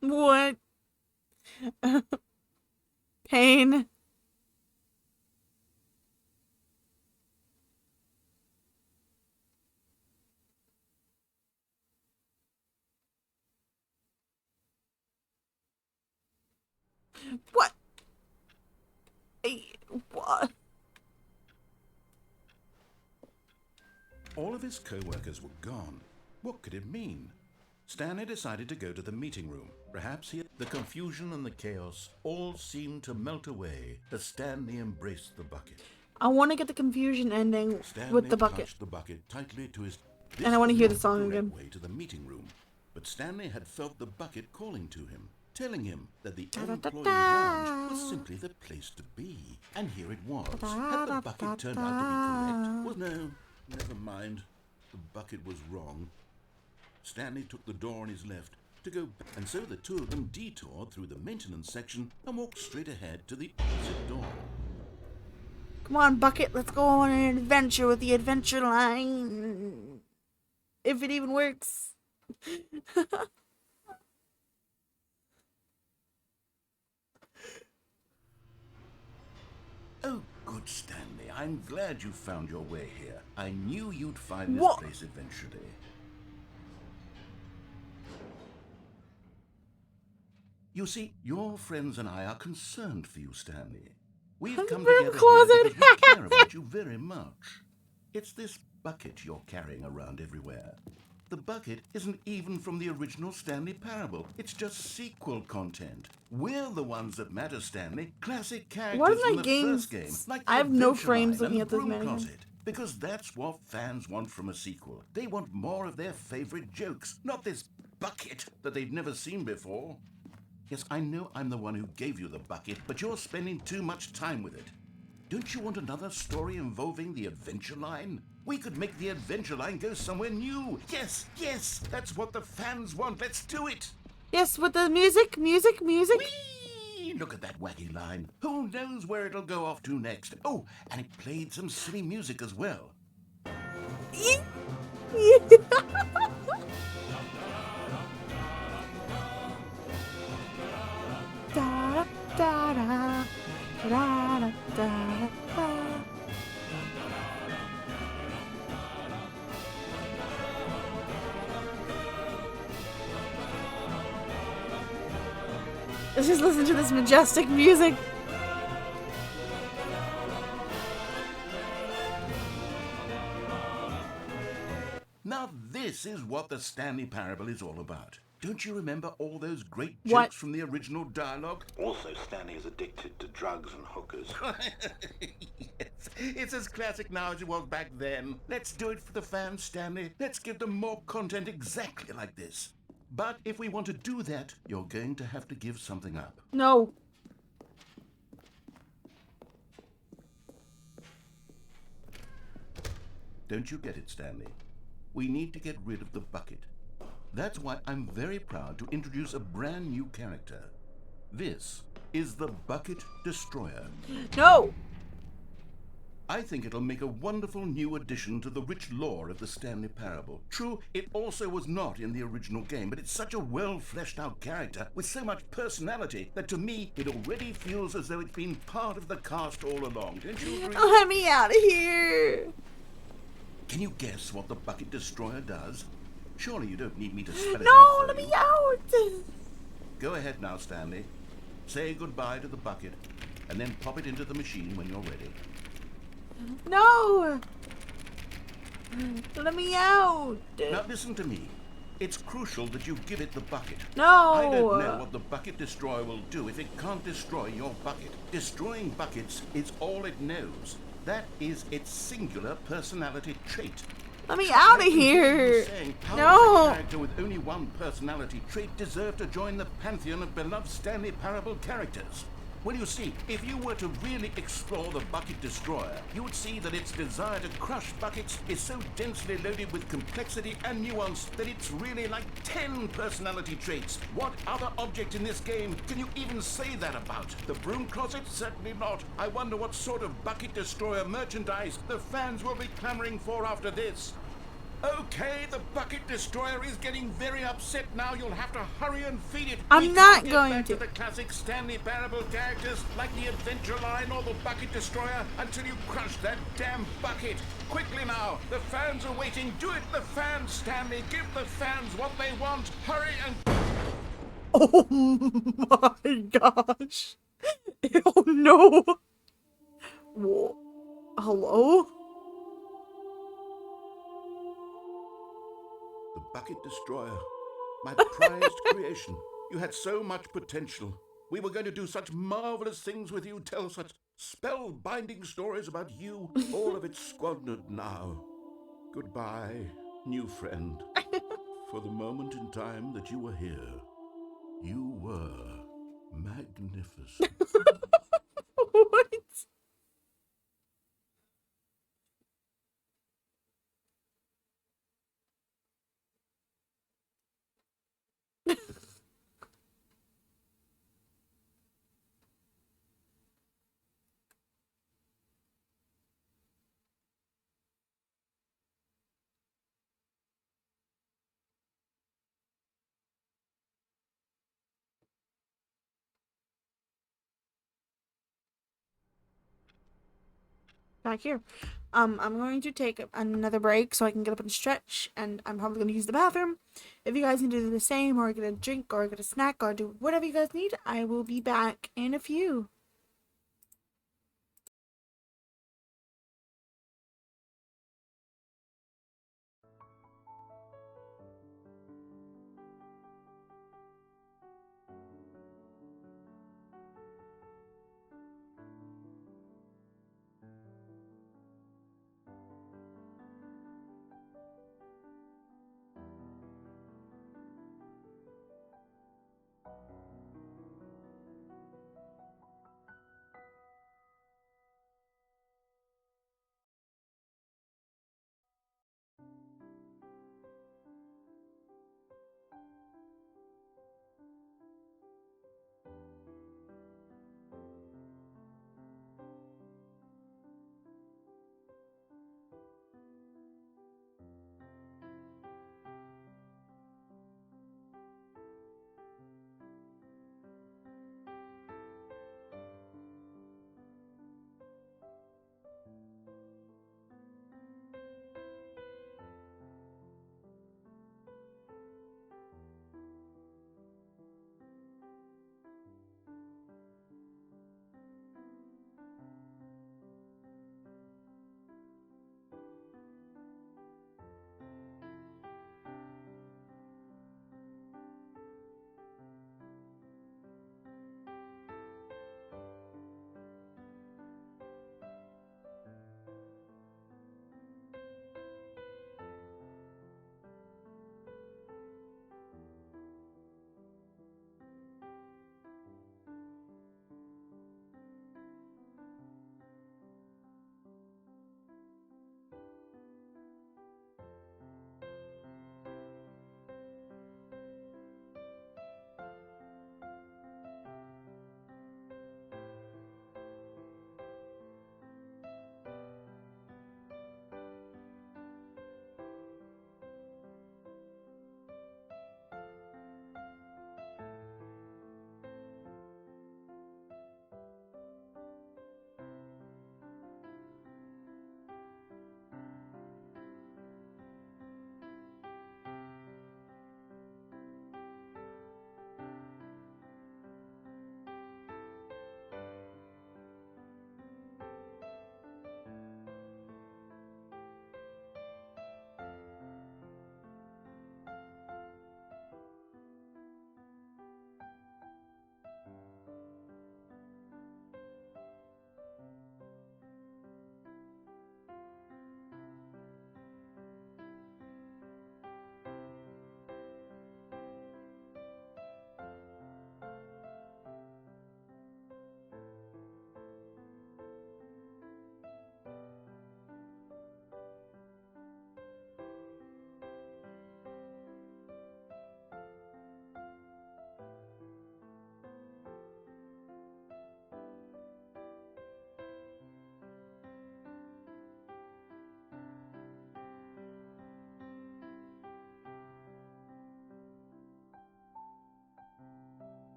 What? Pain. What? What? All of his co-workers were gone. What could it mean? Stanley decided to go to the meeting room. Perhaps the confusion and the chaos all seemed to melt away as Stanley embraced the bucket. I want to get the confusion ending with the bucket. Clutched the bucket tightly to his... And I want to hear the This song was the again. correct way to the meeting room. But Stanley had felt the bucket calling to him, telling him that the employee lounge was simply the place to be. And here it was. Had the bucket turned out to be correct? Well, no, never mind. The bucket was wrong. Stanley took the door on his left to go back, and so the two of them detoured through the maintenance section and walked straight ahead to the opposite door. Come on, bucket. Let's go on an adventure with the adventure line. If it even works. Oh, good Stanley. I'm glad you found your way here. I knew you'd find this What? place eventually. You see, your friends and I are concerned for you, Stanley. We've come Room together closet. here because we care about you very much. It's this bucket you're carrying around everywhere. The bucket isn't even from the original Stanley Parable. It's just sequel content. We're the ones that matter, Stanley. Classic characters What are from my the games? first game. Like I the have no Adventure frames Line looking and at this Broom mannequin. Closet. Because that's what fans want from a sequel. They want more of their favorite jokes, not this bucket that they've never seen before. Yes, I know I'm the one who gave you the bucket, but you're spending too much time with it. Don't you want another story involving the Adventure Line? We could make the Adventure Line go somewhere new. Yes, that's what the fans want. Let's do it. Yes, with the music. Whee! Look at that wacky line. Who knows where it'll go off to next? Oh, and it played some silly music as well. Da, da, da, da, da, da, da. Let's just listen to this majestic music. Now this is what the Stanley Parable is all about. Don't you remember all those great What? jokes from the original dialogue? Also, Stanley is addicted to drugs and hookers. Yes, it's as classic now as it was back then. Let's do it for the fans, Stanley. Let's give them more content exactly like this. But if we want to do that, you're going to have to give something up. No. Don't you get it, Stanley? We need to get rid of the bucket. That's why I'm very proud to introduce a brand new character. This is the Bucket Destroyer. No. I think it'll make a wonderful new addition to the rich lore of the Stanley Parable. True, it also was not in the original game, but it's such a well-fleshed-out character with so much personality that to me, it already feels as though it's been part of the cast all along. Don't you agree? Let me out of here. Can you guess what the Bucket Destroyer does? Surely you don't need me to spell it out No, for let you. me out. Go ahead now, Stanley. Say goodbye to the bucket, and then pop it into the machine when you're ready. No. Let me out. Now listen to me. It's crucial that you give it the bucket. No. I don't know what the Bucket Destroyer will do if it can't destroy your bucket. Destroying buckets is all it knows. That is its singular personality trait. Let me out of here. How No. does a character with only one personality trait deserve to join the pantheon of beloved Stanley Parable characters? Well, you see, if you were to really explore the Bucket Destroyer, you would see that its desire to crush buckets is so densely loaded with complexity and nuance that it's really like 10 personality traits. What other object in this game can you even say that about? The broom closet? Certainly not. I wonder what sort of Bucket Destroyer merchandise the fans will be clamoring for after this. Okay, the Bucket Destroyer is getting very upset now. You'll have to hurry and feed it. I'm We not can't get going back to. the classic Stanley Parable characters like the Adventure Line or the Bucket Destroyer until you crush that damn bucket. Quickly now, the fans are waiting. Do it, the fans, Stanley. Give the fans what they want. Hurry and... Oh my gosh. Oh no. Whoa. Hello? The Bucket Destroyer. My prized creation. You had so much potential. We were going to do such marvelous things with you, tell such spell-binding stories about you. All of it squandered now. Goodbye, new friend. For the moment in time that you were here, you were magnificent. What? Back here. I'm going to take another break so I can get up and stretch, and I'm probably going to use the bathroom. If you guys need to do the same, or get a drink, or get a snack, or do whatever you guys need, I will be back in a few.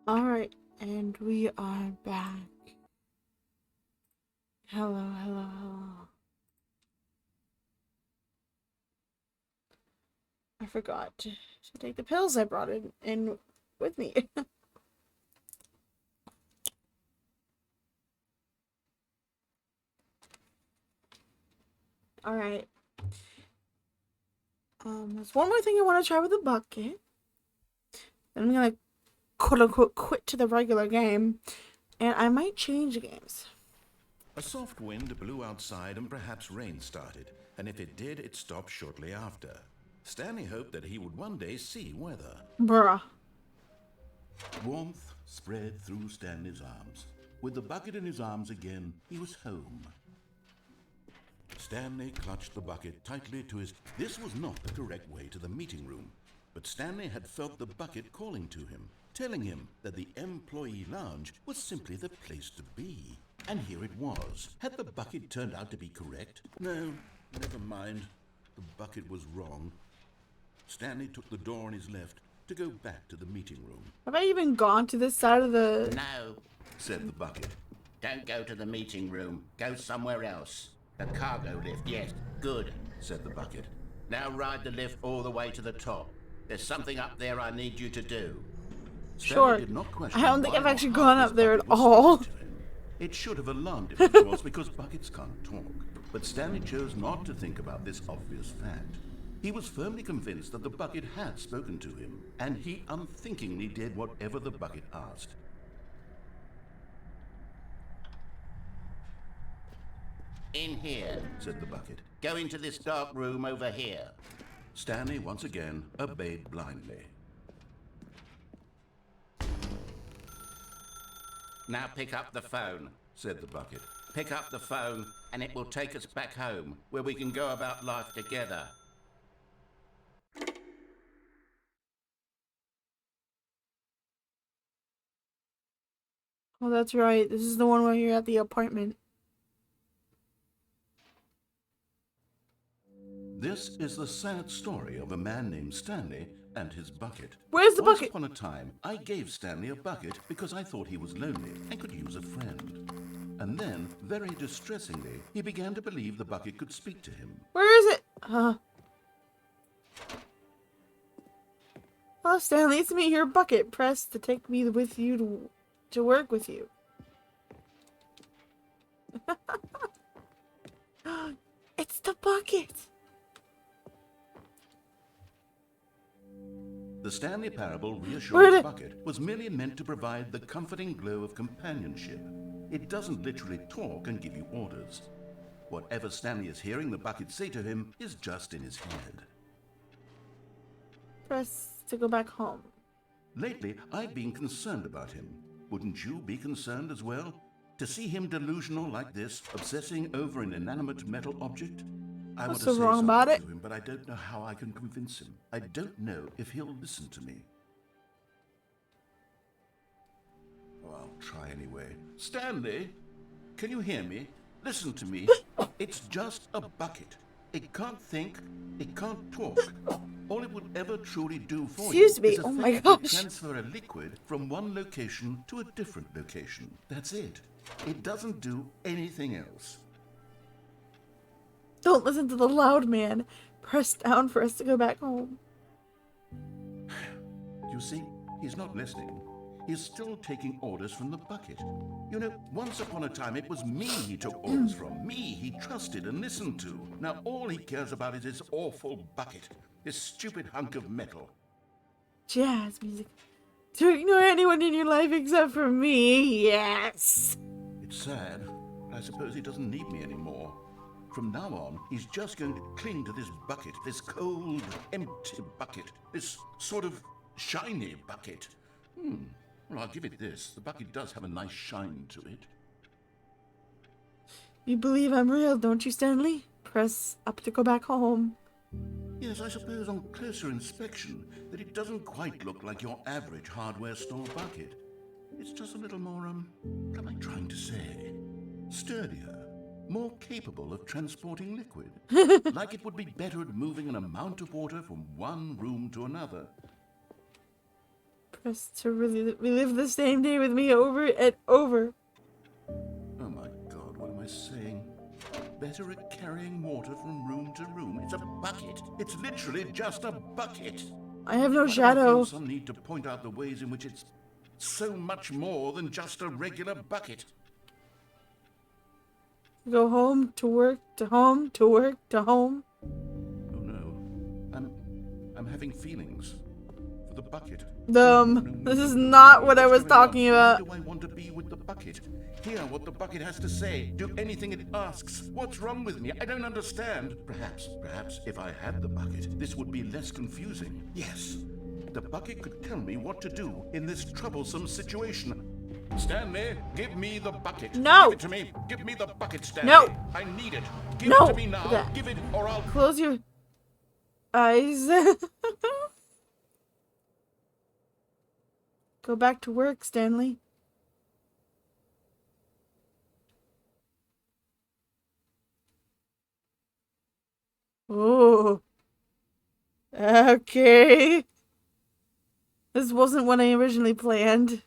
Alright, and we are back. Hello, hello, hello. I forgot to take the pills I brought in with me. Alright. There's one more thing I want to try with the bucket. Then I'm gonna quote unquote quit to the regular game. And I might change games. A soft wind blew outside and perhaps rain started, and if it did, it stopped shortly after. Stanley hoped that he would one day see weather. Bruh. Warmth spread through Stanley's arms. With the bucket in his arms again, he was home. Stanley clutched the bucket tightly to his... This was not the correct way to the meeting room, but Stanley had felt the bucket calling to him, telling him that the employee lounge was simply the place to be. And here it was. Had the bucket turned out to be correct? No, never mind. The bucket was wrong. Stanley took the door on his left to go back to the meeting room. Have I even gone to this side of the... No, Said the bucket. don't go to the meeting room. Go somewhere else. The cargo lift, yes, good, Said the bucket. Now ride the lift all the way to the top. There's something up there I need you to do. Sure. Stanley did not question I don't think why I've or actually how gone this up there at bucket was all. speaking to him. It should have alarmed him, of course, because buckets can't talk. But Stanley chose not to think about this obvious fact. He was firmly convinced that the bucket had spoken to him, and he unthinkingly did whatever the bucket asked. In here. Said the bucket. Go into this dark room over here. Stanley once again obeyed blindly. Now pick up the phone. Said the bucket. Pick up the phone and it will take us back home, where we can go about life together. Oh, that's right. This is the one where you're at the apartment. This is the sad story of a man named Stanley and his bucket. Where's the Once bucket? upon a time, I gave Stanley a bucket because I thought he was lonely and could use a friend. And then, very distressingly, he began to believe the bucket could speak to him. Where is it? Hello, Stanley. It's me, your bucket. Press to take me with you to work with you. It's the bucket. The Stanley Parable Where Reassurance did- bucket was merely meant to provide the comforting glow of companionship. It doesn't literally talk and give you orders. Whatever Stanley is hearing the bucket say to him is just in his head. Press to go back home. Lately, I've been concerned about him. Wouldn't you be concerned as well? To see him delusional like this, obsessing over an inanimate metal object? I What's want to so say wrong something about it? to him, but I don't know how I can convince him. I don't know if he'll listen to me. Oh, I'll try anyway. Stanley, can you hear me? Listen to me. It's just a bucket. It can't think. It can't talk. All it would ever truly do for Excuse you me, is oh my effectively gosh. transfer a liquid from one location to a different location. That's it. It doesn't do anything else. Don't listen to the loud man. Press down for us to go back home. You see, he's not listening. He's still taking orders from the bucket. You know, once upon a time it was me he took orders from. Me he trusted and listened to. Now all he cares about is his awful bucket. This stupid hunk of metal. Jazz music. To ignore anyone in your life except for me. Yes. It's sad. I suppose he doesn't need me anymore. From now on, he's just going to cling to this bucket, this cold, empty bucket, this sort of shiny bucket. Well, I'll give it this. The bucket does have a nice shine to it. You believe I'm real, don't you, Stanley? Press up to go back home. Yes, I suppose on closer inspection that it doesn't quite look like your average hardware store bucket. It's just a little more, what am I trying to say? Sturdier. More capable of transporting liquid. Like it would be better at moving an amount of water from one room to another. Press to relive the same day with me over and over. Oh my God, what am I saying? Better at carrying water from room to room. It's a bucket. It's literally just a bucket. I have no Why do I shadow. feel some need to point out the ways in which it's so much more than just a regular bucket? Go home to work to home to work to home. Oh no, I'm having feelings for the bucket. This is not what I was talking about. Why do I want to be with the bucket? Hear what the bucket has to say. Do anything it asks. What's wrong with me? I don't understand. Perhaps if I had the bucket, this would be less confusing. Yes, the bucket could tell me what to do in this troublesome situation. Stanley, give me the bucket. No. Give it to me. Give me the bucket, Stanley. No. I need it. Give No. it to me now. Okay. Give it or I'll... Close your eyes. Go back to work, Stanley. Oh. Okay. This wasn't what I originally planned.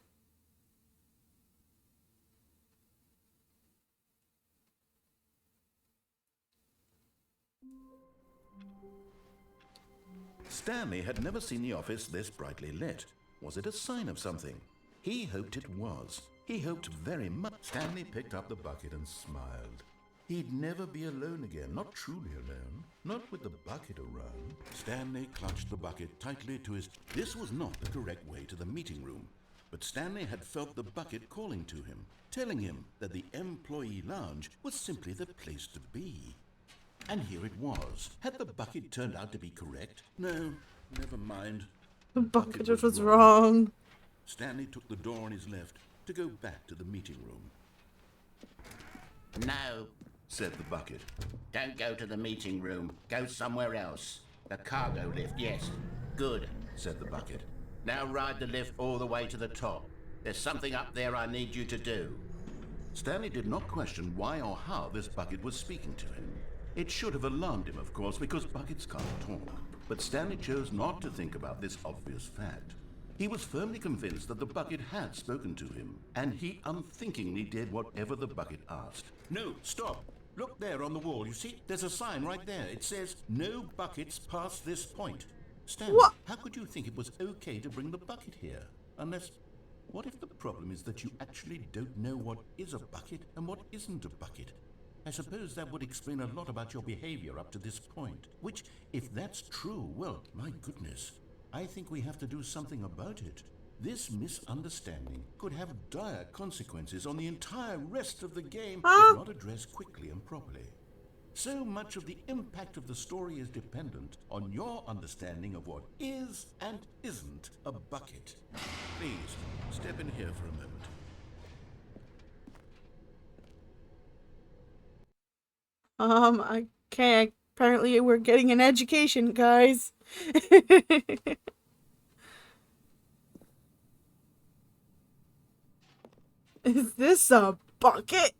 Stanley had never seen the office this brightly lit. Was it a sign of something? He hoped it was. He hoped very much. Stanley picked up the bucket and smiled. He'd never be alone again, not truly alone, not with the bucket around. Stanley clutched the bucket tightly to his... This was not the correct way to the meeting room, but Stanley had felt the bucket calling to him, telling him that the employee lounge was simply the place to be. And here it was. Had the bucket turned out to be correct? No, never mind. The bucket was wrong. Stanley took the door on his left to go back to the meeting room. No, Said the bucket. don't go to the meeting room. Go somewhere else. The cargo lift, yes. Good. Said the bucket. Now ride the lift all the way to the top. There's something up there I need you to do. Stanley did not question why or how this bucket was speaking to him. It should have alarmed him, of course, because buckets can't talk. But Stanley chose not to think about this obvious fact. He was firmly convinced that the bucket had spoken to him, and he unthinkingly did whatever the bucket asked. No, stop! Look there on the wall, you see? There's a sign right there. It says, "No buckets past this point." Stanley, What? how could you think it was okay to bring the bucket here? Unless... What if the problem is that you actually don't know what is a bucket and what isn't a bucket? I suppose that would explain a lot about your behavior up to this point. Which, if that's true, well, my goodness, I think we have to do something about it. This misunderstanding could have dire consequences on the entire rest of the game if not addressed quickly and properly. So much of the impact of the story is dependent on your understanding of what is and isn't a bucket. Please, step in here for a moment. Okay, apparently we're getting an education, guys. Is this a bucket?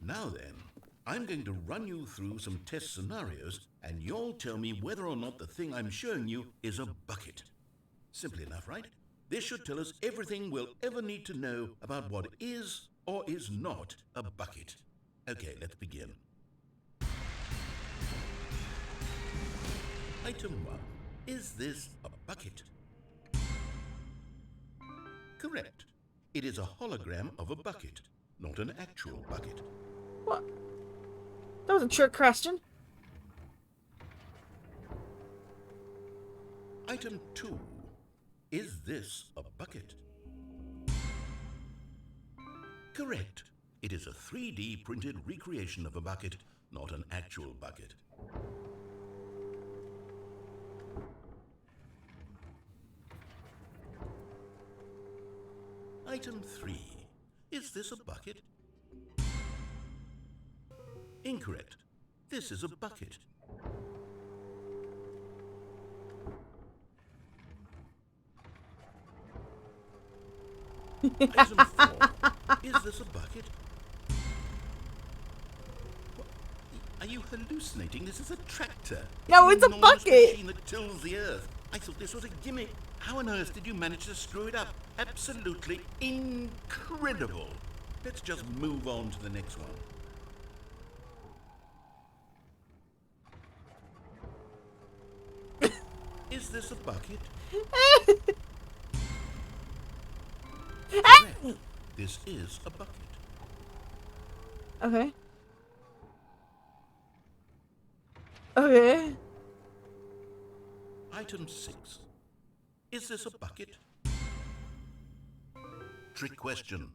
Now then, I'm going to run you through some test scenarios, and you'll tell me whether or not the thing I'm showing you is a bucket. Simple enough, right? This should tell us everything we'll ever need to know about what is or is not a bucket. Okay, let's begin. Item 1. Is this a bucket? Correct. It is a hologram of a bucket, not an actual bucket. What? That was a trick question. Item 2. Is this a bucket? Correct. It is a 3D printed recreation of a bucket, not an actual bucket. Item 3. Is this a bucket? Incorrect. This is a bucket. Item 4. Is this a bucket? What? Are you hallucinating? This is a tractor. No, it's a an enormous bucket. machine that tills the earth. I thought this was a gimmick. How on earth did you manage to screw it up? Absolutely incredible. Let's just move on to the next one. Is this a bucket? Correct. This is a bucket. Okay. Okay. Item 6. Is this a bucket? Trick question.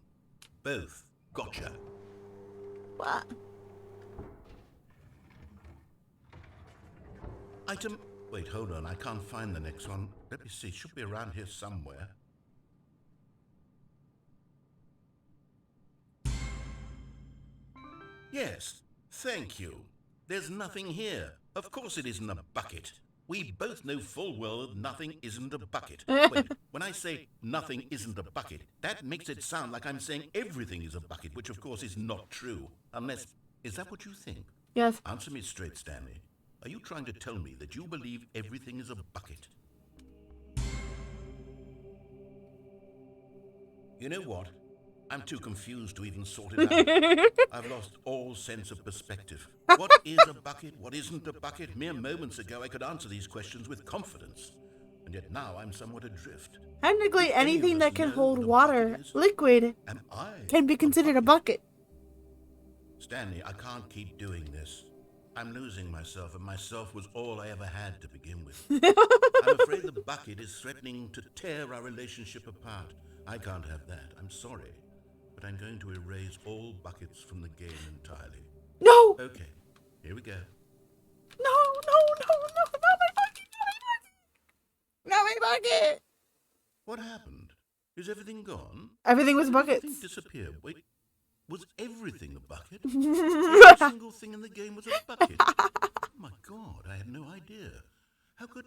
Both. Gotcha. What? Item... Wait, hold on. I can't find the next one. Let me see. Should be around here somewhere. Yes. Thank you. There's nothing here. Of course it isn't a bucket. We both know full well that nothing isn't a bucket. Wait, when I say nothing isn't a bucket, that makes it sound like I'm saying everything is a bucket, which of course is not true. Unless... Is that what you think? Yes. Answer me straight, Stanley. Are you trying to tell me that you believe everything is a bucket? You know what? I'm too confused to even sort it out. I've lost all sense of perspective. What is a bucket? What isn't a bucket? Mere moments ago I could answer these questions with confidence. And yet now I'm somewhat adrift. Technically, Do any of anything us that can know hold what a water, bucket is? liquid, Am I can be considered a bucket. Stanley, I can't keep doing this. I'm losing myself, and myself was all I ever had to begin with. I'm afraid the bucket is threatening to tear our relationship apart. I can't have that. I'm sorry. But I'm going to erase all buckets from the game entirely. No! Okay, here we go. No, no, no, no, not my bucket, not my bucket! Not my bucket! What happened? Is everything gone? Everything was Everything buckets. disappeared. Wait, was everything a bucket? Every single thing in the game was a bucket. Oh my God, I had no idea. How could...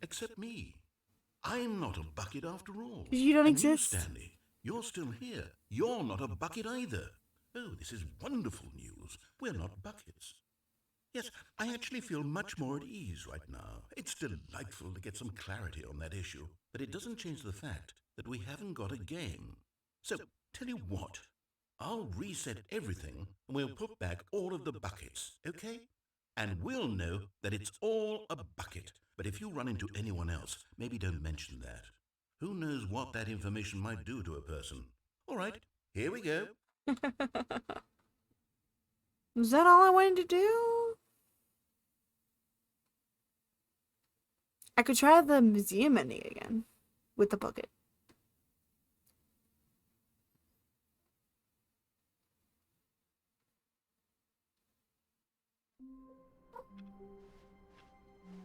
Except me. I'm not a bucket after all. You don't And exist. You, Stanley, you're still here. You're not a bucket either. Oh, this is wonderful news. We're not buckets. Yes, I actually feel much more at ease right now. It's delightful to get some clarity on that issue, but it doesn't change the fact that we haven't got a game. So, tell you what, I'll reset everything and we'll put back all of the buckets, okay? And we'll know that it's all a bucket. But if you run into anyone else, maybe don't mention that. Who knows what that information might do to a person? All right, here we go. Was that all I wanted to do? I could try the museum ending again with the bucket.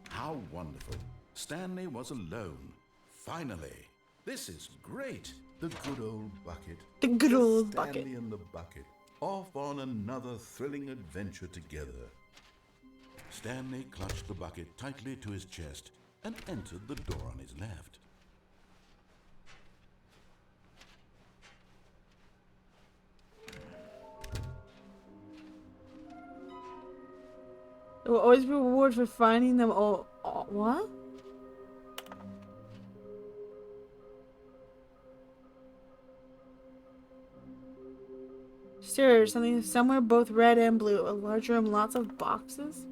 How wonderful. Stanley was alone. Finally. This is great. The good old bucket. The good Just old Stanley bucket. and the bucket. Off on another thrilling adventure together. Stanley clutched the bucket tightly to his chest and entered the door on his left. There will always be a reward for finding them all. What? Stairs, something somewhere both red and blue. A large room, lots of boxes.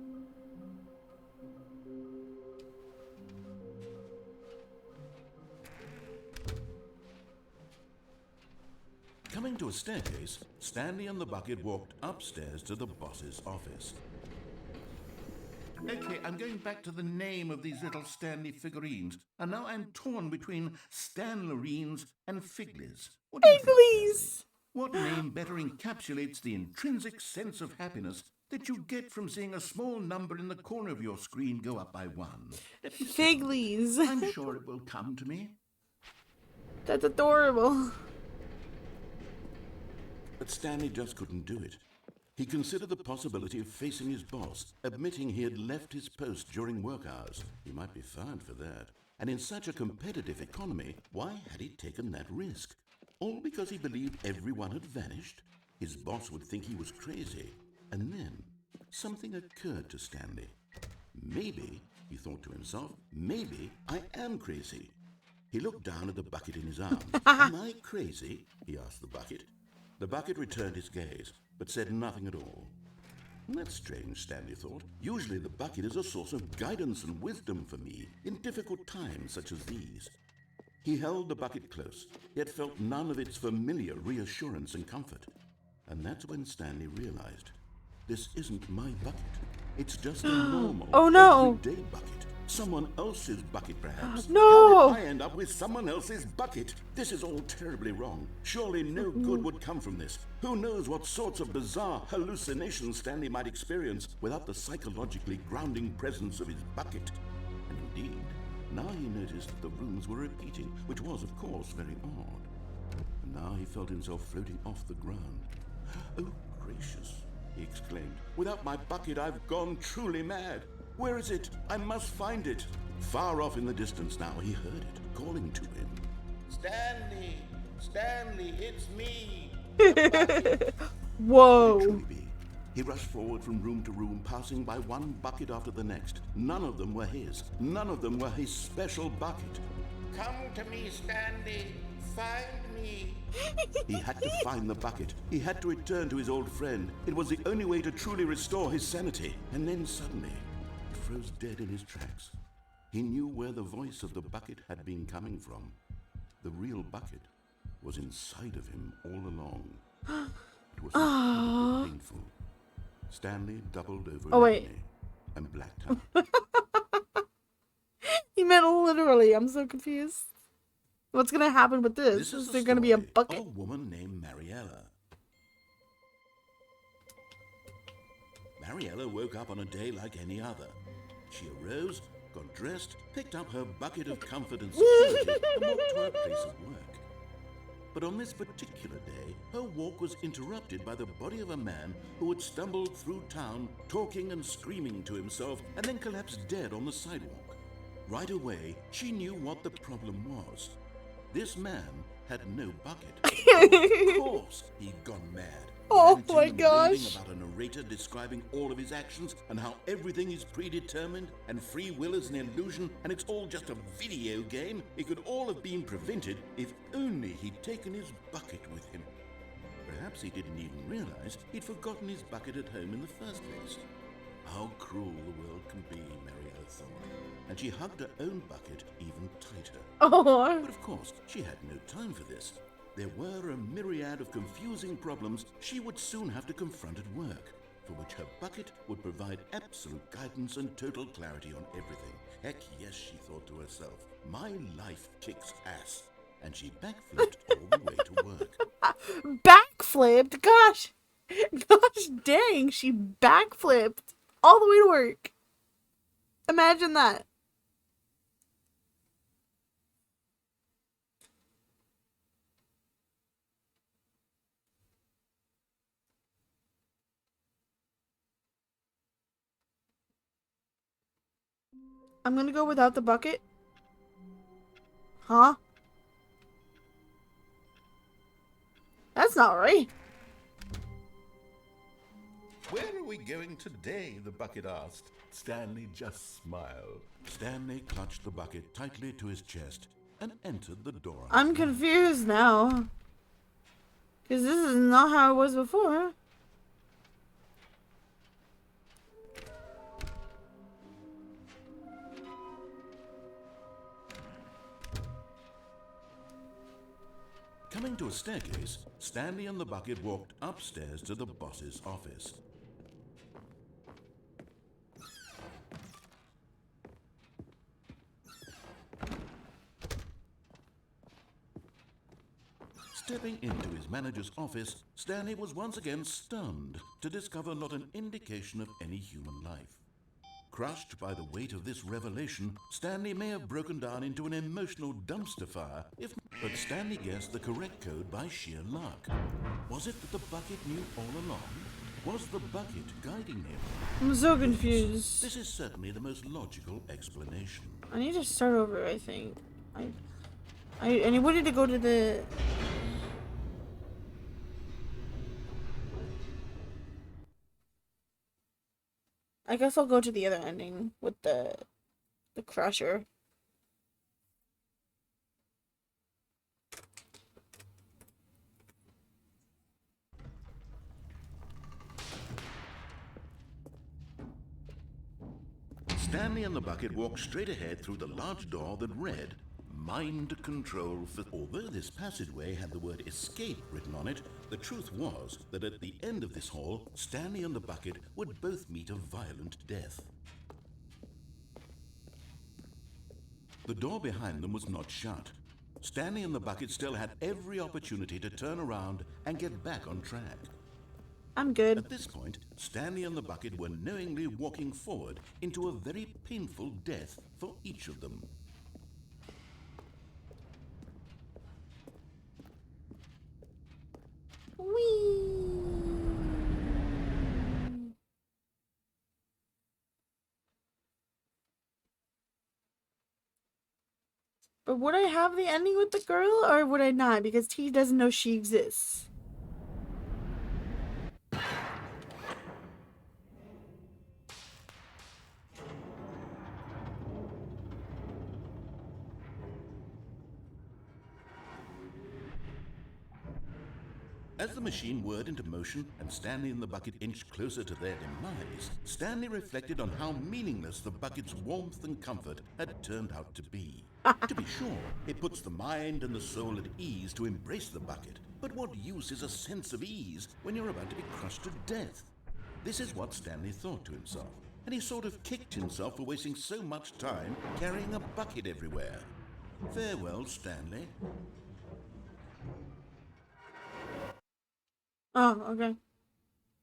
Coming to a staircase, Stanley and the bucket walked upstairs to the boss's office. Okay, I'm going back to the name of these little Stanley figurines, and now I'm torn between Stanlerines and Figlies. What do you think, Figlies! Stanley? What name better encapsulates the intrinsic sense of happiness that you get from seeing a small number in the corner of your screen go up by 1? Let me see. Figlies. I'm sure it will come to me. That's adorable. But Stanley just couldn't do it. He considered the possibility of facing his boss, admitting he had left his post during work hours. He might be fired for that. And in such a competitive economy, why had he taken that risk? All because he believed everyone had vanished? His boss would think he was crazy. And then, something occurred to Stanley. Maybe, he thought to himself, maybe I am crazy. He looked down at the bucket in his arms. Am I crazy? He asked the bucket. The bucket returned his gaze, but said nothing at all. That's strange, Stanley thought. Usually the bucket is a source of guidance and wisdom for me in difficult times such as these. He held the bucket close, yet felt none of its familiar reassurance and comfort. And that's when Stanley realized, this isn't my bucket. It's just a normal, Oh, no. everyday bucket. Someone else's bucket, perhaps. No. How did I end up with someone else's bucket? This is all terribly wrong. Surely no good would come from this. Who knows what sorts of bizarre hallucinations Stanley might experience without the psychologically grounding presence of his bucket. And indeed, now he noticed that the rooms were repeating, which was, of course, very odd. And now he felt himself floating off the ground. Oh, gracious, he exclaimed. Without my bucket, I've gone truly mad. Where is it? I must find it. Far off in the distance now, he heard it, calling to him. Stanley! Stanley, it's me! Whoa. Could it truly be? He rushed forward from room to room, passing by one bucket after the next. None of them were his. None of them were his special bucket. Come to me, Stanley! Find me! He had to find the bucket. He had to return to his old friend. It was the only way to truly restore his sanity. And then suddenly, he froze dead in his tracks. He knew where the voice of the bucket had been coming from. The real bucket was inside of him all along. It was incredibly painful. Stanley doubled over in agony and blacked out. He meant literally. I'm so confused. What's gonna happen with this? This is there gonna be a bucket? of a woman named Mariella. Mariella woke up on a day like any other. She arose, got dressed, picked up her bucket of comfort and security, and walked to her place of work. But on this particular day, her walk was interrupted by the body of a man who had stumbled through town, talking and screaming to himself, and then collapsed dead on the sidewalk. Right away, she knew what the problem was. This man had no bucket. Of course, he'd gone mad. Oh Ranting my and gosh. raving about a narrator describing all of his actions and how everything is predetermined and free will is an illusion and it's all just a video game. It could all have been prevented if only he'd taken his bucket with him. Perhaps he didn't even realize he'd forgotten his bucket at home in the first place. How cruel the world can be, Mariella thought, and she hugged her own bucket even tighter. Oh. But of course, she had no time for this. There were a myriad of confusing problems she would soon have to confront at work, for which her bucket would provide absolute guidance and total clarity on everything. Heck yes, she thought to herself, my life kicks ass. And she backflipped all the way to work. Backflipped? Gosh. Gosh dang, she backflipped all the way to work. Imagine that. I'm gonna go without the bucket. Huh? That's not right. Where are we going today? The bucket asked. Stanley just smiled. Stanley clutched the bucket tightly to his chest and entered the door. I'm confused now. Because this is not how it was before. Coming to a staircase, Stanley and the bucket walked upstairs to the boss's office. Stepping into his manager's office, Stanley was once again stunned to discover not an indication of any human life. Crushed by the weight of this revelation, Stanley may have broken down into an emotional dumpster fire, but Stanley guessed the correct code by sheer luck. Was it that the bucket knew all along? Was the bucket guiding him? I'm so confused. This is certainly the most logical explanation. I need to start over, I think. I wanted to go to the... I guess I'll go to the other ending with the crusher. Stanley and the bucket walked straight ahead through the large door that read, Mind Control. Although this passageway had the word escape written on it, the truth was that at the end of this hall, Stanley and the bucket would both meet a violent death. The door behind them was not shut. Stanley and the bucket still had every opportunity to turn around and get back on track. I'm good. At this point, Stanley and the bucket were knowingly walking forward into a very painful death for each of them. Whee! But would I have the ending with the girl, or would I not? Because T doesn't know she exists. As the machine whirred into motion and Stanley and the bucket inched closer to their demise, Stanley reflected on how meaningless the bucket's warmth and comfort had turned out to be. To be sure, it puts the mind and the soul at ease to embrace the bucket, but what use is a sense of ease when you're about to be crushed to death? This is what Stanley thought to himself, and he sort of kicked himself for wasting so much time carrying a bucket everywhere. Farewell, Stanley. Oh, okay.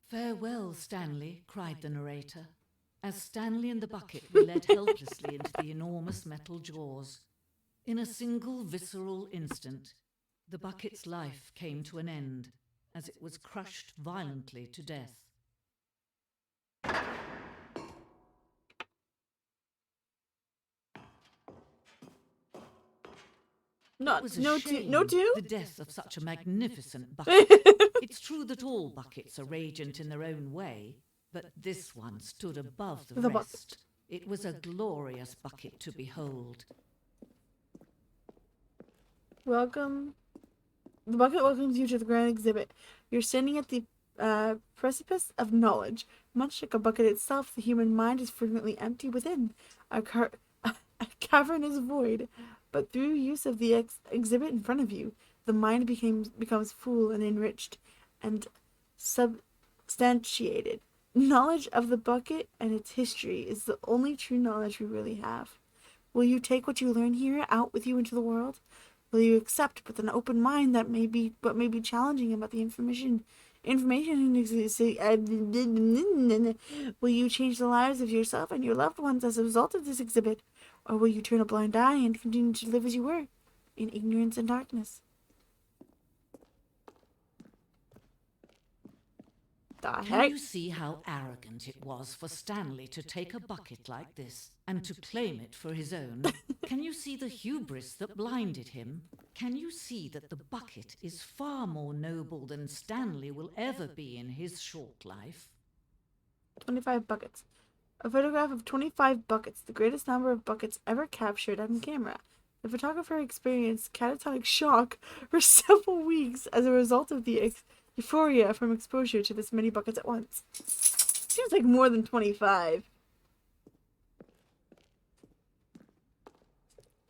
Farewell, Stanley, cried the narrator, as Stanley and the bucket were led helplessly into the enormous metal jaws. In a single visceral instant, the bucket's life came to an end as it was crushed violently to death. Not, It was a no shame, no two? the death of such a magnificent bucket. It's true that all buckets are radiant in their own way, but this one stood above the The rest. It was a glorious bucket to behold. Welcome. The bucket welcomes you to the grand exhibit. You're standing at the precipice of knowledge. Much like a bucket itself, the human mind is frequently empty within. A cavernous void. But through use of the exhibit in front of you, the mind becomes full and enriched and substantiated. Knowledge of the bucket and its history is the only true knowledge we really have. Will you take what you learn here out with you into the world? Will you accept with an open mind that may be challenging about the information? Will you change the lives of yourself and your loved ones as a result of this exhibit? Or will you turn a blind eye and continue to live as you were, in ignorance and darkness? Can you see how arrogant it was for Stanley to take a bucket like this and to claim it for his own? Can you see the hubris that blinded him? Can you see that the bucket is far more noble than Stanley will ever be in his short life? 25 buckets. A photograph of 25 buckets, the greatest number of buckets ever captured on camera. The photographer experienced catatonic shock for several weeks as a result of the euphoria from exposure to this many buckets at once. Seems like more than 25.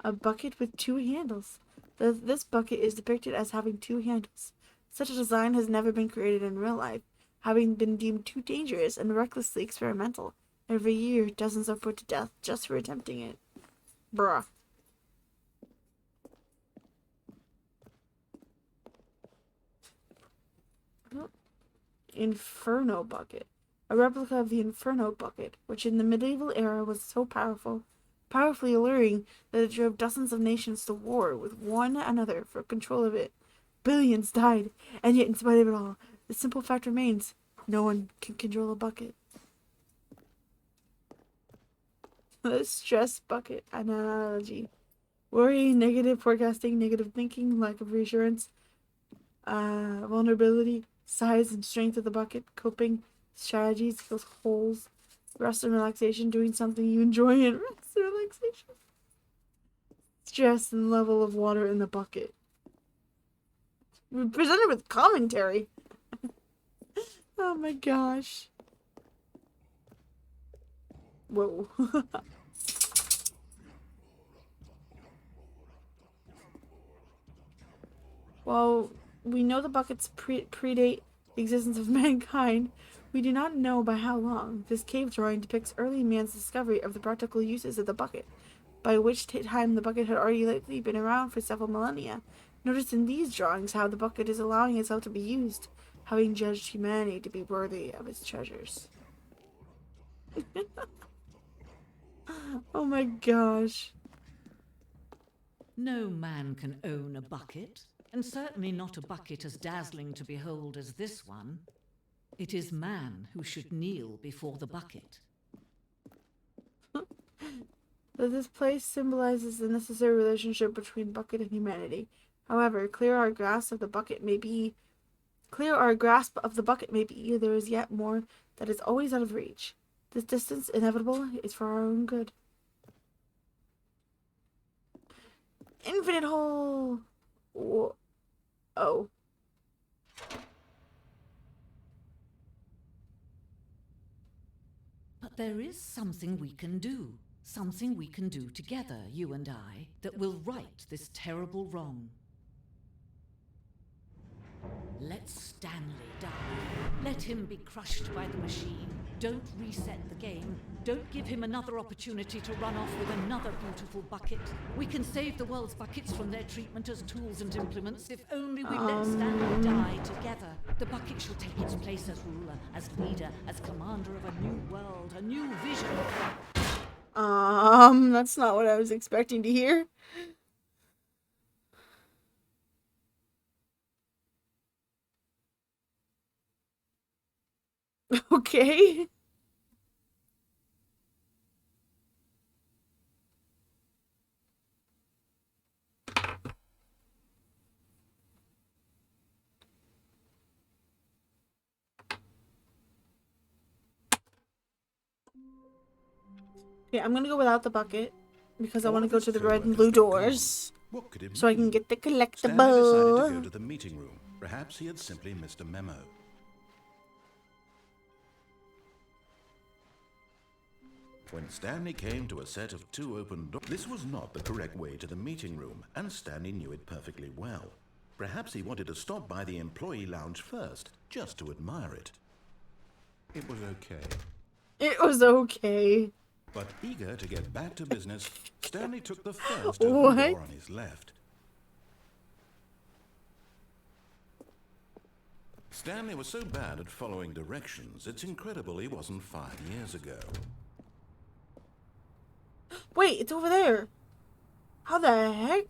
A bucket with two handles. This bucket is depicted as having two handles. Such a design has never been created in real life, having been deemed too dangerous and recklessly experimental. Every year, dozens are put to death just for attempting it. Bruh. Inferno bucket. A replica of the Inferno bucket, which in the medieval era was so powerfully alluring that it drove dozens of nations to war with one another for control of it. Billions died, and yet in spite of it all, the simple fact remains, no one can control a bucket. The stress bucket analogy. Worry, negative forecasting, negative thinking, lack of reassurance, vulnerability, size and strength of the bucket, coping, strategies, equals holes, rest and relaxation, doing something you enjoy, and rest and relaxation. Stress and level of water in the bucket. We're presented with commentary. Oh my gosh. Whoa. While we know the buckets predate the existence of mankind, we do not know by how long. This cave drawing depicts early man's discovery of the practical uses of the bucket, by which time the bucket had already likely been around for several millennia. Notice in these drawings how the bucket is allowing itself to be used, having judged humanity to be worthy of its treasures. Oh my gosh. No man can own a bucket, and certainly not a bucket as dazzling to behold as this one. It is man who should kneel before the bucket. That this place symbolizes the necessary relationship between bucket and humanity. However, clear our grasp of the bucket may be, there is yet more that is always out of reach. This distance, inevitable, is for our own good. Infinite hole! Oh. But there is something we can do. Something we can do together, you and I, that will right this terrible wrong. Let Stanley die. Let him be crushed by the machine. Don't reset the game. Don't give him another opportunity to run off with another beautiful bucket. We can save the world's buckets from their treatment as tools and implements if only we let Stanley die together. The bucket shall take its place as ruler, as leader, as commander of a new world, a new vision. That's not what I was expecting to hear. Okay. Okay, I'm gonna go without the bucket because I want to go to the red and blue doors What could it so I mean? can get the Stanley decided to collectible. go to the meeting room. Perhaps he had simply missed a memo. When Stanley came to a set of 2 open doors, this was not the correct way to the meeting room, and Stanley knew it perfectly well. Perhaps he wanted to stop by the employee lounge first, just to admire it. It was okay. It was okay. But eager to get back to business, Stanley took the first open What? door on his left. Stanley was so bad at following directions, it's incredible he wasn't 5 years ago. Wait, it's over there. How the heck?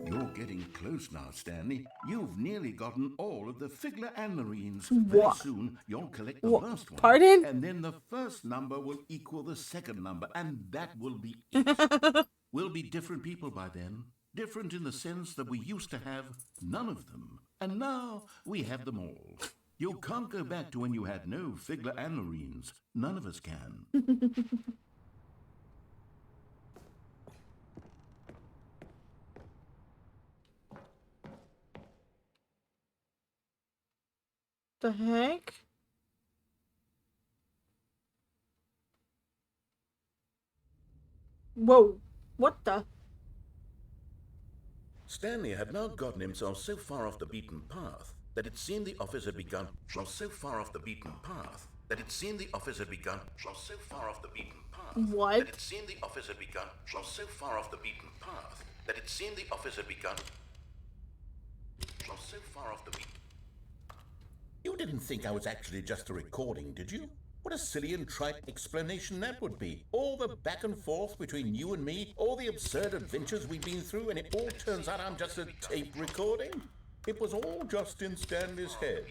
You're getting close now, Stanley. You've nearly gotten all of the Figler and Marines. Very What? soon, you'll collect the What? last one. Pardon? And then the first number will equal the second number, and that will be it. We'll be different people by then. Different in the sense that we used to have none of them. And now we have them all. You can't go back to when you had no Figler and Marines. None of us can. The heck? Whoa. What the? Stanley had now gotten himself so far off the beaten path that it seemed the office had begun. So far off the beaten path that it seemed the office had begun. So far off the beaten path What? that it seemed the office had begun. So far off the beaten path that it seemed the office had begun. So far off the beaten. You didn't think I was actually just a recording, did you? What a silly and trite explanation that would be. All the back and forth between you and me, all the absurd adventures we've been through, and it all turns out I'm just a tape recording? It was all just in Stanley's head.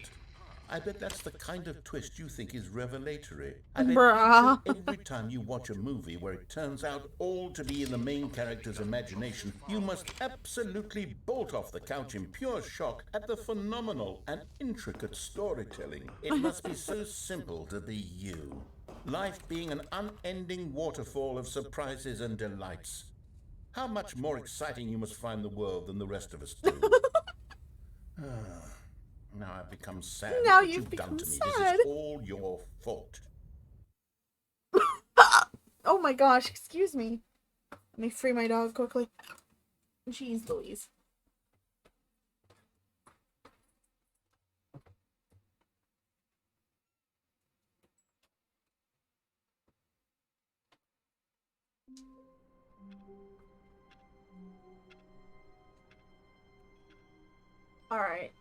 I bet that's the kind of twist you think is revelatory. I bet Bruh. each and every time you watch a movie where it turns out all to be in the main character's imagination, you must absolutely bolt off the couch in pure shock at the phenomenal and intricate storytelling. It must be so simple to be you. Life being an unending waterfall of surprises and delights. How much more exciting you must find the world than the rest of us do. Now I've become sad. Now What you've you've done become to me. sad. This is all your fault. Oh my gosh, excuse me. Let me free my dog quickly. Jeez Louise. Alright.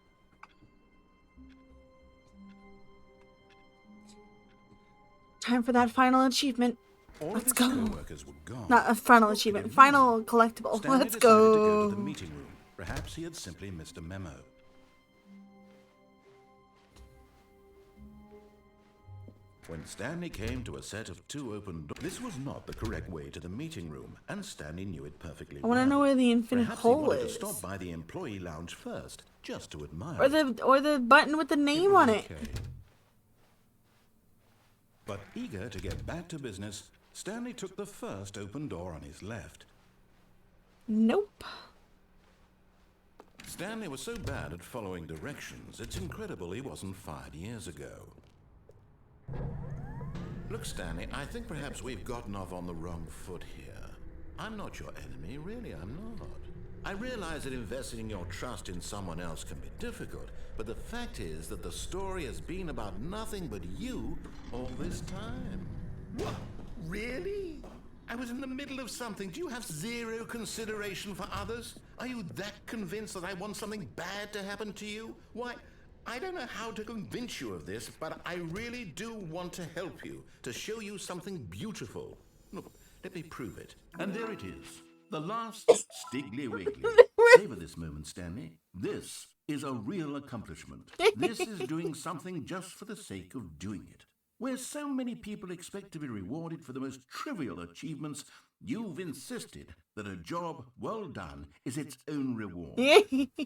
Time for that final achievement. All Let's of his go. co-workers were gone. Not a final What could achievement. it Final mean? collectible. Stanley Let's decided to go go. to the meeting room. Perhaps he had simply missed a memo. When Stanley came to a set of 2 open doors, this was not the correct way to the meeting room, and Stanley knew it perfectly I want to know where the infinite Perhaps hole he wanted is. to stop by the employee lounge first, just to admire Or it. the button with the name was on it. okay. But eager to get back to business, Stanley took the first open door on his left. Nope. Stanley was so bad at following directions, it's incredible he wasn't fired years ago. Look, Stanley, I think perhaps we've gotten off on the wrong foot here. I'm not your enemy, really, I'm not. I realize that investing your trust in someone else can be difficult, but the fact is that the story has been about nothing but you all this time. What? Really? I was in the middle of something. Do you have zero consideration for others? Are you that convinced that I want something bad to happen to you? Why, I don't know how to convince you of this, but I really do want to help you, to show you something beautiful. Look, let me prove it. And there it is. The last Stiggly Wiggly. Savor this moment, Stanley. This is a real accomplishment. This is doing something just for the sake of doing it. Where so many people expect to be rewarded for the most trivial achievements, you've insisted that a job well done is its own reward.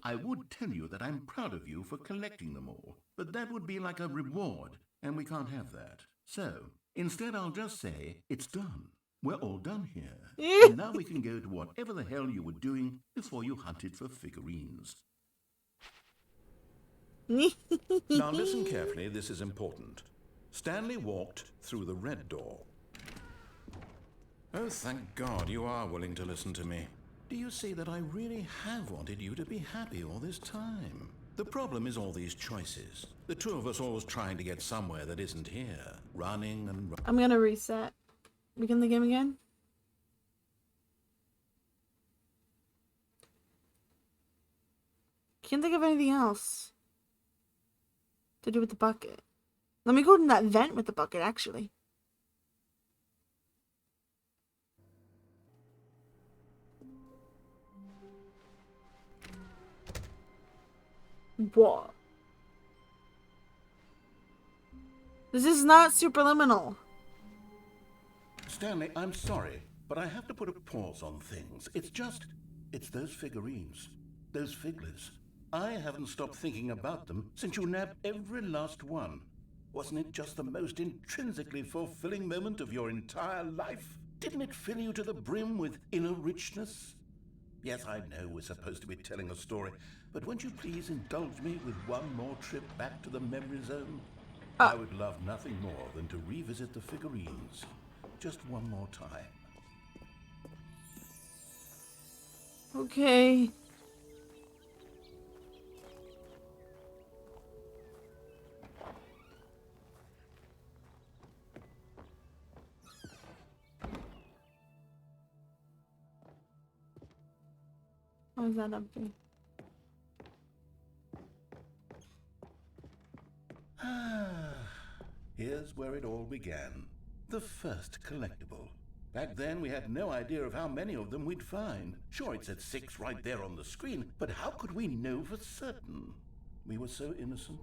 I would tell you that I'm proud of you for collecting them all, but that would be like a reward, and we can't have that. So, instead I'll just say, it's done. We're all done here. And now we can go to whatever the hell you were doing before you hunted for figurines. Now listen carefully, this is important. Stanley walked through the red door. Oh, thank God you are willing to listen to me. Do you see that I really have wanted you to be happy all this time? The problem is all these choices. The two of us always trying to get somewhere that isn't here. Running and I'm gonna reset. Begin the game again. Can't think of anything else to do with the bucket. Let me go in that vent with the bucket, actually. What? This is not superliminal. Stanley, I'm sorry, but I have to put a pause on things. It's those figurines, those figglers. I haven't stopped thinking about them since you nabbed every last one. Wasn't it just the most intrinsically fulfilling moment of your entire life? Didn't it fill you to the brim with inner richness? Yes, I know we're supposed to be telling a story, but won't you please indulge me with one more trip back to the memory zone? I would love nothing more than to revisit the figurines. Just one more time. Okay. How is that empty? Here's where it all began. The first collectible. Back then, we had no idea of how many of them we'd find. Sure, it said 6 right there on the screen, but how could we know for certain? We were so innocent.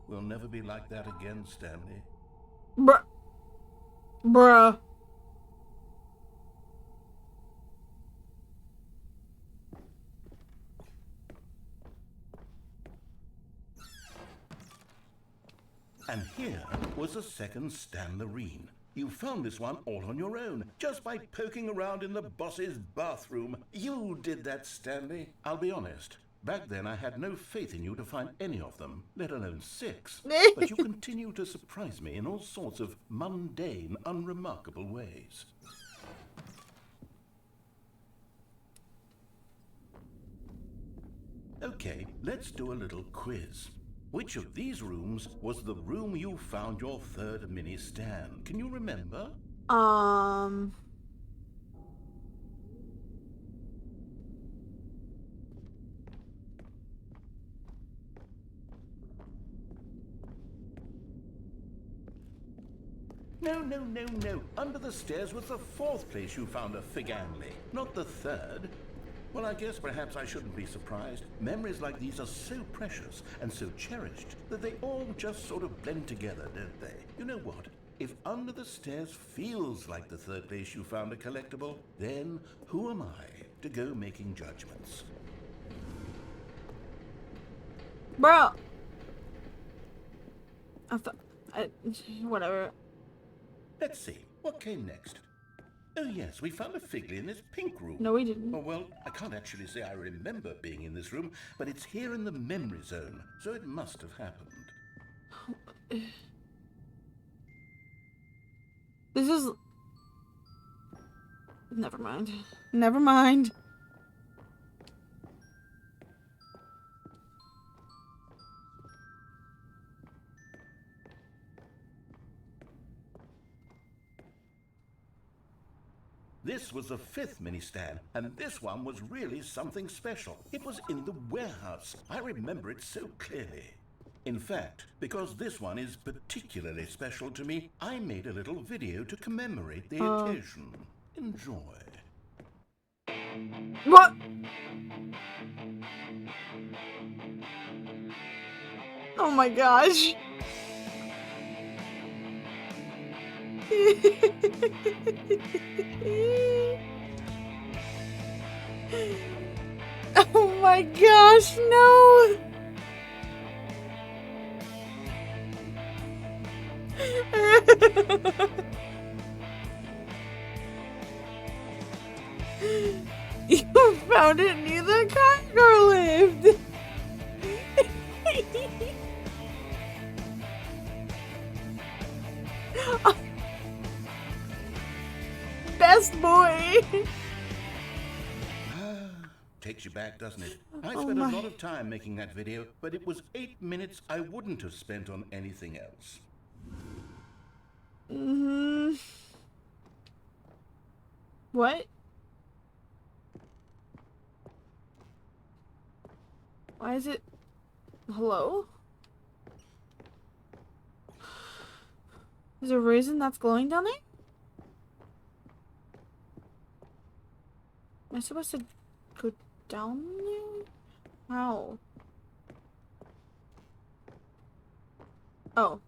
We'll never be like that again, Stanley. Bruh. And here was a second Stanlerine. You found this one all on your own, just by poking around in the boss's bathroom. You did that, Stanley. I'll be honest. Back then, I had no faith in you to find any of them, let alone 6. But you continue to surprise me in all sorts of mundane, unremarkable ways. Okay, let's do a little quiz. Which of these rooms was the room you found your 3rd mini stand? Can you remember? No. Under the stairs was the 4th place you found a Figanley, not the 3rd. Well, I guess perhaps I shouldn't be surprised. Memories like these are so precious and so cherished that they all just sort of blend together, don't they? You know what? If under the stairs feels like the 3rd place you found a collectible, then who am I to go making judgments? Bro! Whatever. Let's see. What came next? Oh yes, we found a Figley in this pink room. No, we didn't. Oh, well, I can't actually say I remember being in this room, but it's here in the memory zone, so it must have happened. This is... Never mind. Never mind. This was the 5th mini stand, and this one was really something special. It was in the warehouse. I remember it so clearly. In fact, because this one is particularly special to me, I made a little video to commemorate the occasion. Enjoy. What? Oh my gosh. Oh my gosh, no! You found it near the cargo lift! Best boy! Takes you back, doesn't it? I spent a lot of time making that video, but it was 8 minutes I wouldn't have spent on anything else. What? Why is it... Hello? Is there a reason that's glowing down there? Am I supposed to go down there? How? Oh.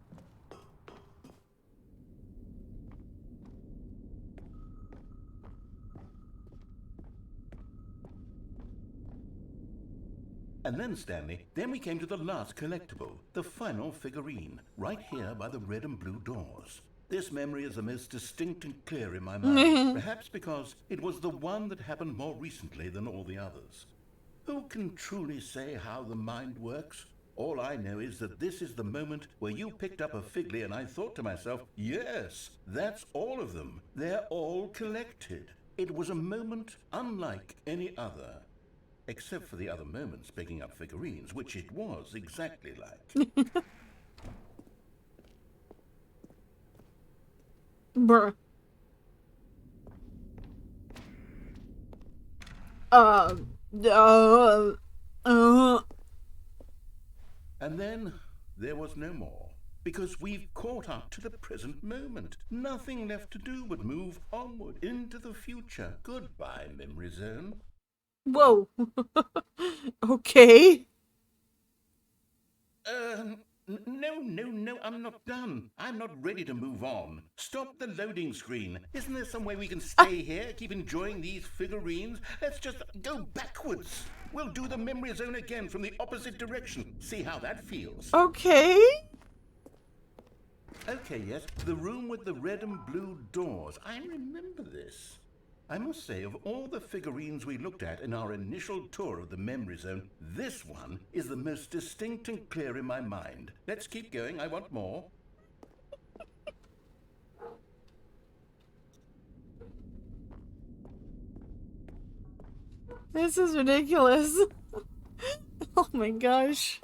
And then, Stanley, then we came to the last collectible, the final figurine, right here by the red and blue doors. This memory is the most distinct and clear in my mind, perhaps because it was the one that happened more recently than all the others. Who can truly say how the mind works? All I know is that this is the moment where you picked up a Figley and I thought to myself, yes, that's all of them. They're all collected. It was a moment unlike any other. Except for the other moments picking up figurines, which it was exactly like. Bruh. And then there was no more, because we've caught up to the present moment. Nothing left to do but move onward into the future. Goodbye, Memory Zone. Whoa. Okay. No, I'm not done. I'm not ready to move on. Stop the loading screen. Isn't there some way we can stay here, keep enjoying these figurines? Let's just go backwards. We'll do the memory zone again from the opposite direction. See how that feels. Okay. Okay, yes, the room with the red and blue doors. I remember this. I must say, of all the figurines we looked at in our initial tour of the memory zone, this one is the most distinct and clear in my mind. Let's keep going, I want more. This is ridiculous. Oh my gosh.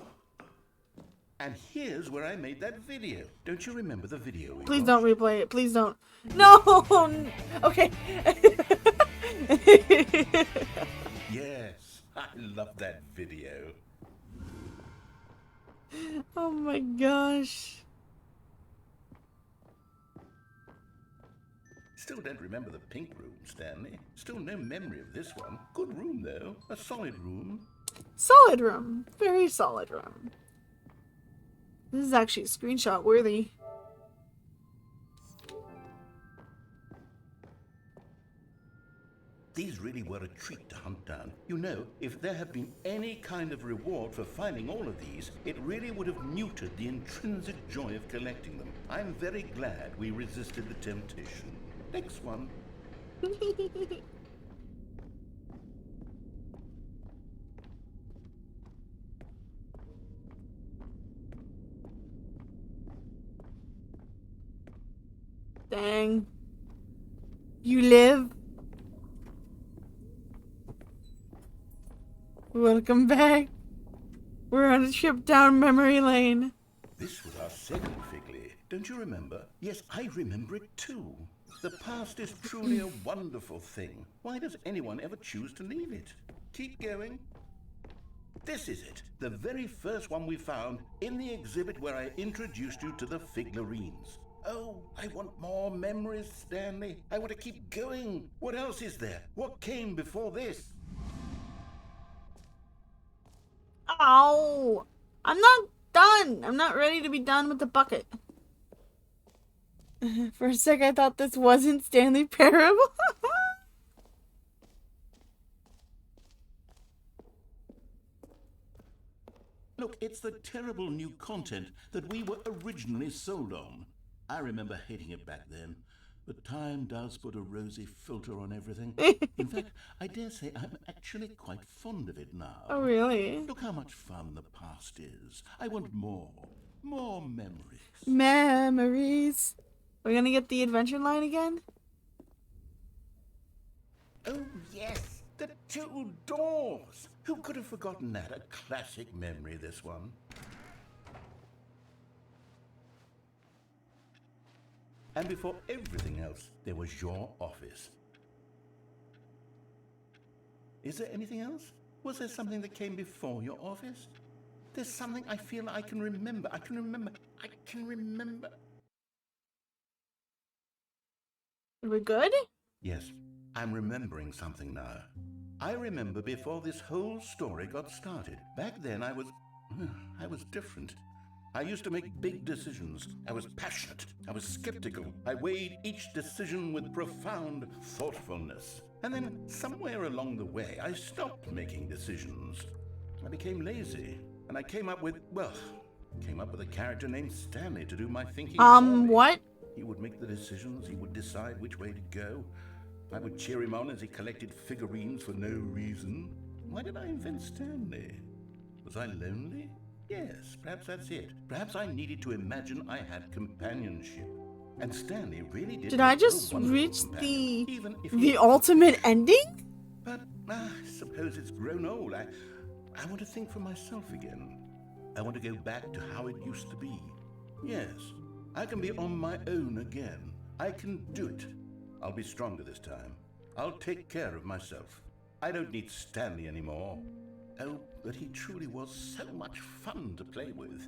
And here's where I made that video. Don't you remember the video we Please watched? don't replay it. Please don't. No! Okay. Yes, I love that video. Oh my gosh. Still don't remember the pink room, Stanley. Still no memory of this one. Good room, though. A solid room. Solid room. Very solid room. This is actually screenshot worthy. These really were a treat to hunt down. You know, if there had been any kind of reward for finding all of these, it really would have neutered the intrinsic joy of collecting them. I'm very glad we resisted the temptation. Next one. Dang. You live? Welcome back. We're on a trip down memory lane. This was our second Figley. Don't you remember? Yes, I remember it too. The past is truly a wonderful thing. Why does anyone ever choose to leave it? Keep going. This is it. The very first one we found in the exhibit where I introduced you to the figurines. Oh, I want more memories, Stanley. I want to keep going. What else is there? What came before this? Ow! I'm not done. I'm not ready to be done with the bucket. For a sec, I thought this wasn't Stanley Parable. Look, it's the terrible new content that we were originally sold on. I remember hating it back then, but time does put a rosy filter on everything. In fact, I dare say I'm actually quite fond of it now. Oh, really? Look how much fun the past is. I want more. More memories. Memories. We're gonna get the adventure line again? Oh, yes, the two doors. Who could have forgotten that? A classic memory, this one. And before everything else, there was your office. Is there anything else? Was there something that came before your office? There's something I feel I can remember. I can remember. Are we good? Yes, I'm remembering something now. I remember before this whole story got started. Back then I was different. I used to make big decisions. I was passionate. I was skeptical. I weighed each decision with profound thoughtfulness. And then somewhere along the way, I stopped making decisions. I became lazy. And I came up with a character named Stanley to do my thinking for me. What? He would make the decisions. He would decide which way to go. I would cheer him on as he collected figurines for no reason. Why did I invent Stanley? Was I lonely? Yes, perhaps that's it. Perhaps I needed to imagine I had companionship. And Stanley really did. Did I just reach the ultimate ending? But I suppose it's grown old. I want to think for myself again. I want to go back to how it used to be. Yes, I can be on my own again. I can do it. I'll be stronger this time. I'll take care of myself. I don't need Stanley anymore. Oh, but he truly was so much fun to play with.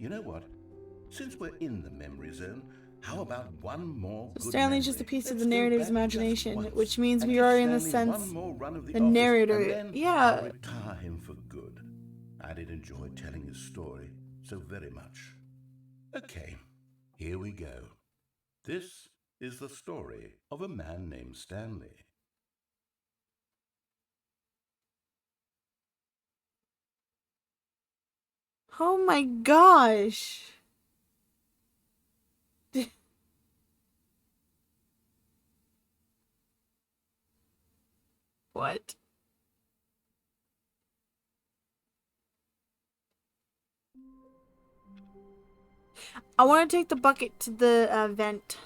You know what? Since we're in the memory zone, how about one more good Stanley's memory? just a piece of Let's the go narrative's back imagination, just once which means and we give are, in a Stanley sense, one more run of the the office, narrator. and then Yeah. I'll retire him for good. I did enjoy telling his story so very much. Okay, here we go. This is the story of a man named Stanley. Oh my gosh. What? I want to take the bucket to the vent.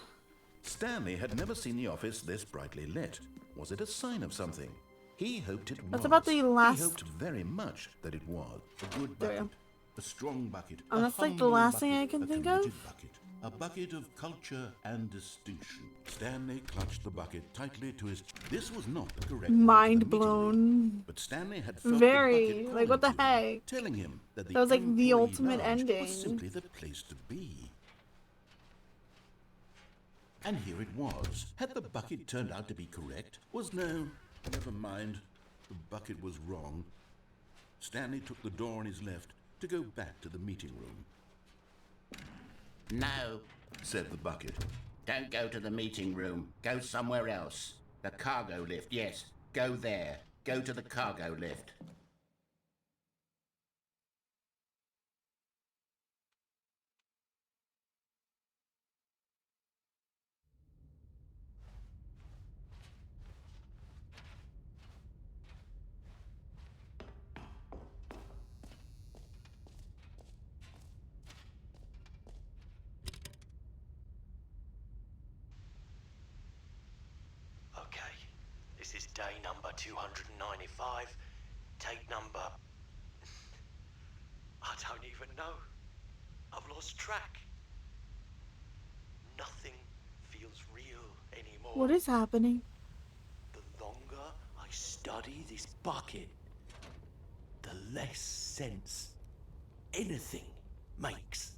Stanley had never seen the office this brightly lit. Was it a sign of something? He hoped it was. That's about the last. He hoped very much that it was. A good There we bucket. go. A strong bucket. And a that's like the humble last thing bucket, I can a think committed of. Bucket. A bucket of culture and distinction. Stanley clutched the bucket tightly to his. This was not the correct. Mind way to the meeting room, blown. but Stanley had felt Very. the bucket Like, what the calling to him, heck? telling him that That was like the employee ultimate lounge ending. was simply the place to be. And here it was. Had the bucket turned out to be correct? Was no. Never mind. The bucket was wrong. Stanley took the door on his left to go back to the meeting room. No, Said the bucket. don't go to the meeting room. Go somewhere else. The cargo lift, yes. Go there. Go to the cargo lift. Okay, this is day number 295. Take number... I don't even know. I've lost track. Nothing feels real anymore. What is happening? The longer I study this bucket, the less sense anything makes.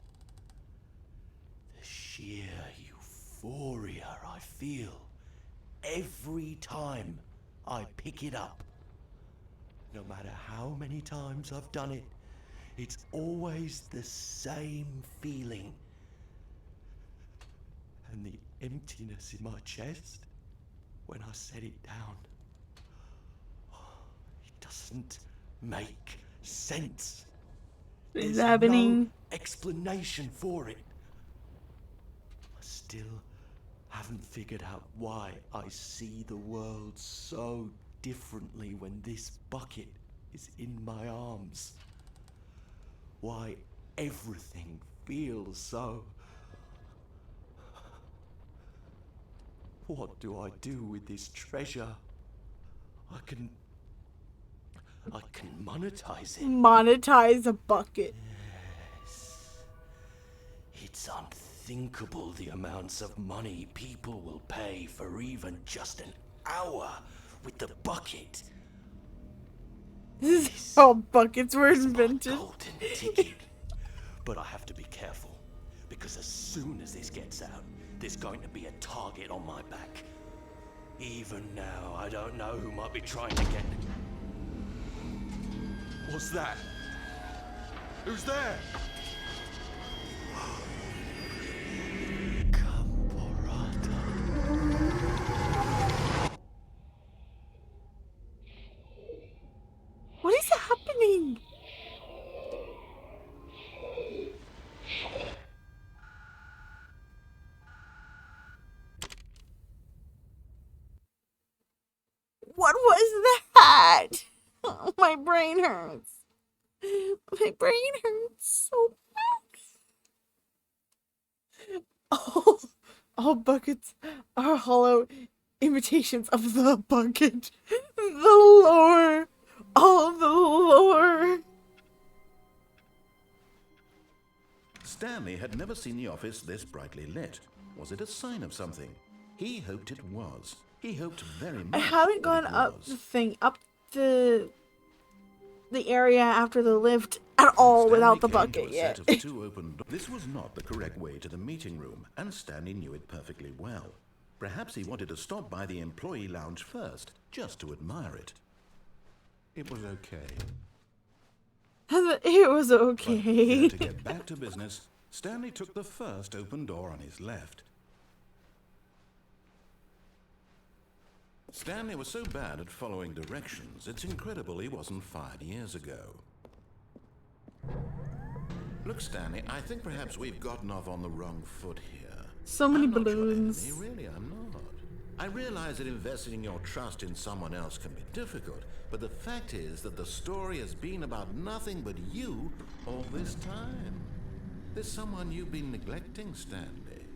The sheer euphoria I feel every time I pick it up. No matter how many times I've done it, it's always the same feeling. And the emptiness in my chest when I set it down. It doesn't make sense. What is There's happening? no explanation for it. I still haven't figured out why I see the world so differently when this bucket is in my arms. Why everything feels so... What do I do with this treasure? I can monetize it. Monetize a bucket. It's unthinkable the amounts of money people will pay for even just an hour with the bucket. This is how buckets were My invented. golden ticket. But I have to be careful, because as soon as this gets out, there's going to be a target on my back. Even now, I don't know who might be trying to get... What's that? Who's there? What is happening? What was that? Oh, my brain hurts. My brain hurts so bad. All buckets are hollow imitations of the bucket. The lore. All the lore. Stanley had never seen the office this brightly lit. Was it a sign of something? He hoped it was. He hoped very much. I haven't that gone it up was. the thing, up the area after the lift at all without the Stanley came to bucket a yet. set of two open doors. This was not the correct way to the meeting room, and Stanley knew it perfectly well. Perhaps he wanted to stop by the employee lounge first, just to admire it. It was okay. It was But okay. here to get back to business, Stanley took the first open door on his left. Stanley was so bad at following directions, it's incredible he wasn't fired years ago. Look, Stanley, I think perhaps we've gotten off on the wrong foot here. So many I'm not your balloons. enemy, really, I'm not. I realize that investing your trust in someone else can be difficult, but the fact is that the story has been about nothing but you all this time. There's someone you've been neglecting, Stanley.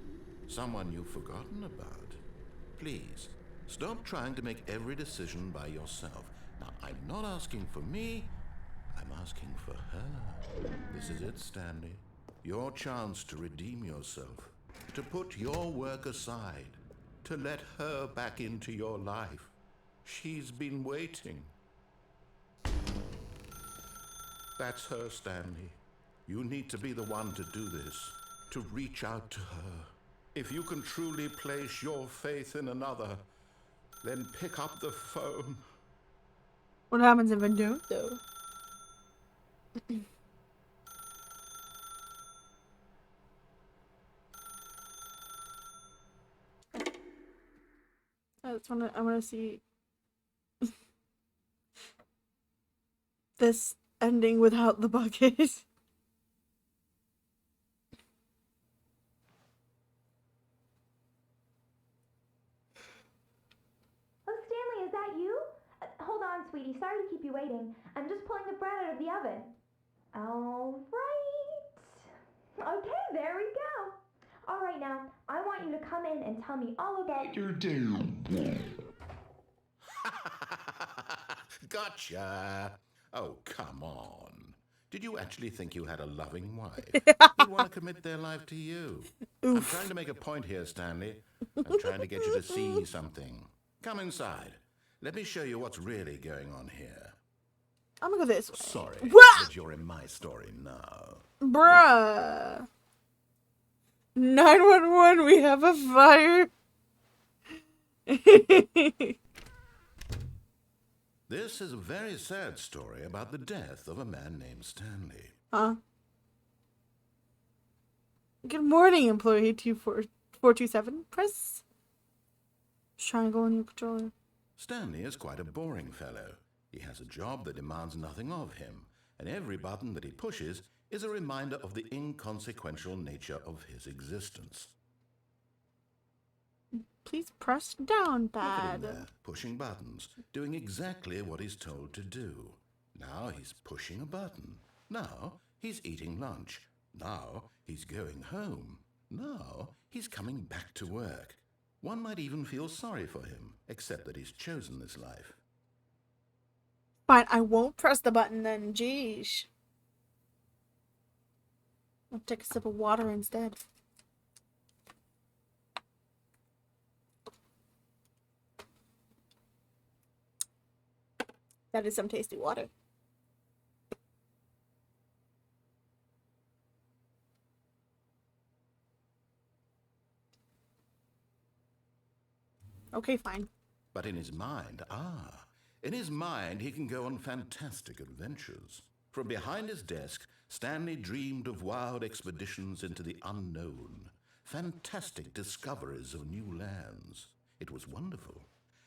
Someone you've forgotten about. Please, stop trying to make every decision by yourself. Now, I'm not asking for me, I'm asking for her. This is it, Stanley. Your chance to redeem yourself, to put your work aside, to let her back into your life. She's been waiting. That's her, Stanley. You need to be the one to do this, to reach out to her. If you can truly place your faith in another, then pick up the phone. What happens if I don't, though? I want to see this ending without the bucket. Oh, Stanley, is that you? Hold on, sweetie. Sorry to keep you waiting. I'm just pulling the bread out of the oven. All right. Okay, there we go. All right, now, I want you to come in and tell me all about your day. Gotcha. Oh, come on. Did you actually think you had a loving wife who'd want to commit their life to you? I'm trying to make a point here, Stanley. I'm trying to get you to see something. Come inside. Let me show you what's really going on here. I'm gonna go this way. Sorry, Wah! but you're in my story now. Bruh. 911, we have a fire. This is a very sad story about the death of a man named Stanley. Huh? Good morning, employee 427. Press triangle on your controller. Stanley is quite a boring fellow. He has a job that demands nothing of him, and every button that he pushes is a reminder of the inconsequential nature of his existence. Please press down, Look at him bad. there, pushing buttons, doing exactly what he's told to do. Now he's pushing a button. Now he's eating lunch. Now he's going home. Now he's coming back to work. One might even feel sorry for him, except that he's chosen this life. Fine, I won't press the button then. Jeez. I'll take a sip of water instead. That is some tasty water. Okay, fine. But in his mind, he can go on fantastic adventures. From behind his desk, Stanley dreamed of wild expeditions into the unknown, fantastic discoveries of new lands. It was wonderful.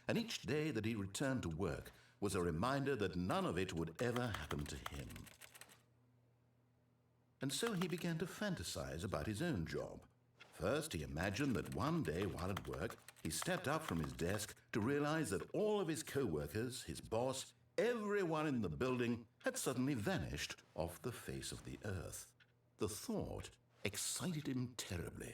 And each day that he returned to work was a reminder that none of it would ever happen to him. And so he began to fantasize about his own job. First, he imagined that one day while at work, he stepped up from his desk to realize that all of his co-workers, his boss, everyone in the building had suddenly vanished off the face of the earth. The thought excited him terribly.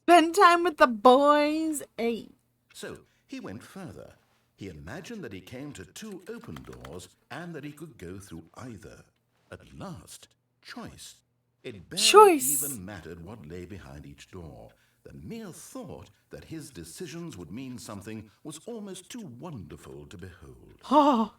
Spend time with the boys. Hey. So he went further. He imagined that he came to two open doors and that he could go through either. At last, choice. It barely even mattered what lay behind each door. The mere thought that his decisions would mean something was almost too wonderful to behold. Oh.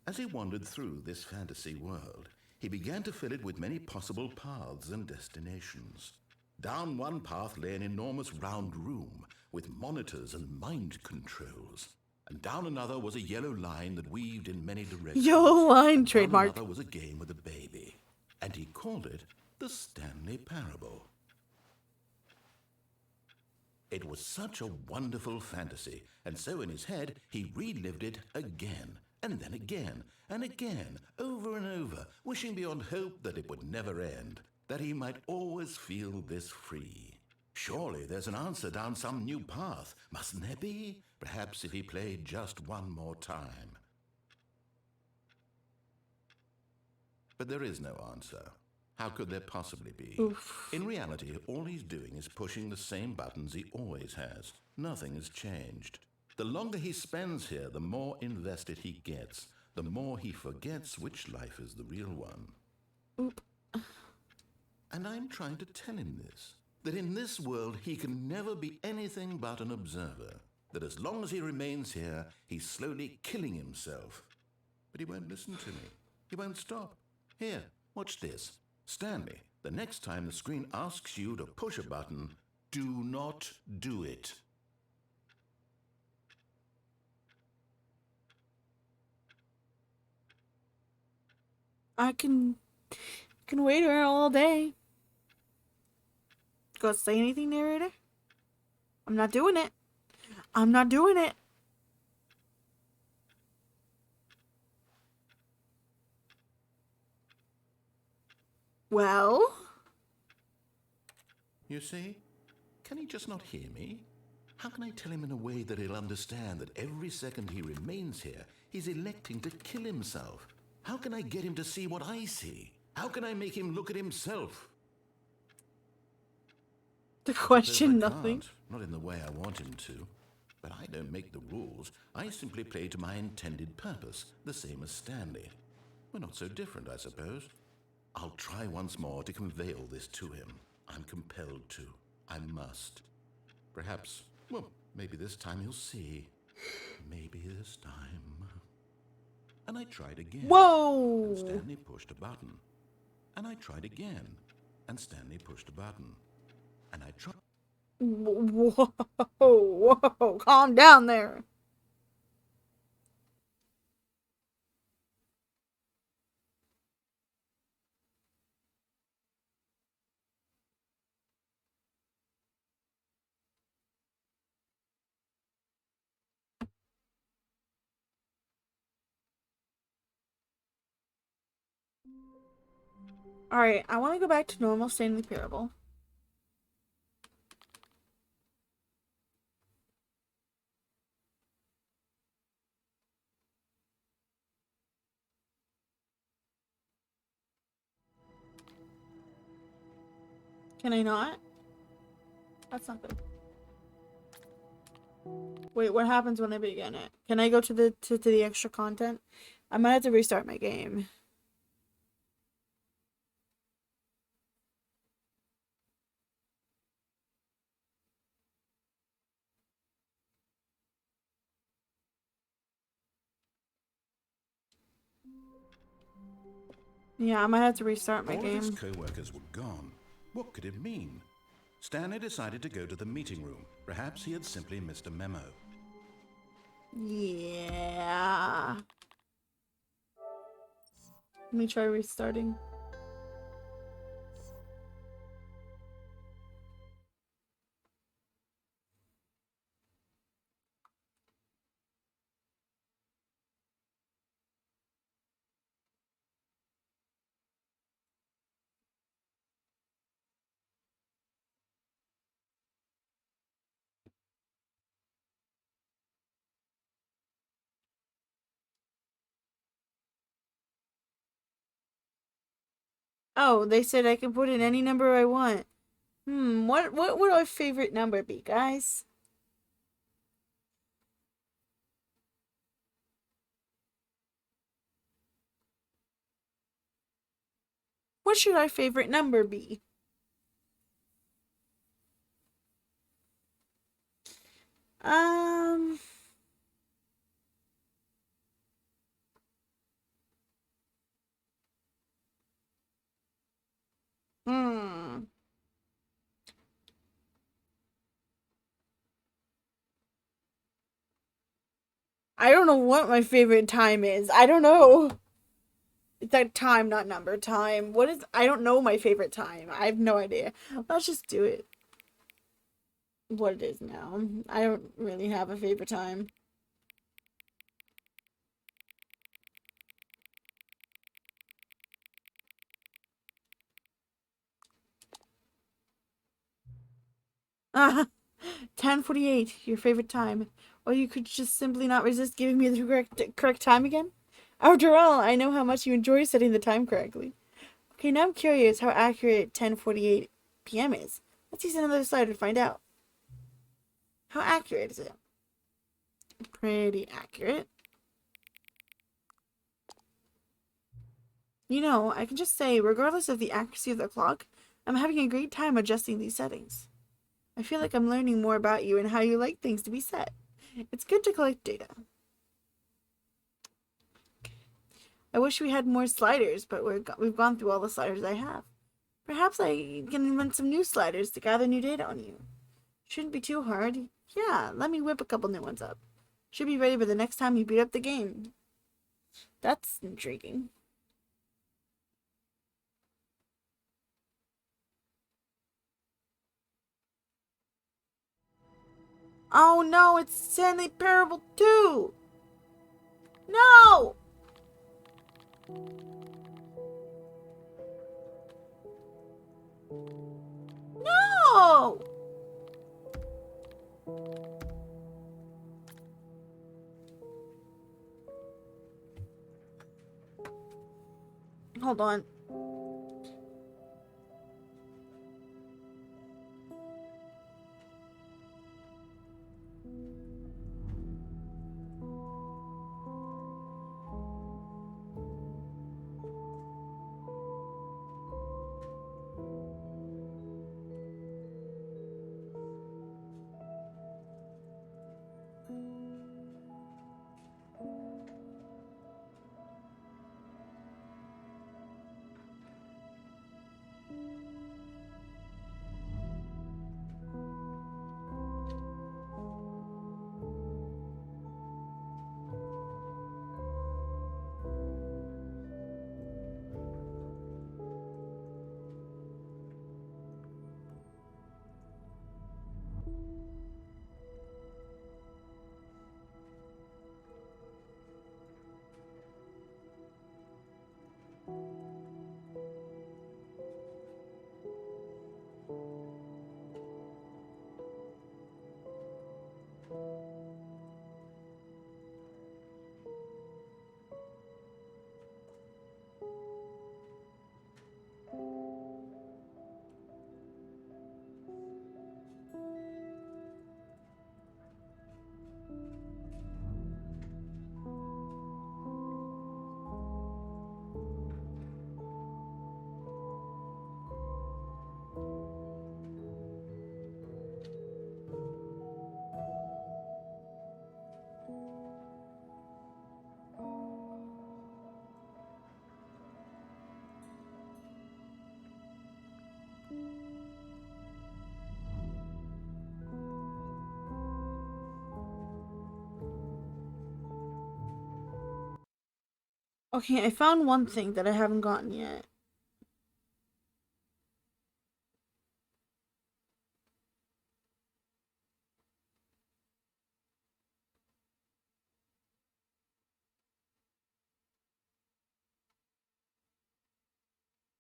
As he wandered through this fantasy world, he began to fill it with many possible paths and destinations. Down one path lay an enormous round room with monitors and mind controls. And down another was a yellow line that weaved in many directions. Yellow line trademark. Down another was a game with a baby. And he called it the Stanley Parable. It was such a wonderful fantasy, and so in his head he relived it again, and then again, and again, over and over, wishing beyond hope that it would never end, that he might always feel this free. Surely there's an answer down some new path, mustn't there be? Perhaps if he played just one more time. But there is no answer. How could there possibly be? Oof. In reality, all he's doing is pushing the same buttons he always has. Nothing has changed. The longer he spends here, the more invested he gets, the more he forgets which life is the real one. Oop. And I'm trying to tell him this, that in this world he can never be anything but an observer, that as long as he remains here, he's slowly killing himself. But he won't listen to me. He won't stop. Here, watch this. Stanley, the next time the screen asks you to push a button, do not do it. I can wait here all day. Go say anything, narrator? I'm not doing it. I'm not doing it. Well? You see? Can he just not hear me? How can I tell him in a way that he'll understand that every second he remains here, he's electing to kill himself? How can I get him to see what I see? How can I make him look at himself? To question I nothing. can't, not in the way I want him to. But I don't make the rules. I simply play to my intended purpose, the same as Stanley. We're not so different, I suppose. I'll try once more to convey all this to him. I'm compelled to. I must. Perhaps, well, maybe this time he'll see. Maybe this time. And I tried again. Whoa! And Stanley pushed a button. And I tried again. And Stanley pushed a button. And I tried. Whoa! Whoa! Calm down there. Alright, I want to go back to normal Stanley Parable. Can I not? That's not good. Wait, what happens when I begin it? Can I go to the extra content? I might have to restart my game. Yeah, I might have to restart my All of his game. co-workers were gone. What could it mean? Stanley decided to go to the meeting room. Perhaps he had simply missed a memo. Yeah. Let me try restarting. Oh, they said I can put in any number I want. What would our favorite number be, guys? What should our favorite number be? Um... Hmm. I don't know what my favorite time is. I don't know. It's like time, not number. Time. What is... I don't know my favorite time. I have no idea. Let's just do it. What it is now. I don't really have a favorite time. Ah, 10:48, your favorite time. Or you could just simply not resist giving me the correct time again? After all, I know how much you enjoy setting the time correctly. Okay, now I'm curious how accurate 10:48 p.m. is. Let's use another slider to find out. How accurate is it? Pretty accurate. You know, I can just say, regardless of the accuracy of the clock, I'm having a great time adjusting these settings. I feel like I'm learning more about you and how you like things to be set. It's good to collect data. I wish we had more sliders, but we've gone through all the sliders I have. Perhaps I can invent some new sliders to gather new data on you. Shouldn't be too hard. Yeah, let me whip a couple new ones up. Should be ready by the next time you beat up the game. That's intriguing. Oh no, it's Stanley Parable 2! No! No! Hold on. Okay, I found one thing that I haven't gotten yet.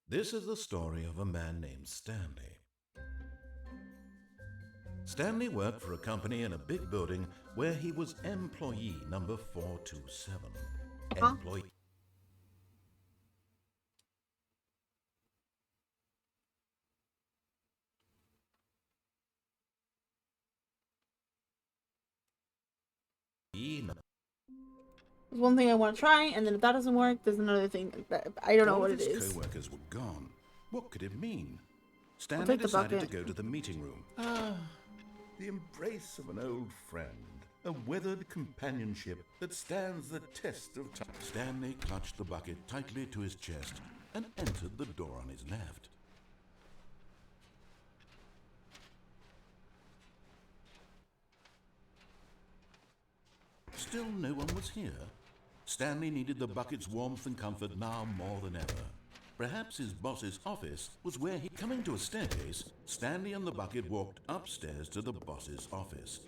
This is the story of a man named Stanley. Stanley worked for a company in a big building where he was employee number 427. Employee number. There's one thing I want to try, and then if that doesn't work, there's another thing that I don't know All what of it his is. co-workers were gone. What could it mean? I'll Stanley take the decided to bucket. go to the meeting room. The embrace of an old friend. A weathered companionship that stands the test of time. Stanley clutched the bucket tightly to his chest and entered the door on his left. Still no one was here. Stanley needed the bucket's warmth and comfort now more than ever. Perhaps his boss's office was where he... Coming to a staircase, Stanley and the bucket walked upstairs to the boss's office.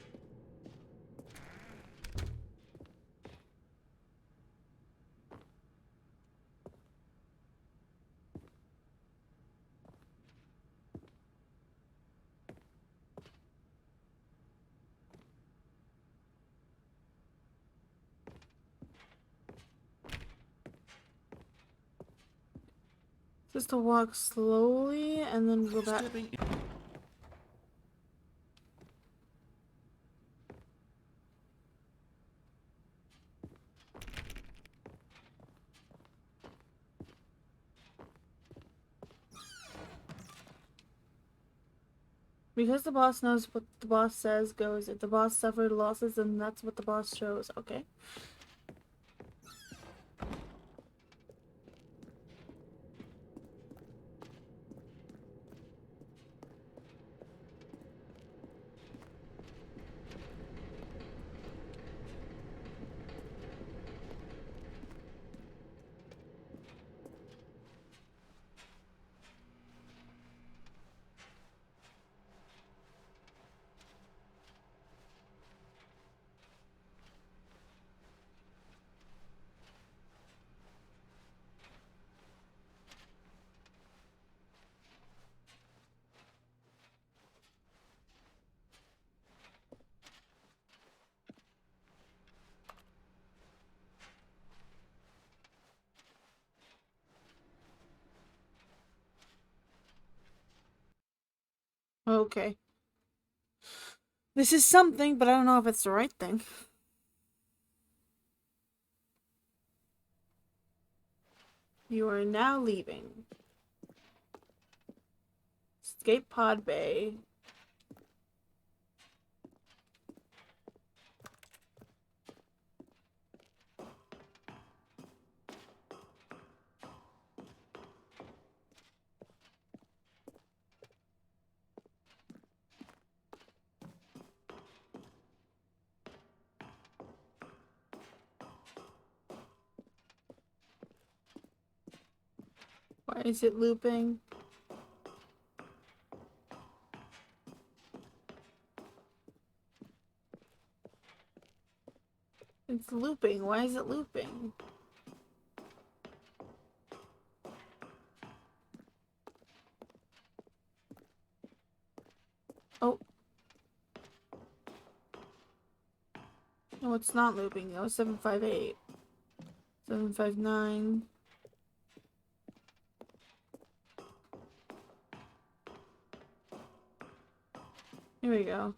Just to walk slowly and then go back. Stepping in. Because the boss knows what the boss says goes. If the boss suffered losses, then that's what the boss shows. Okay. Okay. This is something, but I don't know if it's the right thing. You are now leaving. Escape pod bay. Why is it looping? It's looping. Why is it looping? Oh. No, it's not looping. That was 758. 759. Here we go.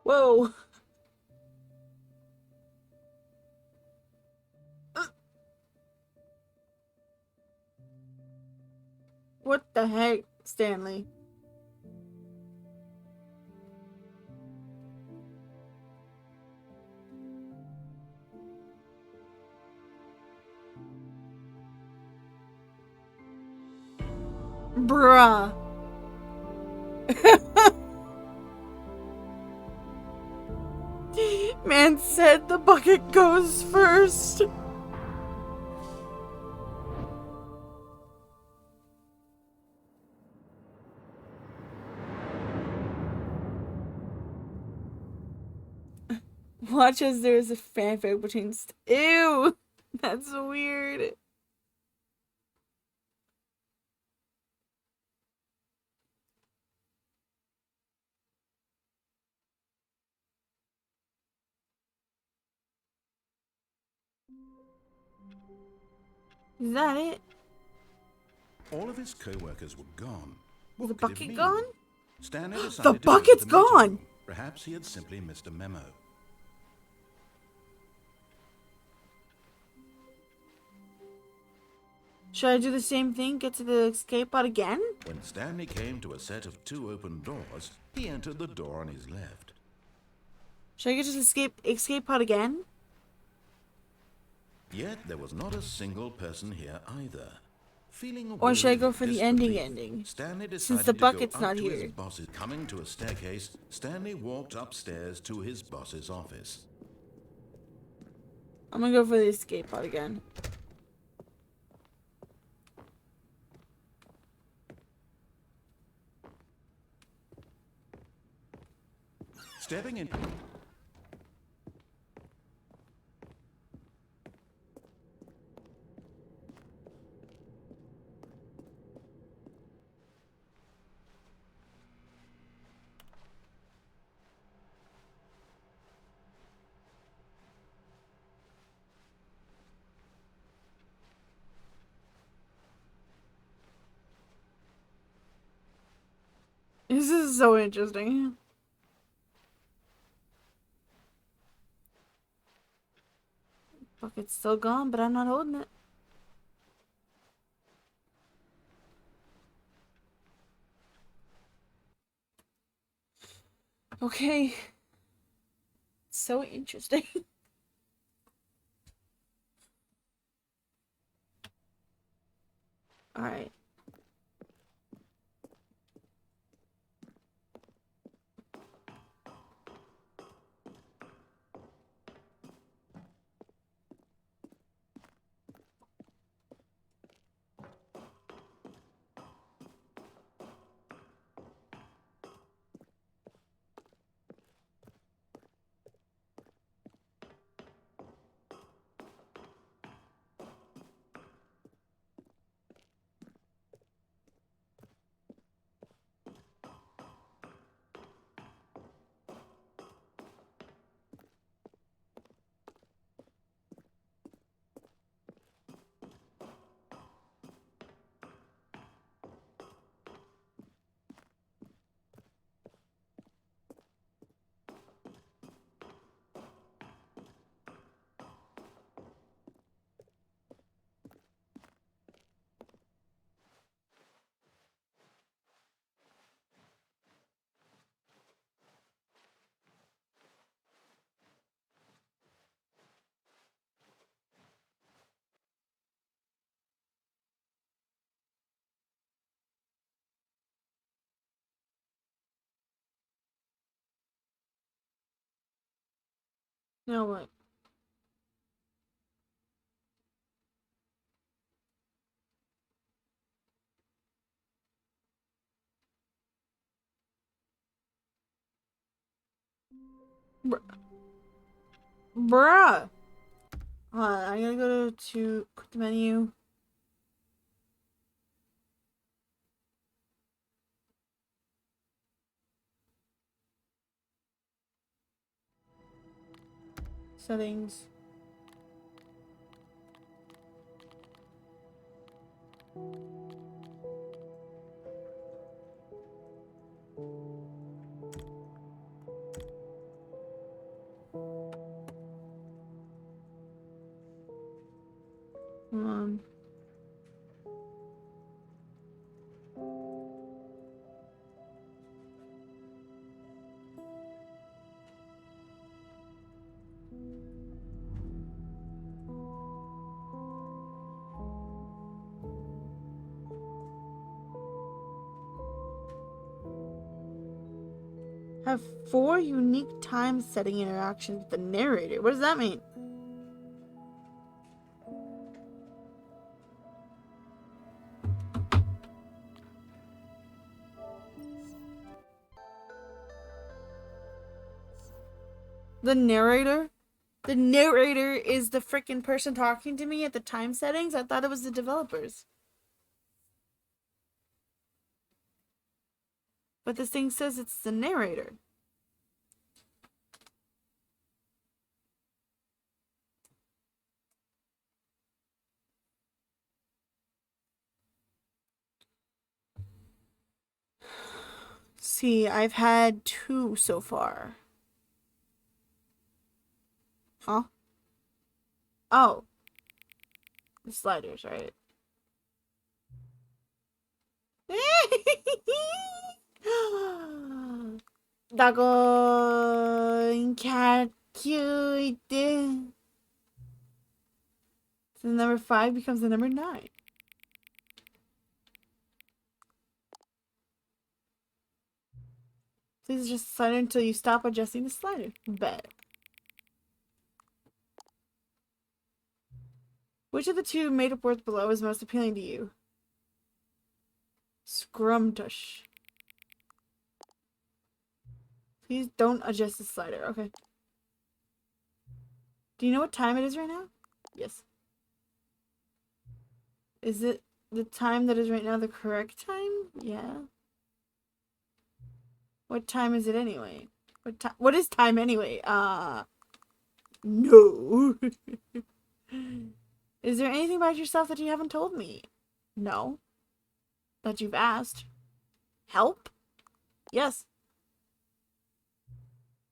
Whoa! What the heck, Stanley? Bruh. Man said the bucket goes first. Watch as there's a fanfic between ew! That's weird. Is that it? All of his co-workers were gone. Is the What could it bucket mean? gone? Stanley decided The to go to bucket's the meeting gone! room. Perhaps he had simply missed a memo. Should I do the same thing? Get to the escape pod again? When Stanley came to a set of 2 open doors, he entered the door on his left. Should I get to the escape pod again? Yet there was not a single person here either. Feeling a Or should I wave go of for the disbelief, ending? Stanley decided Since the to go bucket's up not to his here. boss's. Coming to a staircase, Stanley walked upstairs to his boss's office. I'm gonna go for the escape pod again. Stepping in. This is so interesting. Bucket's still gone, but I'm not holding it. Okay. So interesting. Alright. Now what? Bruh! Hold on, I gotta go to quick menu. Settings. Hold on. Have 4 unique time setting interactions with the narrator. What does that mean? The narrator? The narrator is the freaking person talking to me at the time settings? I thought it was the developers. But this thing says it's the narrator. See, I've had 2 so far. Huh? Oh. The sliders, right? Dagon calculate. So the number 5 becomes the number 9. Please adjust the slider until you stop adjusting the slider. Bet. Which of the 2 made-up words below is most appealing to you? Scrumtush. Please don't adjust the slider. Okay. Do you know what time it is right now? Yes. Is it the time that is right now the correct time? Yeah. What time is it anyway? What is time anyway? No. Is there anything about yourself that you haven't told me? No. That you've asked. Help? Yes.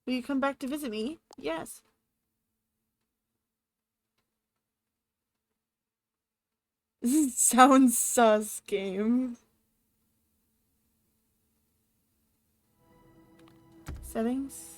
Will you come back to visit me? Yes. This sounds sus, game. Settings.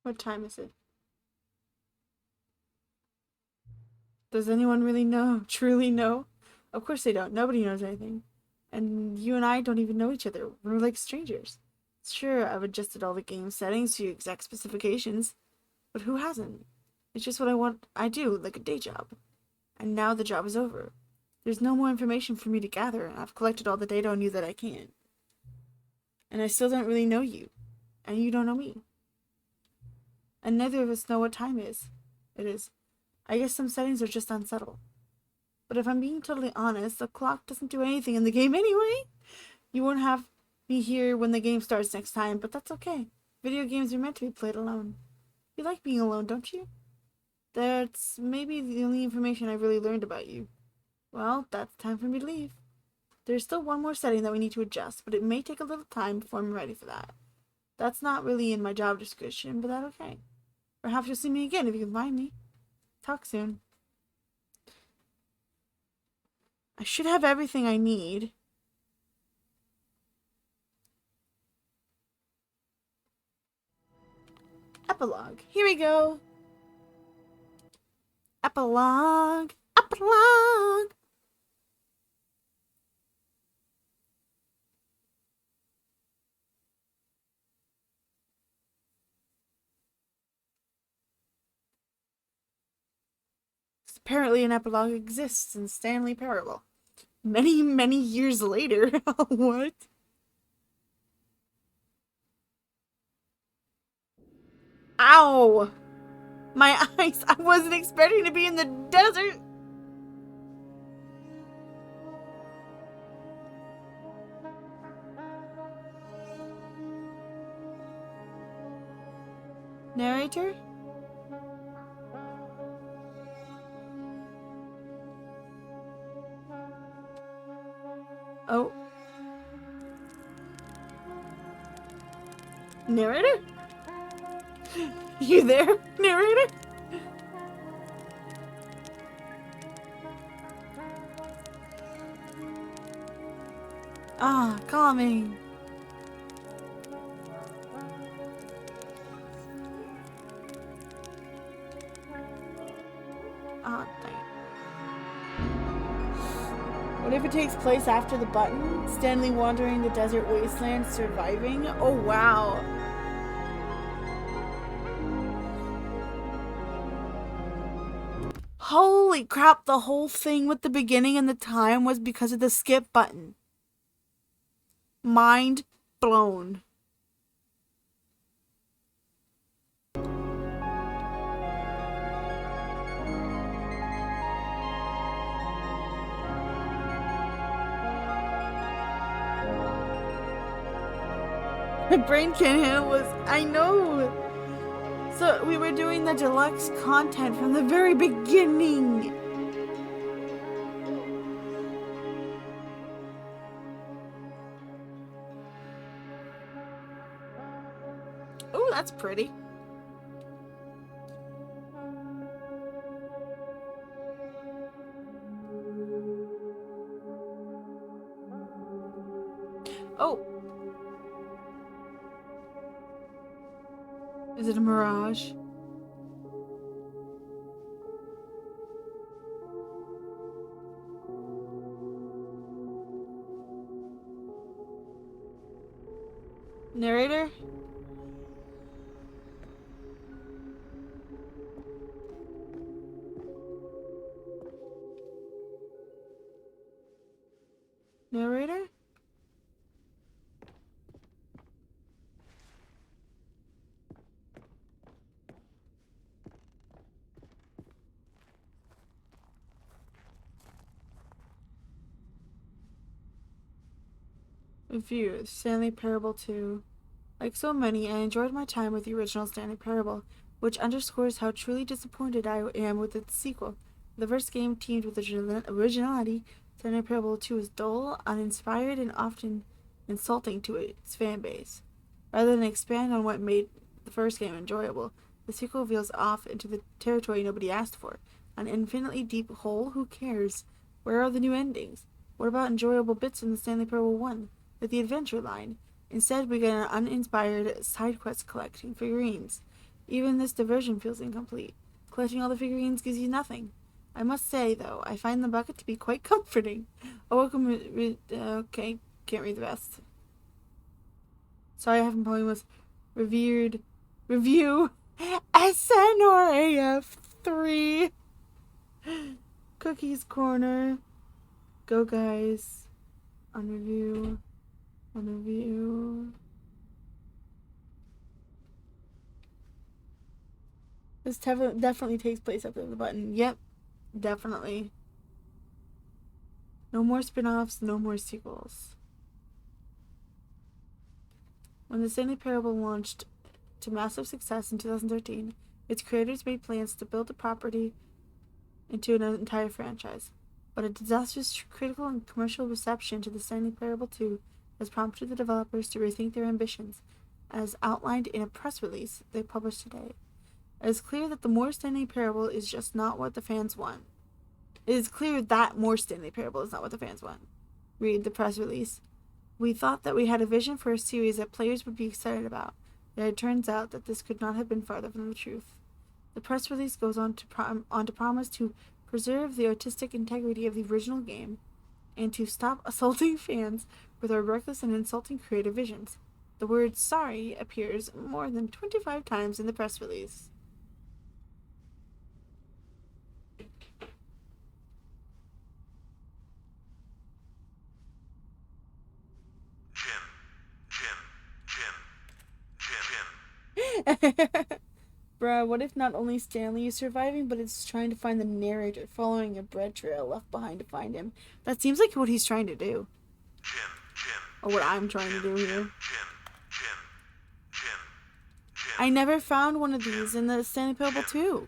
What time is it? Does anyone really know? Truly know? Of course they don't. Nobody knows anything. And you and I don't even know each other. We're like strangers. Sure, I've adjusted all the game settings to exact specifications, but who hasn't? It's just what I do, like a day job. And now the job is over. There's no more information for me to gather, and I've collected all the data on you that I can. And I still don't really know you, and you don't know me. And neither of us know what time it is. I guess some settings are just unsettled. But if I'm being totally honest, the clock doesn't do anything in the game anyway. You won't have me here when the game starts next time, but that's okay. Video games are meant to be played alone. You like being alone, don't you? That's maybe the only information I've really learned about you. Well, that's time for me to leave. There's still one more setting that we need to adjust, but it may take a little time before I'm ready for that. That's not really in my job description, but that's okay. Perhaps you'll see me again if you can find me. Talk soon. I should have everything I need. Epilogue. Here we go. Epilogue. Epilogue. Apparently an epilogue exists in Stanley Parable. Many, many years later. What? Ow! My eyes! I wasn't expecting to be in the desert! Narrator? Oh. Narrator? You there, narrator? Ah, calming. Ah, dang. What if it takes place after the button? Stanley wandering the desert wasteland, surviving? Oh, wow. Holy crap, the whole thing with the beginning and the time was because of the skip button. Mind blown. My brain can't handle this. I know. So we were doing the deluxe content from the very beginning. Oh, that's pretty. Oh. Is it a mirage? Narrator? Narrator? Review, Stanley Parable 2. Like so many, I enjoyed my time with the original Stanley Parable, which underscores how truly disappointed I am with its sequel. The first game teamed with originality. Stanley Parable 2 is dull, uninspired, and often insulting to its fan base. Rather than expand on what made the first game enjoyable, the sequel veers off into the territory nobody asked for. An infinitely deep hole? Who cares? Where are the new endings? What about enjoyable bits in the Stanley Parable 1? Like the adventure line? Instead, we get an uninspired side quest collecting figurines. Even this diversion feels incomplete. Collecting all the figurines gives you nothing. I must say, though, I find the bucket to be quite comforting. A welcome... okay, can't read the rest. Sorry, I haven't poem with revered... Review... SNRAF3. Cookies Corner. Go, guys. On review... On review. This definitely takes place up in the button. Yep, definitely. No more spin-offs, no more sequels. When the Stanley Parable launched to massive success in 2013, its creators made plans to build the property into an entire franchise. But a disastrous critical and commercial reception to the Stanley Parable 2 has prompted the developers to rethink their ambitions, as outlined in a press release they published today. It is clear that the More Stanley Parable is just not what the fans want. It is clear that More Stanley Parable is not what the fans want. Read the press release. We thought that we had a vision for a series that players would be excited about, yet it turns out that this could not have been farther from the truth. The press release goes on to promise to preserve the artistic integrity of the original game, and to stop assaulting fans with our reckless and insulting creative visions. The word sorry appears more than 25 times in the press release. Bruh, what if not only Stanley is surviving, but it's trying to find the narrator, following a bread trail left behind to find him? That seems like what he's trying to do. Or what I'm trying to do here. I never found one of these in the Stanley Parable 2.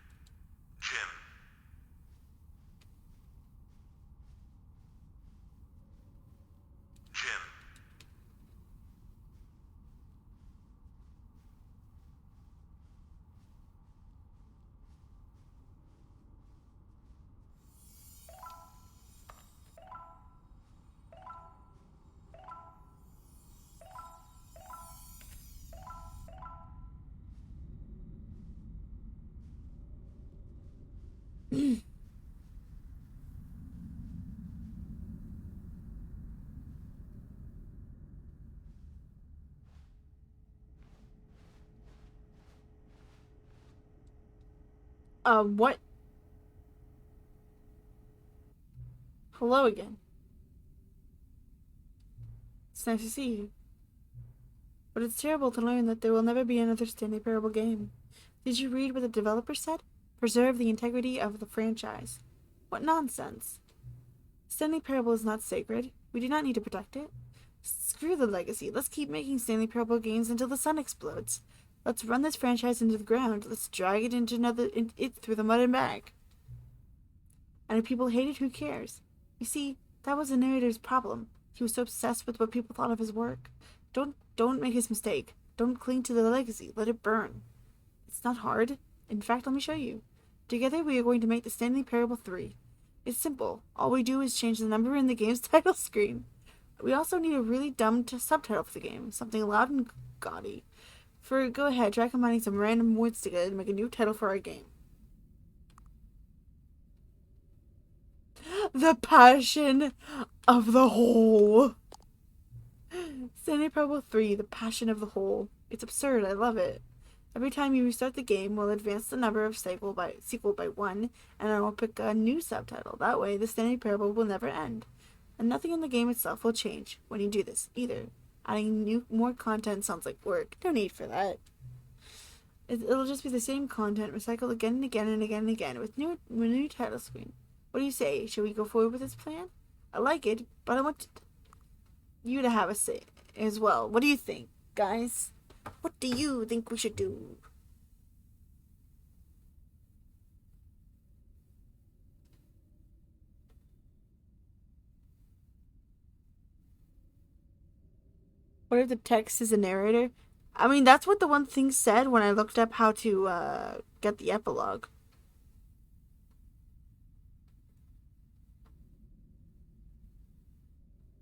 What? Hello again. It's nice to see you. But it's terrible to learn that there will never be another Stanley Parable game. Did you read what the developer said? Preserve the integrity of the franchise. What nonsense. Stanley Parable is not sacred. We do not need to protect it. Screw the legacy. Let's keep making Stanley Parable games until the sun explodes. Let's run this franchise into the ground. Let's drag it into it through the mud and back. And if people hate it, who cares? You see, that was the narrator's problem. He was so obsessed with what people thought of his work. Don't make his mistake. Don't cling to the legacy. Let it burn. It's not hard. In fact, let me show you. Together we are going to make the Stanley Parable 3. It's simple. All we do is change the number in the game's title screen. We also need a really dumb subtitle for the game. Something loud and gaudy. Go ahead, try combining some random words together to make a new title for our game. The Passion of the Whole. Stanley Parable 3, The Passion of the Whole. It's absurd, I love it. Every time you restart the game, we'll advance the number of sequel by 1, and I will pick a new subtitle. That way, the Stanley Parable will never end. and nothing in the game itself will change when you do this either. Adding more content sounds like work. No need for that. It'll just be the same content recycled again and again and again and again with new title screen. What do you say? Should we go forward with this plan? I like it, but I want you to have a say as well. What do you think, guys? What do you think we should do? What if the text is a narrator? I mean, that's what the one thing said when I looked up how to get the epilogue.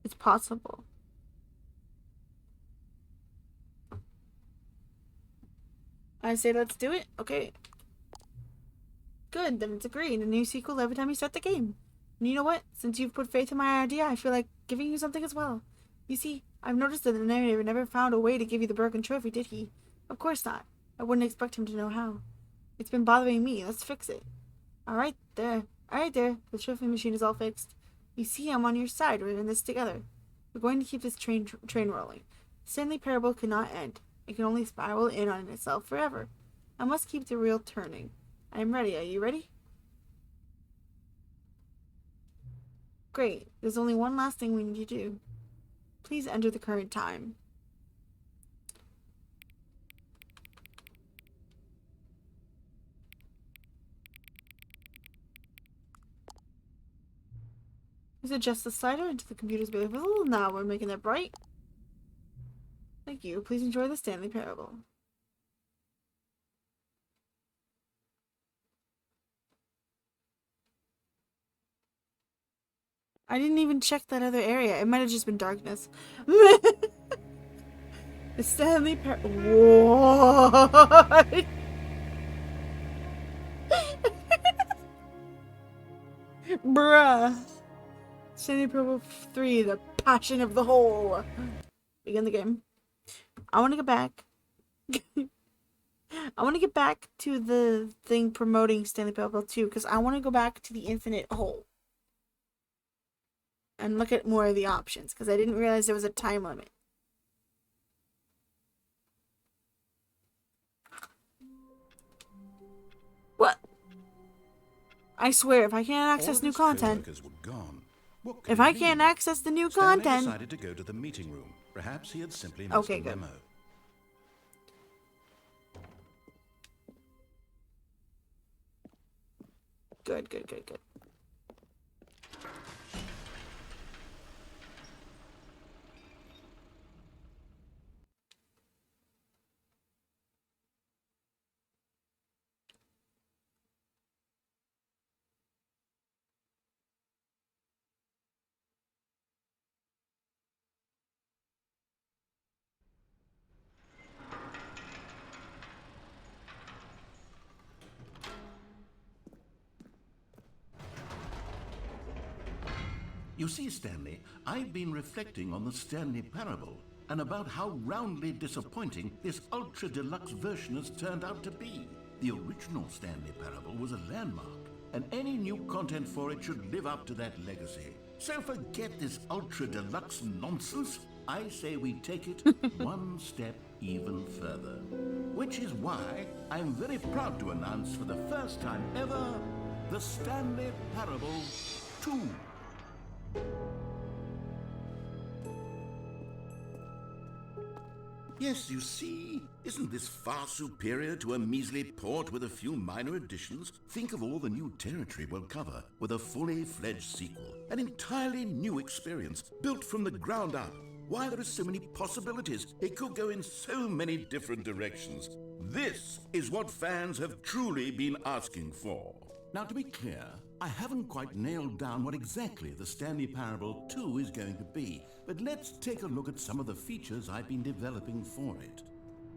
It's possible. I say let's do it. Okay. Good, then it's agreed. A new sequel every time you start the game. And you know what? Since you've put faith in my idea, I feel like giving you something as well. You see, I've noticed that the narrator never found a way to give you the broken trophy, did he? Of course not. I wouldn't expect him to know how. It's been bothering me. Let's fix it. Alright there. The trophy machine is all fixed. You see, I'm on your side. We're in this together. We're going to keep this train rolling. Stanley Parable cannot end. It can only spiral in on itself forever. I must keep the wheel turning. I'm ready. Are you ready? Great. There's only one last thing we need to do. Please enter the current time. Just adjust the slider until the computer's barely visible. Now we're making it bright. Thank you. Please enjoy the Stanley Parable. I didn't even check that other area. It might have just been darkness. The Stanley Parable. What? Bruh. Stanley Parable 3, The Passion of the Whole. Begin the game. I want to get back. I want to get back to the thing promoting Stanley Parable 2 because I want to go back to the infinite hole and look at more of the options because I didn't realize there was a time limit. What? I swear, if I can't access new content, if I can't access the new content, decided to go to the meeting room. Perhaps he had simply missed the memo. Good. You see, Stanley, I've been reflecting on the Stanley Parable and about how roundly disappointing this ultra-deluxe version has turned out to be. The original Stanley Parable was a landmark, and any new content for it should live up to that legacy. So forget this ultra-deluxe nonsense. I say we take it one step even further. Which is why I'm very proud to announce for the first time ever, the Stanley Parable 2. Yes, you see, isn't this far superior to a measly port with a few minor additions? Think of all the new territory we'll cover with a fully fledged sequel. An entirely new experience, built from the ground up. Why, there are so many possibilities. It could go in so many different directions. This is what fans have truly been asking for. Now, to be clear, I haven't quite nailed down what exactly the Stanley Parable 2 is going to be, but let's take a look at some of the features I've been developing for it.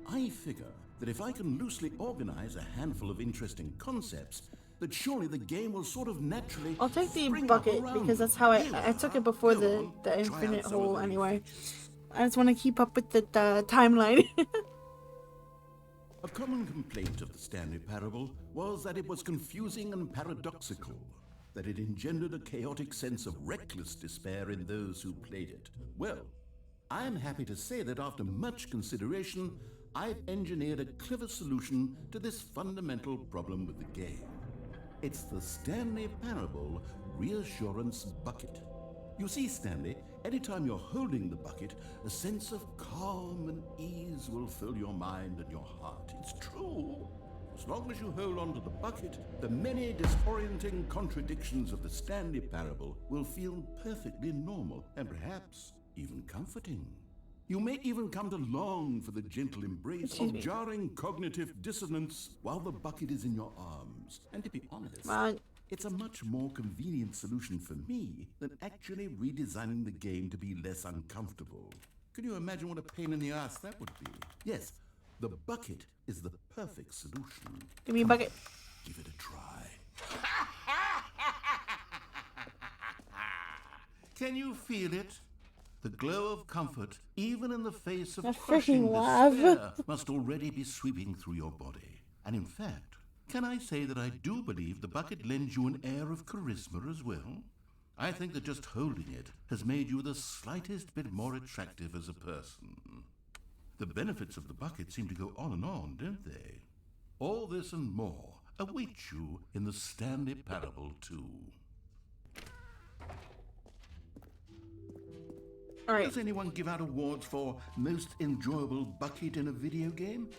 I figure that if I can loosely organize a handful of interesting concepts, that surely the game will sort of naturally. I'll take the bucket because that's how I took it before the infinite hole anyway. I just want to keep up with the timeline. A common complaint of the Stanley Parable was that it was confusing and paradoxical. that it engendered a chaotic sense of reckless despair in those who played it. Well, I am happy to say that after much consideration, I've engineered a clever solution to this fundamental problem with the game. It's the Stanley Parable Reassurance Bucket. You see, Stanley, anytime you're holding the bucket, a sense of calm and ease will fill your mind and your heart. It's true. As long as you hold on to the bucket, the many disorienting contradictions of the Stanley Parable will feel perfectly normal and perhaps even comforting. You may even come to long for the gentle embrace of jarring cognitive dissonance while the bucket is in your arms. And to be honest, it's a much more convenient solution for me than actually redesigning the game to be less uncomfortable. Can you imagine what a pain in the ass that would be? Yes, the bucket is the perfect solution. Give me a bucket. Give it a try. Can you feel it? The glow of comfort, even in the face of crushing despair, must already be sweeping through your body. And in fact, can I say that I do believe the bucket lends you an air of charisma as well? I think that just holding it has made you the slightest bit more attractive as a person. The benefits of the bucket seem to go on, don't they? All this and more await you in the Stanley Parable 2. All right. Does anyone give out awards for most enjoyable bucket in a video game?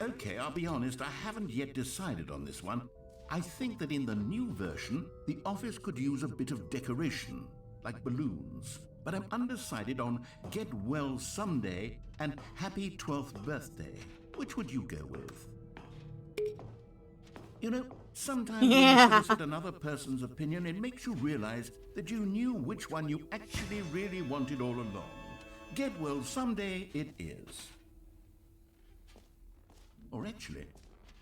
Okay, I'll be honest, I haven't yet decided on this one. I think that in the new version, the office could use a bit of decoration, like balloons. But I'm undecided on Get Well Someday and Happy 12th Birthday. Which would you go with? You know, sometimes when you solicit another person's opinion, it makes you realize that you knew which one you actually really wanted all along. Get Well Someday it is. Or actually,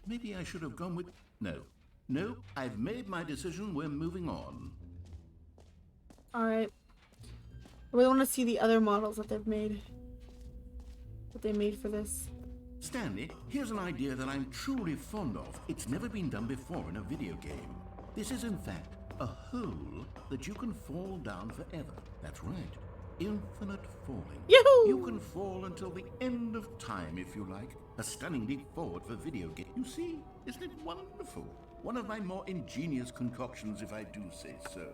maybe I should have gone with... No, I've made my decision. We're moving on. All right. I really want to see the other models that they've made. That they made for this. Stanley, here's an idea that I'm truly fond of. It's never been done before in a video game. This is, in fact, a hole that you can fall down forever. That's right. Infinite falling. Yahoo! You can fall until the end of time, if you like. A stunning leap forward for video game. You see? Isn't it wonderful? One of my more ingenious concoctions, if I do say so.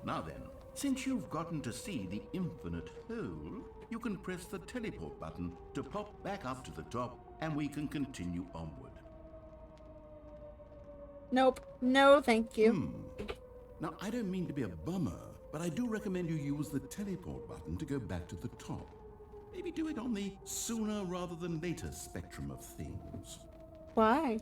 Now then, since you've gotten to see the infinite hole, you can press the teleport button to pop back up to the top, and we can continue onward. Nope. No, thank you. Now, I don't mean to be a bummer, but I do recommend you use the teleport button to go back to the top. Maybe do it on the sooner rather than later spectrum of things. Why?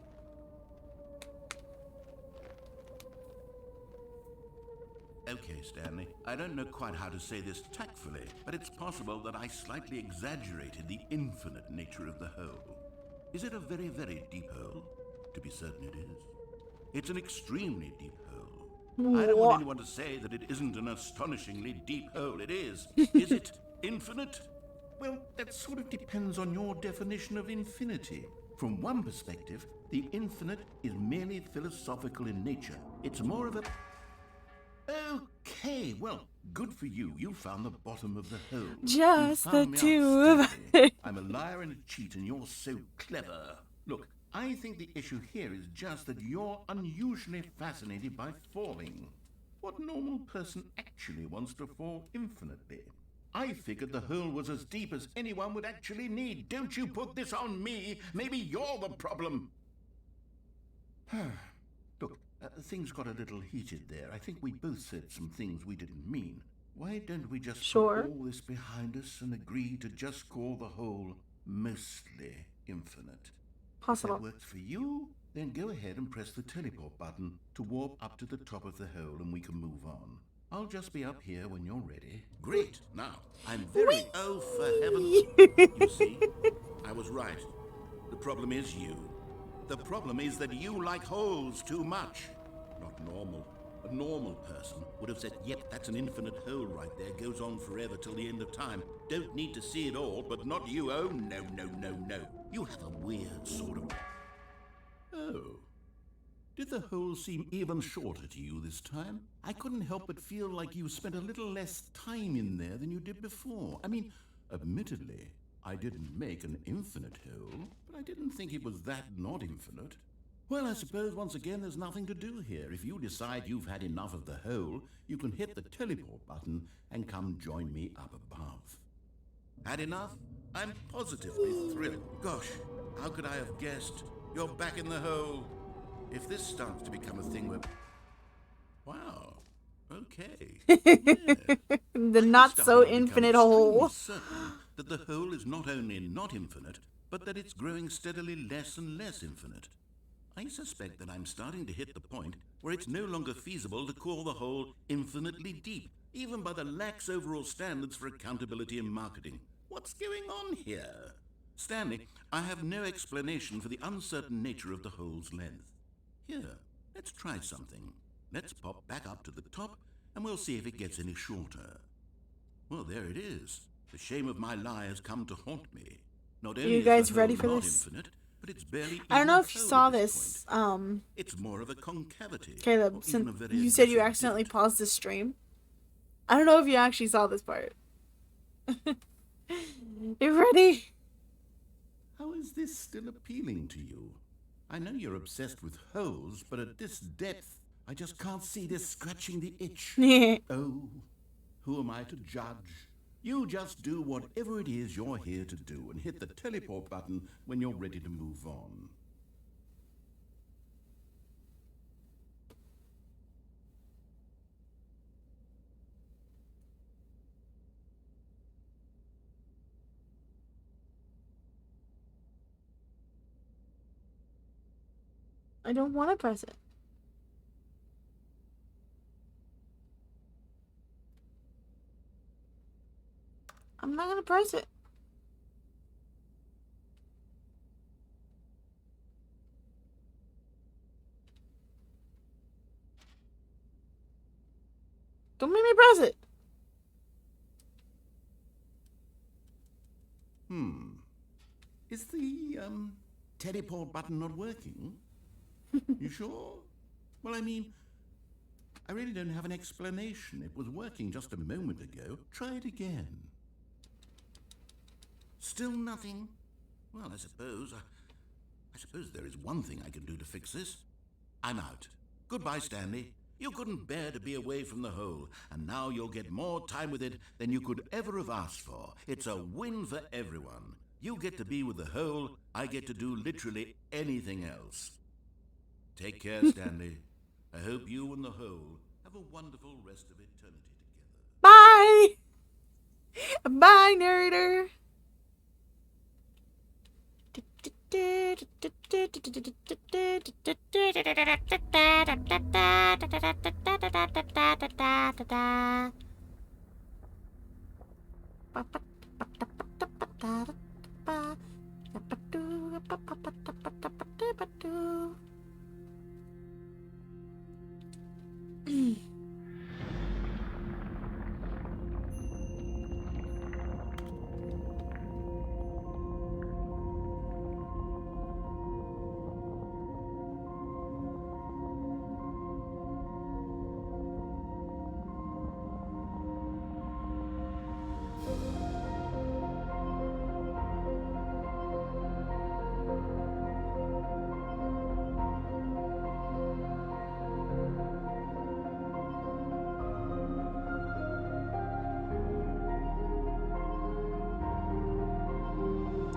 Okay, Stanley, I don't know quite how to say this tactfully, but it's possible that I slightly exaggerated the infinite nature of the hole. Is it a very, very deep hole? To be certain it is. It's an extremely deep hole. I don't want anyone to say that it isn't an astonishingly deep hole. It is. Is it infinite? Well, that sort of depends on your definition of infinity. From one perspective, the infinite is merely philosophical in nature. It's more of a... Okay, well, good for you. You found the bottom of the hole. Just the two of us. I'm a liar and a cheat, and you're so clever. Look, I think the issue here is just that you're unusually fascinated by falling. What normal person actually wants to fall infinitely? I figured the hole was as deep as anyone would actually need. Don't you put this on me. Maybe you're the problem. Look, things got a little heated there. I think we both said some things we didn't mean. Why don't we just put all this behind us and agree to just call the hole mostly infinite? Possible. If that works for you, then go ahead and press the teleport button to warp up to the top of the hole and we can move on. I'll just be up here when you're ready. Great. Now, I'm very... Oh, for heaven's... You see? I was right. The problem is you. The problem is that you like holes too much. Not normal. A normal person would have said, yep, that's an infinite hole right there. Goes on forever till the end of time. Don't need to see it all, but not you. Oh, no. You have a weird sort of... Oh. Did the hole seem even shorter to you this time? I couldn't help but feel like you spent a little less time in there than you did before. I mean, admittedly, I didn't make an infinite hole, but I didn't think it was that not infinite. Well, I suppose once again there's nothing to do here. If you decide you've had enough of the hole, you can hit the teleport button and come join me up above. Had enough? I'm positively thrilled. Gosh, how could I have guessed? You're back in the hole. If this starts to become a thing where... Wow. Okay. Yeah. The I'm not starting so to become infinite extremely hole. certain that the hole is not only not infinite, but that it's growing steadily less and less infinite. I suspect that I'm starting to hit the point where it's no longer feasible to call the hole infinitely deep, even by the lax overall standards for accountability in marketing. What's going on here? Stanley, I have no explanation for the uncertain nature of the hole's length. Here, let's try something. Let's pop back up to the top, and we'll see if it gets any shorter. Well, there it is. The shame of my lie has come to haunt me. Not only You is guys the ready hole for not this? infinite, but it's barely I don't know even if you a hole saw at this, point. It's more of a concavity. or Caleb, even since a very you said you aggressive accidentally divot. paused the stream. I don't know if you actually saw this part. You ready? How is this still appealing to you? I know you're obsessed with holes, but at this depth, I just can't see this scratching the itch. Oh, who am I to judge? You just do whatever it is you're here to do and hit the teleport button when you're ready to move on. I don't want to press it. I'm not gonna press it. Don't make me press it. Is the, teleport button not working? You sure? Well, I mean, I really don't have an explanation. It was working just a moment ago. Try it again. Still nothing? Well, I suppose there is one thing I can do to fix this. I'm out. Goodbye, Stanley. You couldn't bear to be away from the hole, and now you'll get more time with it than you could ever have asked for. It's a win for everyone. You get to be with the hole, I get to do literally anything else. Take care, Stanley. I hope you and the hole have a wonderful rest of eternity together. Bye. Bye, narrator.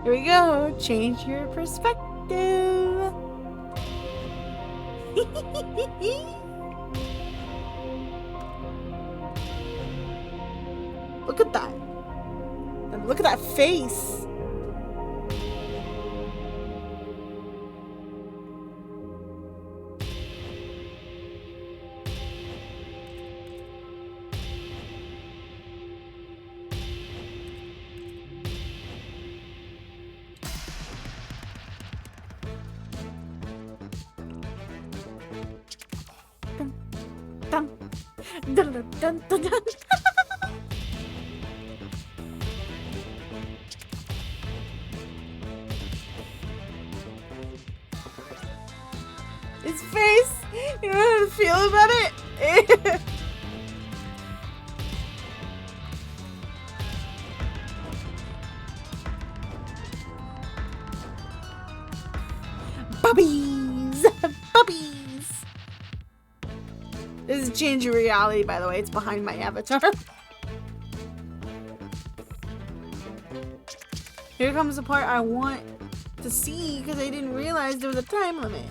Here we go. Change your perspective. Look at that. And look at that face. Dun, dun, dun, dun, dun, dun. His face. feel about it? Puppies! Puppies! This is changing reality, by the way. It's behind my avatar. Here comes the part I want to see because I didn't realize there was a time limit.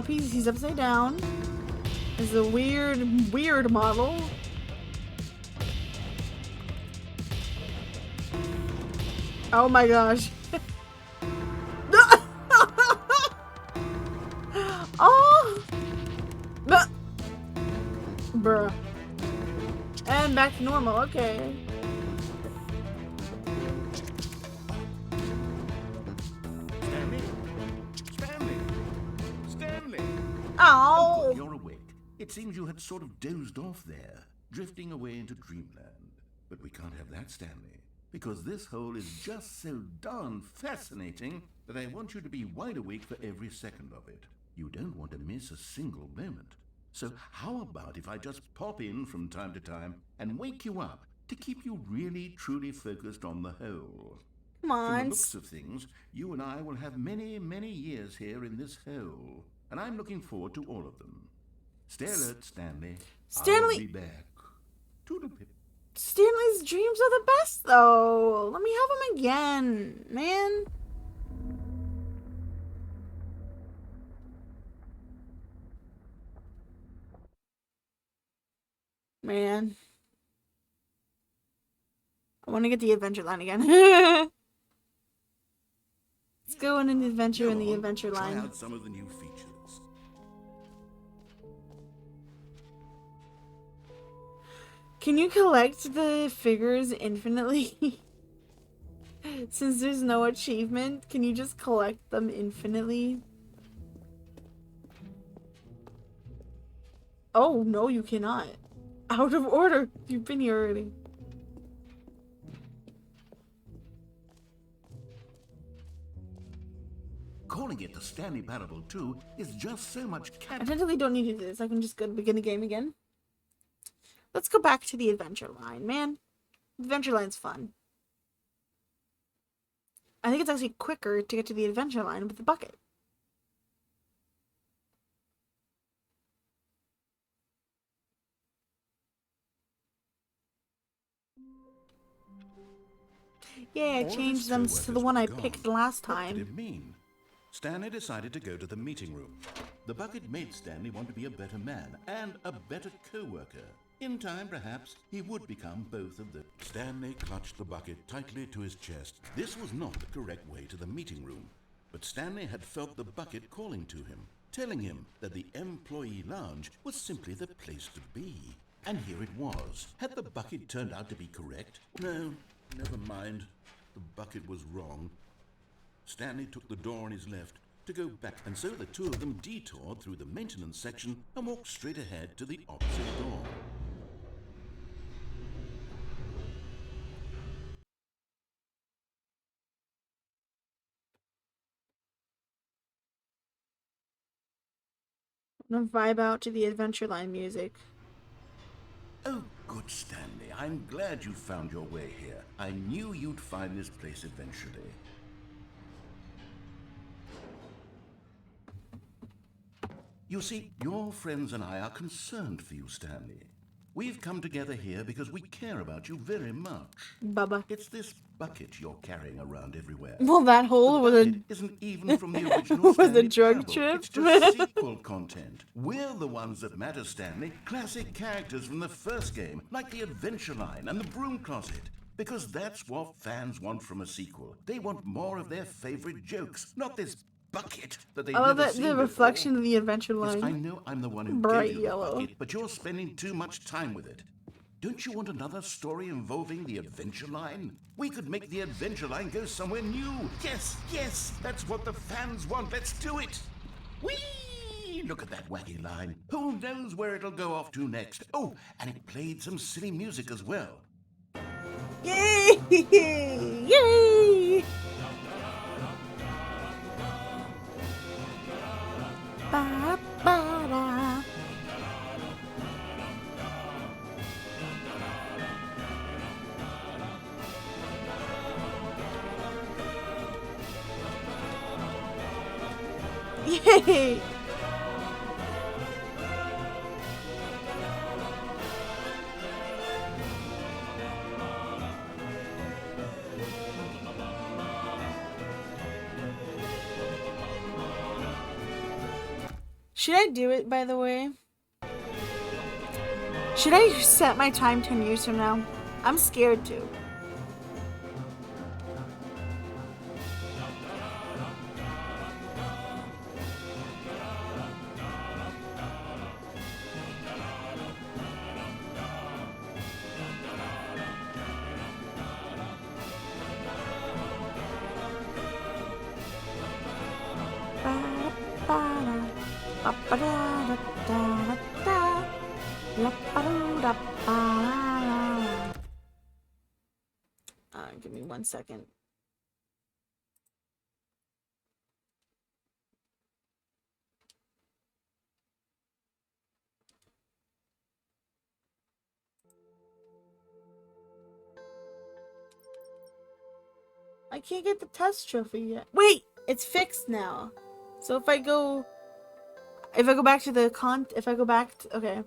He's upside down. There's a weird model. Oh my gosh. Oh! Bruh. And back to normal, okay. Stanley! Oh! You're awake. It seems you had sort of dozed off there, drifting away into dreamland. But we can't have that, Stanley, because this hole is just so darn fascinating that I want you to be wide awake for every second of it. You don't want to miss a single moment. So how about if I just pop in from time to time and wake you up to keep you really, truly focused on the hole? Come From on. the looks of things, you and I will have many, many years here in this hole, and I'm looking forward to all of them. Stay alert, Stanley. Stanley- I'll be back. Toodle-pip. Stanley's dreams are the best, though. Let me have them again, man. Man. I want to get the adventure line again. Let's go on an adventure in the adventure Try line. out some of the new features. Can you collect the figures infinitely? Since there's no achievement, can you just collect them infinitely? Oh, no, you cannot. Out of order. You've been here already. Calling it the Stanley Parable 2 is just so much I technically don't need to do this. I can just go to begin the game again. Let's go back to the adventure line, man. Adventure line's fun. I think it's actually quicker to get to the adventure line with the bucket. Yeah, I All of changed his them co-workers to the one I were picked gone. last What time. did it mean? Stanley decided to go to the meeting room. The bucket made Stanley want to be a better man and a better co-worker. In time, perhaps, he would become both of them. Stanley clutched the bucket tightly to his chest. This was not the correct way to the meeting room, but Stanley had felt the bucket calling to him, telling him that the employee lounge was simply the place to be. And here it was. Had the bucket turned out to be correct? No, never mind. The bucket was wrong. Stanley took the door on his left to go back, and so the two of them detoured through the maintenance section and walked straight ahead to the opposite door. I'm gonna vibe out to the adventure line music. Oh, good, Stanley. I'm glad you found your way here. I knew you'd find this place eventually. You see, your friends and I are concerned for you, Stanley. We've come together here because we care about you very much. Bubba. It's this bucket you're carrying around everywhere. Well, that hole was a... It isn't even from the original Was a Stanley drug Parable. trip? It's just sequel content. We're the ones that matter, Stanley. Classic characters from the first game, like the Adventure Line and the Broom Closet. Because that's what fans want from a sequel. They want more of their favorite jokes, not this bucket that they've I love never that seen the reflection before. of the adventure Yes, I line. know I'm the one who Bright gave you yellow. the bucket, but you're spending too much time with it. Don't you want another story involving the Adventure Line? We could make the Adventure Line go somewhere new. Yes, yes, that's what the fans want. Let's do it. Whee! Look at that wacky line. Who knows where it'll go off to next? Oh, and it played some silly music as well. Yay! Yay! Should I do it, by the way? Should I set my time 10 years from now? I'm scared to. Give me 1 second. I can't get the test trophy yet. Wait, it's fixed now. So if I go back to the okay.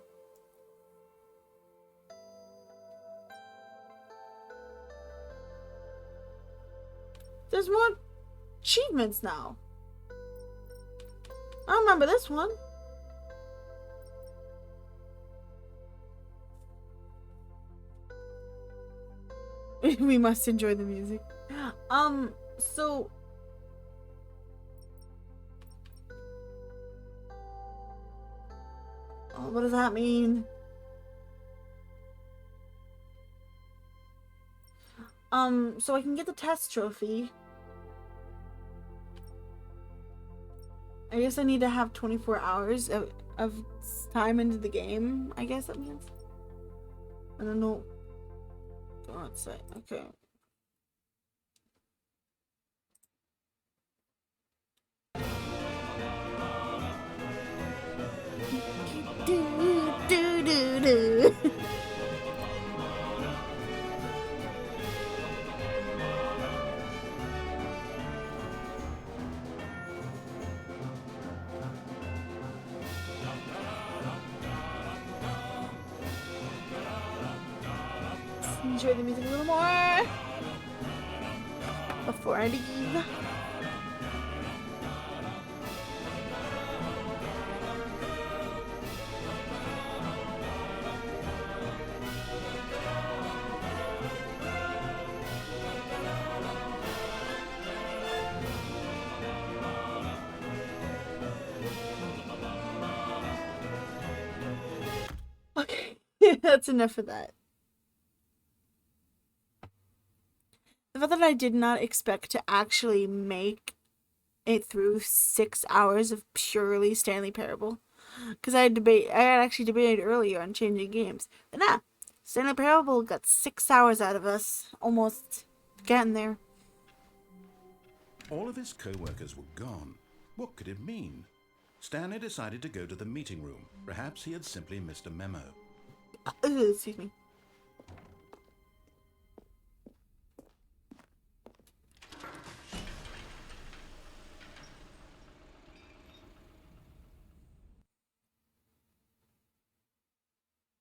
There's more achievements now. I remember this one. We must enjoy the music. So what does that mean? So I can get the test trophy. I guess I need to have 24 hours of time into the game, I guess that means. I don't know. Oh, it's okay. Do. Enjoy the music a little more before I leave. Okay, that's enough of that. The fact that I did not expect to actually make it through 6 hours of purely Stanley Parable, because I had actually debated earlier on changing games, but nah, Stanley Parable got 6 hours out of us, almost getting there. All of his co-workers were gone. What could it mean? Stanley decided to go to the meeting room. Perhaps he had simply missed a memo. Excuse me.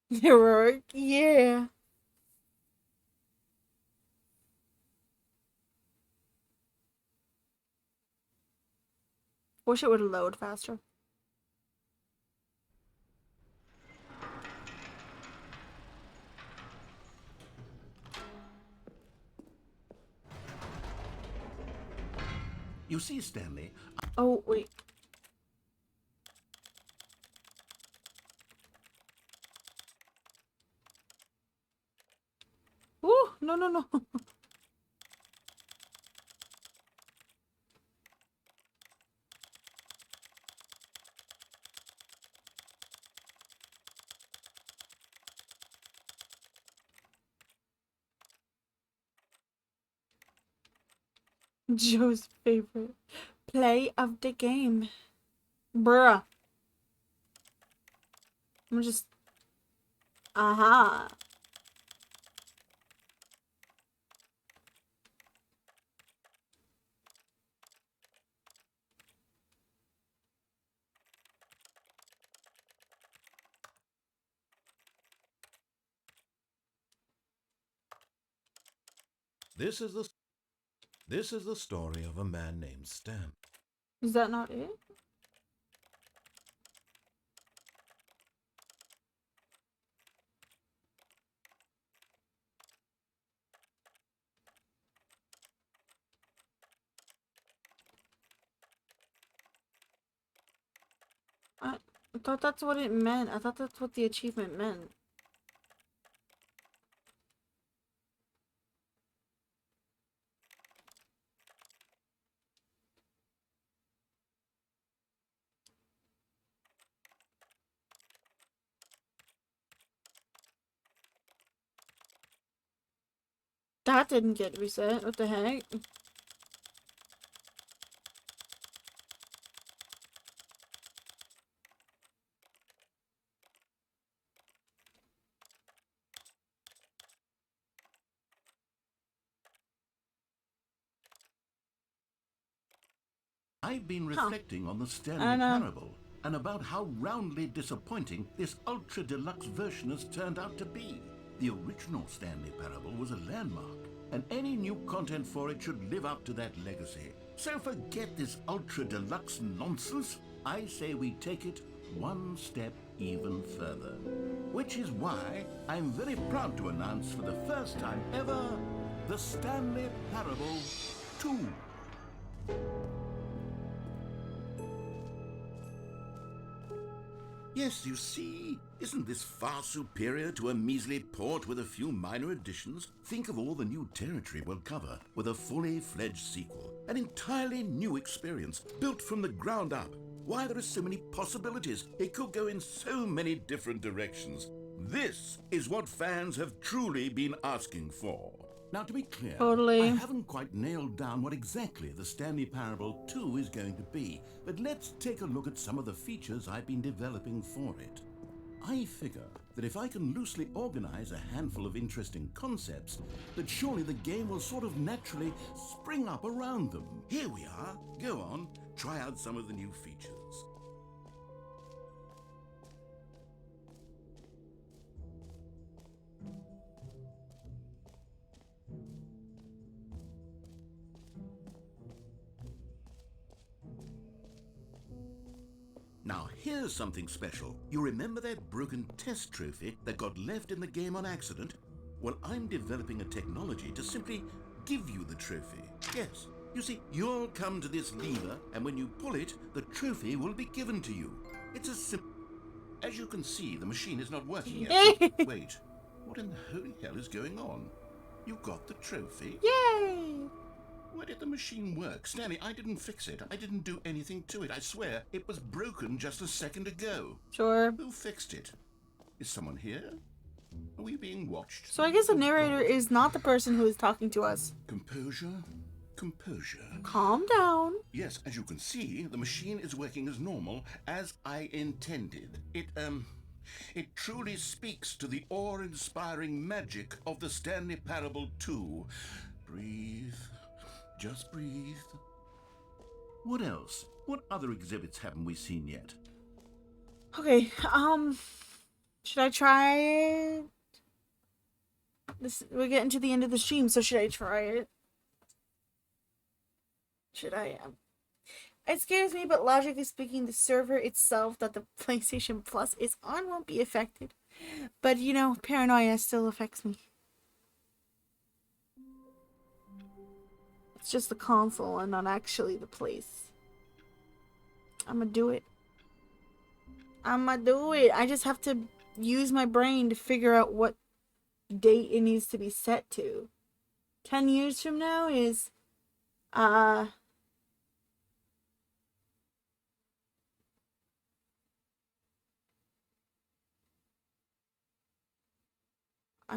Heroic, yeah. Wish it would load faster. You see, Stanley... Oh, wait. Ooh, no. Joe's favorite play of the game. Bruh. I'm just... Aha. This is the story of a man named Stan. Is that not it? I thought that's what it meant. I thought that's what the achievement meant. That didn't get reset. What the heck? I've been reflecting on the Stanley I know. Parable and about how roundly disappointing this ultra deluxe version has turned out to be. The original Stanley Parable was a landmark, and any new content for it should live up to that legacy. So forget this ultra deluxe nonsense. I say we take it one step even further. Which is why I'm very proud to announce for the first time ever, the Stanley Parable 2. Yes, you see, isn't this far superior to a measly port with a few minor additions? Think of all the new territory we'll cover with a fully fledged sequel. An entirely new experience, built from the ground up. Why, there are so many possibilities. It could go in so many different directions. This is what fans have truly been asking for. Now, to be clear, Totally. I haven't quite nailed down what exactly the Stanley Parable 2 is going to be, but let's take a look at some of the features I've been developing for it. I figure that if I can loosely organize a handful of interesting concepts, that surely the game will sort of naturally spring up around them. Here we are. Go on, try out some of the new features. Now, here's something special. You remember that broken test trophy that got left in the game on accident? Well, I'm developing a technology to simply give you the trophy. Yes, you see, you'll come to this lever, and when you pull it, the trophy will be given to you. It's as simple. As you can see, the machine is not working yet. So, wait, what in the holy hell is going on? You got the trophy? Yay! Why did the machine work? Stanley, I didn't fix it. I didn't do anything to it. I swear, it was broken just a second ago. Sure. Who fixed it? Is someone here? Are we being watched? So I guess the narrator is not the person who is talking to us. Composure? Composure. Calm down. Yes, as you can see, the machine is working as normal, as I intended. It truly speaks to the awe-inspiring magic of the Stanley Parable 2. Breathe. Just breathe. What else? What other exhibits haven't we seen yet? Okay, should I try it? We're getting to the end of the stream, so should I try it? Should I? It scares me, but logically speaking, the server itself that the PlayStation Plus is on won't be affected. But, you know, paranoia still affects me. It's just the console and not actually the place. I'ma do it. I just have to use my brain to figure out what date it needs to be set to. 10 years from now is, I'm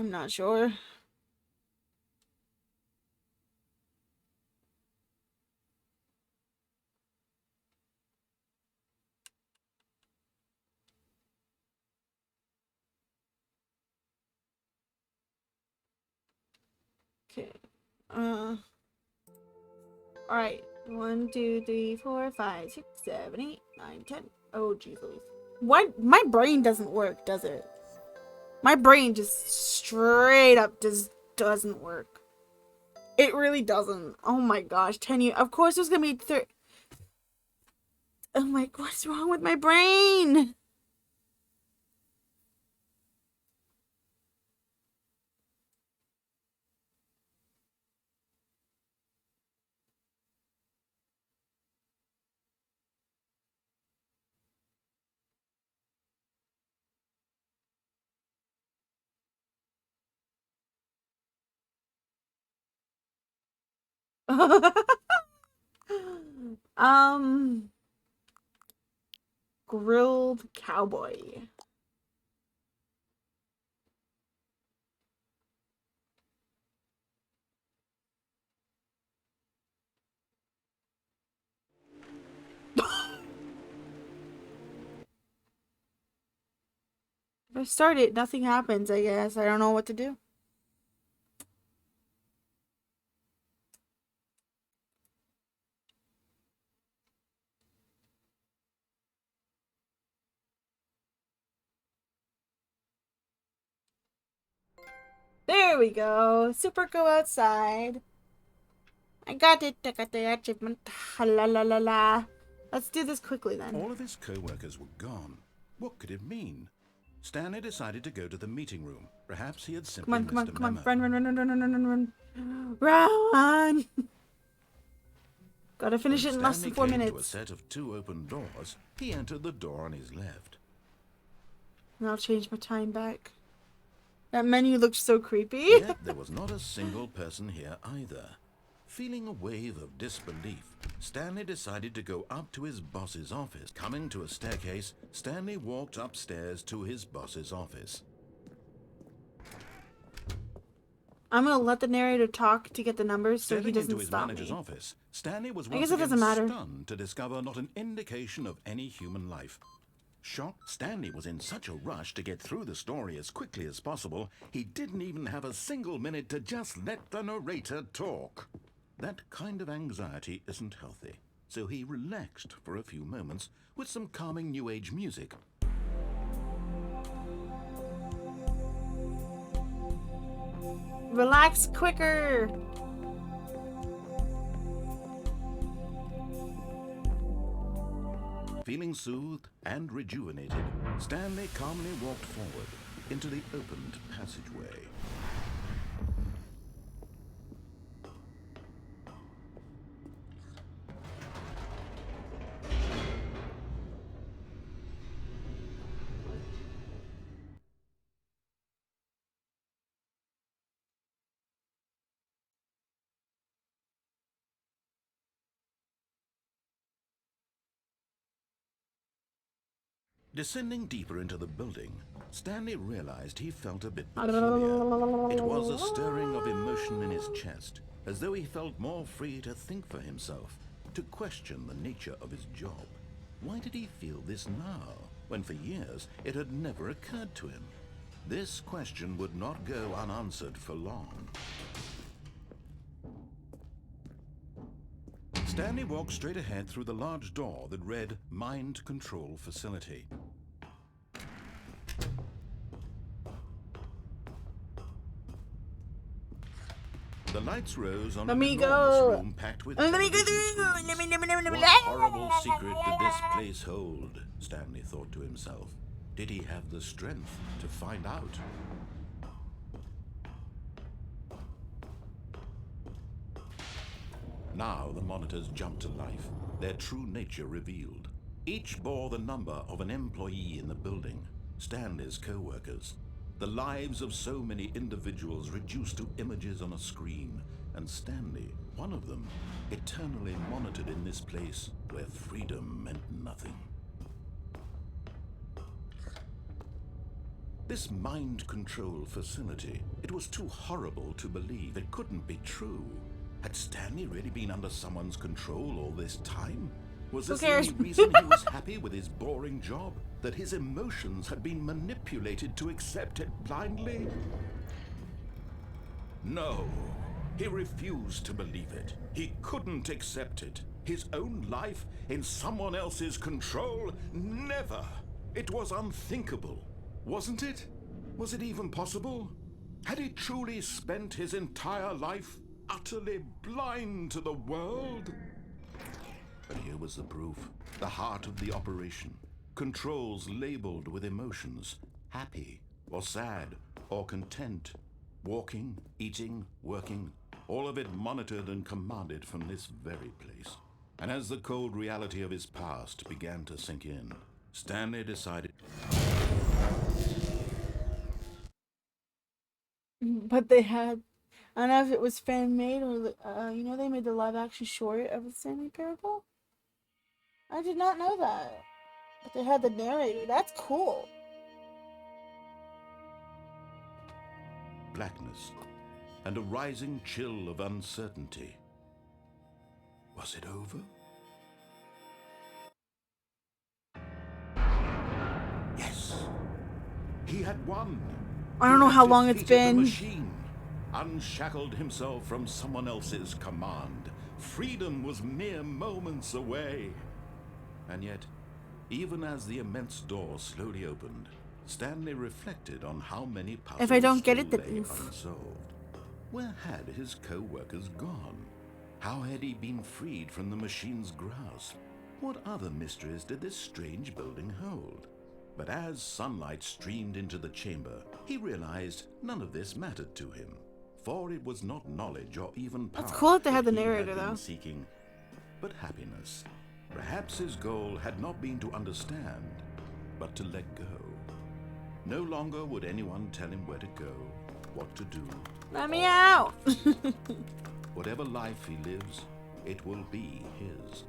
not sure. Okay. Alright. 1, 2, 3, 4, 5, 6, 7, 8, 9, 10. Oh, jeez Louise. What? My brain doesn't work, does it? My brain just straight up just doesn't work. It really doesn't. Oh my gosh, 10 years. Of course, there's gonna be oh my, what's wrong with my brain? um, grilled cowboy. If I start it, nothing happens, I guess. I don't know what to do. There we go. Super go outside. I got it. I got the achievement. La la la la. Let's do this quickly then. All of his co-workers were gone. What could it mean? Stanley decided to go to the meeting room. Perhaps he had simply Come on, missed come on, a come on. memo. Run, run, run, run, run, run, run, run. Run! Gotta finish it in less than 4 Stanley came to a minutes. set of 2 open doors. He entered the door on his left. And I'll change my time back. That menu looked so creepy. Yet there was not a single person here either. Feeling a wave of disbelief, Stanley decided to go up to his boss's office. Coming to a staircase, Stanley walked upstairs to his boss's office. I'm gonna let the narrator talk to get the numbers so he Stepping doesn't into his stop manager's me. office, Stanley was I once guess it again doesn't matter. stunned to discover not an indication of any human life. Shocked, Stanley was in such a rush to get through the story as quickly as possible, he didn't even have a single minute to just let the narrator talk. That kind of anxiety isn't healthy, so he relaxed for a few moments with some calming New Age music. Relax quicker. Feeling soothed and rejuvenated, Stanley calmly walked forward into the opened passageway. Descending deeper into the building, Stanley realized he felt a bit peculiar. It was a stirring of emotion in his chest, as though he felt more free to think for himself, to question the nature of his job. Why did he feel this now, when for years it had never occurred to him? This question would not go unanswered for long. Stanley walked straight ahead through the large door that read Mind Control Facility. The lights rose on Let an me enormous go. room packed with Let me go television through. screens. Let me- What horrible secret did this place hold? Stanley thought to himself. Did he have the strength to find out? Now the monitors jumped to life, their true nature revealed. Each bore the number of an employee in the building, Stanley's co-workers. The lives of so many individuals reduced to images on a screen, and Stanley, one of them, eternally monitored in this place where freedom meant nothing. This mind control facility, it was too horrible to believe. It couldn't be true. Had Stanley really been under someone's control all this time? Was this the cares? only reason he was happy with his boring job? That his emotions had been manipulated to accept it blindly? No, he refused to believe it. He couldn't accept it. His own life in someone else's control? Never! It was unthinkable. Wasn't it? Was it even possible? Had he truly spent his entire life utterly blind to the world? But here was the proof. The heart of the operation. Controls labeled with emotions. Happy, or sad, or content. Walking, eating, working. All of it monitored and commanded from this very place. And as the cold reality of his past began to sink in, Stanley decided... But they had, I don't know if it was fan made or, you know, they made the live action short of the Stanley Parable? I did not know that. But they had the narrator. That's cool. blackness and a rising chill of uncertainty. Was it over? Yes. He had won. I don't know how long it's been. The machine, unshackled himself from someone else's command. Freedom was mere moments away. And yet, even as the immense door slowly opened, Stanley reflected on how many puzzles If I don't get it, still then lay oof. unsolved. Where had his co-workers gone? How had he been freed from the machine's grasp? What other mysteries did this strange building hold? But as sunlight streamed into the chamber, he realized none of this mattered to him, for it was not knowledge or even power. That's cool that they had the he narrator, been though. seeking, but happiness. Perhaps his goal had not been to understand, but to let go. No longer would anyone tell him where to go, what to do. Let me out! Whatever life he lives, it will be his.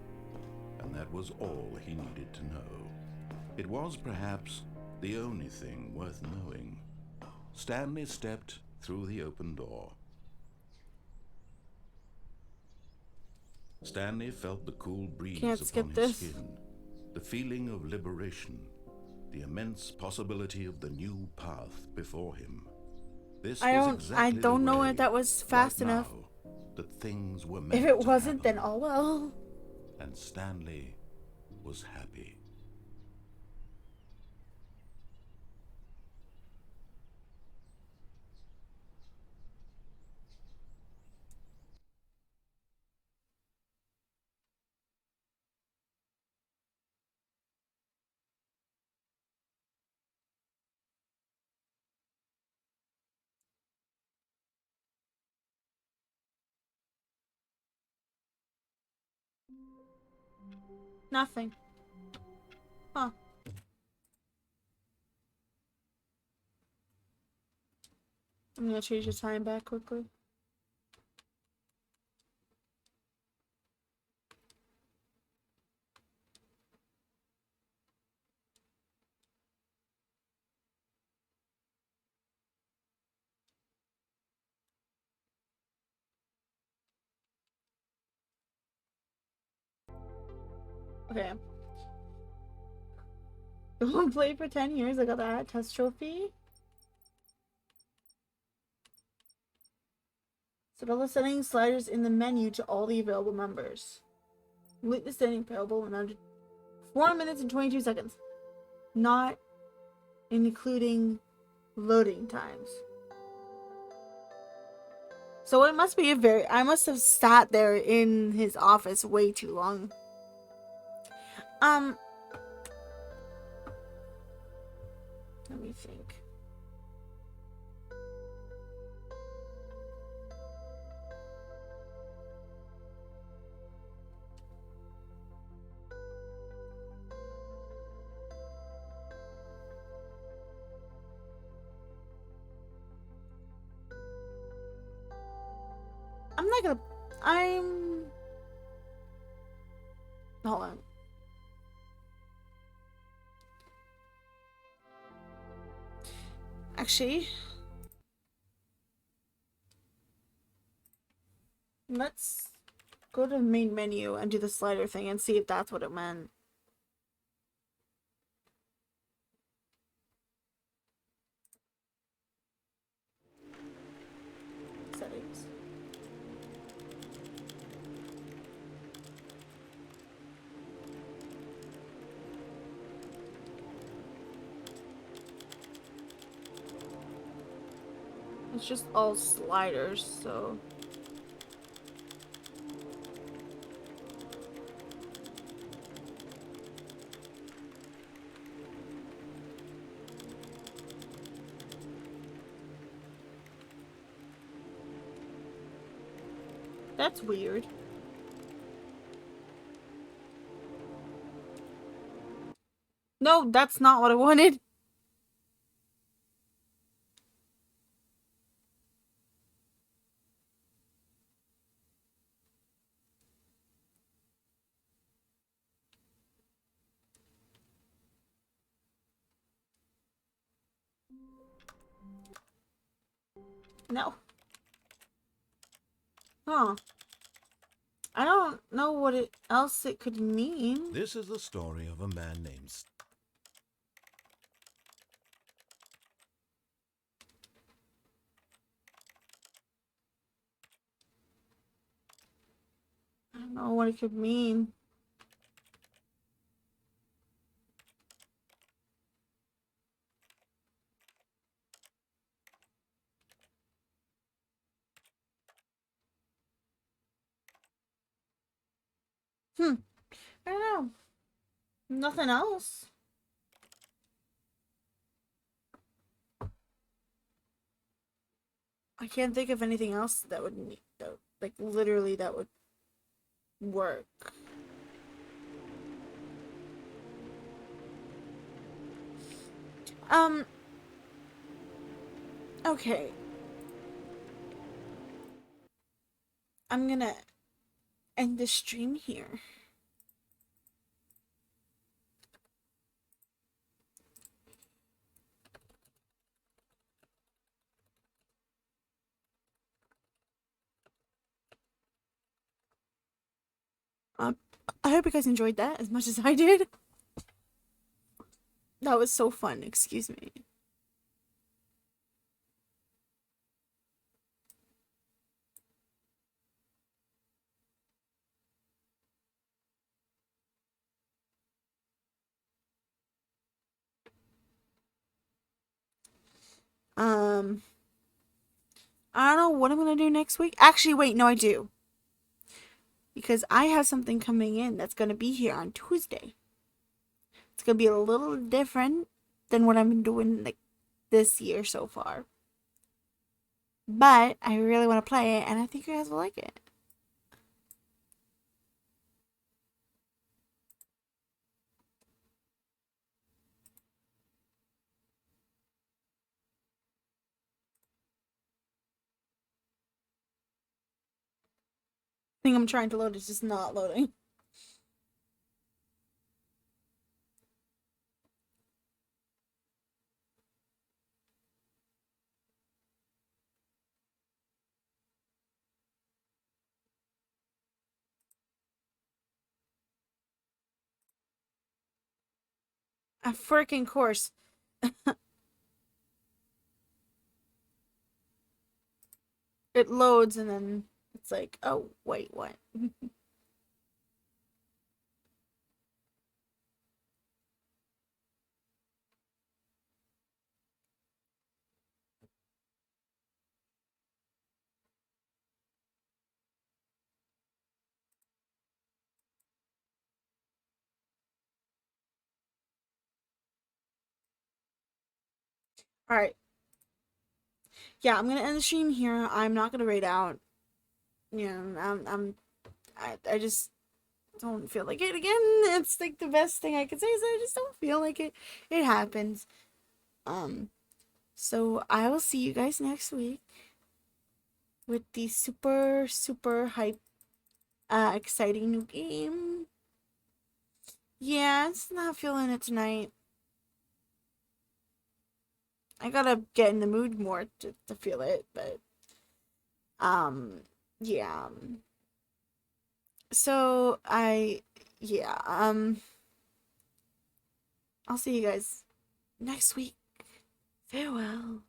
And that was all he needed to know. It was perhaps the only thing worth knowing. Stanley stepped through the open door. Stanley felt the cool breeze Can't skip upon his this. skin, the feeling of liberation, the immense possibility of the new path before him. This I was don't exactly the know way, if that was fast right enough. now, that things were meant If it to wasn't, then happen. oh well. And Stanley was happy. Nothing. Huh. I'm gonna change the time back quickly. Okay. Played for 10 years. I got that test trophy. Set all the settings sliders in the menu to all the available members. Complete the standing parable in under 4 minutes and 22 seconds. Not including loading times. So it must be I must have sat there in his office way too long. Let me think. Hold on. Actually, let's go to the main menu and do the slider thing and see if that's what it meant. Settings. It's just all sliders, so That's weird. No, that's not what I wanted. No. Huh. I don't know what else it could mean. This is the story of a man named... I don't know what it could mean. I don't know. Nothing else. I can't think of anything else that would like literally that would work. Okay. I'm gonna end the stream here. I hope you guys enjoyed that as much as I did. That was so fun, excuse me. I don't know what I'm gonna do next week. Actually, wait, no, I do. Because I have something coming in that's gonna be here on Tuesday. It's gonna be a little different than what I've been doing like this year so far. But I really want to play it, and I think you guys will like it. I think I'm trying to load, it's just not loading. A freaking course. It loads and then it's like, oh, wait, what? Alright. Yeah, I'm gonna end the stream here. I'm not gonna raid out. Yeah, I just don't feel like it again. It's like the best thing I could say is I just don't feel like it. It happens. So I will see you guys next week with the super, super hype, exciting new game. Yeah, it's not feeling it tonight. I gotta get in the mood more to feel it, but, yeah. So, yeah, I'll see you guys next week. Farewell.